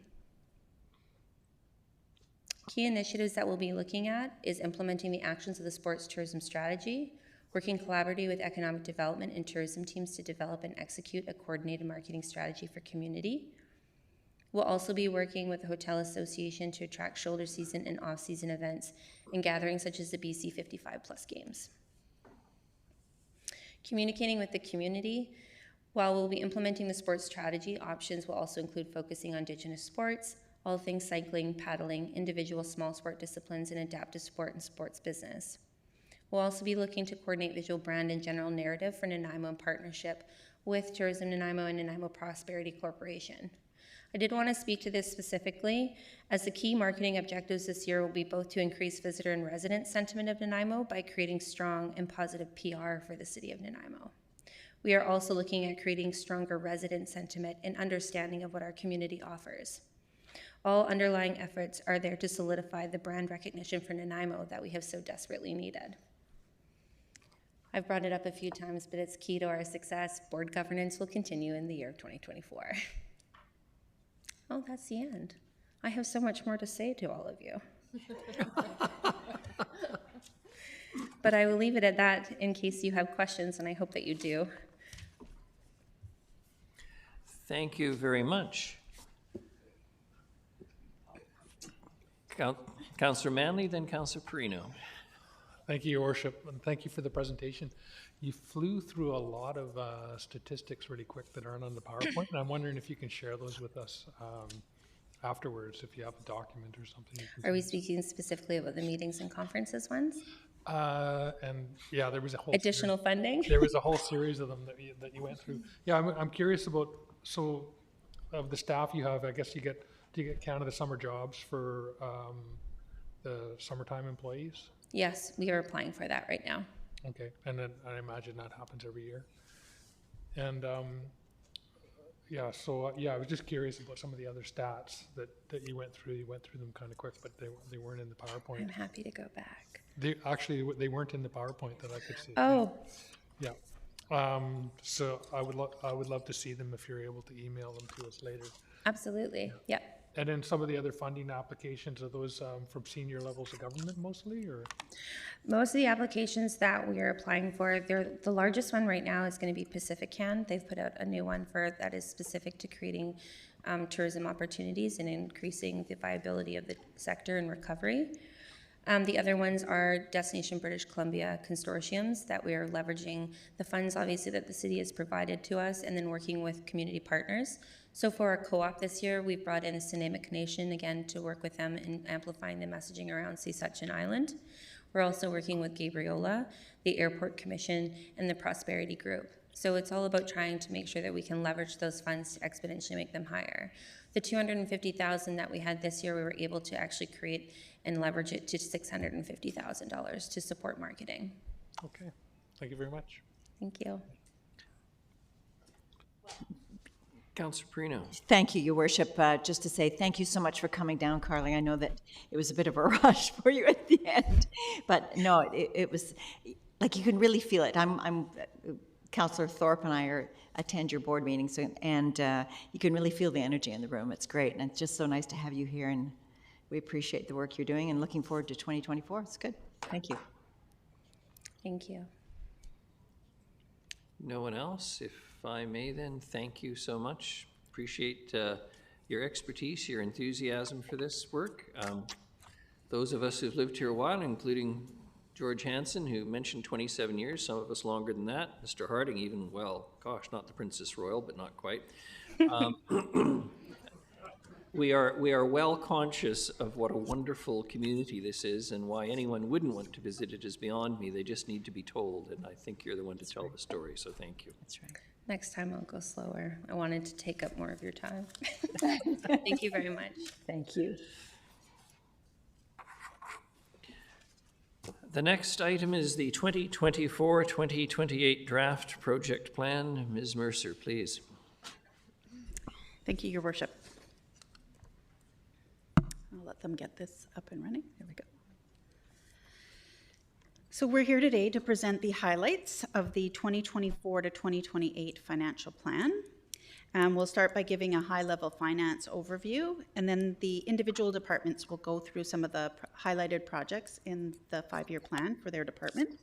Key initiatives that we'll be looking at is implementing the actions of the sports tourism strategy, working collaboratively with economic development and tourism teams to develop and execute a coordinated marketing strategy for community. We'll also be working with the Hotel Association to attract shoulder season and off-season events and gatherings such as the BC 55+ games. Communicating with the community. While we'll be implementing the sports strategy, options will also include focusing on Indigenous sports, all things cycling, paddling, individual small sport disciplines, and adaptive sport and sports business. We'll also be looking to coordinate visual brand and general narrative for Nanaimo in partnership with Tourism Nanaimo and Nanaimo Prosperity Corporation. I did want to speak to this specifically, as the key marketing objectives this year will be both to increase visitor and resident sentiment of Nanaimo by creating strong and positive PR for the city of Nanaimo. We are also looking at creating stronger resident sentiment and understanding of what our community offers. All underlying efforts are there to solidify the brand recognition for Nanaimo that we have so desperately needed. I've brought it up a few times, but it's key to our success. Board governance will continue in the year 2024. Oh, that's the end. I have so much more to say to all of you. But I will leave it at that in case you have questions, and I hope that you do. Thank you very much. Councillor Manley, then Councillor Perino. Thank you, Your Worship, and thank you for the presentation. You flew through a lot of statistics really quick that aren't on the PowerPoint, and I'm wondering if you can share those with us afterwards, if you have a document or something. Are we speaking specifically about the meetings and conferences ones? And yeah, there was a whole additional funding. There was a whole series of them that you went through. Yeah, I'm curious about, so of the staff you have, I guess do you get Canada Summer Jobs for the summertime employees? Yes, we are applying for that right now. Okay, and then I imagine that happens every year. And yeah, so yeah, I was just curious about some of the other stats that you went through. You went through them kind of quick, but they weren't in the PowerPoint. I'm happy to go back. They weren't in the PowerPoint that I could see. Oh. Yeah. So I would love to see them if you're able to email them to us later. Absolutely. Yeah. Yep. And then some of the other funding applications, are those from senior levels of government mostly, or? Most of the applications that we are applying for, the largest one right now is going to be Pacific Can. They've put out a new one that is specific to creating tourism opportunities and increasing the viability of the sector and recovery. The other ones are Destination British Columbia consortiums that we are leveraging the funds, obviously, that the city has provided to us, and then working with community partners. So for our co-op this year, we've brought in the Sinamic Nation, again, to work with them in amplifying the messaging around Sesuchin Island. We're also working with Gabriola, the Airport Commission, and the Prosperity Group. So it's all about trying to make sure that we can leverage those funds to exponentially make them higher. The $250,000 that we had this year, we were able to actually create and leverage it to $650,000 to support marketing. Okay, thank you very much. Thank you. Councillor Perino. Thank you, Your Worship. Just to say thank you so much for coming down, Carly. I know that it was a bit of a rush for you at the end, but no, it was like you can really feel it. I'm Councillor Thorpe and I attend your board meetings, and you can really feel the energy in the room. It's great, and it's just so nice to have you here, and we appreciate the work you're doing and looking forward to 2024. It's good. Thank you. Thank you. No one else? If I may then, thank you so much. Appreciate your expertise, your enthusiasm for this work. Those of us who've lived here a while, including George Hansen, who mentioned 27 years, some of us longer than that. Mr. Harding even, well, gosh, not the Princess Royal, but not quite. We are well conscious of what a wonderful community this is, and why anyone wouldn't want to visit it is beyond me. They just need to be told, and I think you're the one to tell the story, so thank you. That's right. Next time I'll go slower. I wanted to take up more of your time. Thank you very much. Thank you. The next item is the 2024-2028 draft project plan. Ms. Mercer, please. Thank you, Your Worship. I'll let them get this up and running. There we go. So we're here today to present the highlights of the 2024 to 2028 financial plan. We'll start by giving a high-level finance overview, and then the individual departments will go through some of the highlighted projects in the 5-year plan for their department.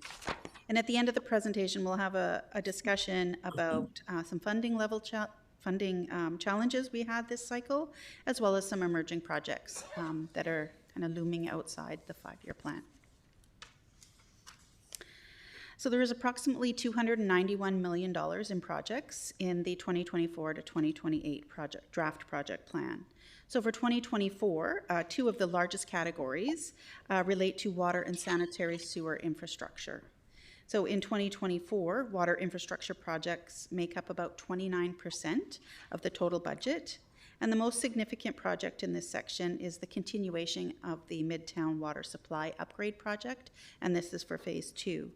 And at the end of the presentation, we'll have a discussion about some funding challenges we had this cycle, as well as some emerging projects that are kind of looming outside the 5-year plan. So there is approximately $291 million in projects in the 2024 to 2028 draft project plan. So for 2024, 2 of the largest categories relate to water and sanitary sewer infrastructure. So in 2024, water infrastructure projects make up about 29% of the total budget. And the most significant project in this section is the continuation of the Midtown Water Supply Upgrade Project, and this is for Phase 2.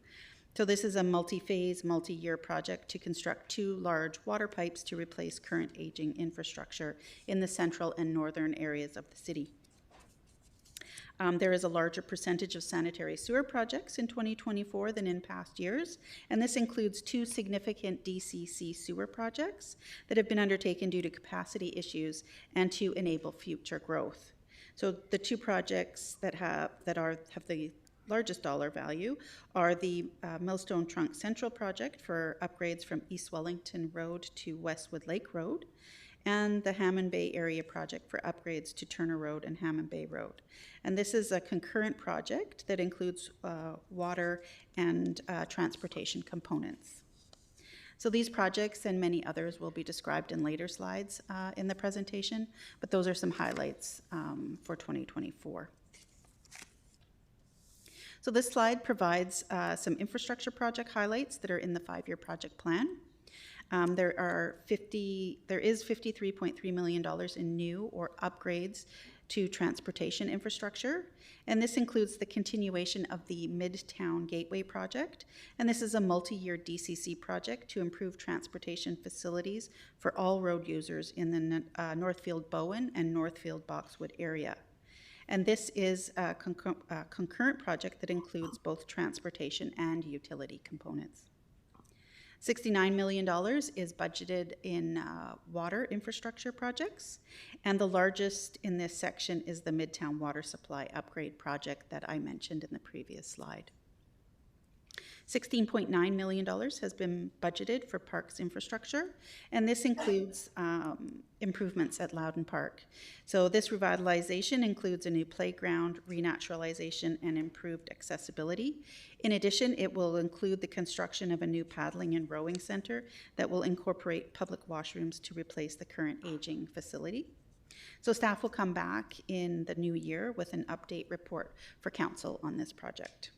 So this is a multi-phase, multi-year project to construct 2 large water pipes to replace current aging infrastructure in the central and northern areas of the city. There is a larger percentage of sanitary sewer projects in 2024 than in past years, and this includes 2 significant DCC sewer projects that have been undertaken due to capacity issues and to enable future growth. So the 2 projects that have the largest dollar value are the Millstone Trunk Central project for upgrades from East Wellington Road to Westwood Lake Road, and the Hammond Bay area project for upgrades to Turner Road and Hammond Bay Road. And this is a concurrent project that includes water and transportation components. So these projects and many others will be described in later slides in the presentation, but those are some highlights for 2024. So this slide provides some infrastructure project highlights that are in the 5-year project plan. There is $53.3 million in new or upgrades to transportation infrastructure, and this includes the continuation of the Midtown Gateway project, and this is a multi-year DCC project to improve transportation facilities for all road users in the Northfield Bowen and Northfield Boxwood area. And this is a concurrent project that includes both transportation and utility components. $69 million is budgeted in water infrastructure projects, and the largest in this section is the Midtown Water Supply Upgrade project that I mentioned in the previous slide. $16.9 million has been budgeted for parks infrastructure, and this includes improvements at Loudon Park. So this revitalization includes a new playground, renaturalization, and improved accessibility. In addition, it will include the construction of a new paddling and rowing center that will incorporate public washrooms to replace the current aging facility. So staff will come back in the new year with an update report for council on this project.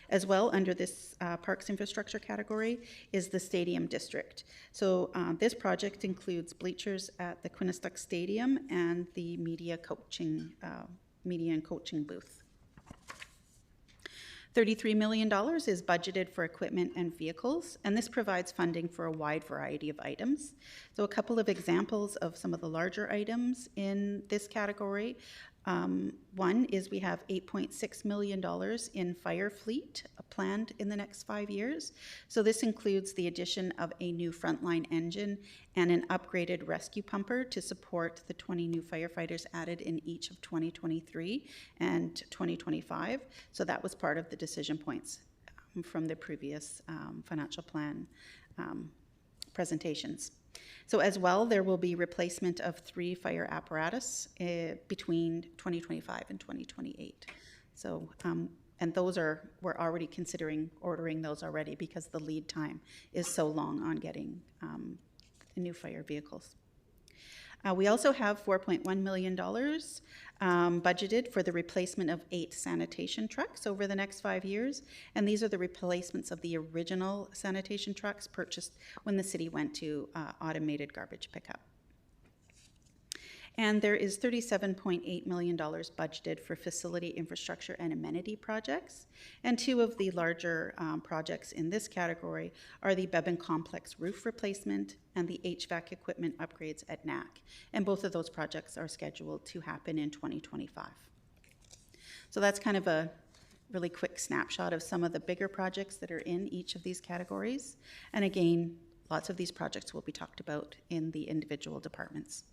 As well, under this parks infrastructure category is the stadium district. So this project includes bleachers at the Quinnipiac Stadium and the media and coaching booth. $33 million is budgeted for equipment and vehicles, and this provides funding for a wide variety of items. So a couple of examples of some of the larger items in this category. One is we have $8.6 million in fire fleet planned in the next 5 years. So this includes the addition of a new frontline engine and an upgraded rescue pumper to support the 20 new firefighters added in each of 2023 and 2025. So that was part of the decision points from the previous financial plan presentations. So as well, there will be replacement of 3 fire apparatus between 2025 and 2028. So, and we're already considering ordering those already because the lead time is so long on getting new fire vehicles. We also have $4.1 million budgeted for the replacement of 8 sanitation trucks over the next 5 years. And these are the replacements of the original sanitation trucks purchased when the city went to automated garbage pickup. And there is $37.8 million budgeted for facility infrastructure and amenity projects. And 2 of the larger projects in this category are the Beban Complex roof replacement and the HVAC equipment upgrades at NAC. And both of those projects are scheduled to happen in 2025. So that's kind of a really quick snapshot of some of the bigger projects that are in each of these categories. And again, lots of these projects will be talked about in the individual departments.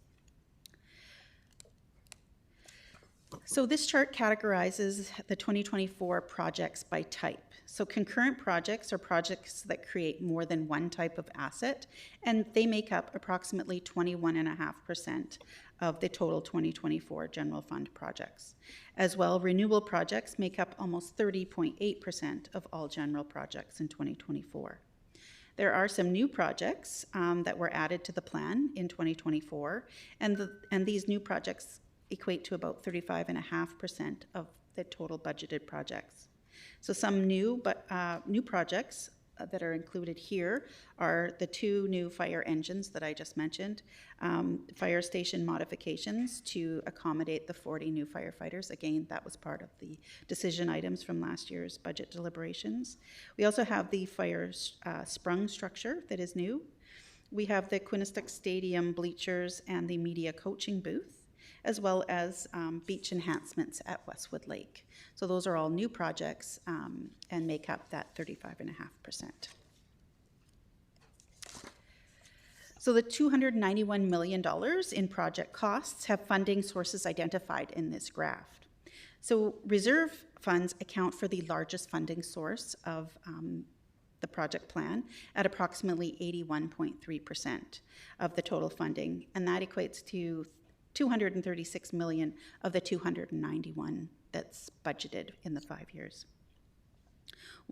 So this chart categorizes the 2024 projects by type. So concurrent projects are projects that create more than one type of asset, and they make up approximately 21.5% of the total 2024 general fund projects. As well, renewable projects make up almost 30.8% of all general projects in 2024. There are some new projects that were added to the plan in 2024, and these new projects equate to about 35.5% of the total budgeted projects. So some new projects that are included here are the 2 new fire engines that I just mentioned, fire station modifications to accommodate the 40 new firefighters. Again, that was part of the decision items from last year's budget deliberations. We also have the fire sprung structure that is new. We have the Quinnipiac Stadium bleachers and the media coaching booth, as well as beach enhancements at Westwood Lake. So those are all new projects and make up that 35.5%. So the $291 million in project costs have funding sources identified in this graph. So reserve funds account for the largest funding source of the project plan at approximately 81.3% of the total funding, and that equates to 236 million of the 291 that's budgeted in the 5 years.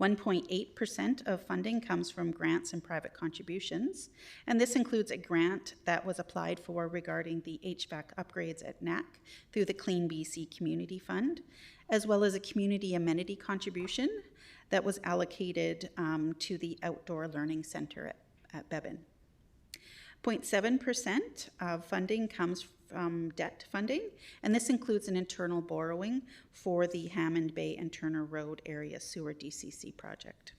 1.8% of funding comes from grants and private contributions, and this includes a grant that was applied for regarding the HVAC upgrades at NAC through the Clean BC Community Fund, as well as a community amenity contribution that was allocated to the Outdoor Learning Center at Beban. 0.7% of funding comes from debt funding, and this includes an internal borrowing for the Hammond Bay and Turner Road area sewer DCC project.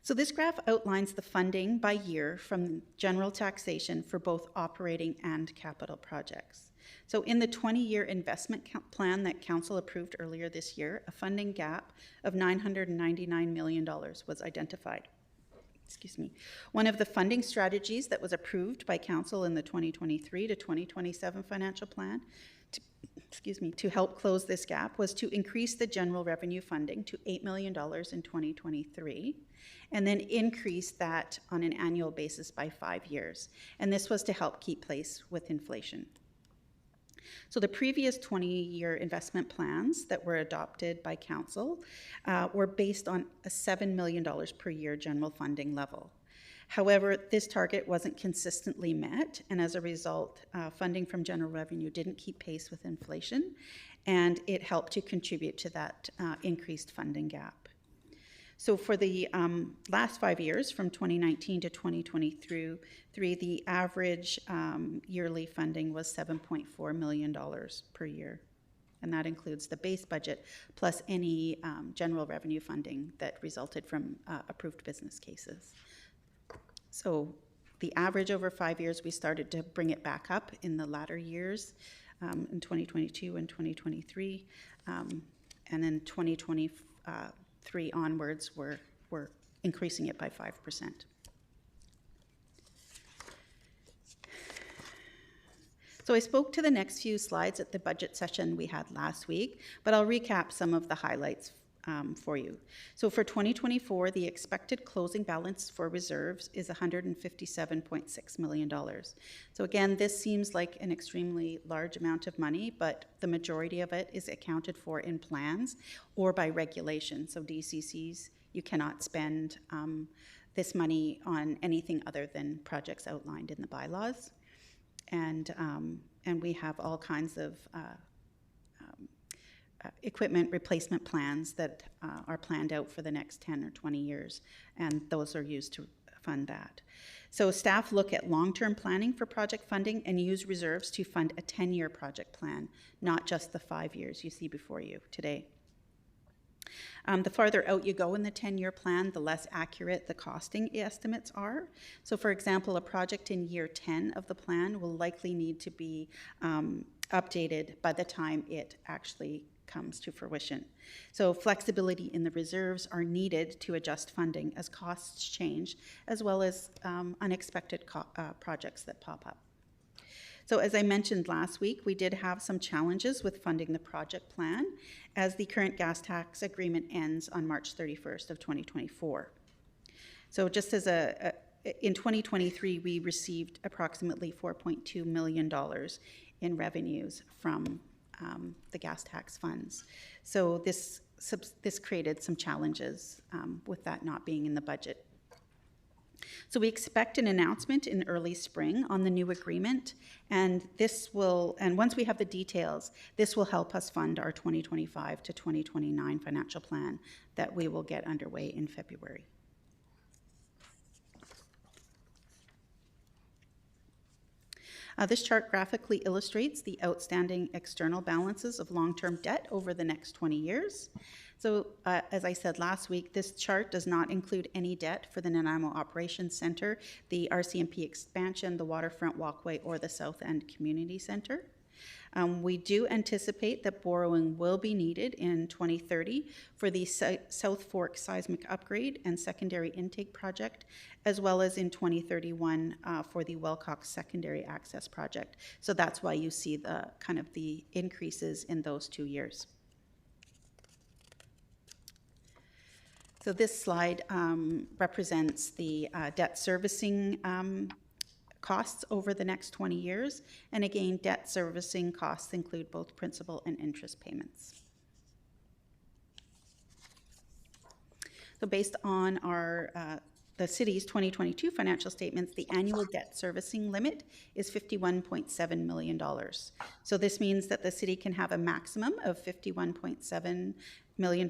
So this graph outlines the funding by year from general taxation for both operating and capital projects. So in the 20-year investment plan that Council approved earlier this year, a funding gap of $999 million was identified. Excuse me. One of the funding strategies that was approved by Council in the 2023 to 2027 financial plan to help close this gap was to increase the general revenue funding to $8 million in 2023, and then increase that on an annual basis by 5 years. And this was to help keep pace with inflation. So the previous 20-year investment plans that were adopted by Council were based on a $7 million per year general funding level. However, this target wasn't consistently met, and as a result, funding from general revenue didn't keep pace with inflation, and it helped to contribute to that increased funding gap. So for the last 5 years, from 2019 to 2023, the average yearly funding was $7.4 million per year. And that includes the base budget plus any general revenue funding that resulted from approved business cases. So the average over 5 years, we started to bring it back up in the latter years in 2022 and 2023. And then 2023 onwards, we're increasing it by 5%. So I spoke to the next few slides at the budget session we had last week, but I'll recap some of the highlights for you. So for 2024, the expected closing balance for reserves is $157.6 million. So again, this seems like an extremely large amount of money, but the majority of it is accounted for in plans or by regulation. So DCCs, you cannot spend this money on anything other than projects outlined in the bylaws. And we have all kinds of equipment replacement plans that are planned out for the next 10 or 20 years, and those are used to fund that. So staff look at long-term planning for project funding and use reserves to fund a 10-year project plan, not just the 5 years you see before you today. The farther out you go in the 10-year plan, the less accurate the costing estimates are. So for example, a project in year 10 of the plan will likely need to be updated by the time it actually comes to fruition. So flexibility in the reserves are needed to adjust funding as costs change, as well as unexpected projects that pop up. So as I mentioned last week, we did have some challenges with funding the project plan as the current gas tax agreement ends on March 31st of 2024. So just as in 2023, we received approximately $4.2 million in revenues from the gas tax funds. So this created some challenges with that not being in the budget. So we expect an announcement in early spring on the new agreement, and once we have the details, this will help us fund our 2025 to 2029 financial plan that we will get underway in February. This chart graphically illustrates the outstanding external balances of long-term debt over the next 20 years. So as I said last week, this chart does not include any debt for the Nanaimo Operations Center, the RCMP expansion, the Waterfront Walkway, or the South End Community Center. We do anticipate that borrowing will be needed in 2030 for the South Fork seismic upgrade and secondary intake project, as well as in 2031 for the Wilcox secondary access project. So that's why you see the kind of the increases in those 2 years. So this slide represents the debt servicing costs over the next 20 years. And again, debt servicing costs include both principal and interest payments. So based on the city's 2022 financial statements, the annual debt servicing limit is $51.7 million. So this means that the city can have a maximum of $51.7 million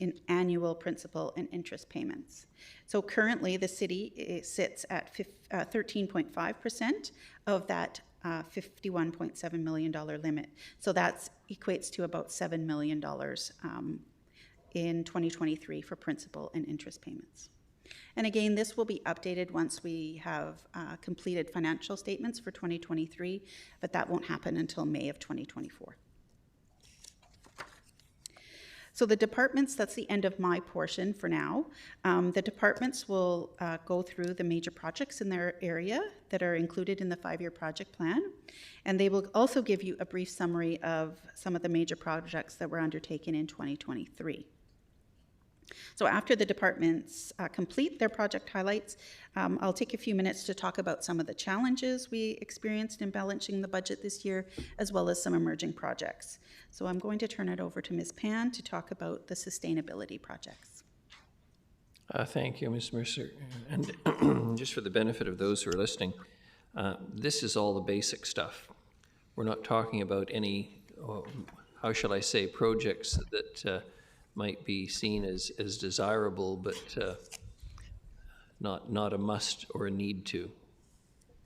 in annual principal and interest payments. So currently the city sits at 13.5% of that $51.7 million limit. So that equates to about $7 million in 2023 for principal and interest payments. And again, this will be updated once we have completed financial statements for 2023, but that won't happen until May of 2024. So the departments, that's the end of my portion for now. The departments will go through the major projects in their area that are included in the 5-year project plan. And they will also give you a brief summary of some of the major projects that were undertaken in 2023. So after the departments complete their project highlights, I'll take a few minutes to talk about some of the challenges we experienced in balancing the budget this year, as well as some emerging projects. So I'm going to turn it over to Ms. Pan to talk about the sustainability projects. Thank you, Ms. Mercer. And just for the benefit of those who are listening, this is all the basic stuff. We're not talking about any, how shall I say, projects that might be seen as desirable, but not a must or a need to.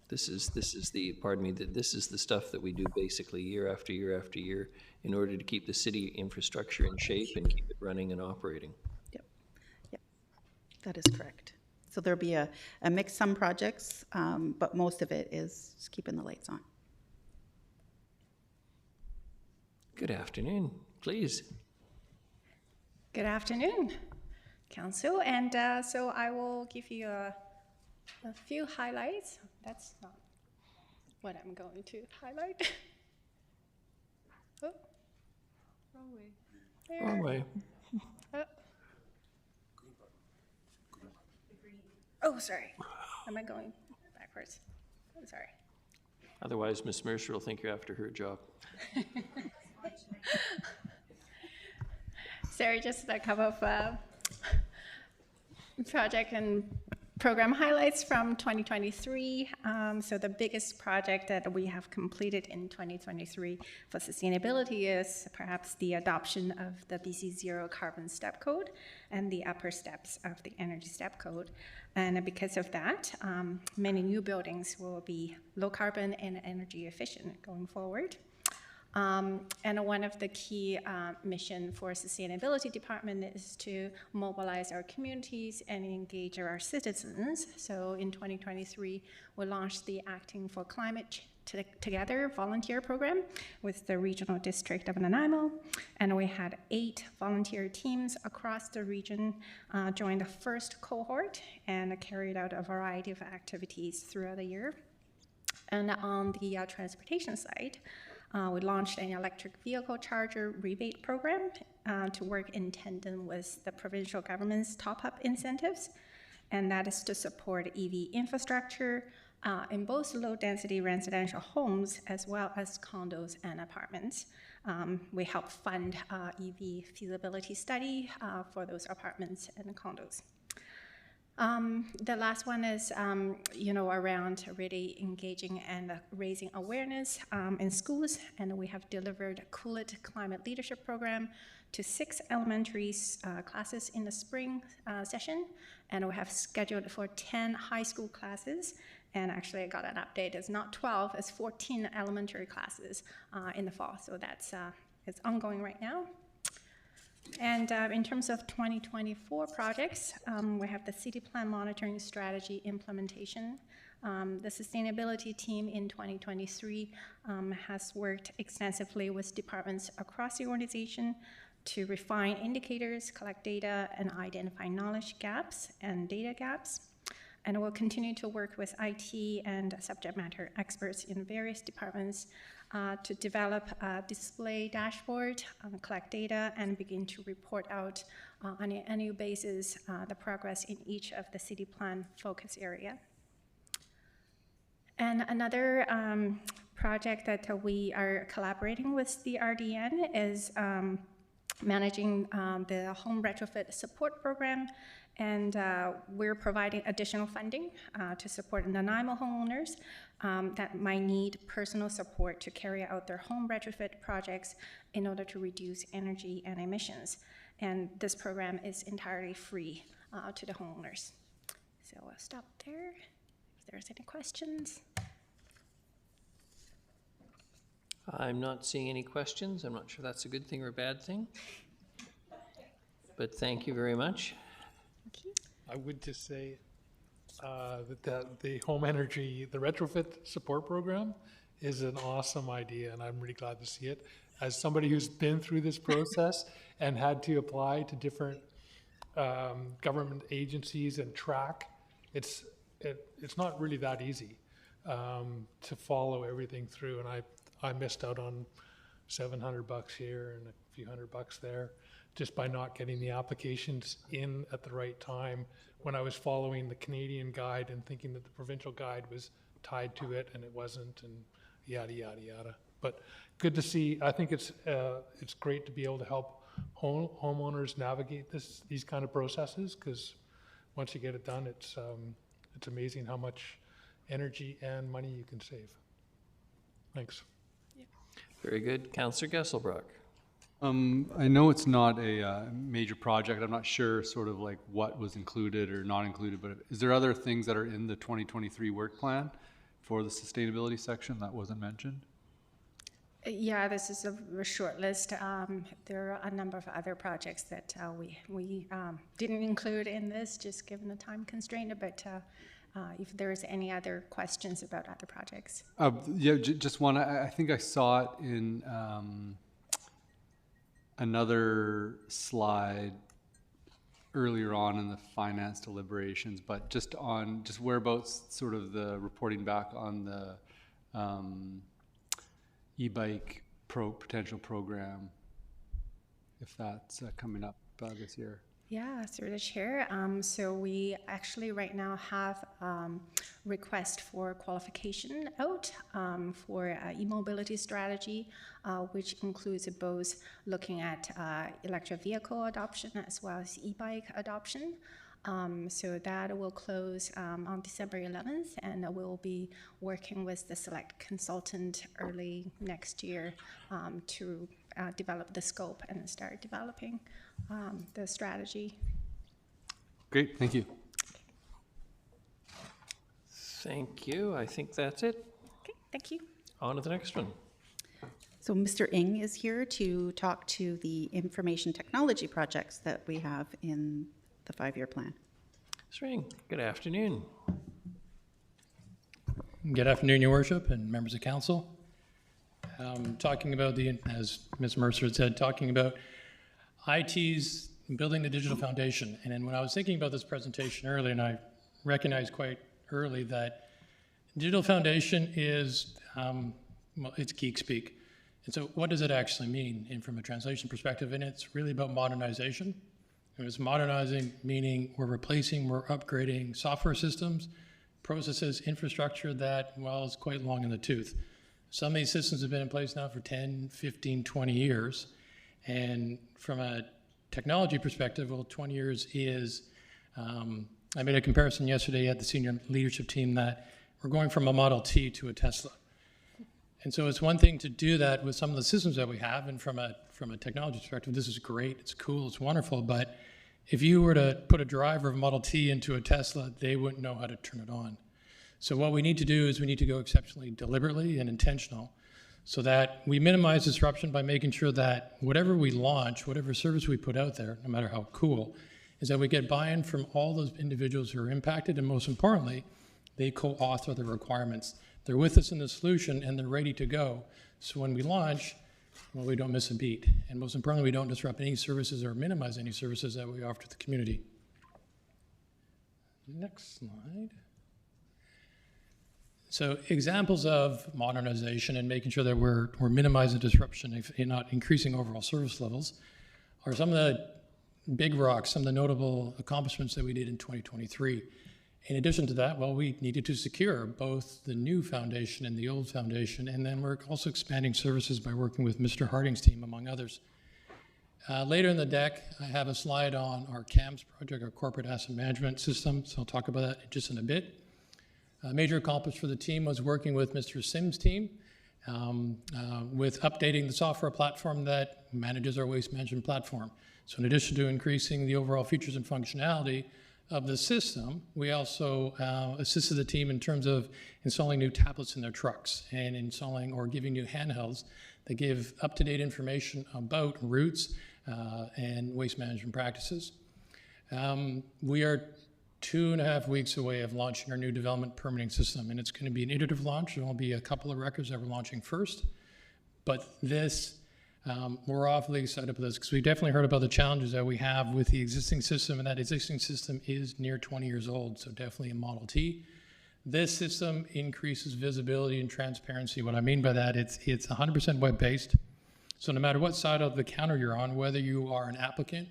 This is the stuff that we do basically year after year after year in order to keep the city infrastructure in shape and keep it running and operating. Yep, that is correct. So there'll be a mix, some projects, but most of it is just keeping the lights on. Good afternoon, please. Good afternoon, Council. And so I will give you a few highlights. That's not what I'm going to highlight. Oh, wrong way. There. Wrong way. Oh, sorry. Am I going backwards? I'm sorry. Otherwise, Ms. Mercer will think you're after her job. Sorry, just a couple of project and program highlights from 2023. So the biggest project that we have completed in 2023 for sustainability is perhaps the adoption of the BC Zero Carbon Step Code and the upper steps of the Energy Step Code. And because of that, many new buildings will be low carbon and energy efficient going forward. And one of the key mission for sustainability department is to mobilize our communities and engage our citizens. So in 2023, we launched the Acting for Climate Together volunteer program with the regional district of Nanaimo. And we had 8 volunteer teams across the region join the first cohort and carried out a variety of activities throughout the year. And on the transportation side, we launched an electric vehicle charger rebate program to work in tandem with the provincial government's top-up incentives, and that is to support EV infrastructure in both low-density residential homes as well as condos and apartments. We help fund EV feasibility study for those apartments and condos. The last one is, around really engaging and raising awareness in schools, and we have delivered a Cool It Climate Leadership Program to 6 elementary classes in the spring session, and we have scheduled for 10 high school classes, and actually I got an update, it's not 12, it's 14 elementary classes in the fall, so that's it's ongoing right now. And in terms of 2024 projects, we have the city plan monitoring strategy implementation. The sustainability team in 2023 has worked extensively with departments across the organization to refine indicators, collect data, and identify knowledge gaps and data gaps. And we'll continue to work with IT and subject matter experts in various departments to develop a display dashboard, collect data, and begin to report out on an annual basis the progress in each of the city plan focus area. And another project that we are collaborating with the RDN is managing the home retrofit support program, and we're providing additional funding to support Nanaimo homeowners that might need personal support to carry out their home retrofit projects in order to reduce energy and emissions. And this program is entirely free to the homeowners. So I'll stop there if there's any questions. I'm not seeing any questions. I'm not sure that's a good thing or a bad thing. But thank you very much. I would just say that the home energy, the retrofit support program is an awesome idea, and I'm really glad to see it. As somebody who's been through this process and had to apply to different government agencies and track, it's not really that easy to follow everything through, and I missed out on $700 here and a few $100 there, just by not getting the applications in at the right time when I was following the Canadian guide and thinking that the provincial guide was tied to it, and it wasn't, and yada, yada, yada. But good to see. I think it's great to be able to help homeowners navigate these kind of processes, because once you get it done, it's amazing how much energy and money you can save. Thanks. Very good. Councillor Gesselbrock. I know it's not a major project. I'm not sure sort of like what was included or not included, but is there other things that are in the 2023 work plan for the sustainability section that wasn't mentioned? Yeah, this is a short list. There are a number of other projects that we didn't include in this, just given the time constraint, but if there's any other questions about other projects. Yeah, just one. I think I saw it in another slide earlier on in the finance deliberations, but just whereabouts sort of the reporting back on the e-bike potential program, if that's coming up. this year? Yeah, through the chair. So we actually right now have request for qualification out for e-mobility strategy, which includes both looking at electric vehicle adoption as well as e-bike adoption. So that will close on December 11th, and we'll be working with the select consultant early next year to develop the scope and start developing the strategy. Great, thank you. Thank you. I think that's it. Okay, thank you. On to the next one. So Mr. Ng is here to talk to the information technology projects that we have in the 5-year plan. Mr. Ng, good afternoon. Good afternoon, Your Worship and members of council. Talking about as Ms. Mercer said, talking about IT's building the digital foundation. And then when I was thinking about this presentation earlier, and I recognized quite early that digital foundation is, well, it's geek speak. And so what does it actually mean? And from a translation perspective, and it's really about modernization. And it's modernizing, meaning we're replacing, we're upgrading software systems, processes, infrastructure that, well, is quite long in the tooth. Some of these systems have been in place now for 10, 15, 20 years. And from a technology perspective, well, 20 years is, I made a comparison yesterday at the senior leadership team that we're going from a Model T to a Tesla. And so it's one thing to do that with some of the systems that we have, and from a technology perspective, this is great, it's cool, it's wonderful, but if you were to put a driver of a Model T into a Tesla, they wouldn't know how to turn it on. So what we need to do is we need to go exceptionally deliberately and intentional so that we minimize disruption by making sure that whatever we launch, whatever service we put out there, no matter how cool, is that we get buy-in from all those individuals who are impacted, and most importantly, they co-author the requirements. They're with us in the solution and they're ready to go. So when we launch, well, we don't miss a beat. And most importantly, we don't disrupt any services or minimize any services that we offer to the community. Next slide. So examples of modernization and making sure that we're minimizing disruption and not increasing overall service levels are some of the big rocks, some of the notable accomplishments that we did in 2023. In addition to that, well, we needed to secure both the new foundation and the old foundation, and then we're also expanding services by working with Mr. Harding's team, among others. Later in the deck, I have a slide on our CAMS project, our Corporate Asset Management System, so I'll talk about that just in a bit. A major accomplishment for the team was working with Mr. Sim's team with updating the software platform that manages our waste management platform. So in addition to increasing the overall features and functionality of the system, we also assisted the team in terms of installing new tablets in their trucks and installing or giving new handhelds that give up-to-date information about routes and waste management practices. We are 2.5 weeks away of launching our new development permitting system, and it's going to be an iterative launch. There will be a couple of records that we're launching first, but this, we're awfully excited about this because we definitely heard about the challenges that we have with the existing system, and that existing system is near 20 years old, so definitely a Model T. This system increases visibility and transparency. What I mean by that, it's 100% web-based, so no matter what side of the counter you're on, whether you are an applicant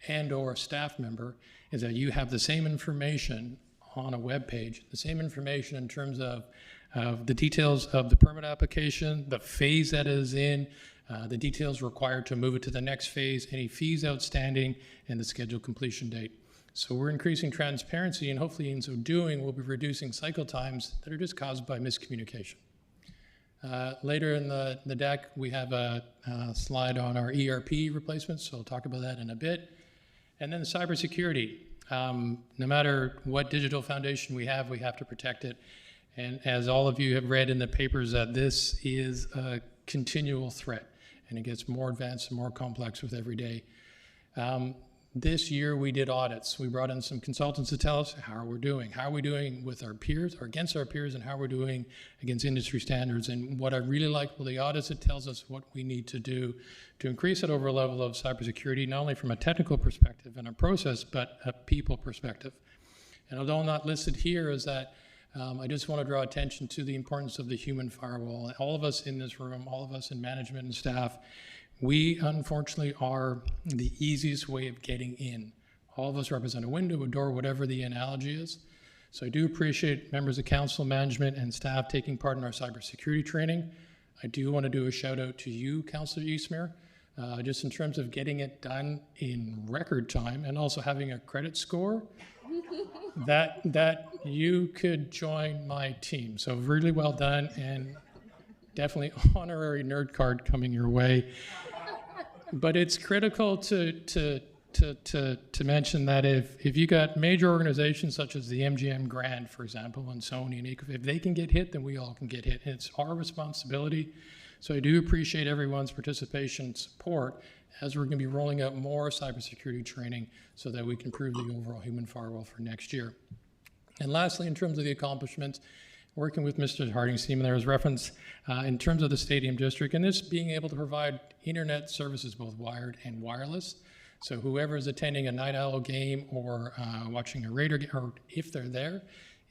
and or a staff member, is that you have the same information on a web page, the same information in terms of the details of the permit application, the phase that is in, the details required to move it to the next phase, any fees outstanding, and the scheduled completion date. So we're increasing transparency, and hopefully in so doing, we'll be reducing cycle times that are just caused by miscommunication. Later in the deck, we have a slide on our ERP replacements, so I'll talk about that in a bit. And then the cybersecurity. No matter what digital foundation we have to protect it. And as all of you have read in the papers, that this is a continual threat, and it gets more advanced and more complex with every day. This year we did audits. We brought in some consultants to tell us how we're doing. How are we doing with our peers or against our peers, and how we're doing against industry standards. And what I really like with the audits, it tells us what we need to do to increase that overall level of cybersecurity, not only from a technical perspective and a process, but a people perspective. And although not listed here is that I just want to draw attention to the importance of the human firewall. All of us in this room, all of us in management and staff, We unfortunately are the easiest way of getting in. All of us represent a window, a door, whatever the analogy is. So I do appreciate members of council, management, and staff taking part in our cybersecurity training. I do want to do a shout out to you, Councillor Eastmere, just in terms of getting it done in record time and also having a credit score that you could join my team. So really well done, and definitely honorary nerd card coming your way. But it's critical to mention that if you got major organizations such as the MGM Grand, for example, and Sony and if they can get hit, then we all can get hit. And it's our responsibility. So I do appreciate everyone's participation and support as we're going to be rolling out more cybersecurity training so that we can improve the overall human firewall for next year. And lastly, in terms of the accomplishments, working with Mr. Harding's team, there was reference in terms of the stadium district, and this being able to provide internet services, both wired and wireless. So whoever is attending a Night Owl game or watching a Raider game, or if they're there,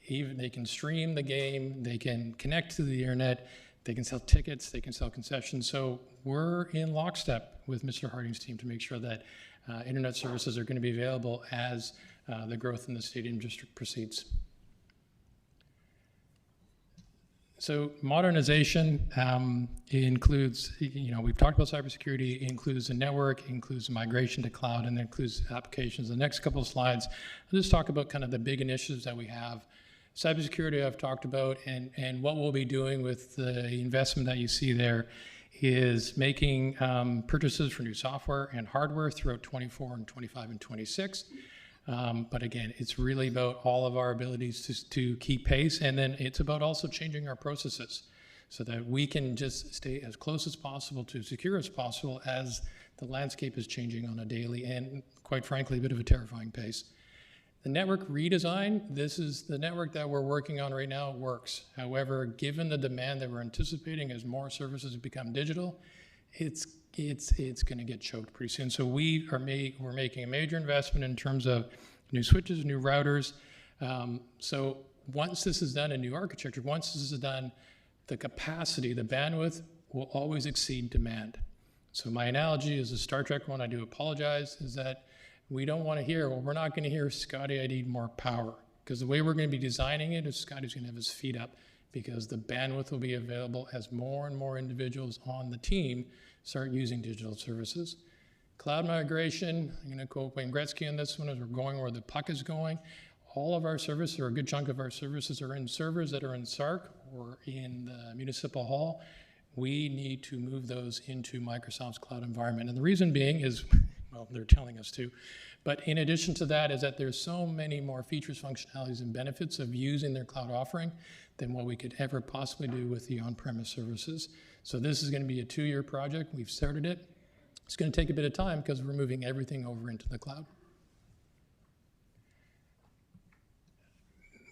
even they can stream the game, they can connect to the internet, they can sell tickets, they can sell concessions. So we're in lockstep with Mr. Harding's team to make sure that internet services are going to be available as the growth in the stadium district proceeds. So modernization includes, we've talked about cybersecurity, it includes the network, it includes migration to cloud, and it includes applications. The next couple of slides, I'll just talk about kind of the big initiatives that we have. Cybersecurity I've talked about, and what we'll be doing with the investment that you see there is making purchases for new software and hardware throughout 24 and 25 and 26. But again, it's really about all of our abilities to keep pace, and then it's about also changing our processes so that we can just stay as close as possible to secure as possible as the landscape is changing on a daily and, quite frankly, a bit of a terrifying pace. The network redesign, this is the network that we're working on right now, works. However, given the demand that we're anticipating as more services become digital, it's going to get choked pretty soon. So we're making a major investment in terms of new switches, new routers. So once this is done in new architecture, once this is done, the capacity, the bandwidth will always exceed demand. So my analogy is a Star Trek one, I do apologize, is that we don't want to hear, well, we're not going to hear, Scotty, I need more power. Because the way we're going to be designing it is Scotty's going to have his feet up because the bandwidth will be available as more and more individuals on the team start using digital services. Cloud migration, I'm going to quote Wayne Gretzky on this one as we're going where the puck is going. All of our services, or a good chunk of our services, are in servers that are in SARC or in the municipal hall. We need to move those into Microsoft's cloud environment. And the reason being is, well, they're telling us to, but in addition to that is that there's so many more features, functionalities, and benefits of using their cloud offering than what we could ever possibly do with the on-premise services. So this is going to be a 2-year project. We've started it. It's going to take a bit of time because we're moving everything over into the cloud.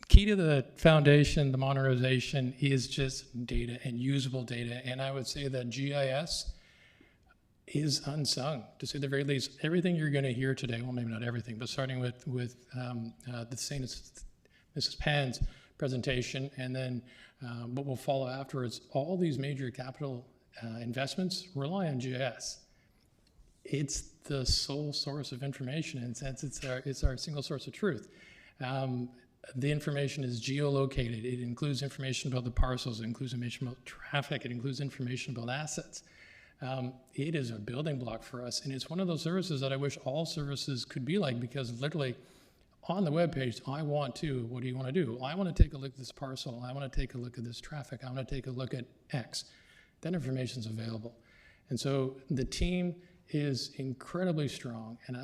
Key to the foundation, the modernization, is just data and usable data. And I would say that GIS is unsung, to say the very least. Everything you're going to hear today, well, maybe not everything, but starting with the St. Mrs. Pan's presentation, and then what will follow afterwards, all these major capital investments rely on GIS. It's the sole source of information, in a sense it's our single source of truth. The information is geolocated. It includes information about the parcels, it includes information about traffic, it includes information about assets. It is a building block for us, and it's one of those services that I wish all services could be like, because literally on the webpage, what do you want to do? I want to take a look at this parcel, I want to take a look at this traffic, I want to take a look at X. That information is available. And so the team is incredibly strong, and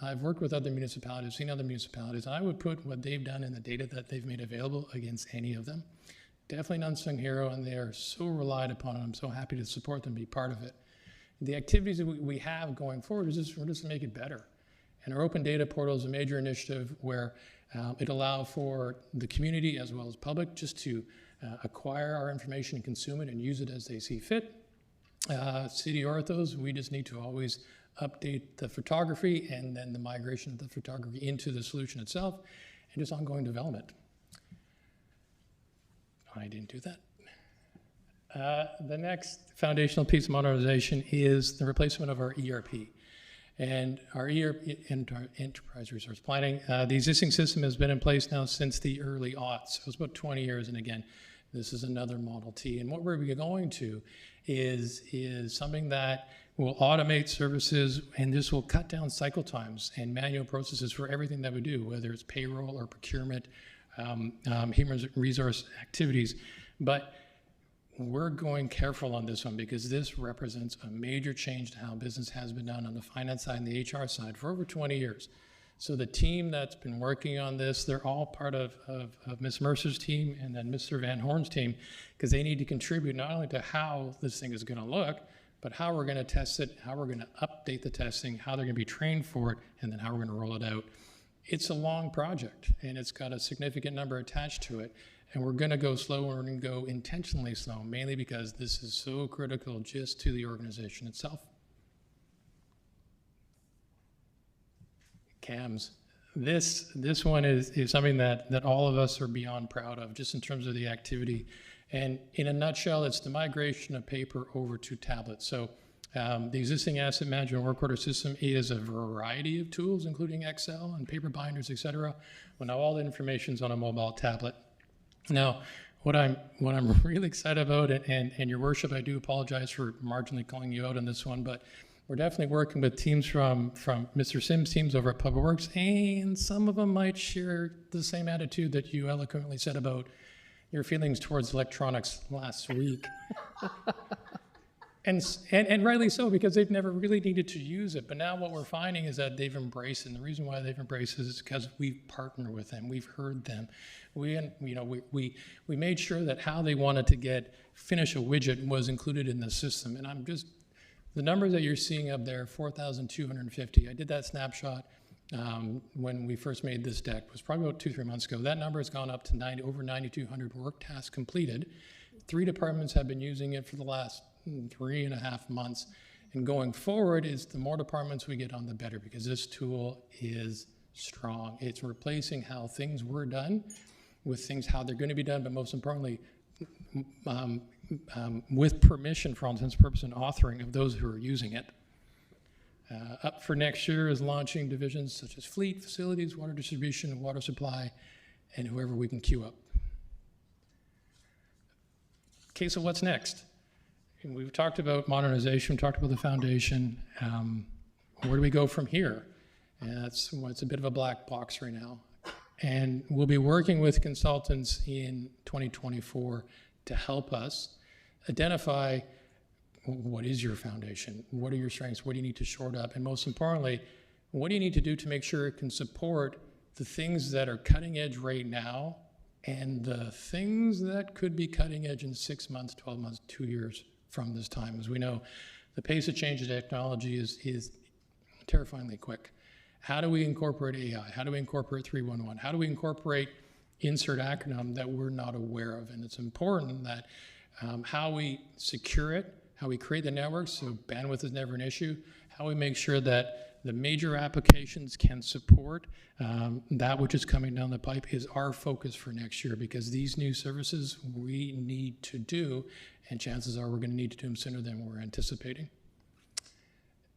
I've worked with other municipalities, seen other municipalities, and I would put what they've done in the data that they've made available against any of them. Definitely an unsung hero, and they are so relied upon, and I'm so happy to support them, be part of it. The activities that we have going forward is just to make it better. And our open data portal is a major initiative where it allows for the community as well as public just to acquire our information and consume it and use it as they see fit. City orthos, we just need to always update the photography and then the migration of the photography into the solution itself, and just ongoing development. I didn't do that. The next foundational piece of modernization is the replacement of our ERP. And our ERP, Enterprise Resource Planning, the existing system has been in place now since the early aughts. So it's about 20 years, and again, this is another Model T. And what we're going to is something that will automate services, and this will cut down cycle times and manual processes for everything that we do, whether it's payroll or procurement, human resource activities. But we're going careful on this one because this represents a major change to how business has been done on the finance side and the HR side for over 20 years. So the team that's been working on this, they're all part of Ms. Mercer's team and then Mr. Van Horn's team, because they need to contribute not only to how this thing is going to look, but how we're going to test it, how we're going to update the testing, how they're going to be trained for it, and then how we're going to roll it out. It's a long project, and it's got a significant number attached to it. And we're going to go slow, and we're going to go intentionally slow, mainly because this is so critical just to the organization itself. CAMS. This one is something that all of us are beyond proud of, just in terms of the activity. And in a nutshell, it's the migration of paper over to tablets. So the existing asset management work order system is a variety of tools, including Excel and paper binders, et cetera. Well, now all the information's on a mobile tablet. Now, what I'm really excited about, and Your Worship, I do apologize for marginally calling you out on this one, but we're definitely working with teams from Mr. Sims' teams over at Public Works, and some of them might share the same attitude that you eloquently said about your feelings towards electronics last week. And rightly so, because they've never really needed to use it. But now what we're finding is that they've embraced it. And the reason why they've embraced it is because we've partnered with them. We've heard them. We made sure that how they wanted to finish a widget was included in the system. And the numbers that you're seeing up there, 4,250. I did that snapshot when we first made this deck. It was probably about 2-3 months ago. That number has gone up to over 9,200 work tasks completed. 3 departments have been using it for the last 3.5 months. And going forward, the more departments we get on, the better, because this tool is strong. It's replacing how things were done with things how they're going to be done, but most importantly, with permission for all intents and purposes and authoring of those who are using it. Up for next year is launching divisions such as fleet, facilities, water distribution, water supply, and whoever we can queue up. Okay, so what's next? And we've talked about modernization, talked about the foundation. Where do we go from here? And it's a bit of a black box right now. And we'll be working with consultants in 2024 to help us identify what is your foundation, what are your strengths, what do you need to shore up, and most importantly, what do you need to do to make sure it can support the things that are cutting edge right now and the things that could be cutting edge in 6 months, 12 months, 2 years from this time. As we know, the pace of change in technology is terrifyingly quick. How do we incorporate AI? How do we incorporate 311? How do we incorporate insert acronym that we're not aware of? And it's important that how we secure it, how we create the network so bandwidth is never an issue, how we make sure that the major applications can support that which is coming down the pipe is our focus for next year, because these new services we need to do, and chances are we're going to need to do them sooner than we're anticipating.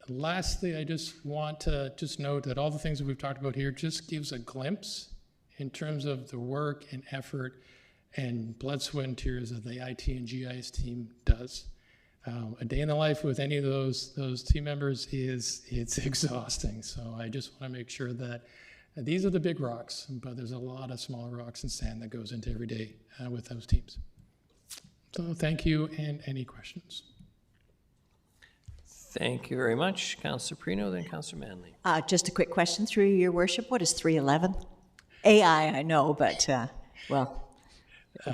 Lastly, I just want to note that all the things that we've talked about here just gives a glimpse in terms of the work and effort and blood, sweat, and tears that the IT and GIS team does. A day in the life with any of those team members it's exhausting. So I just want to make sure that these are the big rocks, but there's a lot of smaller rocks and sand that goes into every day with those teams. So thank you, and any questions? Thank you very much. Councillor Prino, then Councillor Manley. Just a quick question through Your Worship. What is 311? AI, I know, but, well,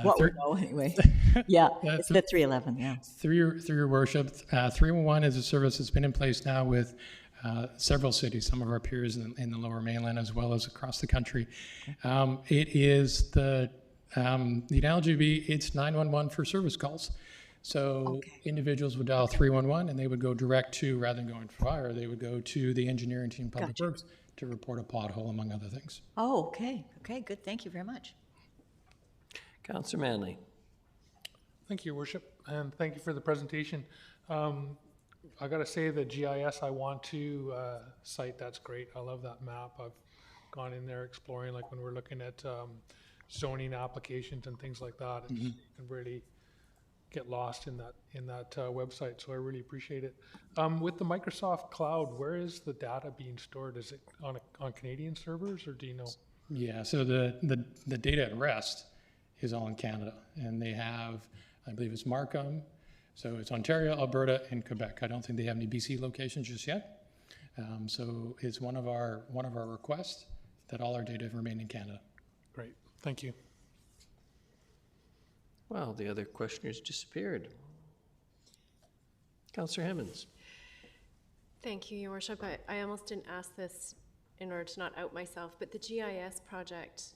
what we know anyway. Yeah, it's the 311, yeah. Through your Worship, 311 is a service that's been in place now with several cities, some of our peers in the Lower Mainland as well as across the country. It is the analogy would be it's 911 for service calls. So individuals would dial 311 and they would go direct to, rather than going to fire, they would go to the engineering team, Public Works, to report a pothole, among other things. Oh, okay. Okay, good. Thank you very much. Councillor Manley. Thank you, Your Worship, and thank you for the presentation. I got to say the GIS I want to site, that's great. I love that map. I've gone in there exploring, like when we're looking at zoning applications and things like that. You can really get lost in that website, so I really appreciate it. With the Microsoft Cloud, where is the data being stored? Is it on Canadian servers, or do you know? Yeah, so the data at rest is all in Canada, and they have, I believe it's Markham, so it's Ontario, Alberta, and Quebec. I don't think they have any BC locations just yet. So it's one of our requests that all our data remain in Canada. Great, thank you. Well, the other questioners disappeared. Councillor Hemmons. Thank you, Your Worship. I almost didn't ask this in order to not out myself, but the GIS project,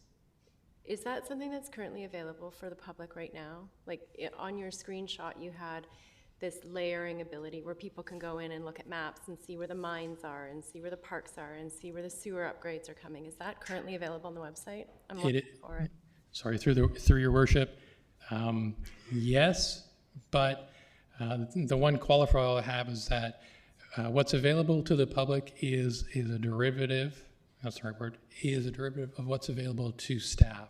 is that something that's currently available for the public right now? Like on your screenshot, you had this layering ability where people can go in and look at maps and see where the mines are and see where the parks are and see where the sewer upgrades are coming. Is that currently available on the website? I'm looking for it. Sorry, through your worship. Yes, but the one qualifier I have is that what's available to the public is a derivative, that's the right word, is a derivative of what's available to staff.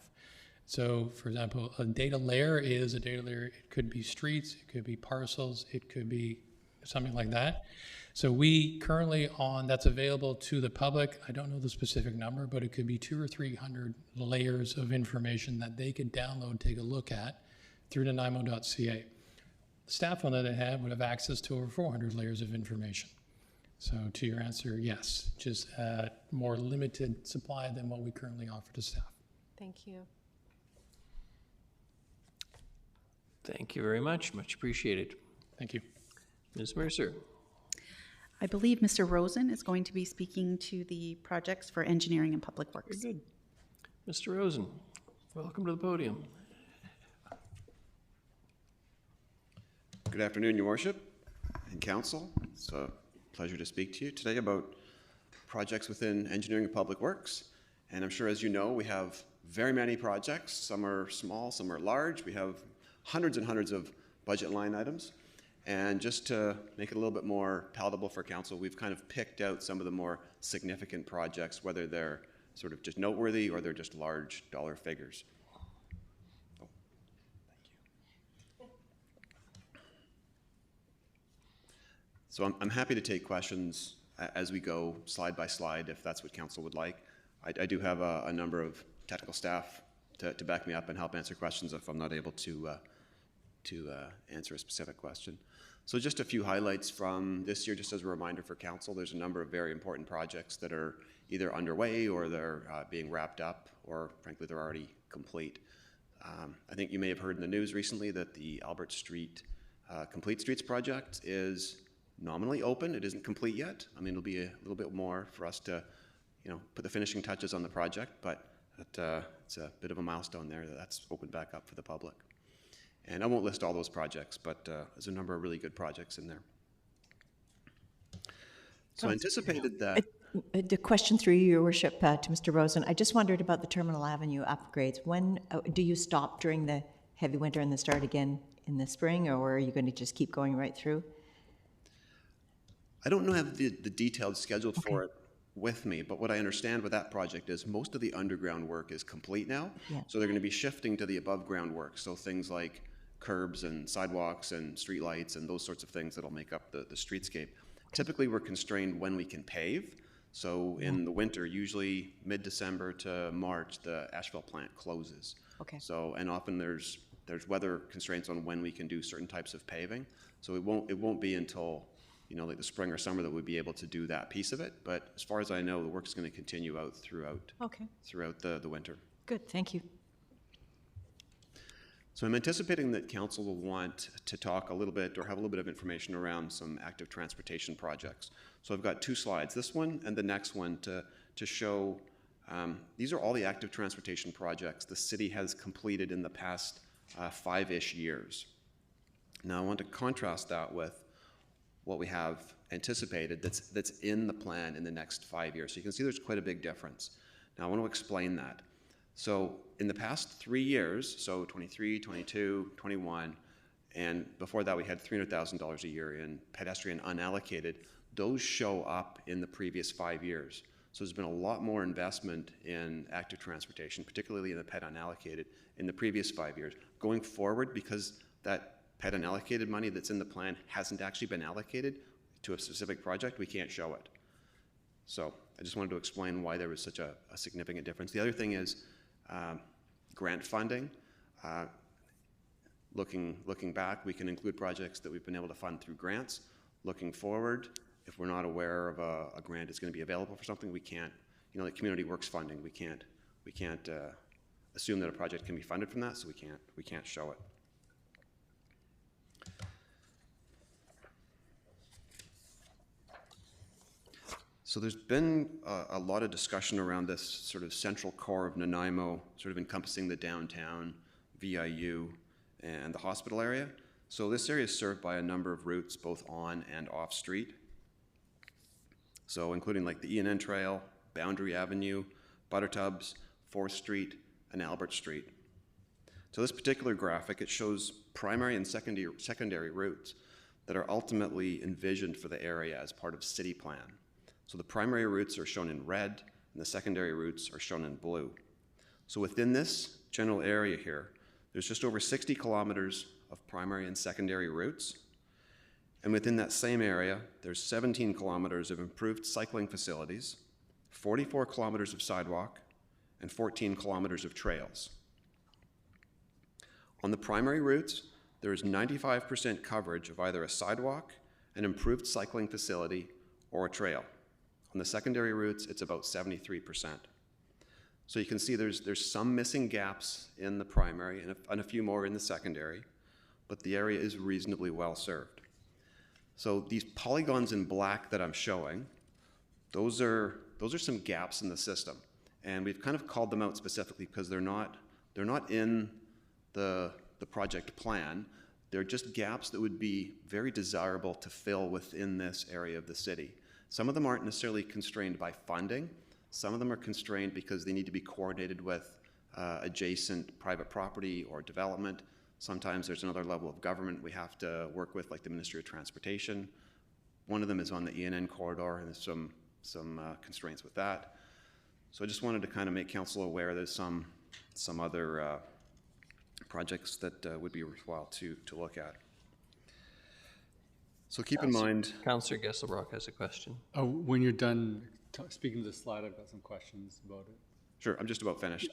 So, for example, a data layer is a data layer. It could be streets, it could be parcels, it could be something like that. So we currently that's available to the public, I don't know the specific number, but it could be 200 or 300 layers of information that they could download, take a look at through nanaimo.ca. The staff on the other hand would have access to over 400 layers of information. So to your answer, yes, just a more limited supply than what we currently offer to staff. Thank you. Thank you very much. Much appreciated. Thank you. Ms. Mercer. I believe Mr. Rosen is going to be speaking to the projects for engineering and public works. Very good. Mr. Rosen, welcome to the podium. Good afternoon, Your Worship and Council. It's a pleasure to speak to you today about projects within engineering and public works. And I'm sure, as you know, we have very many projects. Some are small, some are large. We have hundreds and hundreds of budget line items. And just to make it a little bit more palatable for Council, we've kind of picked out some of the more significant projects, whether they're sort of just noteworthy or they're just large dollar figures. Oh, thank you. So I'm happy to take questions as we go slide by slide, if that's what Council would like. I do have a number of technical staff to back me up and help answer questions if I'm not able to answer a specific question. So just a few highlights from this year, just as a reminder for Council. There's a number of very important projects that are either underway or they're being wrapped up, or frankly, they're already complete. I think you may have heard in the news recently that the Albert Street Complete Streets project is nominally open. It isn't complete yet. I mean, it'll be a little bit more for us to, put the finishing touches on the project, but it's a bit of a milestone there that's opened back up for the public. And I won't list all those projects, but there's a number of really good projects in there. So I anticipated that... The question through you, Your Worship, to Mr. Rosen. I just wondered about the Terminal Avenue upgrades. When do you stop during the heavy winter and then start again in the spring, or are you going to just keep going right through? I don't know have the detailed schedule for it with me, but what I understand with that project is most of the underground work is complete now. Yeah. So they're going to be shifting to the above ground work. So things like curbs and sidewalks and street lights and those sorts of things that'll make up the streetscape. Typically we're constrained when we can pave. So in the winter, usually mid-December to March, the asphalt plant closes. Okay. So, and often there's weather constraints on when we can do certain types of paving. So it won't be until, like the spring or summer that we'll be able to do that piece of it. But as far as I know, the work's going to continue out throughout the winter. Good, thank you. So I'm anticipating that Council will want to talk a little bit or have a little bit of information around some active transportation projects. So I've got two slides, this one and the next one, to show these are all the active transportation projects the city has completed in the past 5-ish years. Now I want to contrast that with what we have anticipated that's in the plan in the next 5 years. So you can see there's quite a big difference. Now I want to explain that. So in the past 3 years, so 23, 22, 21, And before that, we had $300,000 a year in pedestrian unallocated. Those show up in the previous 5 years. So there's been a lot more investment in active transportation, particularly in the PED unallocated, in the previous 5 years. Going forward, because that PED unallocated money that's in the plan hasn't actually been allocated to a specific project, we can't show it. So I just wanted to explain why there was such a significant difference. The other thing is grant funding. Looking back, we can include projects that we've been able to fund through grants. Looking forward, if we're not aware of a grant is going to be available for something, we can't, like community works funding, we can't assume that a project can be funded from that, so we can't show it. So there's been a lot of discussion around this sort of central core of Nanaimo, sort of encompassing the downtown, VIU, and the hospital area. So this area is served by a number of routes, both on and off street. So including like the E&N Trail, Boundary Avenue, Buttertubs, 4th Street, and Albert Street. So this particular graphic, it shows primary and secondary routes that are ultimately envisioned for the area as part of city plan. So the primary routes are shown in red, and the secondary routes are shown in blue. So within this general area here, there's just over 60 kilometers of primary and secondary routes. And within that same area, there's 17 kilometers of improved cycling facilities, 44 kilometers of sidewalk, and 14 kilometers of trails. On the primary routes, there is 95% coverage of either a sidewalk, an improved cycling facility, or a trail. On the secondary routes, it's about 73%. So you can see there's some missing gaps in the primary and a few more in the secondary, but the area is reasonably well served. So these polygons in black that I'm showing, those are some gaps in the system. And we've kind of called them out specifically because they're not in the project plan. They're just gaps that would be very desirable to fill within this area of the city. Some of them aren't necessarily constrained by funding. Some of them are constrained because they need to be coordinated with adjacent private property or development. Sometimes there's another level of government we have to work with, like the Ministry of Transportation. One of them is on the E&N corridor, and there's some constraints with that. So I just wanted to kind of make council aware there's some other projects that would be worthwhile to look at. So keep in mind... Councillor Gesselbrock has a question. When you're done speaking to the slide, I've got some questions about it. Sure, I'm just about finished.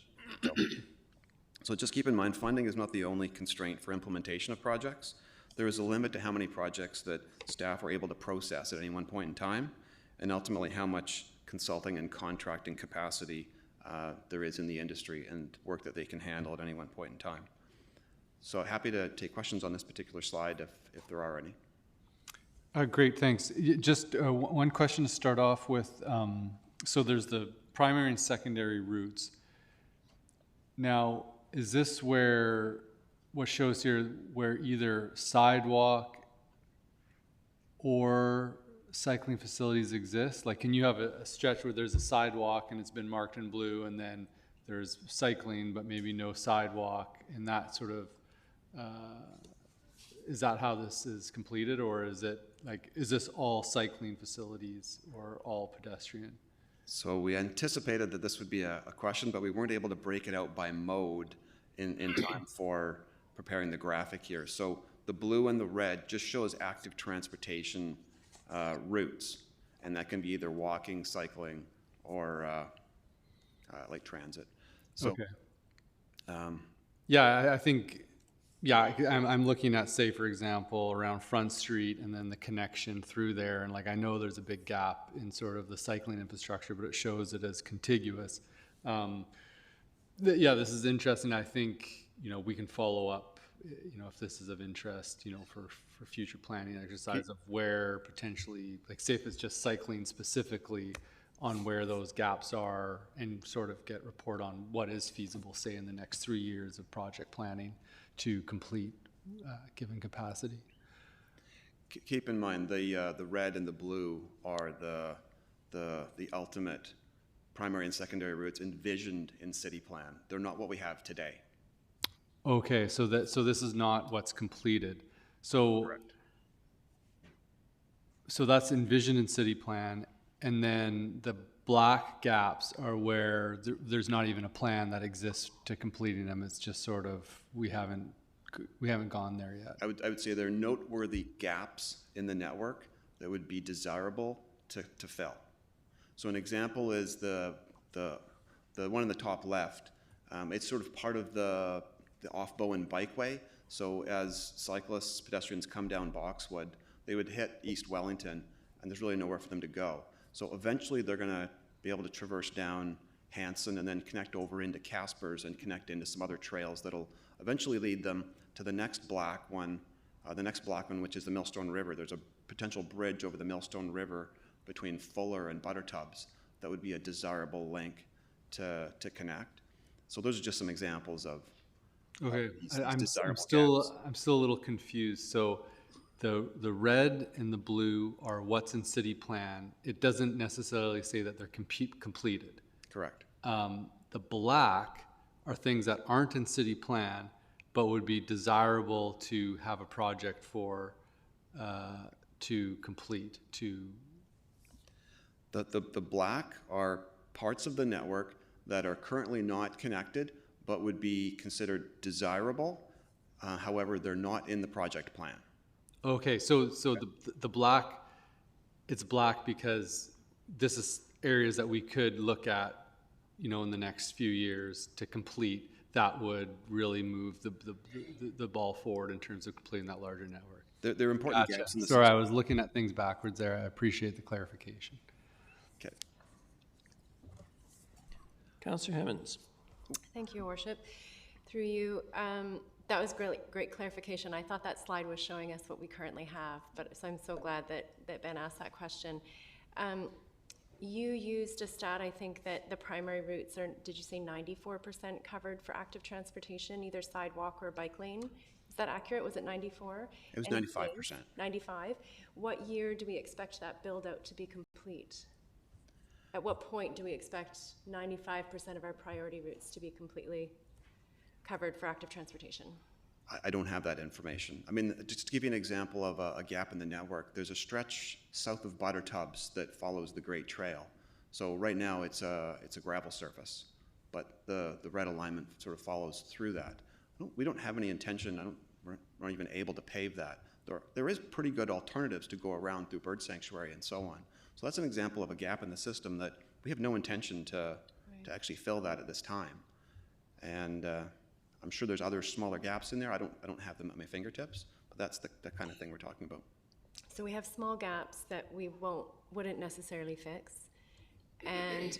So just keep in mind, funding is not the only constraint for implementation of projects. There is a limit to how many projects that staff are able to process at any one point in time, and ultimately how much consulting and contracting capacity there is in the industry and work that they can handle at any one point in time. So happy to take questions on this particular slide if there are any. Great, thanks. Just one question to start off with. So there's the primary and secondary routes. Now, is this where, what shows here, where either sidewalk or cycling facilities exist? Like, can you have a stretch where there's a sidewalk and it's been marked in blue, and then there's cycling but maybe no sidewalk, and that sort of, is that how this is completed, or is it like, is this all cycling facilities or all pedestrian? So we anticipated that this would be a question, but we weren't able to break it out by mode in time for preparing the graphic here. So the blue and the red just shows active transportation routes, and that can be either walking, cycling, or like transit. So, okay. Yeah, I think, yeah, I'm looking at, say, for example, around Front Street and then the connection through there. And like, I know there's a big gap in sort of the cycling infrastructure, but it shows it as contiguous. Yeah, this is interesting. I think, we can follow up, if this is of interest, for future planning exercise of where potentially, like, say if it's just cycling specifically, on where those gaps are, and sort of get report on what is feasible, say, in the next 3 years of project planning to complete given capacity. Keep in mind the red and the blue are the ultimate primary and secondary routes envisioned in city plan. They're not what we have today. Okay, so this is not what's completed. So, so that's envisioned in city plan, and then the black gaps are where there's not even a plan that exists to completing them. It's just sort of, we haven't gone there yet. I would say there are noteworthy gaps in the network that would be desirable to fill. So an example is the one in the top left. It's sort of part of the off-Bowen bikeway. So as cyclists, pedestrians come down Boxwood, they would hit East Wellington, and there's really nowhere for them to go. So eventually they're going to be able to traverse down Hanson and then connect over into Caspers and connect into some other trails that'll eventually lead them to the next black one, which is the Millstone River. There's a potential bridge over the Millstone River between Fuller and Buttertubs that would be a desirable link to connect. So those are just some examples of Okay, these I'm desirable still gaps. I'm still a little confused. So the red and the blue are what's in city plan. It doesn't necessarily say that they're completed. Correct. The black are things that aren't in city plan, but would be desirable to have a project for, to complete, to. The black are parts of the network that are currently not connected, but would be considered desirable. However, they're not in the project plan. Okay, so the black, it's black because this is areas that we could look at, you know, in the next few years to complete, that would really move the ball forward in terms of completing that larger network. They're important Gotcha. gaps in the Sorry, I system. was looking at things backwards there. I appreciate the clarification. Okay. Councillor Hemmons. Thank you, Your Worship. Through you, that was great clarification. I thought that slide was showing us what we currently have, but so I'm so glad that Ben asked that question. You used a stat, I think, that the primary routes are, did you say 94% covered for active transportation, either sidewalk or bike lane? Is that accurate? Was it 94? It was 95%. 95. What year do we expect that build out to be complete? At what point do we expect 95% of our priority routes to be completely covered for active transportation? I don't have that information. I mean, just to give you an example of a gap in the network, there's a stretch south of Buttertubs that follows the Great Trail. So right now it's a gravel surface, but the red alignment sort of follows through that. We don't have any intention, we're not even able to pave that. There is pretty good alternatives to go around through bird sanctuary and so on. So that's an example of a gap in the system that we have no intention to actually fill that at this time. And I'm sure there's other smaller gaps in there. I don't have them at my fingertips, but that's the kind of thing we're talking about. So we have small gaps that we wouldn't necessarily fix,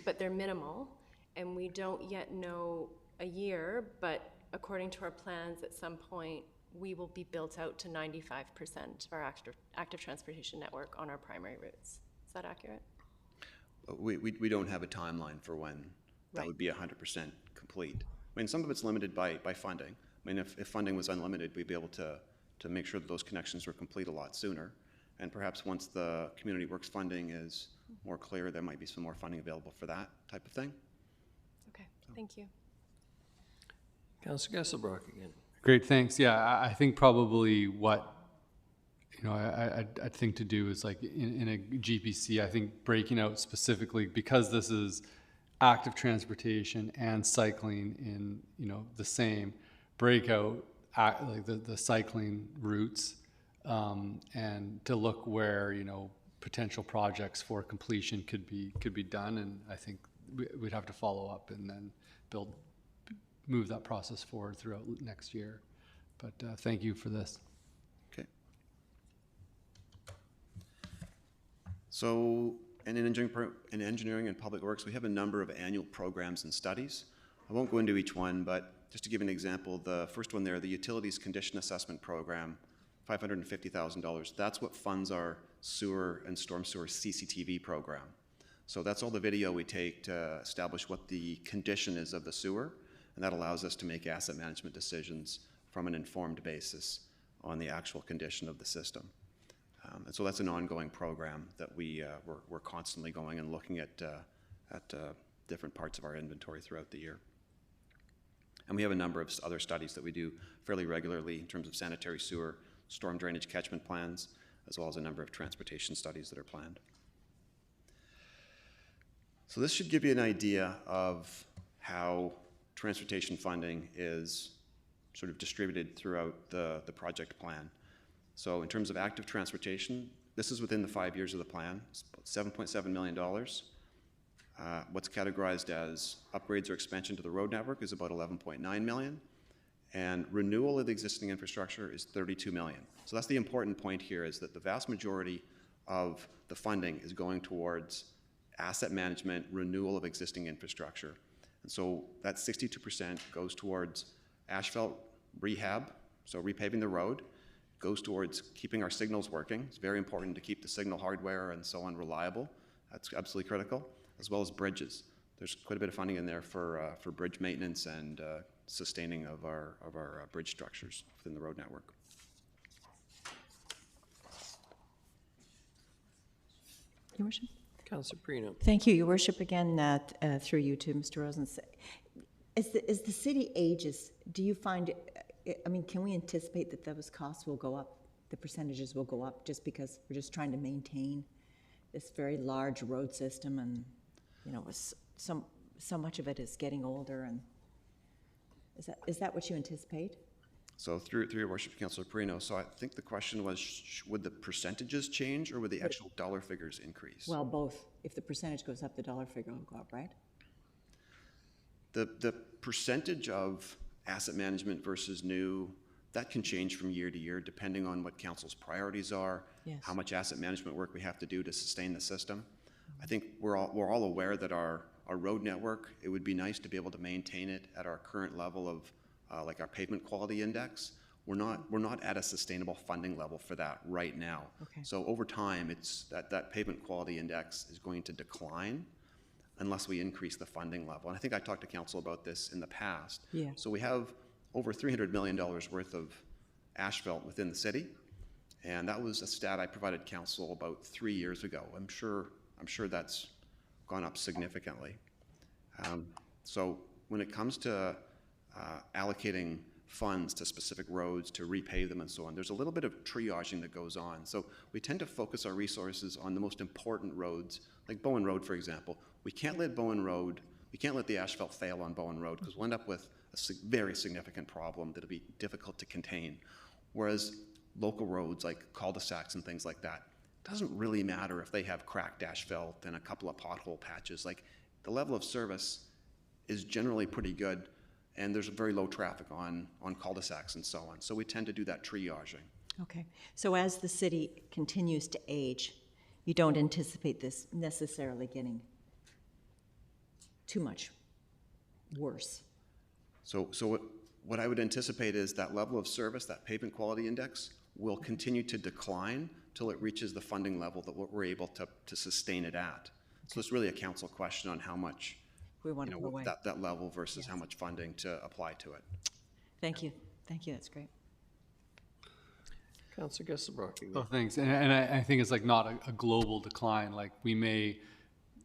but they're minimal, and we don't yet know a year, but according to our plans, at some point, we will be built out to 95% of our active transportation network on our primary routes. Is that accurate? We don't have a timeline for when that would be 100% complete. I mean, some of it's limited by funding. I mean, if funding was unlimited, we'd be able to make sure that those connections were complete a lot sooner. And perhaps once the Community Works funding is more clear, there might be some more funding available for that type of thing. Okay, thank you. Councillor Gesselbrock again. Great, thanks. Yeah, I think probably what, you know, I'd think to do is like in a GPC, I think breaking out specifically, because this is active transportation and cycling in, you know, the same, break out like the cycling routes and to look where, you know, potential projects for completion could be done. And I think we'd have to follow up and then move that process forward throughout next year. But thank you for this. Okay. So in engineering and public works, we have a number of annual programs and studies. I won't go into each one, but just to give an example, the first one there, the Utilities Condition Assessment Program, $550,000. That's what funds our sewer and storm sewer CCTV program. So that's all the video we take to establish what the condition is of the sewer, and that allows us to make asset management decisions from an informed basis on the actual condition of the system. And so that's an ongoing program that we're constantly going and looking at different parts of our inventory throughout the year. And we have a number of other studies that we do fairly regularly in terms of sanitary sewer, storm drainage catchment plans, as well as a number of transportation studies that are planned. So this should give you an idea of how transportation funding is sort of distributed throughout the project plan. So in terms of active transportation, this is within the 5 years of the plan. It's about $7.7 million. What's categorized as upgrades or expansion to the road network is about 11.9 million. And renewal of the existing infrastructure is 32 million. So that's the important point here, is that the vast majority of the funding is going towards asset management, renewal of existing infrastructure. And so that 62% goes towards asphalt rehab, so repaving the road, goes towards keeping our signals working. It's very important to keep the signal hardware and so on reliable. That's absolutely critical, as well as bridges. There's quite a bit of funding in there for bridge maintenance and sustaining of our bridge structures within the road network. Your Worship. Councillor Perino. Thank you, Your Worship. Again, through you to Mr. Rosen. As the city ages, do you find, I mean, can we anticipate that those costs will go up, the percentages will go up, just because we're just trying to maintain this very large road system, and, you know, so much of it is getting older, and is that what you anticipate? So through your worship, Councillor Perino, so I think the question was, would the percentages change or would the actual dollar figures increase? Well, both. If the percentage goes up, the dollar figure will go up, right? The percentage of asset management versus new, that can change from year to year depending on what council's priorities are, yes, how much asset management work we have to do to sustain the system. I think we're all aware that our road network, it would be nice to be able to maintain it at our current level of like our pavement quality index. We're not at a sustainable funding level for that right now. Okay. So over time, it's that pavement quality index is going to decline unless we increase the funding level. And I think I talked to council about this in the past. Yeah. So we have over $300 million worth of asphalt within the city, and that was a stat I provided council about 3 years ago. I'm sure that's gone up significantly. So when it comes to allocating funds to specific roads to repave them and so on, there's a little bit of triaging that goes on. So we tend to focus our resources on the most important roads, like Bowen Road, for example. We can't let the asphalt fail on Bowen Road, because we'll end up with a very significant problem that'll be difficult to contain. Whereas local roads like cul-de-sacs and things like that, it doesn't really matter if they have cracked asphalt and a couple of pothole patches. Like, the level of service is generally pretty good, and there's very low traffic on cul-de-sacs and so on. So we tend to do that triaging. Okay. So as the city continues to age, you don't anticipate this necessarily getting too much worse? So what I would anticipate is that level of service, that pavement quality index, will continue to decline till it reaches the funding level that we're able to sustain it at. So it's really a council question on how much we want to put away. That level versus how much funding to apply to it. Thank you. Thank you. That's great. Councillor Gesselbrock. Oh, thanks. And I think it's like not a global decline. Like, we may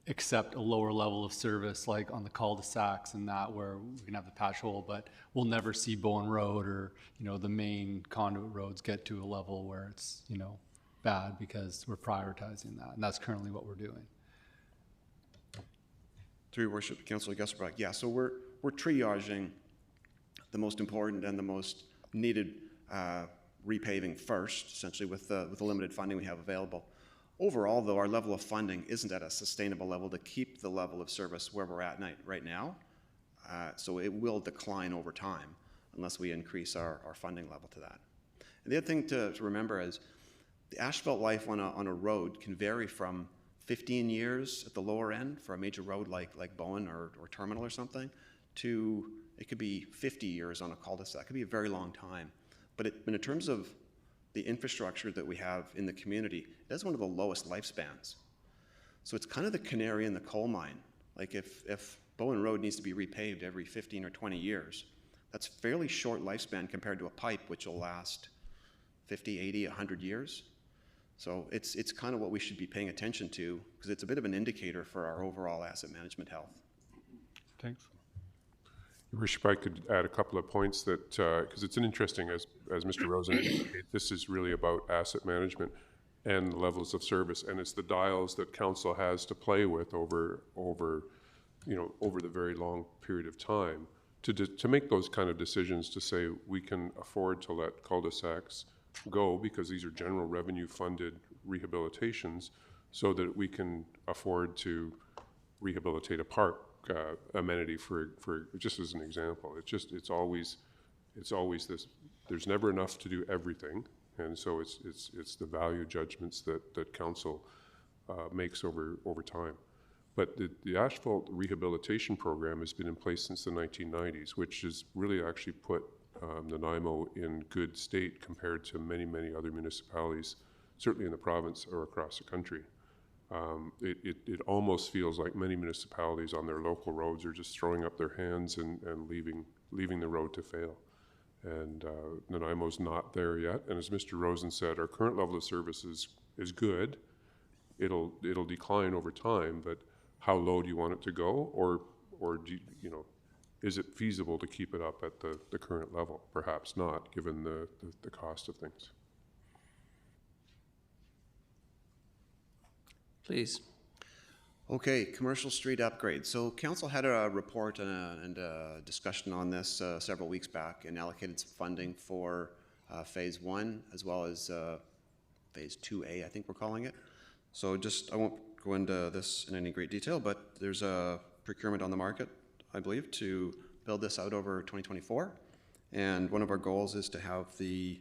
accept a lower level of service, like on the cul-de-sacs and that, where we can have the patch hole, but we'll never see Bowen Road or, you know, the main conduit roads get to a level where it's, you know, bad, because we're prioritizing that, and that's currently what we're doing. Through your worship, Councillor Gesselbrock, yeah, so we're triaging the most important and the most needed repaving first, essentially with the limited funding we have available. Overall, though, our level of funding isn't at a sustainable level to keep the level of service where we're at right now. So it will decline over time unless we increase our funding level to that. And the other thing to remember is the asphalt life on a road can vary from 15 years at the lower end for a major road like Bowen or Terminal or something, to it could be 50 years on a cul-de-sac. It could be a very long time. But in terms of the infrastructure that we have in the community, it has one of the lowest lifespans. So it's kind of the canary in the coal mine. Like, if Bowen Road needs to be repaved every 15 or 20 years, that's fairly short lifespan compared to a pipe, which will last 50, 80, 100 years. So it's kind of what we should be paying attention to, because it's a bit of an indicator for our overall asset management health. Thanks. Your Worship, I could add a couple of points that, because it's an interesting, as Mr. Rosen indicated, this is really about asset management and levels of service, and it's the dials that council has to play with over the very long period of time to make those kind of decisions, to say we can afford to let cul-de-sacs go because these are general revenue funded rehabilitations, so that we can afford to rehabilitate a park amenity for just as an example. It's always this. There's never enough to do everything, and so it's the value judgments that council makes over time. But the asphalt rehabilitation program has been in place since the 1990s, which has really actually put Nanaimo in good state compared to many other municipalities, certainly in the province or across the country. It almost feels like many municipalities on their local roads are just throwing up their hands and leaving the road to fail. And Nanaimo's not there yet. And as Mr. Rosen said, our current level of service is good. It'll decline over time, but how low do you want it to go, or do is it feasible to keep it up at the current level? Perhaps not, given the cost of things. Please. Okay, commercial street upgrade. So council had a report and a discussion on this several weeks back, and allocated some funding for phase 1 as well as phase 2A, I think we're calling it. So I won't go into this in any great detail, but there's a procurement on the market, I believe, to build this out over 2024. And one of our goals is to have the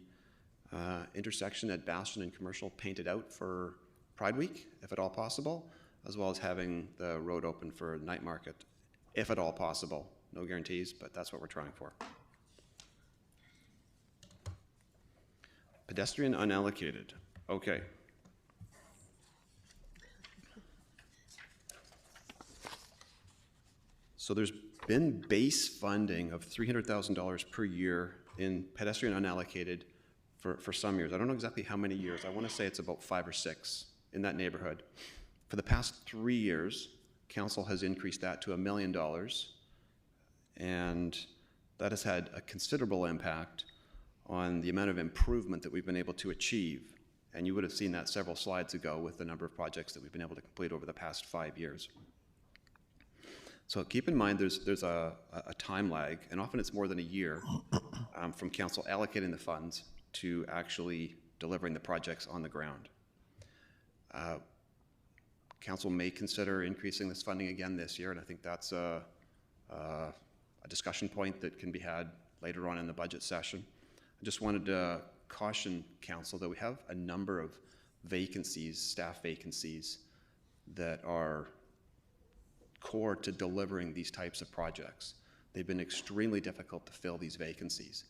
intersection at Bastion and Commercial painted out for Pride Week, if at all possible, as well as having the road open for night market, if at all possible. No guarantees, but that's what we're trying for. Pedestrian unallocated. Okay. So there's been base funding of $300,000 per year in pedestrian unallocated for some years. I don't know exactly how many years. I want to say it's about 5 or 6 in that neighborhood. For the past 3 years, council has increased that to $1 million, and that has had a considerable impact on the amount of improvement that we've been able to achieve. And you would have seen that several slides ago with the number of projects that we've been able to complete over the past 5 years. So keep in mind there's a time lag, and often it's more than a year from council allocating the funds to actually delivering the projects on the ground. Council may consider increasing this funding again this year, and I think that's a discussion point that can be had later on in the budget session. I just wanted to caution council that we have a number of vacancies, staff vacancies, that are core to delivering these types of projects. They've been extremely difficult to fill these vacancies.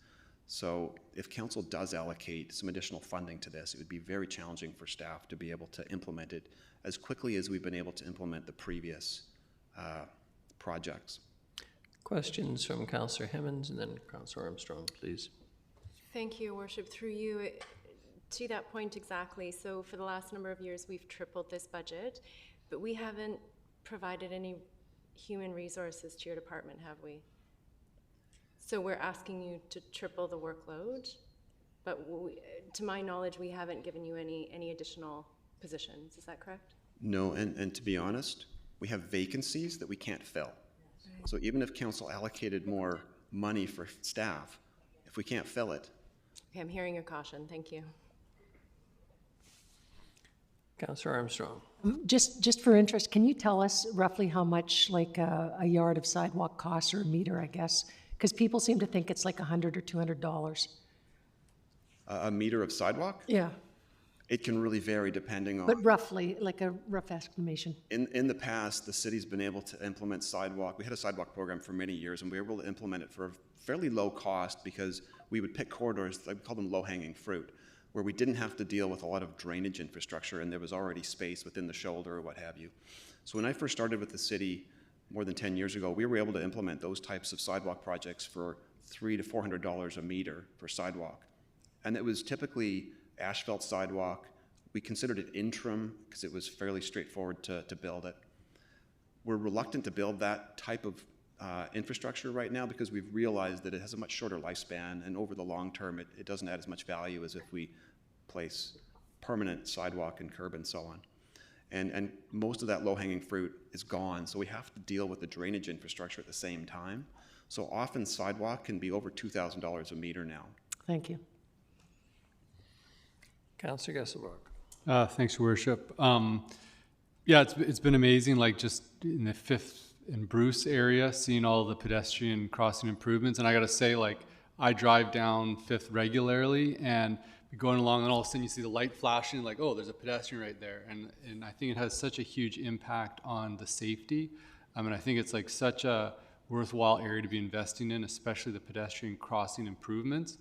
So if council does allocate some additional funding to this, it would be very challenging for staff to be able to implement it as quickly as we've been able to implement the previous projects. Questions from Councillor Hemmons and then Councillor Armstrong, please. Thank you, Worship. Through you, to that point exactly. So for the last number of years, we've tripled this budget, but we haven't provided any human resources to your department, have we? So we're asking you to triple the workload, but to my knowledge, we haven't given you any additional positions. Is that correct? No, and to be honest, we have vacancies that we can't fill. Right. So even if council allocated more money for staff, if we can't fill it. Okay, I'm hearing your caution. Thank you. Councillor Armstrong. Just for interest, can you tell us roughly how much like a yard of sidewalk costs, or a meter, I guess? Because people seem to think it's like $100 or $200. A meter of sidewalk? Yeah. It can really vary depending on... But roughly, like a rough estimation. In the past, the city's been able to implement sidewalk. We had a sidewalk program for many years, and we were able to implement it for a fairly low cost because we would pick corridors, like we call them low-hanging fruit, where we didn't have to deal with a lot of drainage infrastructure, and there was already space within the shoulder or what have you. So when I first started with the city more than 10 years ago, we were able to implement those types of sidewalk projects for $300 to $400 a meter for sidewalk. And it was typically asphalt sidewalk. We considered it interim because it was fairly straightforward to build it. We're reluctant to build that type of infrastructure right now because we've realized that it has a much shorter lifespan, and over the long term, it doesn't add as much value as if we place permanent sidewalk and curb and so on. And most of that low-hanging fruit is gone, so we have to deal with the drainage infrastructure at the same time. So often sidewalk can be over $2,000 a meter now. Thank you. Councillor Gesselbach. Thanks, Your Worship. Yeah, it's been amazing, like just in the 5th and Bruce area, seeing all the pedestrian crossing improvements. And I gotta say, like, I drive down 5th regularly, and going along, and all of a sudden you see the light flashing, like, oh, there's a pedestrian right there. And I think it has such a huge impact on the safety. I mean, I think it's like such a worthwhile area to be investing in, especially the pedestrian crossing improvements.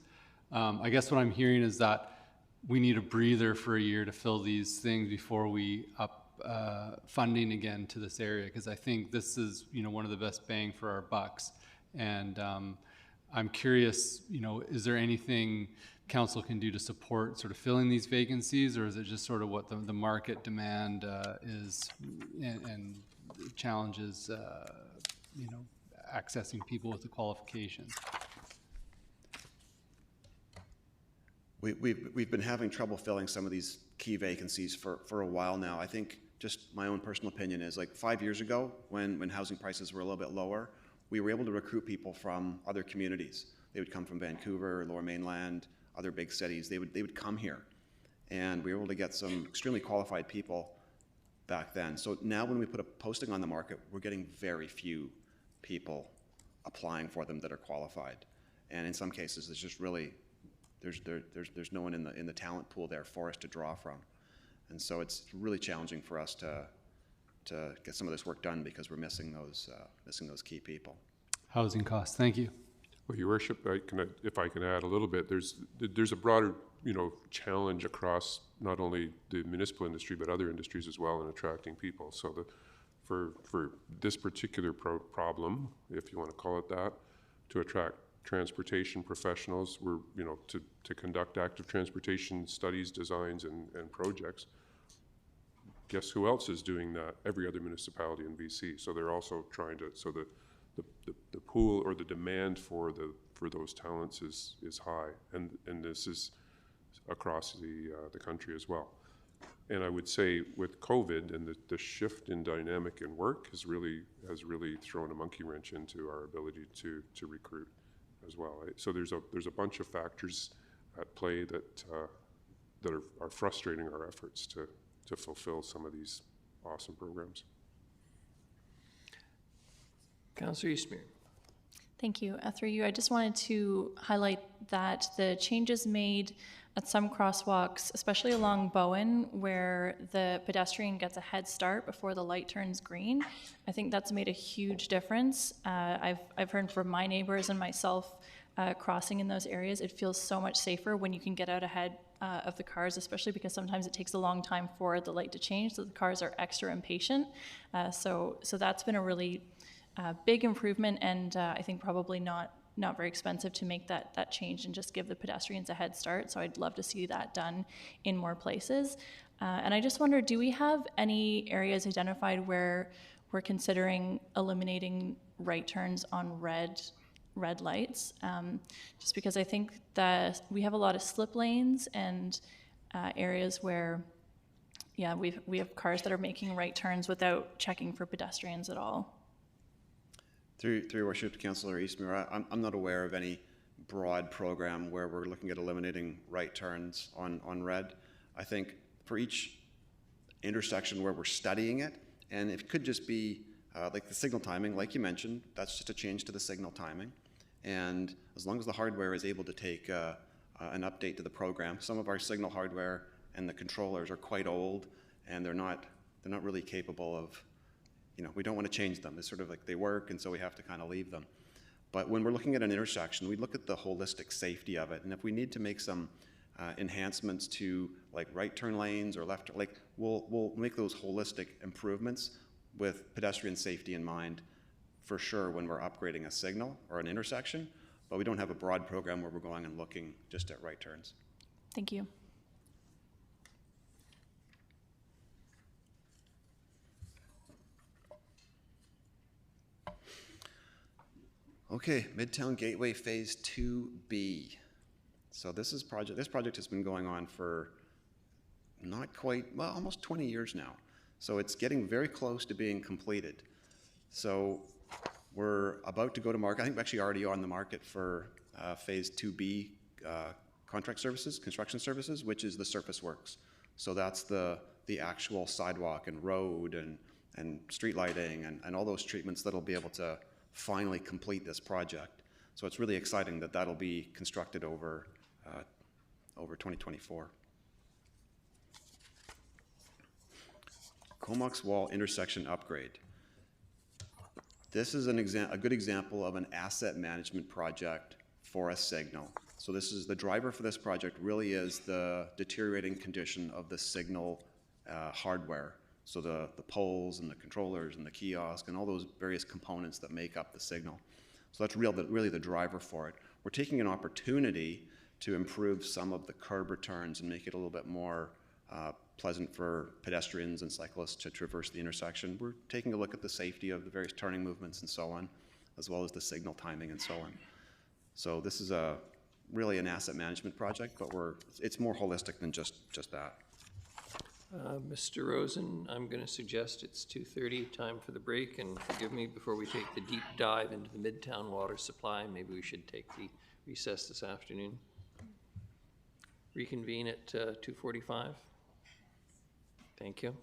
I guess what I'm hearing is that we need a breather for a year to fill these things before we up funding again to this area, because I think this is, you know, one of the best bang for our bucks. And I'm curious, you know, is there anything council can do to support sort of filling these vacancies, or is it just sort of what the market demand is and challenges, you know, accessing people with the qualifications? We've been having trouble filling some of these key vacancies for a while now. I think just my own personal opinion is, like, 5 years ago when housing prices were a little bit lower, we were able to recruit people from other communities. They would come from Vancouver, Lower Mainland, other big cities. They would come here, and we were able to get some extremely qualified people back then. So now when we put a posting on the market, we're getting very few people applying for them that are qualified. And in some cases, there's just really, there's no one in the talent pool there for us to draw from. And so it's really challenging for us to get some of this work done because we're missing those key people. Housing costs. Thank you. Well, Your Worship, if I can add a little bit, there's a broader, you know, challenge across not only the municipal industry but other industries as well in attracting people. So for this particular problem, if you want to call it that, to attract transportation professionals, we're, you know, to conduct active transportation studies, designs, and projects. Guess who else is doing that? Every other municipality in BC. So they're also trying to, so the pool or the demand for those talents is high, and this is across the country as well. And I would say with COVID and the shift in dynamic in work has really thrown a monkey wrench into our ability to recruit as well. Right? So there's a bunch of factors at play that are frustrating our efforts to fulfill some of these awesome programs. Councillor Eastmere. Thank you. Through you, I just wanted to highlight that the changes made at some crosswalks, especially along Bowen, where the pedestrian gets a head start before the light turns green, I think that's made a huge difference. I've heard from my neighbors and myself crossing in those areas. It feels so much safer when you can get out ahead of the cars, especially because sometimes it takes a long time for the light to change, so the cars are extra impatient. So that's been a really big improvement, and I think probably not very expensive to make that change and just give the pedestrians a head start. So I'd love to see that done in more places. And I just wonder, do we have any areas identified where we're considering eliminating right turns on red lights? Just because I think that we have a lot of slip lanes and areas where, yeah, we have cars that are making right turns without checking for pedestrians at all. Through your worship, Councillor Eastmere, I'm not aware of any broad program where we're looking at eliminating right turns on red. I think for each intersection where we're studying it, and it could just be like the signal timing, like you mentioned, that's just a change to the signal timing. And as long as the hardware is able to take an update to the program, some of our signal hardware and the controllers are quite old, and they're not really capable of, you know, we don't want to change them. It's sort of like they work, and so we have to kind of leave them. But when we're looking at an intersection, we look at the holistic safety of it, and if we need to make some enhancements to like right turn lanes or left, like we'll make those holistic improvements with pedestrian safety in mind for sure when we're upgrading a signal or an intersection, but we don't have a broad program where we're going and looking just at right turns. Thank you. Okay, Midtown Gateway Phase 2B. So this project has been going on for not quite, well, almost 20 years now. So it's getting very close to being completed. So we're about to go to market. I think we're actually already on the market for Phase 2B contract services, construction services, which is the surface works. So that's the actual sidewalk and road and street lighting and all those treatments that'll be able to finally complete this project. So it's really exciting that that'll be constructed over 2024. Comox Wall intersection upgrade. This is a good example of an asset management project for a signal. So this is the driver for this project really is the deteriorating condition of the signal hardware. So the poles and the controllers and the kiosk and all those various components that make up the signal. So that's really the driver for it. We're taking an opportunity to improve some of the curb returns and make it a little bit more pleasant for pedestrians and cyclists to traverse the intersection. We're taking a look at the safety of the various turning movements and so on, as well as the signal timing and so on. So this is really an asset management project, but it's more holistic than just that. Mr. Rosen, I'm going to suggest it's 2:30, time for the break, and forgive me, before we take the deep dive into the Midtown water supply, maybe we should take the recess this afternoon. Reconvene at 2:45. Thank you.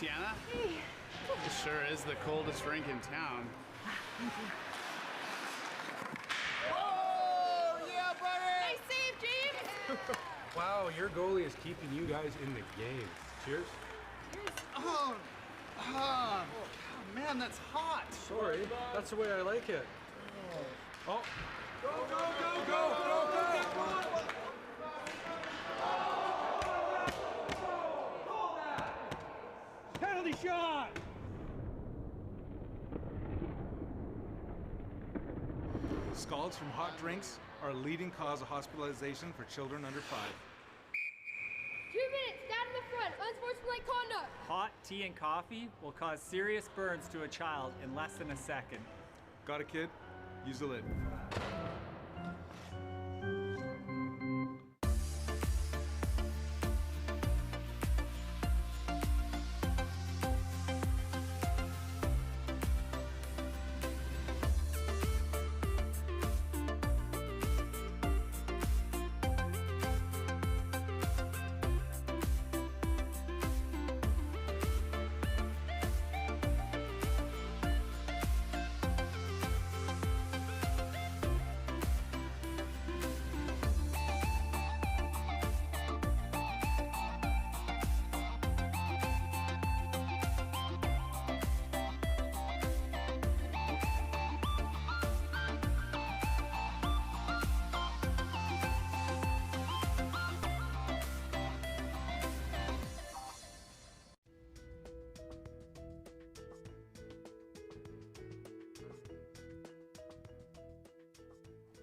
Tiana. Hey. It sure is the coldest rink in town. Whoa! Yeah, buddy! Nice save, James! Wow, your goalie is keeping you guys in the game. Cheers. Oh, man, that's hot. Sorry, that's the way I like it. Oh. Go, go, go, go, go, go! Penalty shot! Scalds from hot drinks are a leading cause of hospitalization for children under 5. 2 minutes, down in the front, unsportsmanlike conduct. Hot tea and coffee will cause serious burns to a child in less than a second. Got it, kid? Use the lid.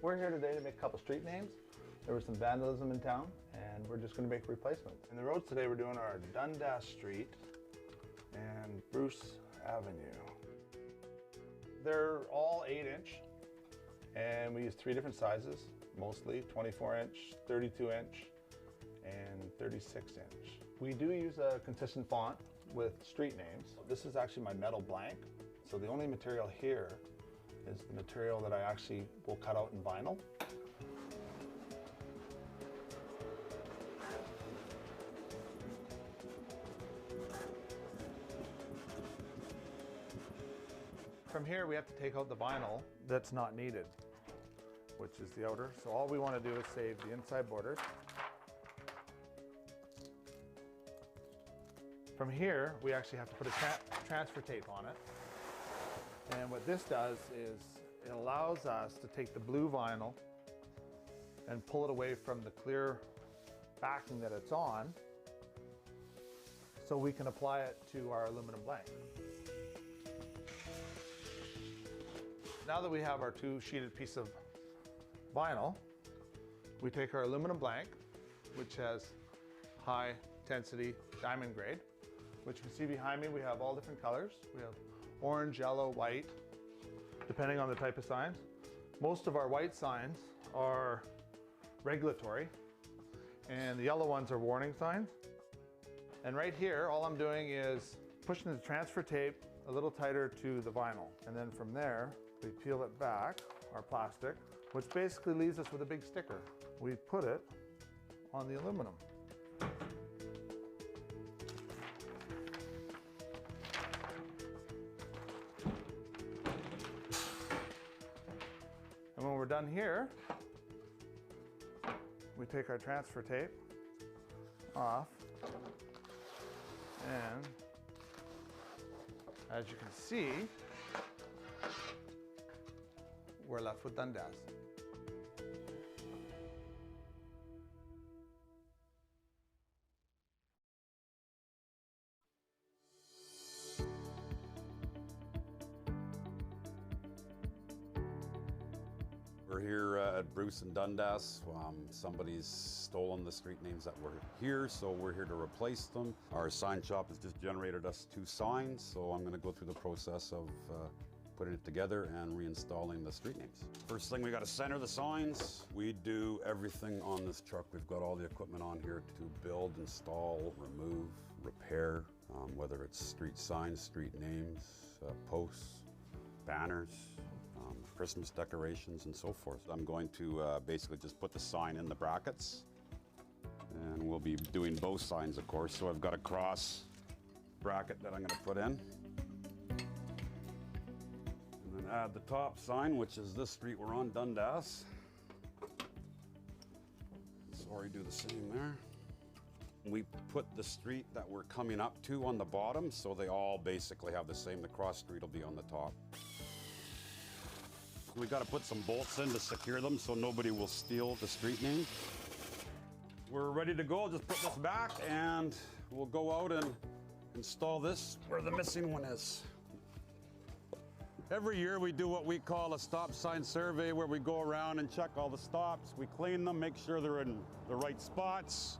We're here today to make a couple street names. There was some vandalism in town, and we're just going to make replacements. In the roads today, we're doing our Dundas Street and Bruce Avenue. They're all 8-inch, and we use 3 different sizes, mostly 24-inch, 32-inch, and 36-inch. We do use a consistent font with street names. This is actually my metal blank, so the only material here is the material that I actually will cut out in vinyl. From here, we have to take out the vinyl that's not needed, which is the outer. So all we want to do is save the inside borders. From here, we actually have to put a transfer tape on it. And what this does is it allows us to take the blue vinyl and pull it away from the clear backing that it's on so we can apply it to our aluminum blank. Now that we have our 2 sheeted piece of vinyl, we take our aluminum blank, which has high intensity diamond grade, which you can see behind me. We have all different colors. We have orange, yellow, white, depending on the type of signs. Most of our white signs are regulatory, and the yellow ones are warning signs. And right here, all I'm doing is pushing the transfer tape a little tighter to the vinyl. And then from there, we peel it back, our plastic, which basically leaves us with a big sticker. We put it on the aluminum. And when we're done here, we take our transfer tape off, and as you can see, we're left with Dundas. We're here at Bruce and Dundas. Somebody's stolen the street names that were here, so we're here to replace them. Our sign shop has just generated us 2 signs, so I'm going to go through the process of putting it together and reinstalling the street names. First thing, we got to center the signs. We do everything on this truck. We've got all the equipment on here to build, install, remove, repair, whether it's street signs, street names, posts, banners, Christmas decorations, and so forth. I'm going to basically just put the sign in the brackets, and we'll be doing both signs, of course. So I've got a cross bracket that I'm gonna put in. And then add the top sign, which is this street we're on, Dundas. So already do the same there. We put the street that we're coming up to on the bottom, so they all basically have the same. The cross street will be on the top. We got to put some bolts in to secure them so nobody will steal the street name. We're ready to go. Just put this back and we'll go out and install this where the missing one is. Every year we do what we call a stop sign survey, where we go around and check all the stops. We clean them, make sure they're in the right spots,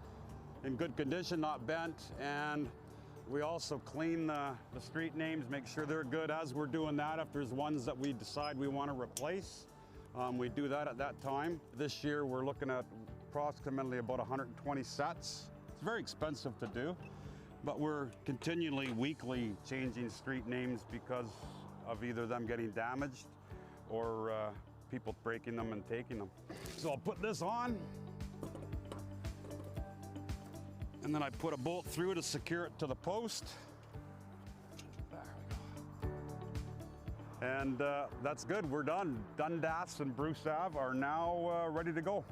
in good condition, not bent, and we also clean the street names, make sure they're good. As we're doing that, if there's ones that we decide we want to replace, we do that at that time. This year we're looking at approximately about 120 sets. It's very expensive to do, but we're continually, weekly changing street names because of either them getting damaged or people breaking them and taking them. So I'll put this on, and then I put a bolt through to secure it to the post. There we go. And that's good, we're done. Dundas and Bruce Ave are now ready to go.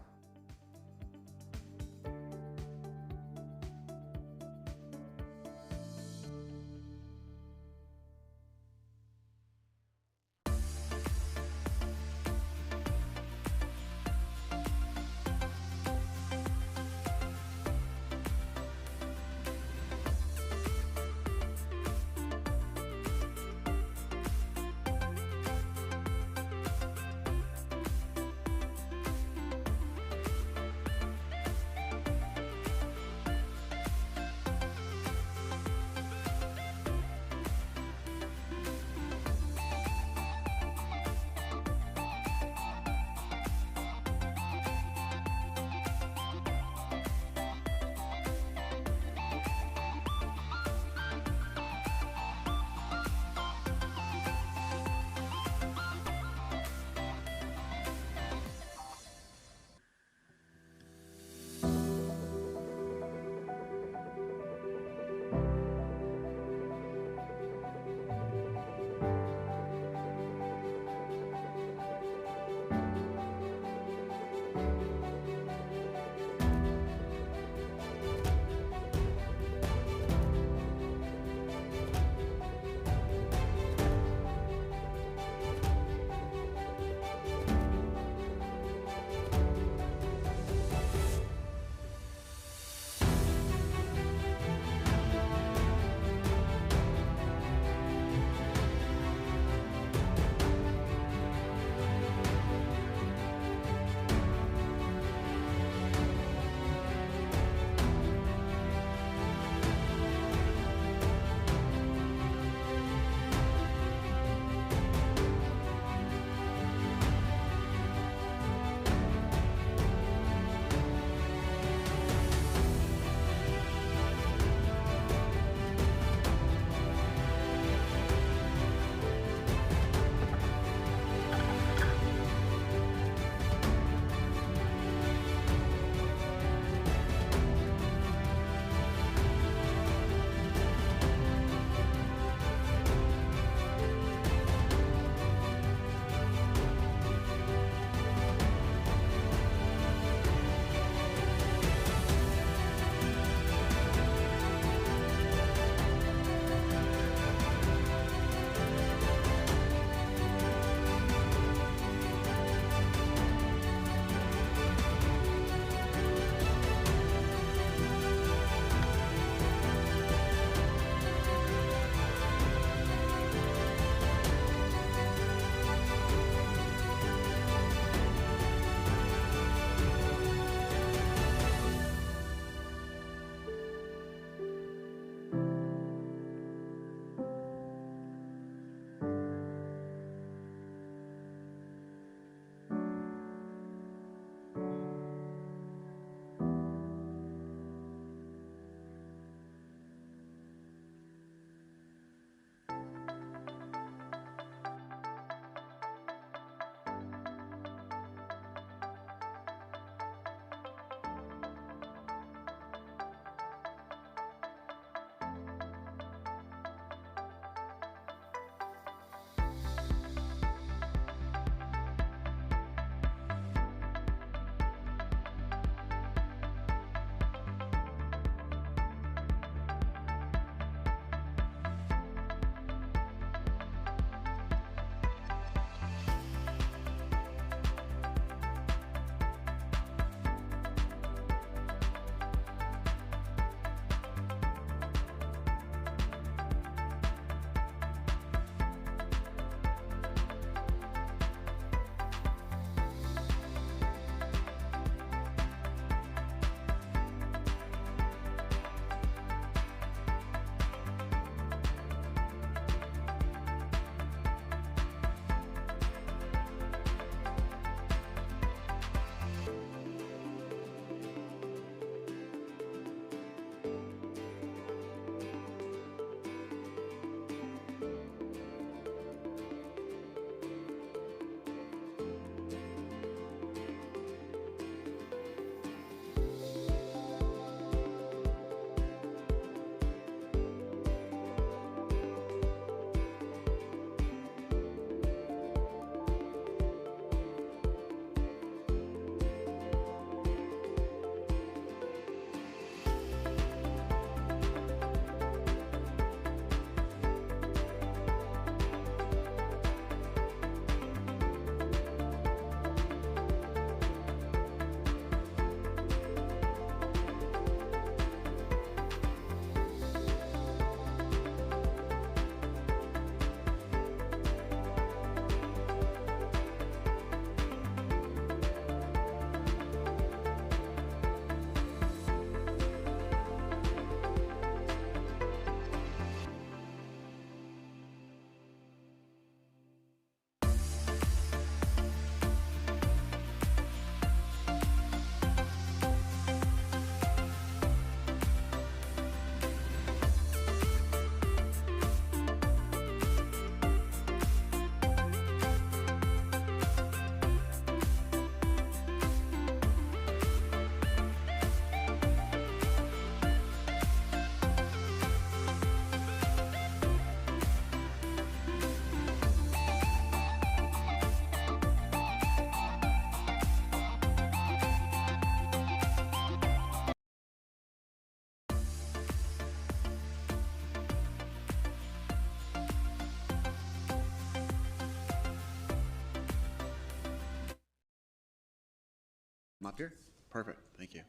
I'm up here? Perfect, thank you.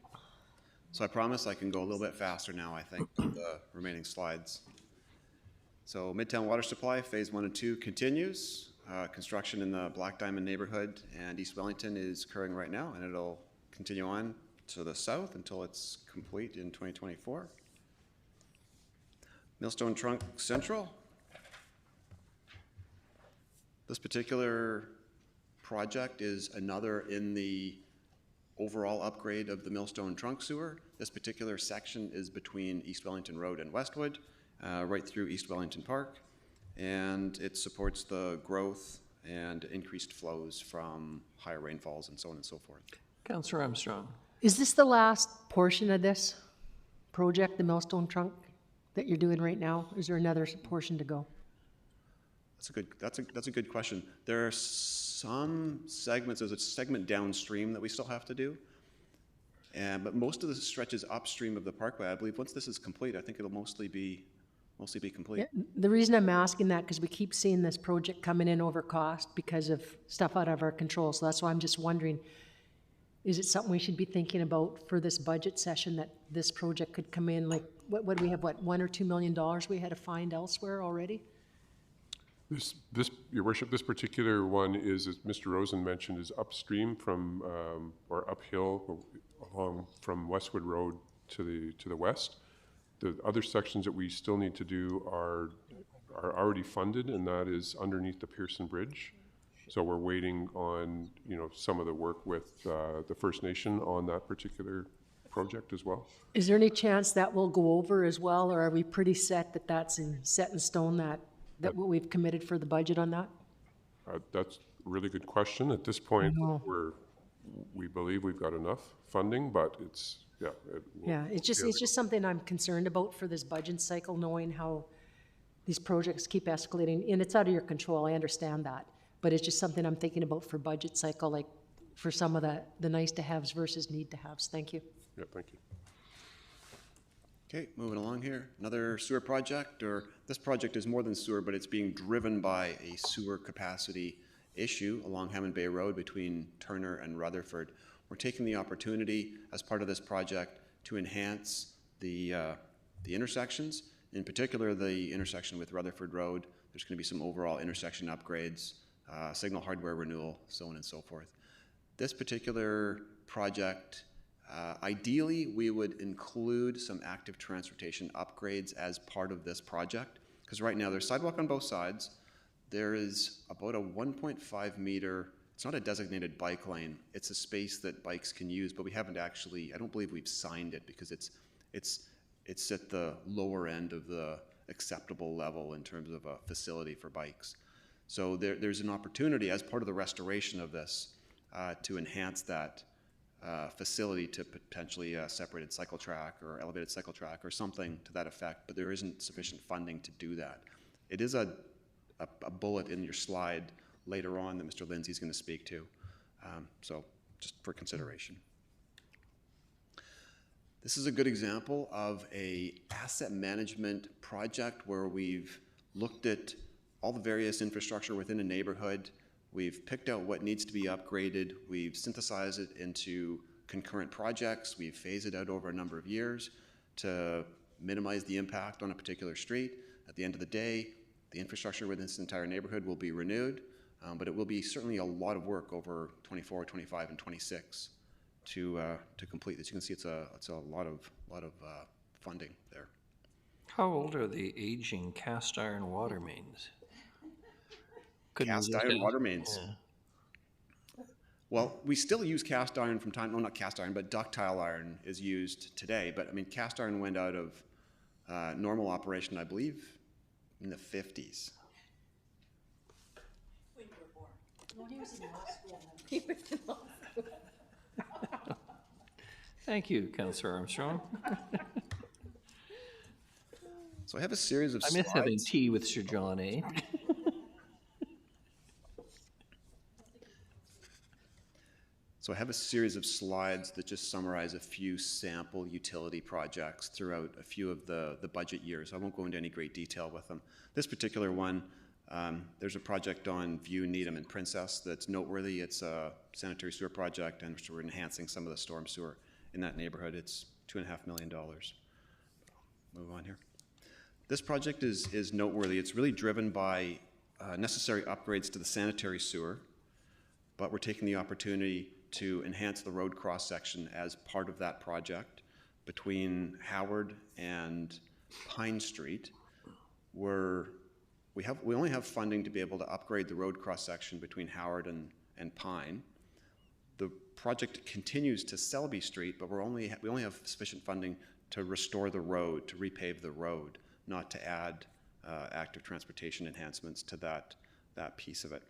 So I promise I can go a little bit faster now, I think, with the remaining slides. So Midtown Water Supply, Phase 1 and 2 continues. Construction in the Black Diamond neighborhood and East Wellington is occurring right now, and it'll continue on to the south until it's complete in 2024. Millstone Trunk Central. This particular project is another in the overall upgrade of the Millstone Trunk Sewer. This particular section is between East Wellington Road and Westwood, right through East Wellington Park, and it supports the growth and increased flows from higher rainfalls and so on and so forth. Councillor Armstrong. Is this the last portion of this project, the Millstone Trunk, that you're doing right now? Is there another portion to go? That's a good question. There are some segments, there's a segment downstream that we still have to do. But most of the stretches upstream of the parkway, I believe once this is complete, I think it'll mostly be complete. Yeah, the reason I'm asking that, because we keep seeing this project coming in over cost because of stuff out of our control. So that's why I'm just wondering, is it something we should be thinking about for this budget session, that this project could come in, like, what do we have, $1 or $2 million we had to find elsewhere already? Your worship, this particular one is, as Mr. Rosen mentioned, is upstream from, or uphill along from Westwood Road to the west. The other sections that we still need to do are already funded, and that is underneath the Pearson Bridge. So we're waiting on, some of the work with the First Nation on that particular project as well. Is there any chance that will go over as well, or are we pretty set that that's set in stone, that what we've committed for the budget on that? That's a really good question. At this point, we believe we've got enough funding, but it's, it's just something I'm concerned about for this budget cycle, knowing how these projects keep escalating, and it's out of your control, I understand that, but it's just something I'm thinking about for budget cycle, like for some of the nice to haves versus need to haves. Thank you. Yeah, thank you. Okay, moving along here. Another sewer project, or this project is more than sewer, but it's being driven by a sewer capacity issue along Hammond Bay Road between Turner and Rutherford. We're taking the opportunity as part of this project to enhance the intersections, in particular the intersection with Rutherford Road. There's going to be some overall intersection upgrades, signal hardware renewal, so on and so forth. This particular project, ideally, we would include some active transportation upgrades as part of this project, because right now there's sidewalk on both sides. There is about a 1.5 meter, it's not a designated bike lane, it's a space that bikes can use, but we haven't actually, I don't believe we've signed it because it's at the lower end of the acceptable level in terms of a facility for bikes. So there's an opportunity as part of the restoration of this to enhance that facility to potentially a separated cycle track or elevated cycle track or something to that effect, but there isn't sufficient funding to do that. It is a bullet in your slide later on that Mr. Lindsay's going to speak to, so just for consideration. This is a good example of a asset management project where we've looked at all the various infrastructure within a neighborhood. We've picked out what needs to be upgraded. We've synthesized it into concurrent projects. We've phased it out over a number of years to minimize the impact on a particular street. At the end of the day, the infrastructure within this entire neighborhood will be renewed, but it will be certainly a lot of work over 24, 25, and 26 to complete this. You can see it's a lot of funding there. How old are the aging cast iron water mains? Cast iron water mains. Yeah. Well, we still use cast iron from time, no, not cast iron, but ductile iron is used today. But I mean, cast iron went out of normal operation, I believe, in the 50s. When you were born. Well, he was in law school. He was in law school. Thank you, Councillor Armstrong. So I have a series of slides. I miss having tea with Sir John A. So I have a series of slides that just summarize a few sample utility projects throughout a few of the budget years. I won't go into any great detail with them. This particular one There's a project on View, Needham, and Princess that's noteworthy. It's a sanitary sewer project, and we're enhancing some of the storm sewer in that neighborhood. It's $2.5 million. Move on here. This project is noteworthy. It's really driven by necessary upgrades to the sanitary sewer, but we're taking the opportunity to enhance the road cross-section as part of that project between Howard and Pine Street. We only have funding to be able to upgrade the road cross-section between Howard and Pine. The project continues to Selby Street, but we only have sufficient funding to restore the road, to repave the road, not to add active transportation enhancements to that piece of it.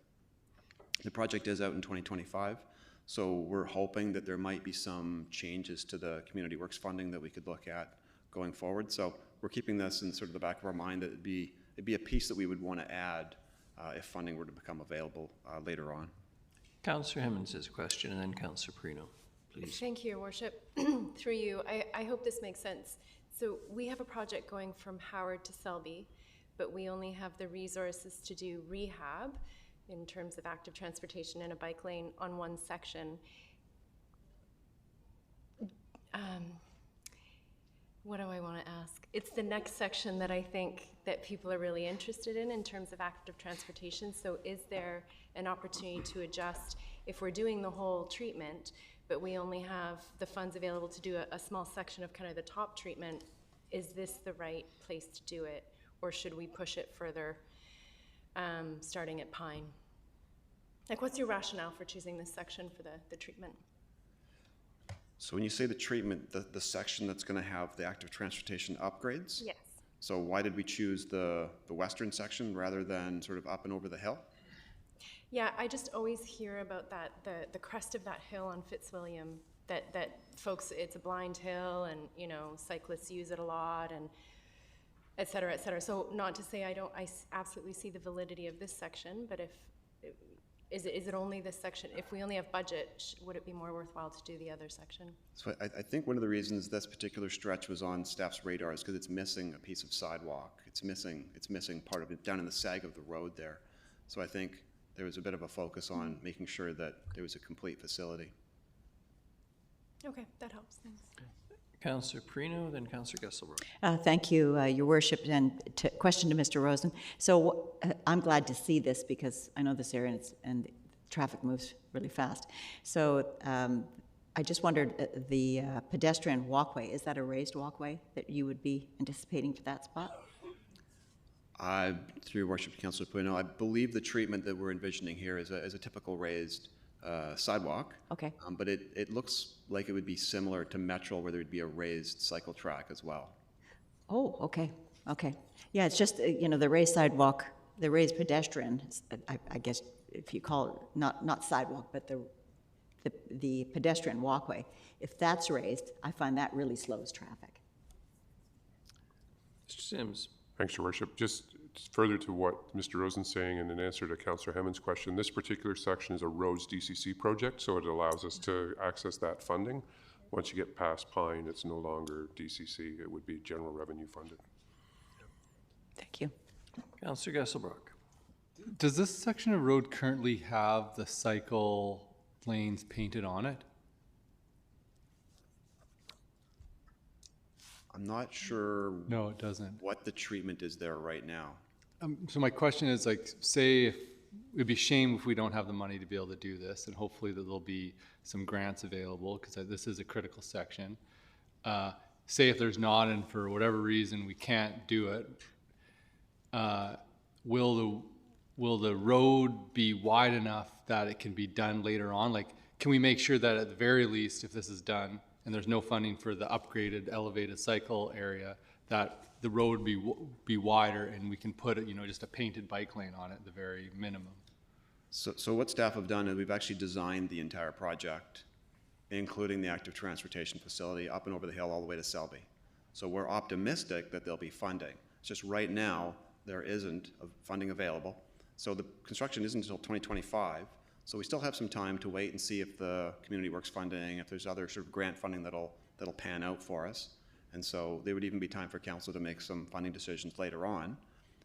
The project is out in 2025, so we're hoping that there might be some changes to the community works funding that we could look at going forward. So we're keeping this in sort of the back of our mind that it'd be a piece that we would want to add if funding were to become available later on. Councillor Hemmons has a question, and then Councillor Perino, please. Thank you, Your Worship. Through you, I hope this makes sense. So we have a project going from Howard to Selby, but we only have the resources to do rehab in terms of active transportation and a bike lane on one section. What do I want to ask? It's the next section that I think that people are really interested in terms of active transportation. So is there an opportunity to adjust if we're doing the whole treatment, but we only have the funds available to do a small section of kind of the top treatment? Is this the right place to do it? Or should we push it further, starting at Pine? Like, what's your rationale for choosing this section for the treatment? So when you say the treatment, the section that's going to have the active transportation upgrades? Yes. So why did we choose the western section rather than sort of up and over the hill? Yeah, I just always hear about that, the crest of that hill on Fitzwilliam, that folks, it's a blind hill and, you know, cyclists use it a lot and et cetera, et cetera. So not to say I absolutely see the validity of this section, but is it only this section? If we only have budget, would it be more worthwhile to do the other section? So I think one of the reasons this particular stretch was on staff's radar is because it's missing a piece of sidewalk. It's missing part of it down in the sag of the road there. So I think there was a bit of a focus on making sure that there was a complete facility. Okay, that helps. Thanks. Councillor Perino, then Councillor Gesselbrook. Thank you, Your Worship, and question to Mr. Rosen. So I'm glad to see this because I know this area and traffic moves really fast. So I just wondered, the pedestrian walkway, is that a raised walkway that you would be anticipating for that spot? Through Your Worship, Councillor Perino, I believe the treatment that we're envisioning here is a typical raised sidewalk. Okay. But it looks like it would be similar to Metro, where there would be a raised cycle track as well. Oh, okay, okay. Yeah, it's just, you know, the raised sidewalk, the raised pedestrian, I guess if you call it, not sidewalk, but the pedestrian walkway, if that's raised, I find that really slows traffic. Mr. Sims. Thanks, Your Worship. Just further to what Mr. Rosen's saying and in answer to Councillor Hemmons' question, this particular section is a roads DCC project, so it allows us to access that funding. Once you get past Pine, it's no longer DCC. It would be general revenue funded. Thank you. Councillor Gesselbrook. Does this section of road currently have the cycle lanes painted on it? I'm not sure. No, it doesn't. What the treatment is there right now. So my question is, like, say if it'd be a shame if we don't have the money to be able to do this, and hopefully that there'll be some grants available because this is a critical section. Say if there's not, and for whatever reason we can't do it, will the road be wide enough that it can be done later on? Like, can we make sure that at the very least, if this is done and there's no funding for the upgraded elevated cycle area, that the road be wider and we can put it, you know, just a painted bike lane on it at the very minimum? So what staff have done is we've actually designed the entire project, including the active transportation facility up and over the hill all the way to Selby. So we're optimistic that there'll be funding. It's just right now there isn't funding available. So the construction isn't until 2025. So we still have some time to wait and see if the community works funding, if there's other sort of grant funding that'll pan out for us. And so there would even be time for council to make some funding decisions later on.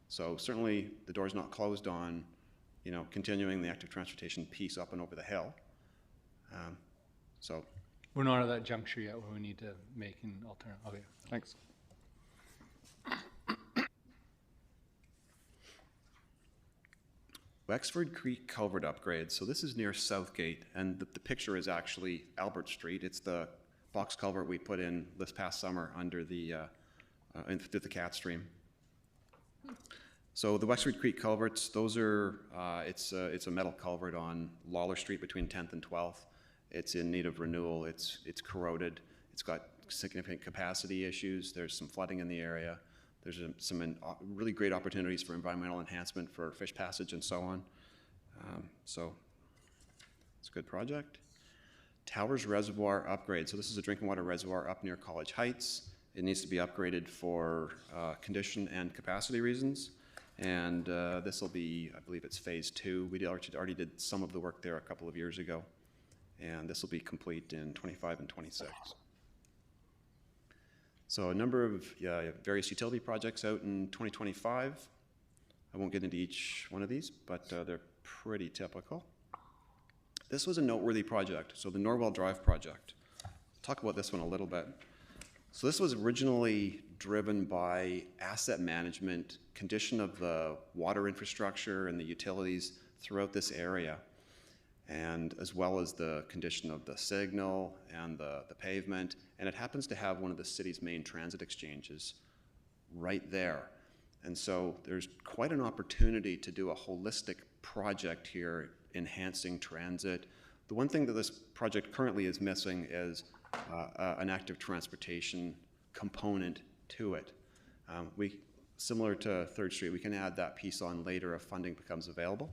So certainly the door's not closed on, you know, continuing the active transportation piece up and over the hill. So We're not at that juncture yet where we need to make an alternative. Okay, thanks. Wexford Creek culvert upgrade. So this is near Southgate, and the picture is actually Albert Street. It's the box culvert we put in this past summer under the through the Cat Stream. So the Wexford Creek culverts, those are it's a metal culvert on Lawler Street between 10th and 12th. It's in need of renewal. It's corroded. It's got significant capacity issues. There's some flooding in the area. There's some really great opportunities for environmental enhancement for fish passage and so on. So it's a good project. Towers Reservoir upgrade. So this is a drinking water reservoir up near College Heights. It needs to be upgraded for condition and capacity reasons. And this will be, I believe it's phase 2. We already did some of the work there a couple of years ago. And this will be complete in 25 and 26. So a number of various utility projects out in 2025. I won't get into each one of these, but they're pretty typical. This was a noteworthy project, so the Norwell Drive project. I'll talk about this one a little bit. So this was originally driven by asset management, condition of the water infrastructure and the utilities throughout this area, and as well as the condition of the signal and the pavement. And it happens to have one of the city's main transit exchanges right there. And so there's quite an opportunity to do a holistic project here, enhancing transit. The one thing that this project currently is missing is an active transportation component to it. Similar to 3rd Street, we can add that piece on later if funding becomes available.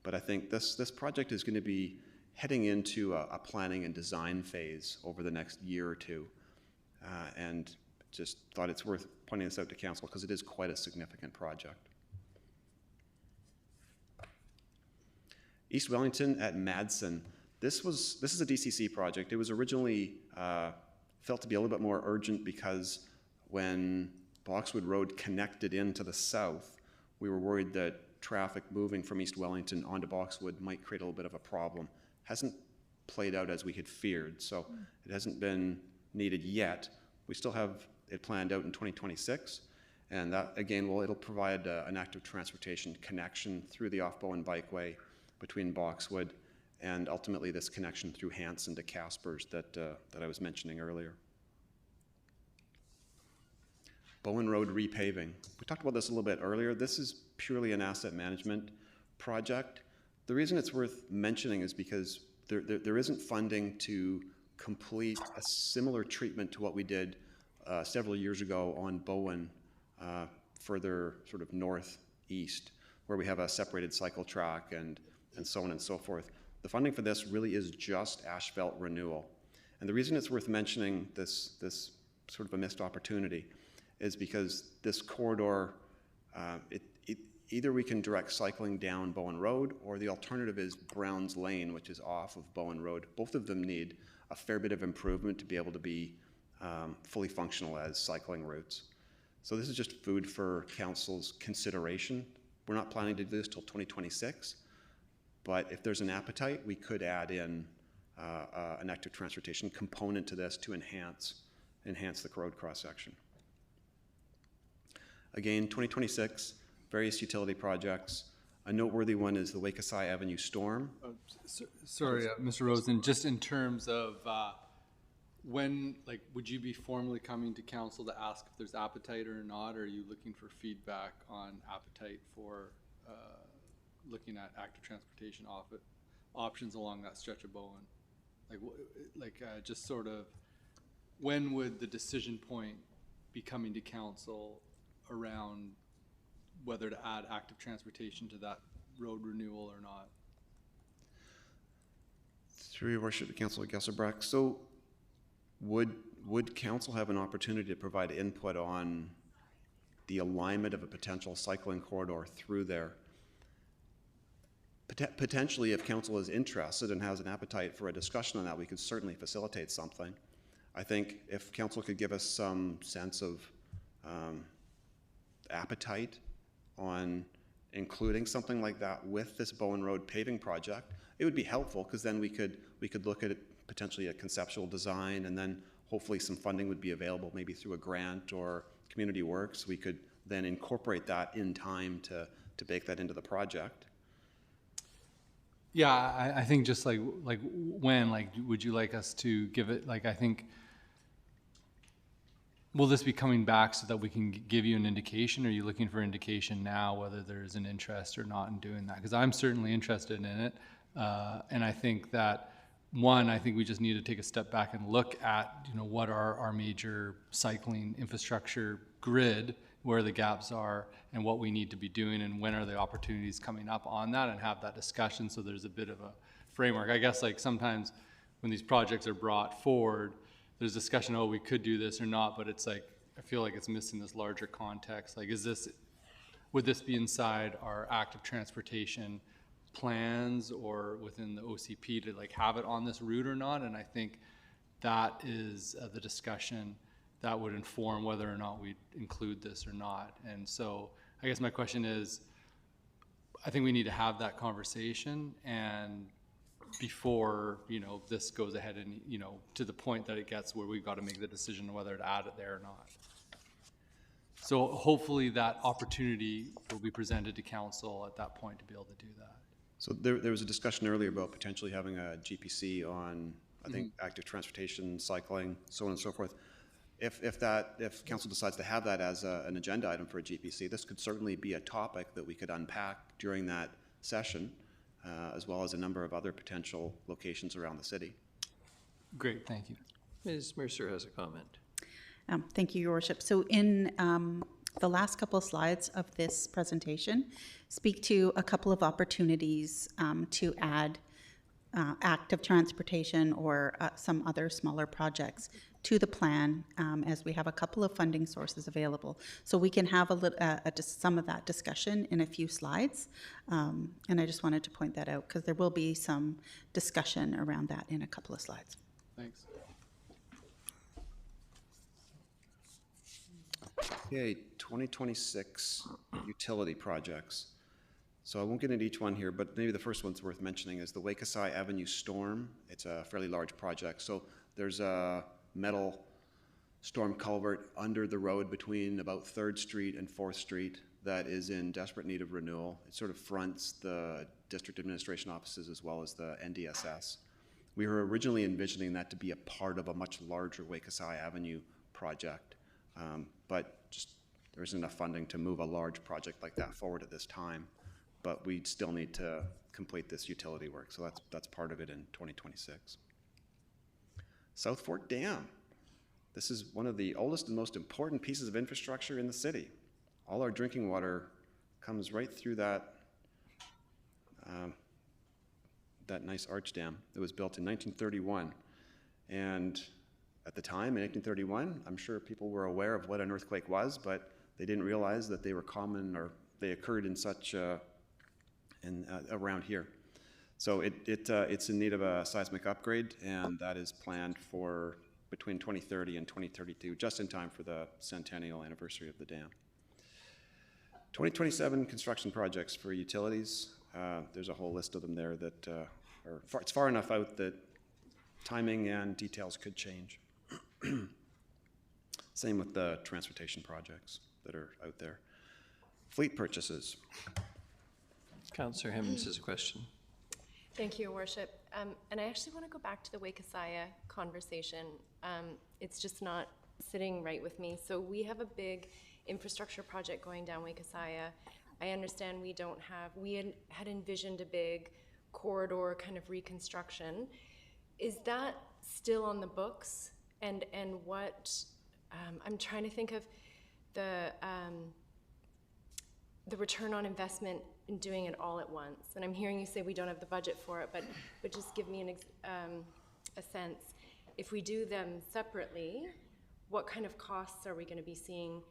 But I think this project is going to be heading into a planning and design phase over the next year or two. And just thought it's worth pointing this out to council because it is quite a significant project. East Wellington at Madsen. This is a DCC project. It was originally felt to be a little bit more urgent because when Boxwood Road connected into the south, we were worried that traffic moving from East Wellington onto Boxwood might create a little bit of a problem. Hasn't played out as we had feared, so it hasn't been needed yet. We still have it planned out in 2026, and that, again, it'll provide an active transportation connection through the off-Bowen Bikeway between Boxwood and ultimately this connection through Hanson to Caspers that I was mentioning earlier. Bowen Road repaving. We talked about this a little bit earlier. This is purely an asset management project. The reason it's worth mentioning is because there isn't funding to complete a similar treatment to what we did several years ago on Bowen, further sort of northeast, where we have a separated cycle track and so on and so forth. The funding for this really is just asphalt renewal. And the reason it's worth mentioning this sort of a missed opportunity is because this corridor, either we can direct cycling down Bowen Road, or the alternative is Browns Lane, which is off of Bowen Road. Both of them need a fair bit of improvement to be able to be fully functional as cycling routes. So this is just food for council's consideration. We're not planning to do this till 2026, but if there's an appetite, we could add in an active transportation component to this to enhance the road cross-section. Again, 2026, various utility projects. A noteworthy one is the Wakasai Avenue Storm. Sorry, Mr. Rosen, just in terms of when, would you be formally coming to council to ask if there's appetite or not? Or are you looking for feedback on appetite for looking at active transportation options along that stretch of Bowen? Just sort of, when would the decision point be coming to council around whether to add active transportation to that road renewal or not? Through your worship, Councillor Gesselbrack. So would council have an opportunity to provide input on the alignment of a potential cycling corridor through there? Potentially, if council is interested and has an appetite for a discussion on that, we could certainly facilitate something. I think if council could give us some sense of appetite on including something like that with this Bowen Road paving project, it would be helpful, because then we could look at it, potentially a conceptual design, and then hopefully some funding would be available, maybe through a grant or Community Works. We could then incorporate that in time to bake that into the project. Yeah, I think just like when, like, would you like us to give it, like, I think, will this be coming back so that we can give you an indication? Or are you looking for indication now whether there's an interest or not in doing that? Because I'm certainly interested in it. And I think that, one, I think we just need to take a step back and look at, you know, what are our major cycling infrastructure grid, where the gaps are, and what we need to be doing, and when are the opportunities coming up on that, and have that discussion so there's a bit of a framework. I guess, like, sometimes when these projects are brought forward, there's discussion, oh, we could do this or not, but it's like, I feel like it's missing this larger context. Like, would this be inside our active transportation plans or within the OCP to, like, have it on this route or not? And I think that is the discussion that would inform whether or not we include this or not. And so I guess my question is, I think we need to have that conversation, and before, you know, this goes ahead and, you know, to the point that it gets where we've got to make the decision whether to add it there or not. So hopefully that opportunity will be presented to council at that point to be able to do that. So there was a discussion earlier about potentially having a GPC on, I think, active transportation, cycling, so on and so forth. If council decides to have that as an agenda item for a GPC, this could certainly be a topic that we could unpack during that session, as well as a number of other potential locations around the city. Great, thank you. Ms. Mercer has a comment. Thank you, Your Worship. So in the last couple of slides of this presentation speak to a couple of opportunities to add active transportation or some other smaller projects to the plan, as we have a couple of funding sources available. So we can have some of that discussion in a few slides. And I just wanted to point that out because there will be some discussion around that in a couple of slides. Thanks. Okay, 2026 utility projects. So I won't get into each one here, but maybe the first one's worth mentioning is the Wakasai Avenue Storm. It's a fairly large project. So there's a metal storm culvert under the road between about 3rd Street and 4th Street that is in desperate need of renewal. It sort of fronts the district administration offices as well as the NDSS. We were originally envisioning that to be a part of a much larger Wakasai Avenue project, but just there isn't enough funding to move a large project like that forward at this time. But we still need to complete this utility work, so that's part of it in 2026. South Fork Dam. This is one of the oldest and most important pieces of infrastructure in the city. All our drinking water comes right through that that nice arch dam that was built in 1931. And at the time, in 1931, I'm sure people were aware of what an earthquake was, but they didn't realize that they were common, or they occurred in such around here. So it's in need of a seismic upgrade, and that is planned for between 2030 and 2032, just in time for the centennial anniversary of the dam. 2027 construction projects for utilities. There's a whole list of them there that it's far enough out that timing and details could change. Same with the transportation projects that are out there. Fleet purchases. Councillor Hemmings has a question. Thank you, Your Worship. And I actually want to go back to the Wakasaya conversation. It's just not sitting right with me. So we have a big infrastructure project going down Wakasaya. I understand we had envisioned a big corridor kind of reconstruction. Is that still on the books? And what, I'm trying to think of the return on investment in doing it all at once. And I'm hearing you say we don't have the budget for it, but just give me a sense. If we do them separately, what kind of costs are we going to be seeing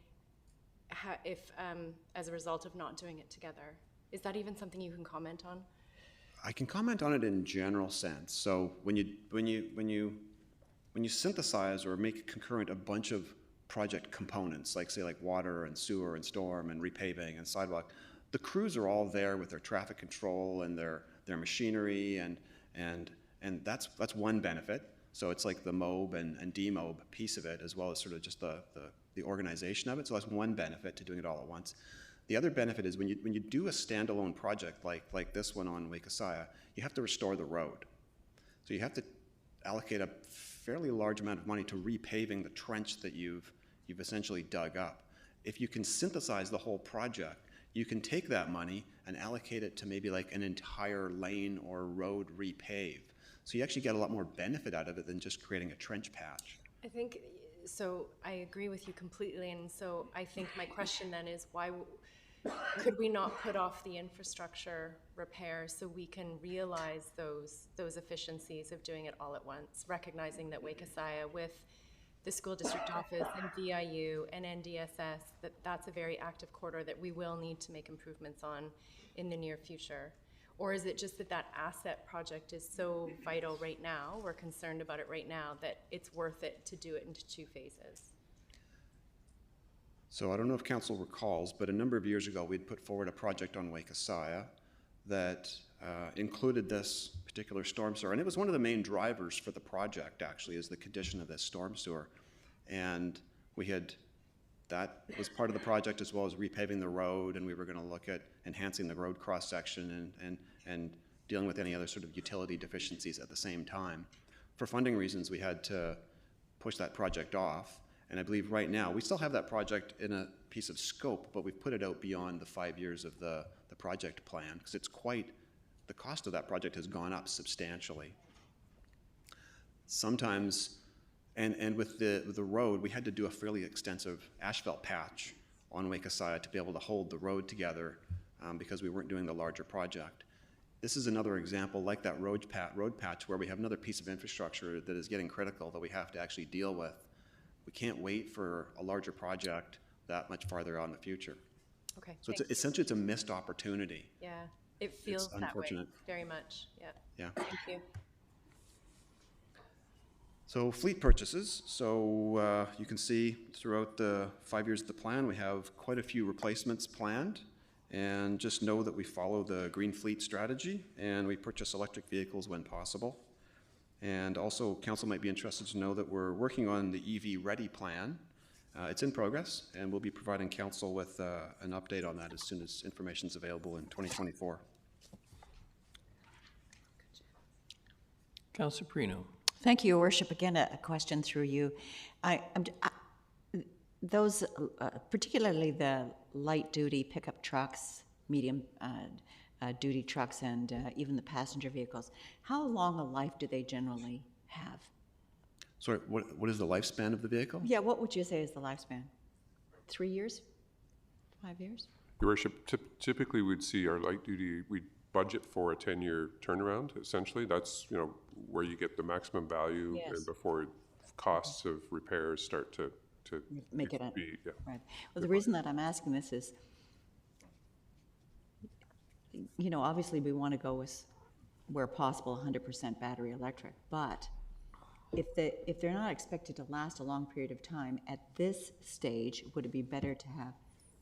as a result of not doing it together? Is that even something you can comment on? I can comment on it in general sense. So when you synthesize or make concurrent a bunch of project components, like say like water and sewer and storm and repaving and sidewalk, the crews are all there with their traffic control and their machinery, and that's one benefit. So it's like the MOB and DMOB piece of it, as well as sort of just the organization of it. So that's one benefit to doing it all at once. The other benefit is when you do a standalone project like this one on Wakasaya, you have to restore the road. So you have to allocate a fairly large amount of money to repaving the trench that you've essentially dug up. If you can synthesize the whole project, you can take that money and allocate it to maybe like an entire lane or road repave. So you actually get a lot more benefit out of it than just creating a trench patch. I think, so I agree with you completely, and so I think my question then is why could we not put off the infrastructure repairs so we can realize those efficiencies of doing it all at once, recognizing that Wakasaya with the school district office and VIU and NDSS, that's a very active corridor that we will need to make improvements on in the near future? Or is it just that asset project is so vital right now, we're concerned about it right now, that it's worth it to do it into 2 phases? So I don't know if council recalls, but a number of years ago, we'd put forward a project on Wakasaya that included this particular storm sewer. And it was one of the main drivers for the project, actually, is the condition of this storm sewer. And that was part of the project, as well as repaving the road, and we were going to look at enhancing the road cross-section and dealing with any other sort of utility deficiencies at the same time. For funding reasons, we had to push that project off, and I believe right now, we still have that project in a piece of scope, but we've put it out beyond the 5 years of the project plan, because the cost of that project has gone up substantially. Sometimes, and with the road, we had to do a fairly extensive asphalt patch on Wakasaya to be able to hold the road together because we weren't doing the larger project. This is another example like that road patch where we have another piece of infrastructure that is getting critical that we have to actually deal with. We can't wait for a larger project that much farther out in the future. Okay. So essentially it's a missed opportunity. Yeah, it feels that way unfortunate. very much. Yeah. Yeah. Thank you. So fleet purchases. So you can see throughout the 5 years of the plan, we have quite a few replacements planned. And just know that we follow the green fleet strategy and we purchase electric vehicles when possible. And also, council might be interested to know that we're working on the EV Ready plan. It's in progress, and we'll be providing council with an update on that as soon as information is available in 2024. Councillor Perino. Thank you, Your Worship. Again, a question through you. Those, particularly the light-duty pickup trucks, medium duty trucks, and even the passenger vehicles, how long a life do they generally have? Sorry, what is the lifespan of the vehicle? Yeah, what would you say is the lifespan? 3 years? 5 years? Your Worship, typically we'd see our light duty, we'd budget for a 10-year turnaround, essentially. That's, where you get the maximum value. Yes. And before costs of repairs start to make it be, yeah. Right. Well, the reason that I'm asking this is, obviously we want to go with, where possible, 100% battery electric, but if they're not expected to last a long period of time, at this stage, would it be better to have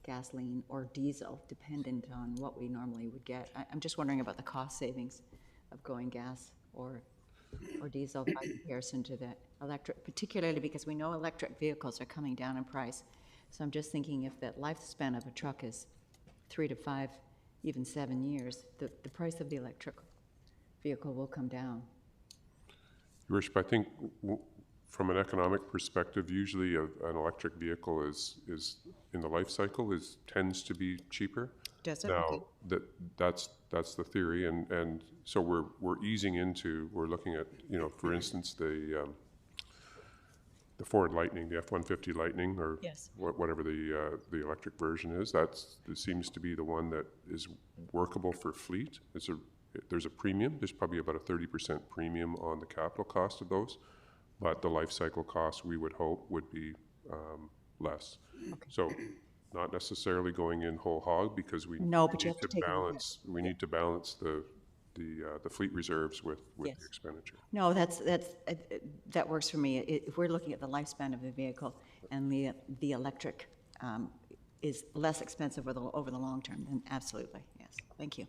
gasoline or diesel, dependent on what we normally would get? I'm just wondering about the cost savings of going gas or diesel by comparison to the electric, particularly because we know electric vehicles are coming down in price. So I'm just thinking if the lifespan of a truck is 3 to 5, even 7 years, the price of the electric vehicle will come down. Your Worship, I think from an economic perspective, usually an electric vehicle is in the life cycle tends to be cheaper. Does it? Now, Okay. that's the theory, and so we're easing into, we're looking at, for instance, the Ford Lightning, the F-150 Lightning, or yes, whatever the electric version is. It seems to be the one that is workable for fleet. There's a premium. There's probably about a 30% premium on the capital cost of those, but the life cycle cost we would hope would be less. Okay. So, not necessarily going in whole hog, because we need to balance. We need to balance the fleet reserves with Yes. the expenditure. No, that works for me. If we're looking at the lifespan of the vehicle and the electric is less expensive over the long term, then absolutely, yes. Thank you.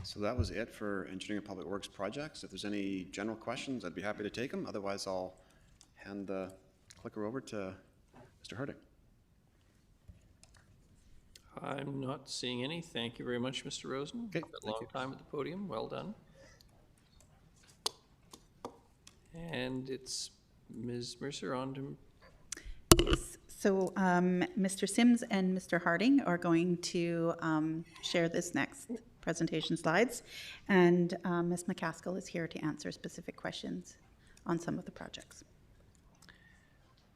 So that was it for Engineering and Public Works projects. If there's any general questions, I'd be happy to take them. Otherwise, I'll hand the clicker over to Mr. Harding. I'm not seeing any. Thank you very much, Mr. Rosen. Okay, A long time at the podium. Well done. And it's Ms. Mercer on to. Yes. So Mr. Sims and Mr. Harding are going to share this next presentation slides, and Ms. McCaskill is here to answer specific questions on some of the projects.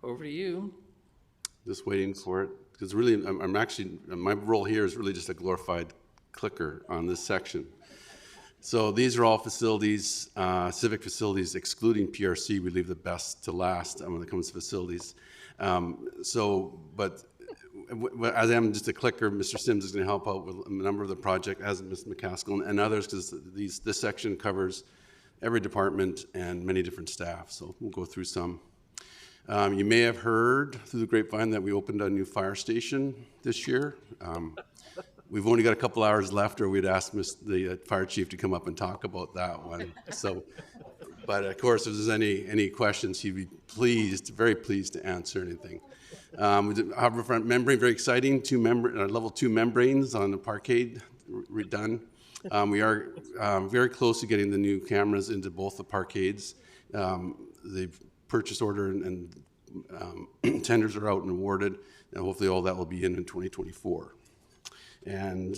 Over to you. Just waiting for it, because really, I'm actually, my role here is really just a glorified clicker on this section. So these are all facilities, civic facilities, excluding PRC. We leave the best to last when it comes to facilities. But as I'm just a clicker, Mr. Sims is going to help out with a number of the project, as Ms. McCaskill and others, because this section covers every department and many different staff. So we'll go through some. You may have heard through the grapevine that we opened a new fire station this year. We've only got a couple hours left, or we'd ask the fire chief to come up and talk about that one. So, but of course, if there's any questions, he'd be pleased, very pleased to answer anything. We did harbor front membrane, very exciting. Level 2 membranes on the parkade redone. We are very close to getting the new cameras into both the parkades. The purchase order and tenders are out and awarded, and hopefully all that will be in 2024. And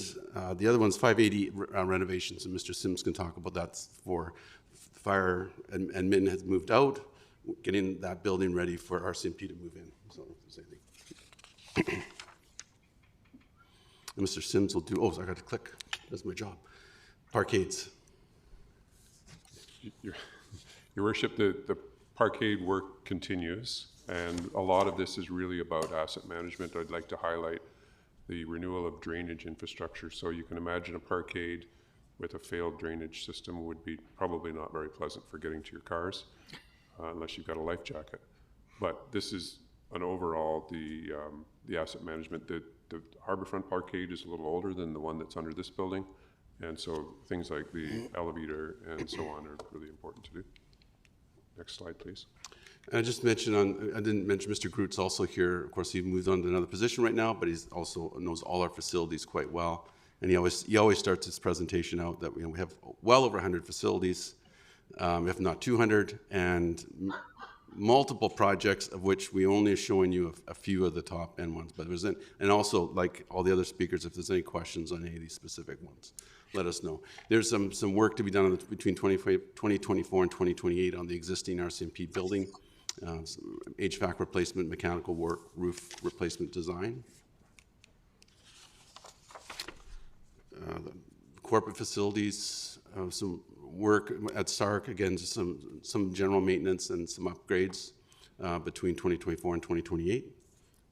the other one's 580 renovations, and Mr. Sims can talk about that. For fire and Min has moved out, getting that building ready for RCMP to move in. So, and Mr. Sims will do, oh, I got to click, that's my job. Parkades. Your Worship, the parkade work continues, and a lot of this is really about asset management. I'd like to highlight the renewal of drainage infrastructure. So you can imagine a parkade with a failed drainage system would be probably not very pleasant for getting to your cars, unless you've got a life jacket. But this is an overall, the asset management. The Harbourfront Parkade is a little older than the one that's under this building, and so things like the elevator and so on are really important to do. Next slide, please. I just mentioned I didn't mention Mr. Groot's also here. Of course, he moved on to another position right now, but he also knows all our facilities quite well. And he always starts his presentation out that we have well over 100 facilities, if not 200, and multiple projects, of which we only are showing you a few of the top end ones. But and also, like all the other speakers, if there's any questions on any of these specific ones, let us know. There's some work to be done between 2024 and 2028 on the existing RCMP building. HVAC replacement, mechanical work, roof replacement design. The corporate facilities, some work at SARC, again, just some general maintenance and some upgrades between 2024 and 2028.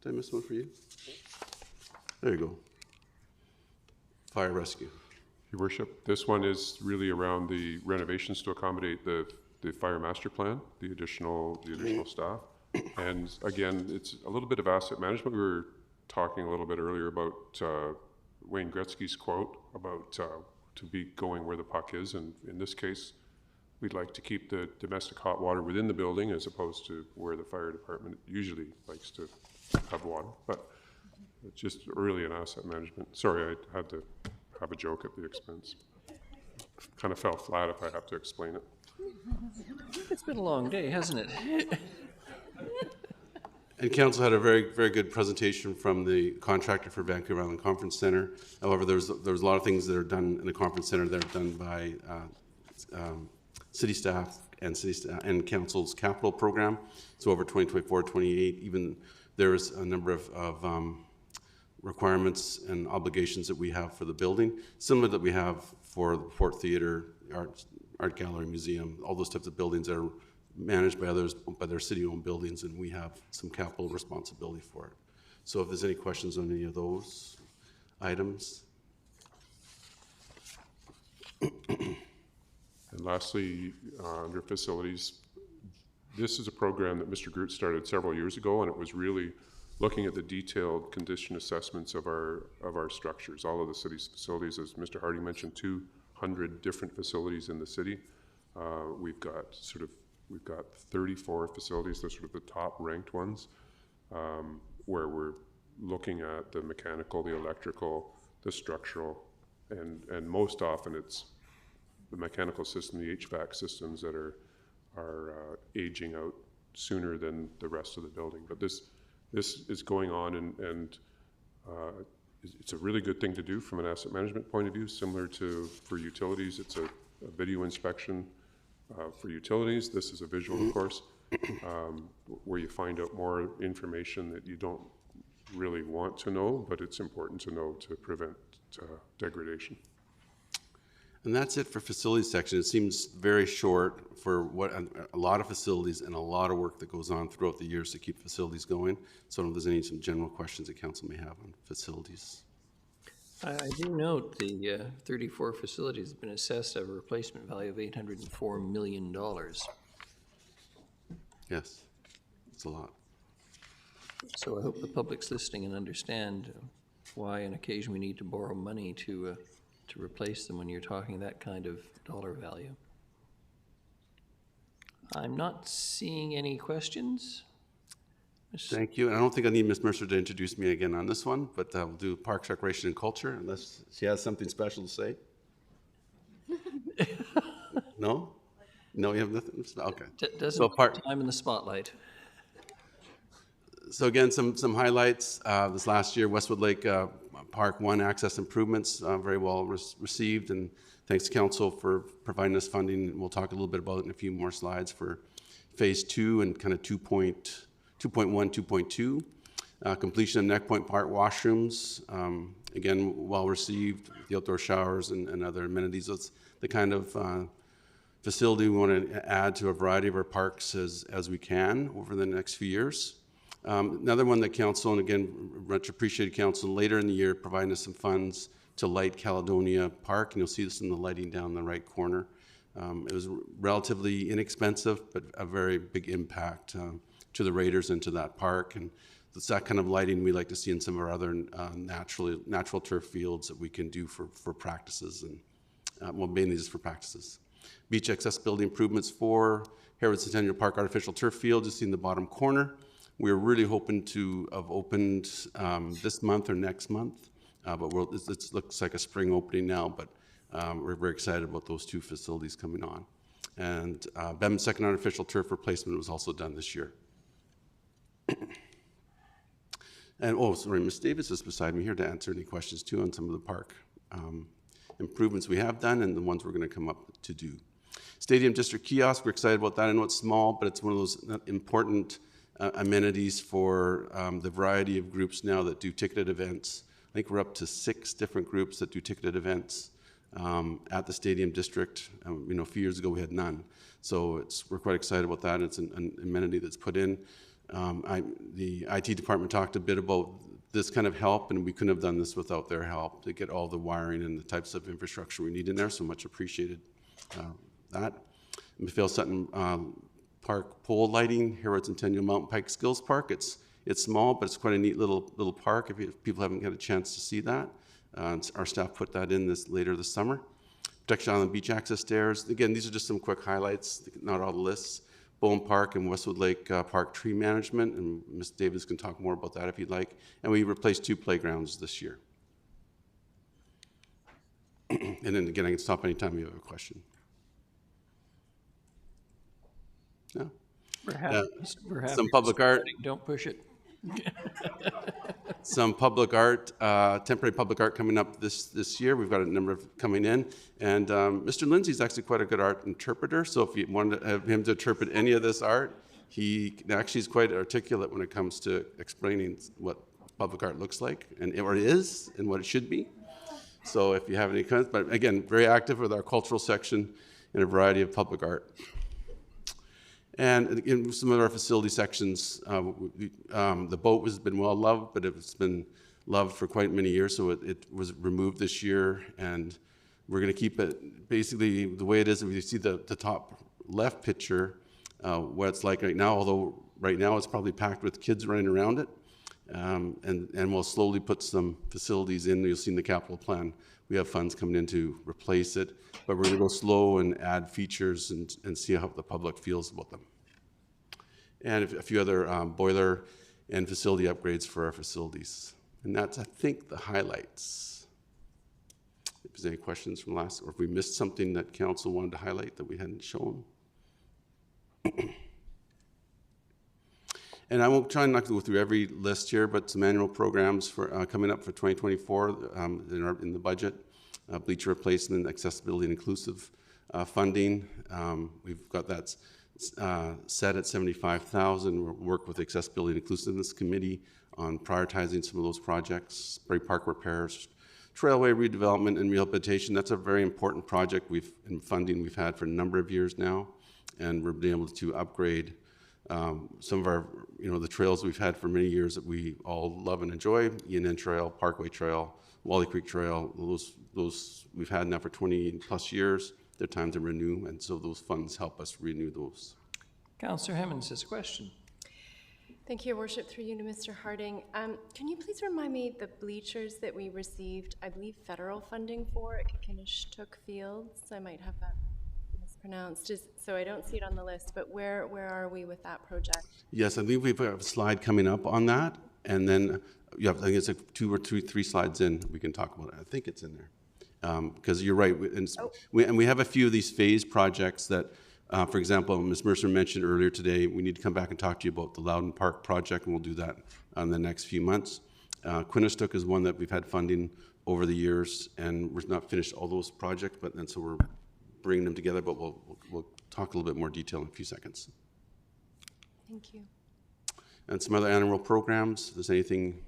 Did I miss one for you? There you go. Fire rescue. Your Worship, this one is really around the renovations to accommodate the fire master plan, the additional staff. And again, it's a little bit of asset management. We were talking a little bit earlier about Wayne Gretzky's quote about to be going where the puck is. And in this case, we'd like to keep the domestic hot water within the building as opposed to where the fire department usually likes to have water. But it's just really an asset management. Sorry, I had to have a joke at the expense. Kind of fell flat if I have to explain it. It's been a long day, hasn't it? And council had a very, very good presentation from the contractor for Vancouver Island Conference Center. However, there's a lot of things that are done in the conference center that are done by city staff and council's capital program. So over 2024, 28, even there's a number of requirements and obligations that we have for the building, similar that we have for the Port Theatre, Art Gallery, Museum, all those types of buildings that are managed by others, by their city-owned buildings, and we have some capital responsibility for it. So if there's any questions on any of those items. And lastly, under facilities, this is a program that Mr. Groot started several years ago, and it was really looking at the detailed condition assessments of our structures, all of the city's facilities. As Mr. Hardy mentioned, 200 different facilities in the city. We've got 34 facilities, those are sort of the top ranked ones, where we're looking at the mechanical, the electrical, the structural, and most often it's the mechanical system, the HVAC systems that are aging out sooner than the rest of the building. But this is going on, and it's a really good thing to do from an asset management point of view, similar to for utilities. It's a video inspection for utilities. This is a visual, of course, where you find out more information that you don't really want to know, but it's important to know to prevent degradation. And that's it for facilities section. It seems very short for what a lot of facilities and a lot of work that goes on throughout the years to keep facilities going. So I don't know if there's some general questions that council may have on facilities. I do note the 34 facilities have been assessed at a replacement value of $804 million. Yes, it's a lot. So I hope the public's listening and understand why on occasion we need to borrow money to replace them when you're talking that kind of dollar value. I'm not seeing any questions. Thank you. And I don't think I need Ms. Mercer to introduce me again on this one, but we'll do Parks, Recreation, and Culture, unless she has something special to say. No? No, you have nothing? Okay. Doesn't put time in the spotlight. So again, some highlights. This last year, Westwood Lake Park 1 access improvements, very well received, and thanks to council for providing us funding. We'll talk a little bit about it in a few more slides for phase 2 and kind of 2.1, 2.2. Completion of Neck Point Park washrooms, again, well received, the outdoor showers and other amenities. That's the kind of facility we want to add to a variety of our parks as we can over the next few years. Another one that council, and again, much appreciated council, later in the year providing us some funds to light Caledonia Park, and you'll see this in the lighting down the right corner. It was relatively inexpensive, but a very big impact to the raiders and to that park, and it's that kind of lighting we like to see in some of our other natural turf fields that we can do for practices, and well, mainly just for practices. Beach accessibility improvements for Harewood Centennial Park artificial turf field, just in the bottom corner. We're really hoping to have opened this month or next month, but it looks like a spring opening now, but we're very excited about those two facilities coming on. And Bem's second artificial turf replacement was also done this year. And, oh, sorry, Ms. Davis is beside me here to answer any questions too on some of the park improvements we have done and the ones we're going to come up to do. Stadium District Kiosk, we're excited about that. I know it's small, but it's one of those important amenities for the variety of groups now that do ticketed events. I think we're up to 6 different groups that do ticketed events at the Stadium District. A few years ago we had none. So we're quite excited about that. It's an amenity that's put in. The IT department talked a bit about this kind of help, and we couldn't have done this without their help to get all the wiring and the types of infrastructure we need in there, so much appreciated that. McPhail Sutton Park pole lighting, Harewood Centennial Mountain Pike Skills Park. It's small, but it's quite a neat little park if people haven't had a chance to see that. Our staff put that in later this summer. Protection Island Beach access stairs. Again, these are just some quick highlights, not all the lists. Bowen Park and Westwood Lake Park tree management, and Ms. Davis can talk more about that if you'd like. And we replaced 2 playgrounds this year. And then again, I can stop anytime you have a question. No? We're happy. Some public art. Don't push it. Some public art, temporary public art coming up this year. We've got a number of coming in. And Mr. Lindsay's actually quite a good art interpreter. So if you wanted to have him to interpret any of this art, he actually is quite articulate when it comes to explaining what public art looks like or is and what it should be. So if you have any comments, but again, very active with our cultural section in a variety of public art. And in some of our facility sections, the boat has been well loved, but it's been loved for quite many years, so it was removed this year. And We're going to keep it basically the way it is. If you see the top left picture, what it's like right now, although right now it's probably packed with kids running around it. And we'll slowly put some facilities in. You'll see in the capital plan, we have funds coming in to replace it, but we're going to go slow and add features and see how the public feels about them. And a few other boiler and facility upgrades for our facilities. And that's, I think, the highlights. If there's any questions from last, or if we missed something that council wanted to highlight that we hadn't shown. And I won't try not to go through every list here, but some annual programs for coming up for 2024 in the budget. Bleacher replacement, accessibility and inclusive funding. We've got that set at $75,000. We'll work with the Accessibility and Inclusiveness Committee on prioritizing some of those projects. Spray park repairs, trailway redevelopment and rehabilitation. That's a very important project in funding we've had for a number of years now, and we're being able to upgrade some of our, the trails we've had for many years that we all love and enjoy. ENN Trail, Parkway Trail, Wally Creek Trail, those we've had now for 20 plus years. They're time to renew, and so those funds help us renew those. Councillor Hemmons has a question. Thank you, Your Worship. Through you to Mr. Harding. Can you please remind me the bleachers that we received, I believe, federal funding for at Kinishtook Fields? I might have that mispronounced, so I don't see it on the list, but where are we with that project? Yes, I believe we have a slide coming up on that, and then I think it's like 2 or 3 slides in, we can talk about it. I think it's in there. Because you're right, and we have a few of these phase projects that, for example, Ms. Mercer mentioned earlier today, we need to come back and talk to you about the Loudon Park project, and we'll do that in the next few months. Quinistook is one that we've had funding over the years, and we're not finished all those projects, and so we're bringing them together, but we'll talk a little bit more detail in a few seconds. Thank you. And some other annual programs, if there's anything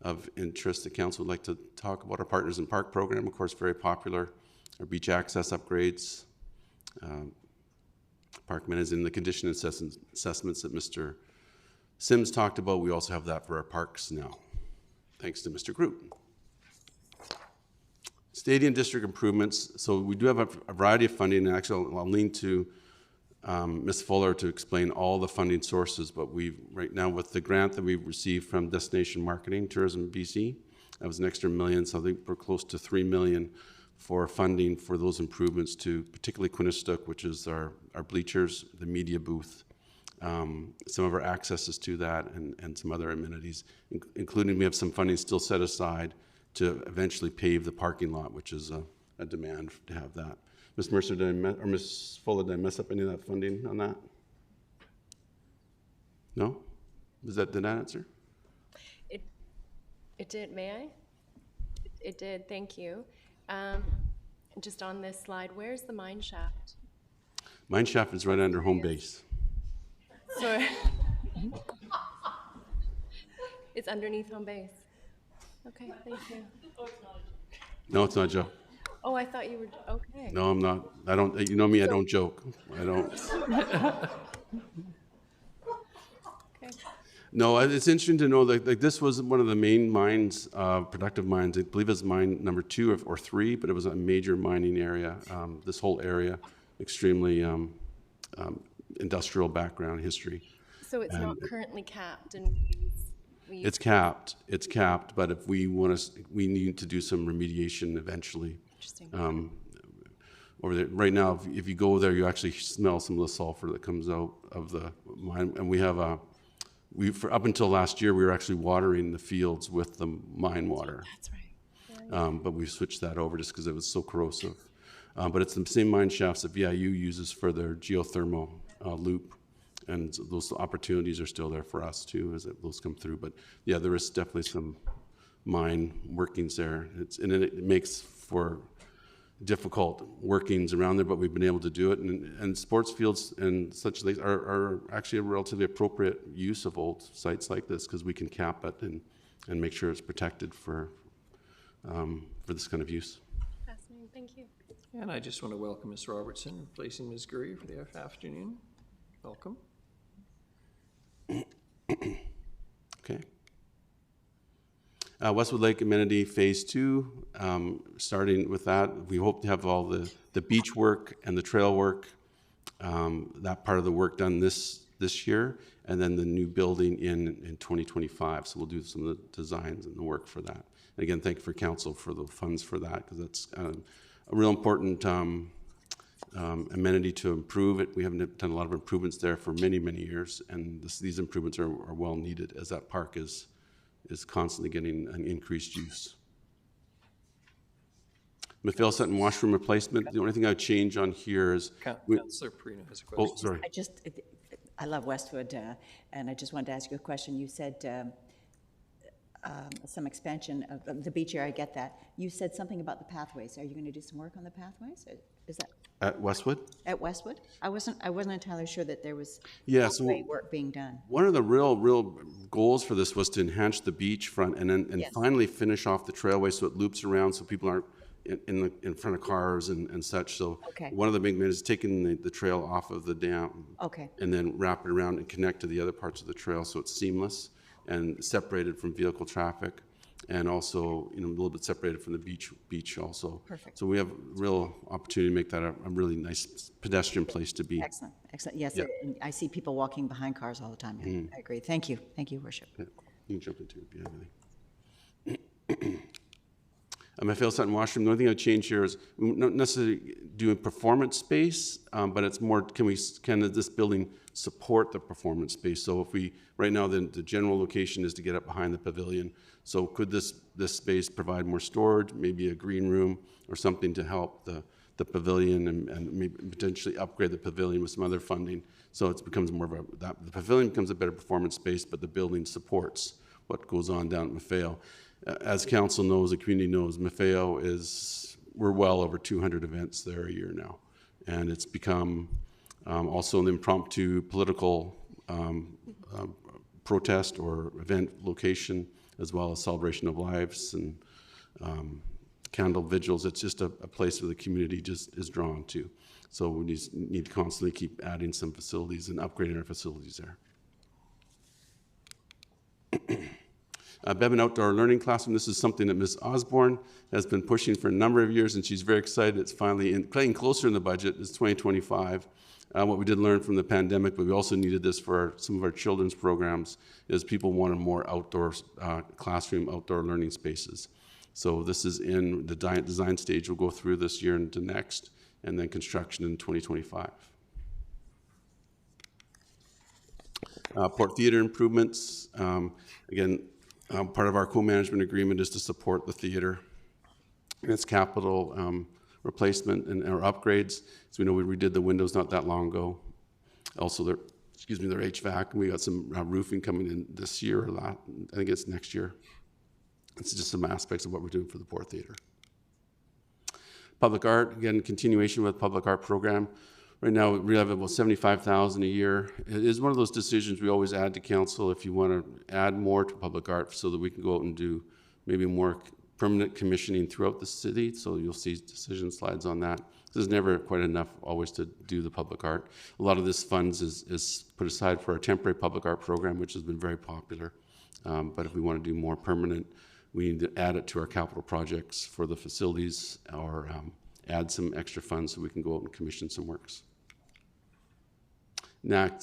of interest the council would like to talk about. Our Partners in Park program, of course, very popular. Our beach access upgrades. Parkman is in the condition assessments that Mr. Sims talked about. We also have that for our parks now, thanks to Mr. Groot. Stadium district improvements. So we do have a variety of funding, and actually I'll lean to Ms. Fuller to explain all the funding sources, but right now with the grant that we've received from Destination Marketing, Tourism BC, that was an extra $1 million, so I think we're close to $3 million for funding for those improvements to particularly Quinistook, which is our bleachers, the media booth, some of our accesses to that, and some other amenities, including we have some funding still set aside to eventually pave the parking lot, which is a demand to have that. Ms. Mercer, or Ms. Fuller, did I mess up any of that funding on that? No? Did that answer? It did, may I? It did, thank you. Just on this slide, where's the mine shaft? Mine shaft is right under home base. So it's underneath home base. Okay, thank you. No, it's not a joke. Oh, I thought you were, okay. No, I'm not. I don't, you know me, I don't joke. I don't. Okay. No, it's interesting to know that this was one of the main mines, productive mines. I believe it's mine number 2 or 3, but it was a major mining area. This whole area, extremely industrial background history. So it's not currently capped, and it's capped. It's capped, but if we we need to do some remediation eventually. Interesting. Over there, right now, if you go there, you actually smell some of the sulfur that comes out of the mine, and we have for up until last year, we were actually watering the fields with the mine water. That's right. But we switched that over just because it was so corrosive. But it's the same mine shafts that VIU uses for their geothermal loop, and those opportunities are still there for us too as those come through. But yeah, there is definitely some mine workings there. And it makes for difficult workings around there, but we've been able to do it. And sports fields and such are actually a relatively appropriate use of old sites like this because we can cap it and make sure it's protected for this kind of use. Fascinating, thank you. And I just want to welcome Ms. Robertson, replacing Ms. Gurry for the afternoon. Welcome. Okay. Westwood Lake amenity phase 2, starting with that, we hope to have all the beach work and the trail work, that part of the work done this year, and then the new building in 2025. So we'll do some of the designs and the work for that. And again, thank you for council for the funds for that, because that's a real important amenity to improve it. We haven't done a lot of improvements there for many, many years, and these improvements are well needed, as that park is constantly getting an increased use. Mephail Sutton washroom replacement. The only thing I would change on here is... Councillor Perino has a question. Oh, sorry. I love Westwood, and I just wanted to ask you a question. You said some expansion of the beach area, I get that. You said something about the pathways. Are you going to do some work on the pathways? Is that At Westwood? at Westwood? I wasn't entirely sure that there was So pathway work being done. one of the real goals for this was to enhance the beachfront and Yes. finally finish off the trailway so it loops around so people aren't in front of cars and such. So Okay. one of the big things is taking the trail off of the dam Okay. and then wrap it around and connect to the other parts of the trail so it's seamless and separated from vehicle traffic, and also a little bit separated from the beach also. Perfect. So we have real opportunity to make that a really nice pedestrian place to be. Excellent, excellent. Yes, Yeah. and I see people walking behind cars all the time. Mhm. I agree. Thank you, Worship. Yeah, you can jump into it if you have anything. Mephail Sutton washroom, the only thing I'd change here is we're not necessarily doing performance space, but it's more, can this building support the performance space? So if right now the general location is to get up behind the pavilion. So could this space provide more storage, maybe a green room or something to help the pavilion and maybe potentially upgrade the pavilion with some other funding? So it becomes more of the pavilion becomes a better performance space, but the building supports what goes on down at Mephail. As council knows, the community knows, Mephail we're well over 200 events there a year now. And it's become also an impromptu political protest or event location, as well as celebration of lives and candle vigils. It's just a place where the community just is drawn to. So we need to constantly keep adding some facilities and upgrading our facilities there. Bevan Outdoor Learning Classroom. This is something that Ms. Osborne has been pushing for a number of years, and she's very excited. It's finally playing closer in the budget. It's 2025. What we did learn from the pandemic, but we also needed this for some of our children's programs, is people wanted more outdoor classroom, outdoor learning spaces. So this is in the design stage. We'll go through this year into next, and then construction in 2025. Port Theatre improvements. Again, part of our co-management agreement is to support the theater and its capital replacement or upgrades. So we know we redid the windows not that long ago. Also, their HVAC. We got some roofing coming in this year. I think it's next year. It's just some aspects of what we're doing for the Port Theatre. Public art, again, continuation with public art program. Right now, we have about $75,000 a year. It is one of those decisions we always add to council if you want to add more to public art so that we can go out and do maybe more permanent commissioning throughout the city. So you'll see decision slides on that. There's never quite enough always to do the public art. A lot of this funds is put aside for our temporary public art program, which has been very popular. But if we want to do more permanent, we need to add it to our capital projects for the facilities or add some extra funds so we can go out and commission some works. NAC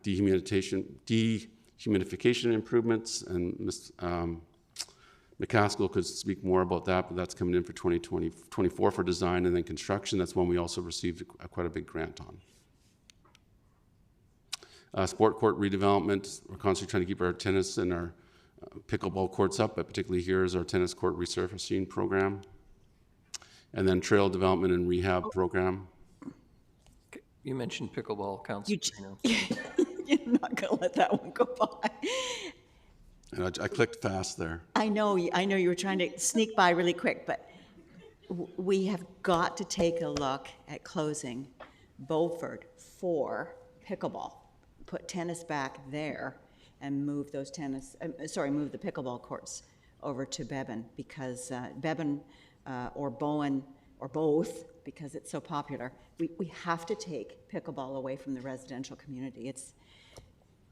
dehumidification improvements, and Ms. McCaskill could speak more about that, but that's coming in for 2024 for design, and then construction. That's one we also received quite a big grant on. Sport court redevelopment. We're constantly trying to keep our tennis and our pickleball courts up, but particularly here is our tennis court resurfacing program. And then trail development and rehab program. You mentioned pickleball, Councillor. You're not going to let that one go by. And I clicked fast there. I know you were trying to sneak by really quick, but we have got to take a look at closing Beaufort for pickleball. Put tennis back there and move those move the pickleball courts over to Bevan, because Bevan or Bowen or both, because it's so popular. We have to take pickleball away from the residential community.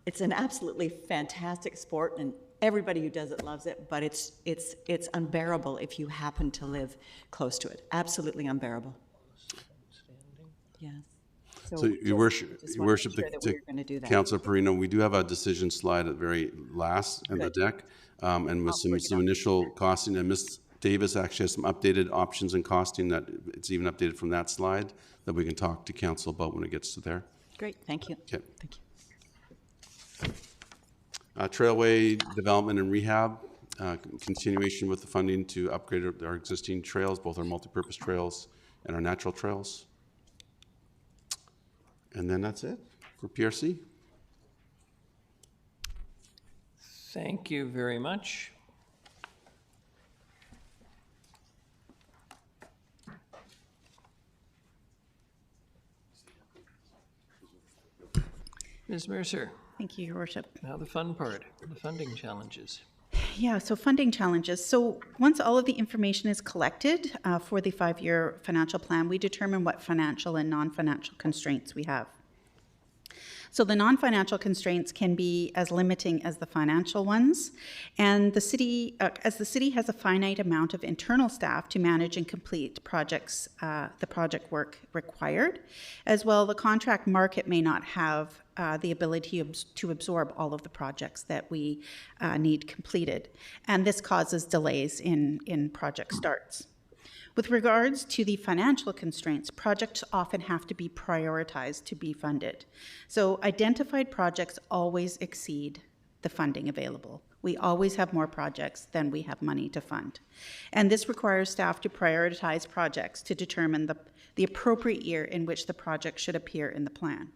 It's an absolutely fantastic sport, and everybody who does it loves it, but it's unbearable if you happen to live close to it. Absolutely unbearable. Yes. So, Your Worship, Councillor Perino, we do have a decision slide at the very last in the deck, and with some initial costing, and Ms. Davis actually has some updated options and costing that it's even updated from that slide that we can talk to council about when it gets to there. Great, thank you. Okay. Thank you. Trailway development and rehab, continuation with the funding to upgrade our existing trails, both our multipurpose trails and our natural trails. And then that's it for PRC. Thank you very much. Ms. Mercer. Thank you, Your Worship. Now the fun part, the funding challenges. Yeah, so funding challenges. So once all of the information is collected for the 5-year financial plan, we determine what financial and non-financial constraints we have. So the non-financial constraints can be as limiting as the financial ones, and the city, as the city has a finite amount of internal staff to manage and complete projects, the project work required, as well the contract market may not have the ability to absorb all of the projects that we need completed, and this causes delays in project starts. With regards to the financial constraints, projects often have to be prioritized to be funded. So identified projects always exceed the funding available. We always have more projects than we have money to fund. And this requires staff to prioritize projects to determine the appropriate year in which the project should appear in the plan.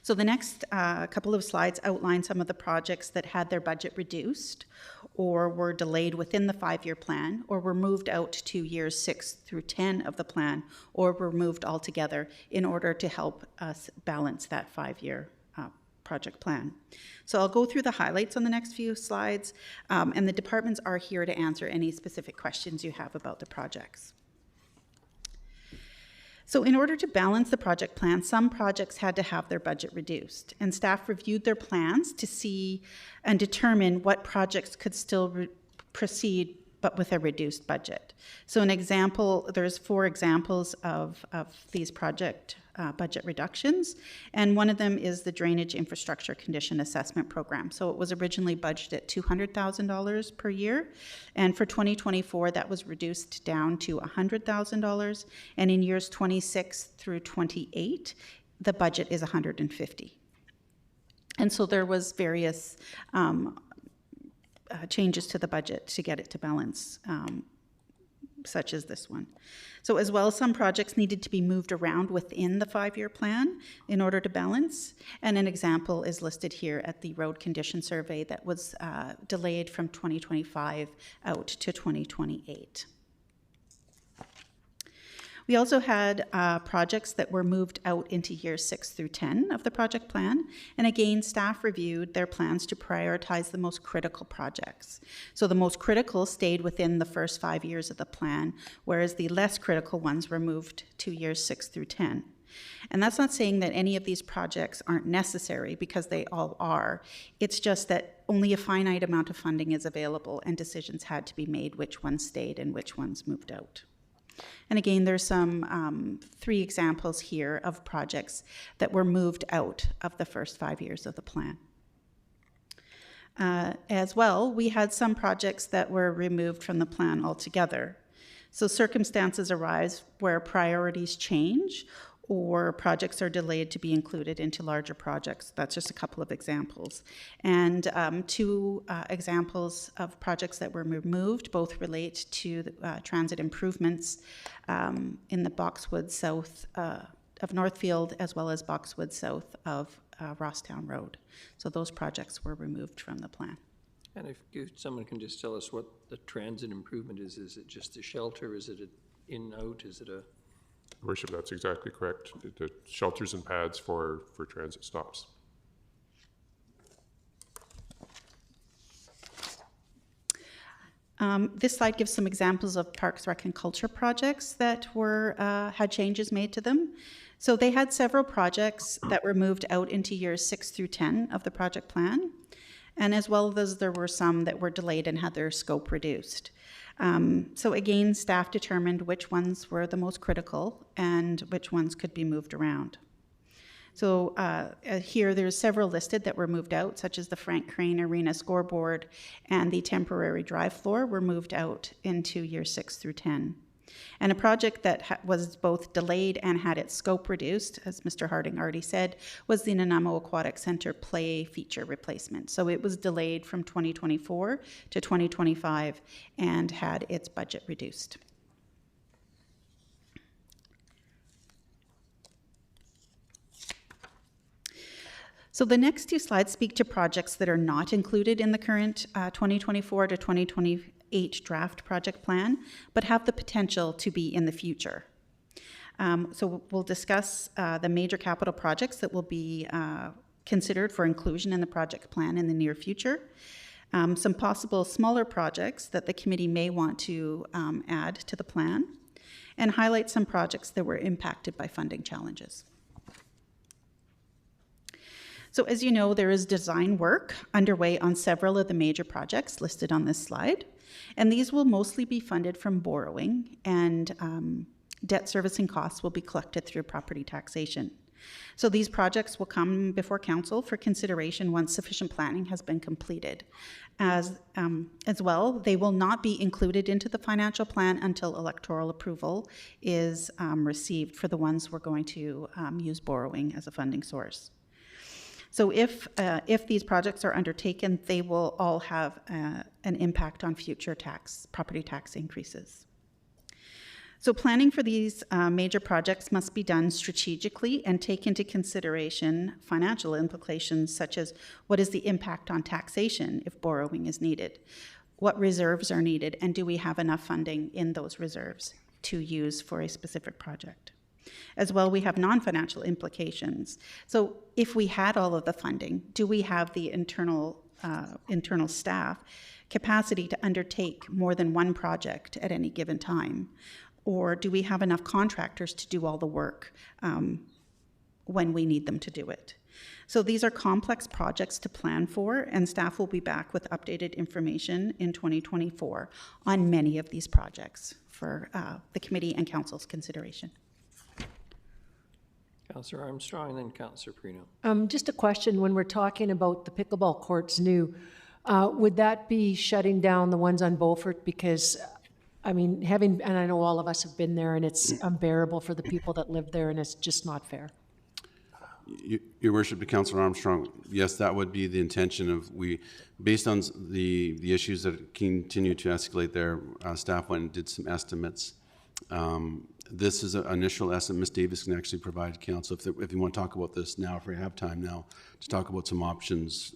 So the next couple of slides outline some of the projects that had their budget reduced or were delayed within the 5-year plan, or were moved out to years 6 through 10 of the plan, or were moved altogether in order to help us balance that 5-year project plan. So I'll go through the highlights on the next few slides, and the departments are here to answer any specific questions you have about the projects. So in order to balance the project plan, some projects had to have their budget reduced, and staff reviewed their plans to see and determine what projects could still proceed but with a reduced budget. So an example, there's 4 examples of these project budget reductions, and one of them is the Drainage Infrastructure Condition Assessment Program. So it was originally budgeted at $200,000 per year, and for 2024 that was reduced down to $100,000, and in years 26 through 28 the budget is $150,000. And so there was various changes to the budget to get it to balance, such as this one. So as well, some projects needed to be moved around within the 5-year plan in order to balance. And an example is listed here at the road condition survey that was delayed from 2025 out to 2028. We also had projects that were moved out into years 6 through 10 of the project plan. And again, staff reviewed their plans to prioritize the most critical projects. So the most critical stayed within the first 5 years of the plan, whereas the less critical ones were moved to years 6 through 10. And that's not saying that any of these projects aren't necessary, because they all are. It's just that only a finite amount of funding is available, and decisions had to be made which ones stayed and which ones moved out. And again, there's some 3 examples here of projects that were moved out of the first 5 years of the plan. As well, we had some projects that were removed from the plan altogether. So circumstances arise where priorities change, or projects are delayed to be included into larger projects. That's just a couple of examples. And 2 examples of projects that were removed both relate to transit improvements in the Boxwood south of Northfield, as well as Boxwood south of Rosstown Road. So those projects were removed from the plan. And if someone can just tell us what the transit improvement is it just a shelter? Is it an in-out? Is it a... Worship, that's exactly correct. The shelters and pads for transit stops. This slide gives some examples of Parks, Rec and Culture projects that were had changes made to them. So they had several projects that were moved out into years 6 through 10 of the project plan. and as well as there were some that were delayed and had their scope reduced. So again, staff determined which ones were the most critical and which ones could be moved around. So here there's several listed that were moved out, such as the Frank Crane Arena scoreboard and the temporary drive floor were moved out into year 6 through 10. And a project that was both delayed and had its scope reduced, as Mr. Harding already said, was the Nanaimo Aquatic Center play feature replacement. So it was delayed from 2024 to 2025 and had its budget reduced. So the next two slides speak to projects that are not included in the current 2024 to 2028 draft project plan, but have the potential to be in the future. So we'll discuss the major capital projects that will be considered for inclusion in the project plan in the near future. Some possible smaller projects that the committee may want to add to the plan, and highlight some projects that were impacted by funding challenges. So as you know, there is design work underway on several of the major projects listed on this slide, and these will mostly be funded from borrowing, and debt servicing costs will be collected through property taxation. So these projects will come before council for consideration once sufficient planning has been completed. As well, they will not be included into the financial plan until electoral approval is received for the ones we're going to use borrowing as a funding source. So if these projects are undertaken, they will all have an impact on future property tax increases. So planning for these major projects must be done strategically and take into consideration financial implications such as what is the impact on taxation if borrowing is needed, what reserves are needed, and do we have enough funding in those reserves to use for a specific project. As well, we have non-financial implications. So if we had all of the funding, do we have the internal staff capacity to undertake more than one project at any given time? Or do we have enough contractors to do all the work when we need them to do it? So these are complex projects to plan for, and staff will be back with updated information in 2024 on many of these projects for the committee and council's consideration. Councillor Armstrong and then Councillor Perino. Just a question, when we're talking about the pickleball courts new, would that be shutting down the ones on Beaufort? Because, I mean, and I know all of us have been there, and it's unbearable for the people that live there, and it's just not fair. Your Worship, to Councillor Armstrong, yes, that would be the intention of based on the issues that continue to escalate there, staff went and did some estimates. This is an initial estimate. Ms. Davis can actually provide council, if you want to talk about this now, if we have time now, to talk about some options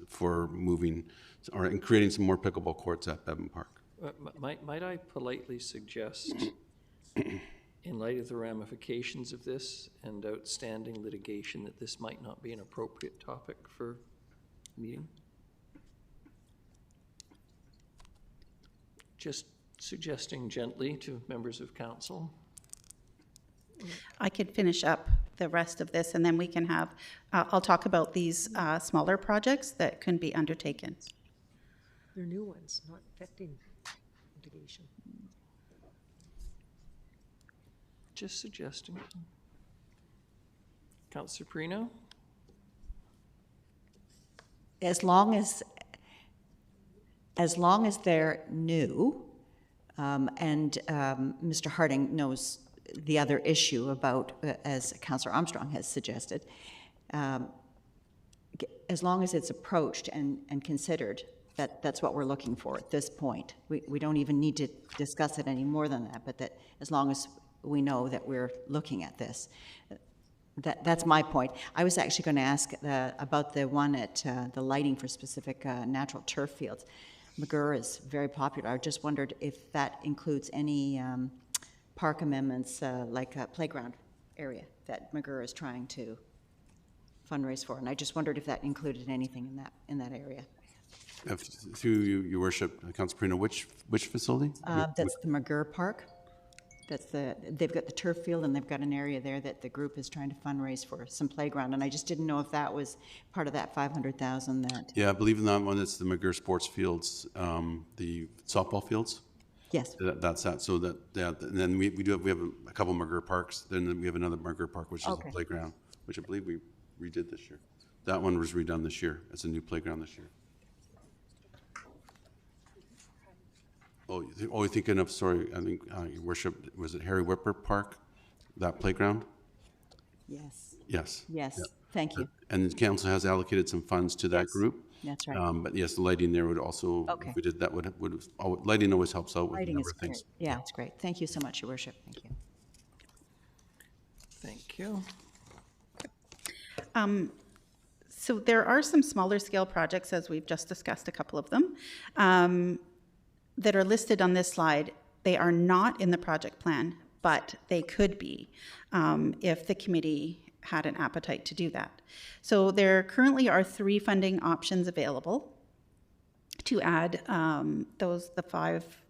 for moving or creating some more pickleball courts at Bevan Park. Might I politely suggest, in light of the ramifications of this and outstanding litigation, that this might not be an appropriate topic for meeting? Just suggesting gently to members of council. I could finish up the rest of this, and then we can have, I'll talk about these smaller projects that can be undertaken. They're new ones, not affecting litigation. Just suggesting. Councillor Perino? As long as they're new, and Mr. Harding knows the other issue about, as Councillor Armstrong has suggested, as long as it's approached and considered, that's what we're looking for at this point. We don't even need to discuss it any more than that, but that as long as we know that we're looking at this. That's my point. I was actually going to ask about the one at the lighting for specific natural turf fields. McGurr is very popular. I just wondered if that includes any park amendments like a playground area that McGurr is trying to fundraise for. And I just wondered if that included anything in that area. Through your worship, Councillor Perino, which facility? That's the McGurr Park. they've got the turf field and they've got an area there that the group is trying to fundraise for some playground. And I just didn't know if that was part of that 500,000 that. Yeah, I believe in that one, it's the McGirr Sports Fields, the softball fields. Yes. That's that. So that, yeah, and then we have a couple McGirr parks. Then we have another McGirr park, which is a playground, which I believe we redid this year. That one was redone this year. It's a new playground this year. Oh, you're thinking of, sorry, I think, Your Worship, was it Harry Whipper Park, that playground? Yes. Yes. Yes, Yeah. thank you. And the council has allocated some funds to that group. That's right. But yes, the lighting there would also, if we did that, lighting always helps out with a Lighting number is of things. great. Yeah, it's great. Thank you so much, Your Worship. Thank you. Thank you. So there are some smaller scale projects, as we've just discussed a couple of them, that are listed on this slide. They are not in the project plan, but they could be if the committee had an appetite to do that. So there currently are 3 funding options available to add the 5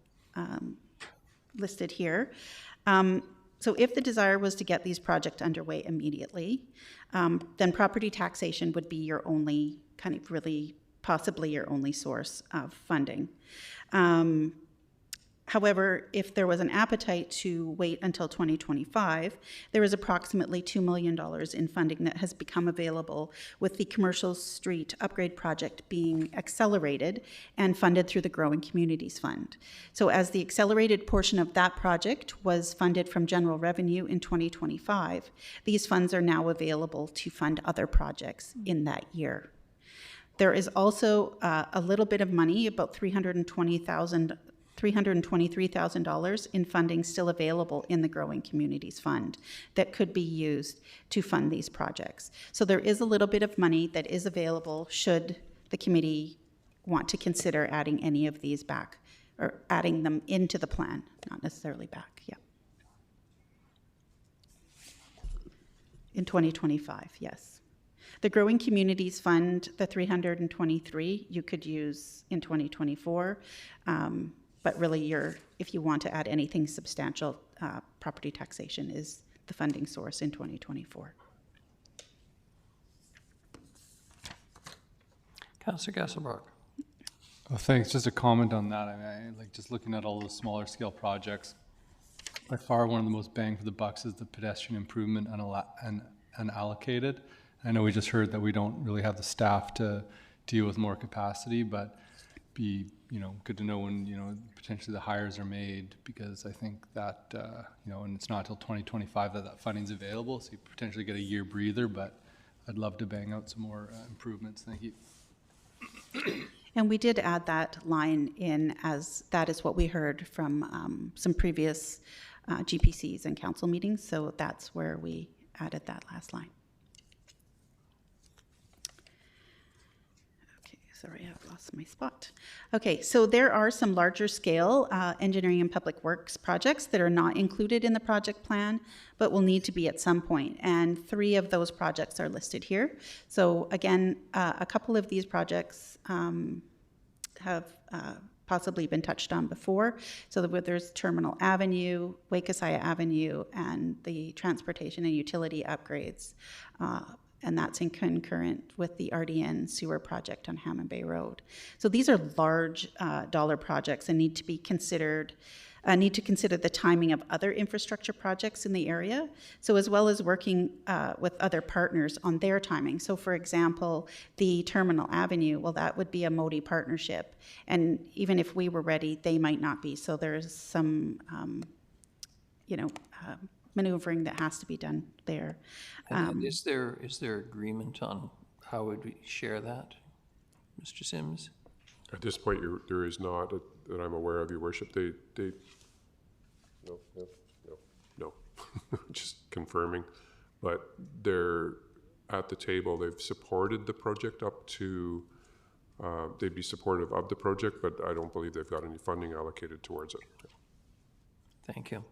listed here. So if the desire was to get these projects underway immediately, then property taxation would be your only, kind of really possibly your only source of funding. However, if there was an appetite to wait until 2025, there is approximately $2 million in funding that has become available, with the Commercial Street Upgrade Project being accelerated and funded through the Growing Communities Fund. So as the accelerated portion of that project was funded from general revenue in 2025, these funds are now available to fund other projects in that year. There is also a little bit of money, about $323,000 in funding still available in the Growing Communities Fund that could be used to fund these projects. So there is a little bit of money that is available should the committee want to consider adding any of these back, or adding them into the plan, not necessarily back, yeah. In 2025, yes. The Growing Communities Fund, the 323, you could use in 2024, but really if you want to add anything substantial, property taxation is the funding source in 2024. Councillor Gasselbrock. Oh, thanks. Just a comment on that. I mean, like just looking at all the smaller scale projects, by far one of the most bang for the bucks is the pedestrian improvement unallocated. I know we just heard that we don't really have the staff to deal with more capacity, but be, good to know when, potentially the hires are made, because I think that, and it's not until 2025 that funding's available, so you potentially get a year breather, but I'd love to bang out some more improvements. Thank you. And we did add that line in, as that is what we heard from some previous GPCs and council meetings, so that's where we added that last line. Sorry, I've lost my spot. Okay, so there are some larger scale engineering and public works projects that are not included in the project plan, but will need to be at some point. And 3 of those projects are listed here. So again, a couple of these projects have possibly been touched on before. So there's Terminal Avenue, Wakesaya Avenue, and the transportation and utility upgrades. And that's in concurrent with the RDN sewer project on Hammond Bay Road. So these are large dollar projects and need to be considered, need to consider the timing of other infrastructure projects in the area, so as well as working with other partners on their timing. So for example, the Terminal Avenue, well, that would be a MODI partnership. And even if we were ready, they might not be. So there's some, maneuvering that has to be done there. And is there agreement on how would we share that, Mr. Sims? At this point, there is not, that I'm aware of, Your Worship. No. Just confirming. But they're at the table. They've supported the project up to, they'd be supportive of the project, but I don't believe they've got any funding allocated towards it. Thank you.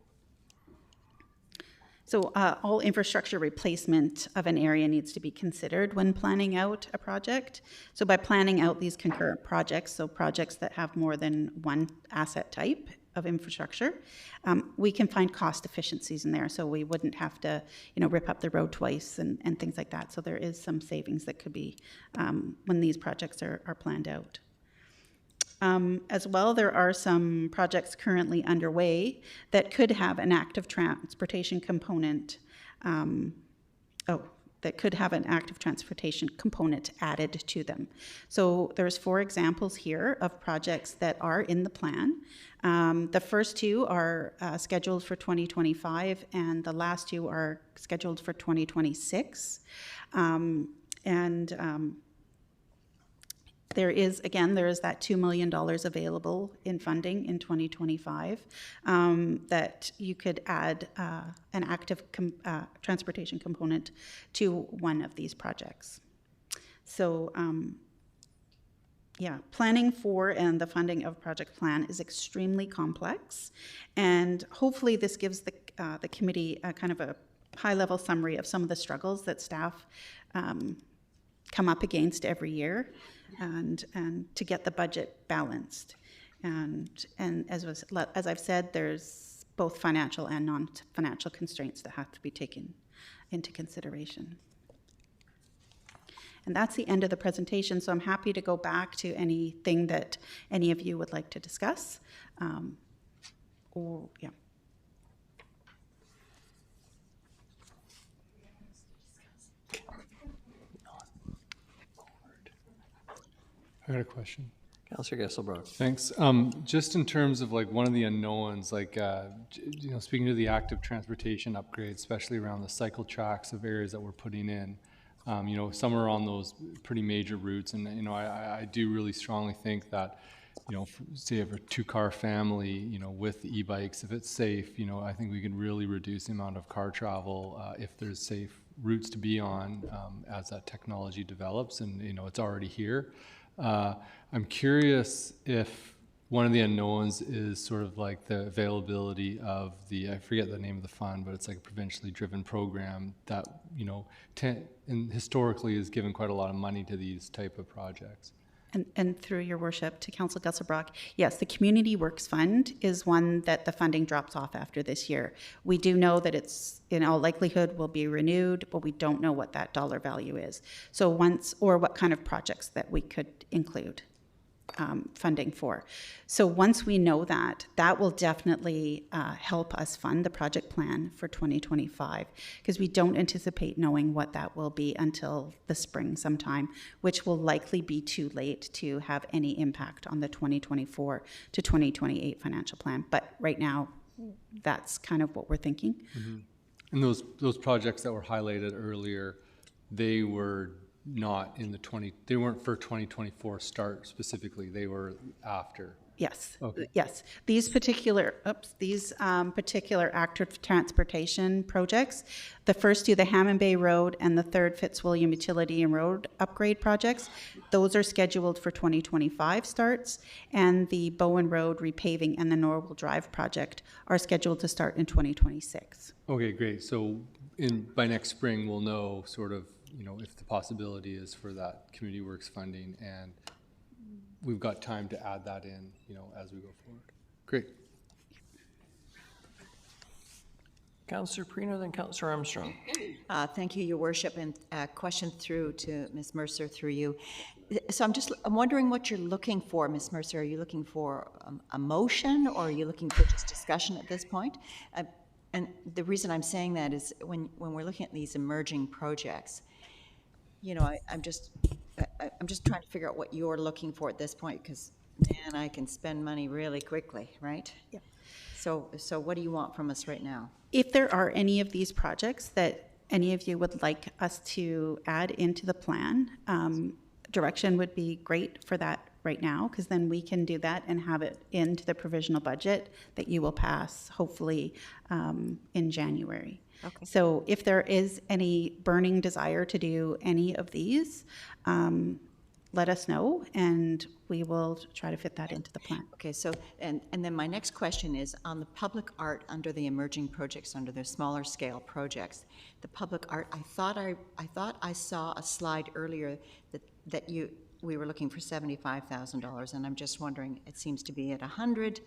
So all infrastructure replacement of an area needs to be considered when planning out a project. So by planning out these concurrent projects, so projects that have more than one asset type of infrastructure, we can find cost efficiencies in there. So we wouldn't have to, rip up the road twice and things like that. So there is some savings that could be when these projects are planned out. As well, there are some projects currently underway that could have an active transportation component. That could have an active transportation component added to them. So there's 4 examples here of projects that are in the plan. The first 2 are scheduled for 2025, and the last 2 are scheduled for 2026. There is that $2 million available in funding in 2025 that you could add an active transportation component to one of these projects. So planning for and the funding of project plan is extremely complex, and hopefully this gives the committee a kind of a high-level summary of some of the struggles that staff come up against every year, and to get the budget balanced. And as I've said, there's both financial and non-financial constraints that have to be taken into consideration. And that's the end of the presentation, so I'm happy to go back to anything that any of you would like to discuss. I got a question. Councillor Gesselbrock. Thanks. Just in terms of like one of the unknowns, like, speaking to the active transportation upgrades, especially around the cycle tracks of areas that we're putting in, some are on those pretty major routes. And, I do really strongly think that, say if a 2-car family, with e-bikes, if it's safe, I think we can really reduce the amount of car travel if there's safe routes to be on as that technology develops, and, it's already here. I'm curious if one of the unknowns is sort of like the availability of I forget the name of the fund, but it's like a provincially driven program that, and historically has given quite a lot of money to these type of projects. And through your worship to Councillor Gesselbrock, yes, the Community Works Fund is one that the funding drops off after this year. We do know that it's in all likelihood will be renewed, but we don't know what that dollar value is. So what kind of projects that we could include funding for. So once we know that will definitely help us fund the project plan for 2025, because we don't anticipate knowing what that will be until the spring sometime, which will likely be too late to have any impact on the 2024 to 2028 financial plan. But right now, that's kind of what we're thinking. Mm-hmm. And those projects that were highlighted earlier, they were not in they weren't for 2024 start specifically, they were after. Yes. Okay. Yes. These particular active transportation projects, the first 2, the Hammond Bay Road and the 3rd Fitzwilliam Utility and Road upgrade projects, those are scheduled for 2025 starts, and the Bowen Road repaving and the Norwell Drive project are scheduled to start in 2026. Okay, great. So by next spring, we'll know sort of, if the possibility is for that Community Works funding, and we've got time to add that in, as we go forward. Great. Councillor Perino, then Councillor Armstrong. Thank you, Your Worship, and question through to Ms. Mercer through you. So I'm wondering what you're looking for, Ms. Mercer. Are you looking for a motion, or are you looking for just discussion at this point? And the reason I'm saying that is when we're looking at these emerging projects, I'm just trying to figure out what you're looking for at this point, because man, I can spend money really quickly, right? Yeah. So what do you want from us right now? If there are any of these projects that any of you would like us to add into the plan, direction would be great for that right now, because then we can do that and have it into the provisional budget that you will pass hopefully in January. Okay. So if there is any burning desire to do any of these, let us know, and we will try to fit that into the plan. Okay, so, and then my next question is on the public art under the emerging projects, under the smaller scale projects, the public art, I thought I saw a slide earlier that we were looking for $75,000, and I'm just wondering, it seems to be at 100.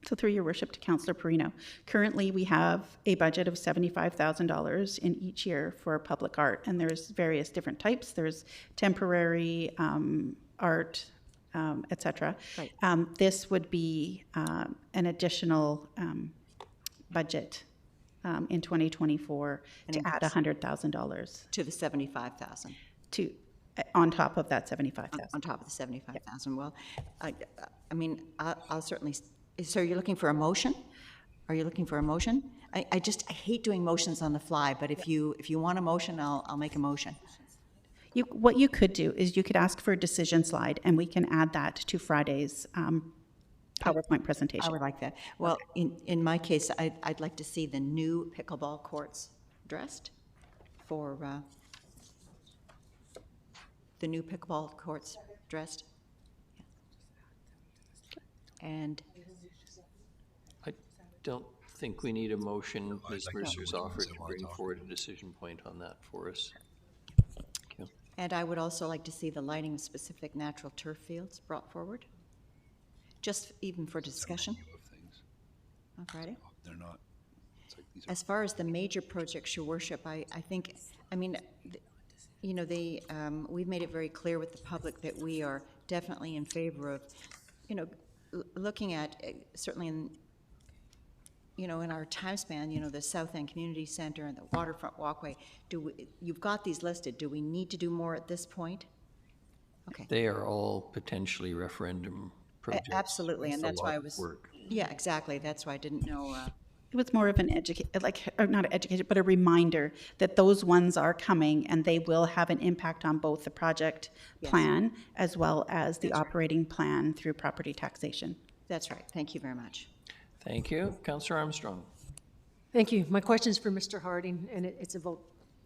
So through your worship to Councillor Perino, currently we have a budget of $75,000 in each year for public art, and there's various different types. There's temporary art, etc. Right. This would be an additional budget in 2024 to add $100,000 to the 75,000. To on top of that 75,000. On top of the 75,000. Well, I mean, I'll certainly. So you're looking for a motion? Are you looking for a motion? I hate doing motions on the fly, but if you want a motion, I'll make a motion. What you could do is you could ask for a decision slide, and we can add that to Friday's PowerPoint presentation. I would like that. Well, in my case, I'd like to see the new pickleball courts dressed for the new pickleball courts dressed. And I don't think we need a motion. Ms. Mercer's offered to bring forward a decision point on that for us. And I would also like to see the lighting of specific natural turf fields brought forward, just even for discussion on Friday. They're not. As far as the major projects, Your Worship, I think, I mean, you know, we've made it very clear with the public that we are definitely in favor of, you know, looking at, certainly in, you know, in our time span, you know, the South End Community Center and the Waterfront Walkway, you've got these listed. Do we need to do more at this point? Okay. They are all potentially referendum projects. Absolutely, and that's why I was. Work. Yeah, exactly. That's why I didn't know. It was more of an not an education, but a reminder that those ones are coming, and they will have an impact on both the project plan as well as the operating plan through property taxation. That's right. Thank you very much. Thank you. Councillor Armstrong. Thank you. My question is for Mr. Harding, and it's about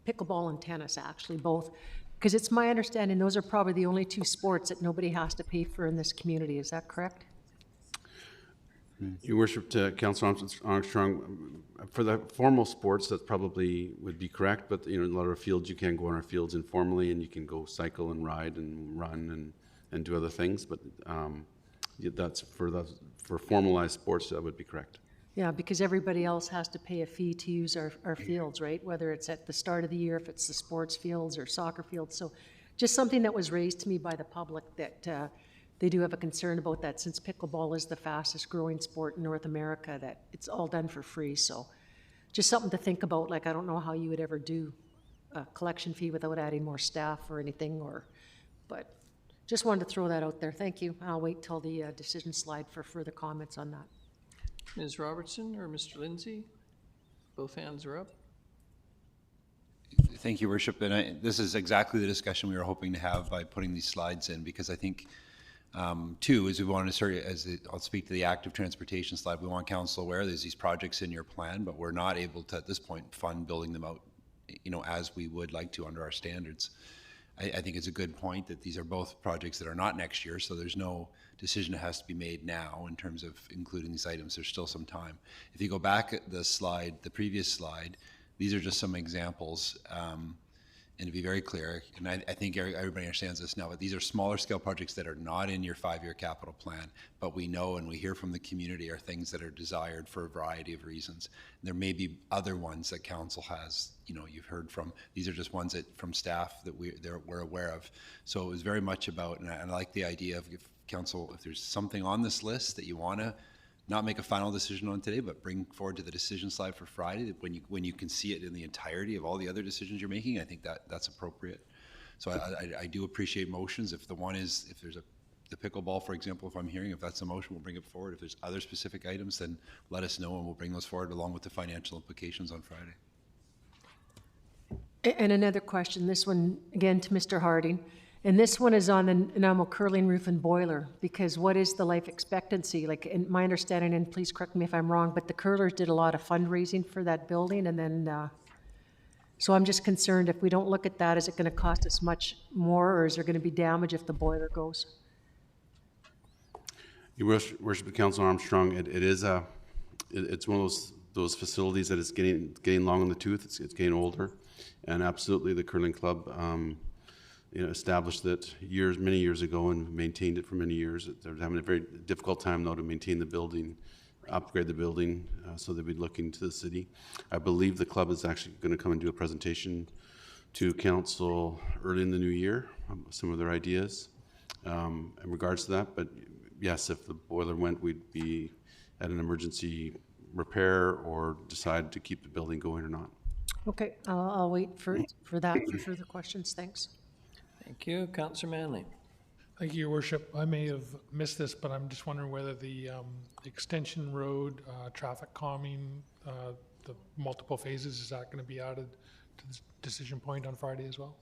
pickleball and tennis, actually, both. Because it's my understanding those are probably the only two sports that nobody has to pay for in this community. Is that correct? Your Worship, to Councillor Armstrong, for the formal sports, that probably would be correct, but you know, a lot of fields, you can go on our fields informally, and you can go cycle and ride and run and do other things, but that's for formalized sports, that would be correct. Yeah, because everybody else has to pay a fee to use our fields, right? Whether it's at the start of the year, if it's the sports fields or soccer fields. So just something that was raised to me by the public that they do have a concern about that, since pickleball is the fastest growing sport in North America, that it's all done for free. So just something to think about. Like, I don't know how you would ever do a collection fee without adding more staff or anything, but just wanted to throw that out there. Thank you. I'll wait till the decision slide for further comments on that. Ms. Robertson or Mr. Lindsay? Both hands are up. Thank you, Worship. And this is exactly the discussion we were hoping to have by putting these slides in, because I think, two, is we want to start, I'll speak to the active transportation slide. We want council aware there's these projects in your plan, but we're not able to, at this point, fund building them out, you know, as we would like to under our standards. I think it's a good point that these are both projects that are not next year, so there's no decision that has to be made now in terms of including these items. There's still some time. If you go back at the slide, the previous slide, these are just some examples. And to be very clear, and I think everybody understands this now, but these are smaller scale projects that are not in your 5-year capital plan, but we know and we hear from the community are things that are desired for a variety of reasons. And there may be other ones that council has, you know, you've heard from. These are just ones that from staff that we're aware of. So it was very much about, and I like the idea of, if council, if there's something on this list that you want to not make a final decision on today, but bring forward to the decision slide for Friday, when you can see it in the entirety of all the other decisions you're making, I think that's appropriate. So I do appreciate motions. If the one is, if there's the pickleball, for example, if I'm hearing, if that's a motion, we'll bring it forward. If there's other specific items, then let us know and we'll bring those forward along with the financial implications on Friday. And another question, this one again to Mr. Harding. And this one is on the enamel curling roof and boiler, because what is the life expectancy? Like, in my understanding, and please correct me if I'm wrong, but the curlers did a lot of fundraising for that building, and then, so I'm just concerned if we don't look at that, is it going to cost us much more, or is there going to be damage if the boiler goes? Your Worship, Councillor Armstrong, it's one of those facilities that is getting long in the tooth. It's getting older, and absolutely the curling club. You know, established it many years ago and maintained it for many years. They're having a very difficult time now to maintain the building upgrade the building, so they'd be looking to the city. I believe the club is actually going to come and do a presentation to council early in the new year, some of their ideas in regards to that. But yes, if the boiler went, we'd be at an emergency repair or decide to keep the building going or not. Okay, I'll wait for that for further questions. Thanks. Thank you. Councillor Manley. Thank you, Your Worship. I may have missed this, but I'm just wondering whether the Extension Road traffic calming, the multiple phases, is that going to be added to the decision point on Friday as well?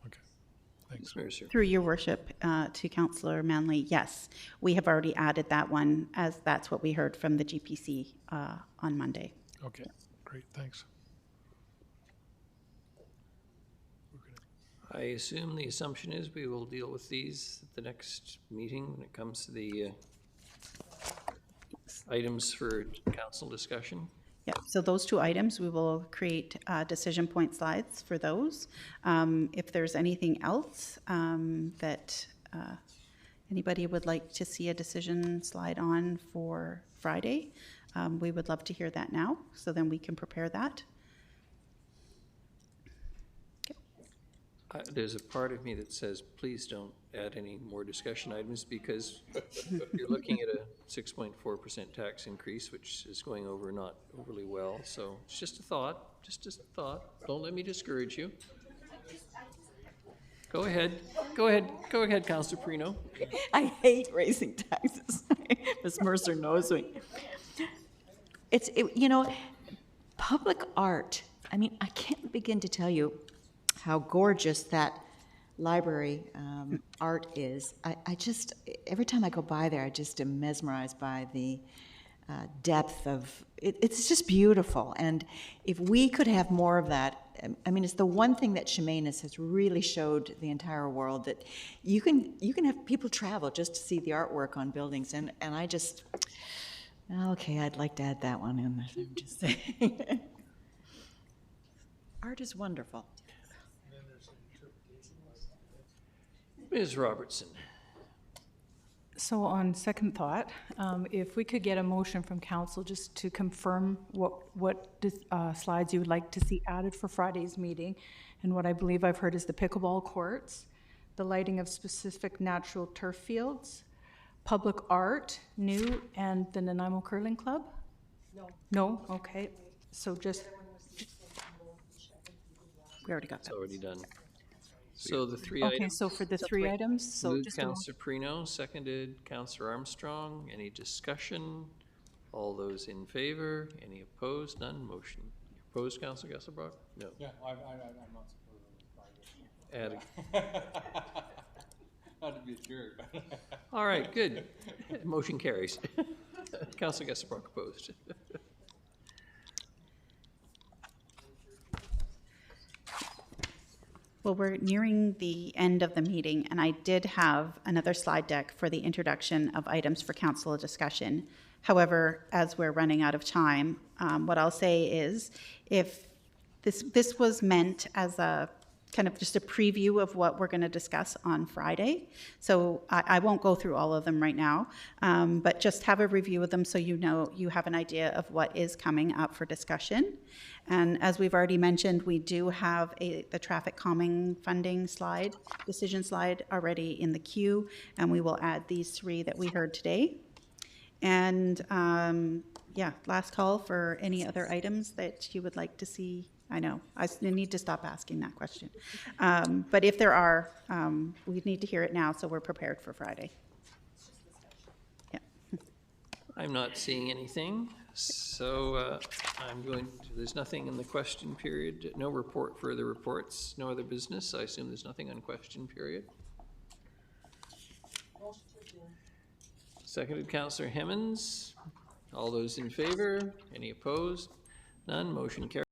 Okay, thanks. Through Your Worship, to Councillor Manley, yes, we have already added that one, as that's what we heard from the GPC on Monday. Okay, great, thanks. I assume the assumption is we will deal with these at the next meeting when it comes to the items for council discussion. Yeah, so those two items, we will create decision point slides for those. If there's anything else that anybody would like to see a decision slide on for Friday, we would love to hear that now, so then we can prepare that. There's a part of me that says, please don't add any more discussion items, because you're looking at a 6.4% tax increase, which is going over not overly well. So it's just a thought, just a thought. Don't let me discourage you. Go ahead, Councillor Perino. I hate raising taxes. Ms. Mercer knows me. You know, public art, I mean, I can't begin to tell you how gorgeous that library art is. I just, every time I go by there, I just am mesmerized by the depth of, it's just beautiful. And if we could have more of that, I mean, it's the one thing that Chemainus has really showed the entire world, that you can have people travel just to see the artwork on buildings. And I just, okay, I'd like to add that one in. I'm just saying. Art is wonderful. Ms. Robertson. So on second thought, if we could get a motion from council just to confirm what slides you would like to see added for Friday's meeting, and what I believe I've heard is the pickleball courts, the lighting of specific natural turf fields, public art, new, and the Nanaimo Curling Club? No. No? Okay. So just... We already got that. It's already done. So the three okay, items. so for the three items, so Moved just Councillor Perino, seconded Councillor Armstrong. Any discussion? All those in favor? Any opposed? None. Motion. Opposed, Councillor Gesselbrock? No. Yeah, I'm not supportive of this project. Adding. Not to be a jerk. All right, good. Motion carries. Councillor Gesselbrock opposed. Well, we're nearing the end of the meeting, and I did have another slide deck for the introduction of items for council discussion. However, as we're running out of time, what I'll say is, if this was meant as a kind of just a preview of what we're going to discuss on Friday. So I won't go through all of them right now, but just have a review of them so you know, you have an idea of what is coming up for discussion. And as we've already mentioned, we do have the traffic calming funding slide, decision slide already in the queue, and we will add these three that we heard today. And yeah, last call for any other items that you would like to see. I know, I need to stop asking that question. But if there are, we need to hear it now so we're prepared for Friday. Yeah. I'm not seeing anything, so I'm going to, there's nothing in the question period, no report, further reports, no other business. I assume there's nothing on question period. Seconded, Councillor Hemmons. All those in favor? Any opposed? None. Motion carries.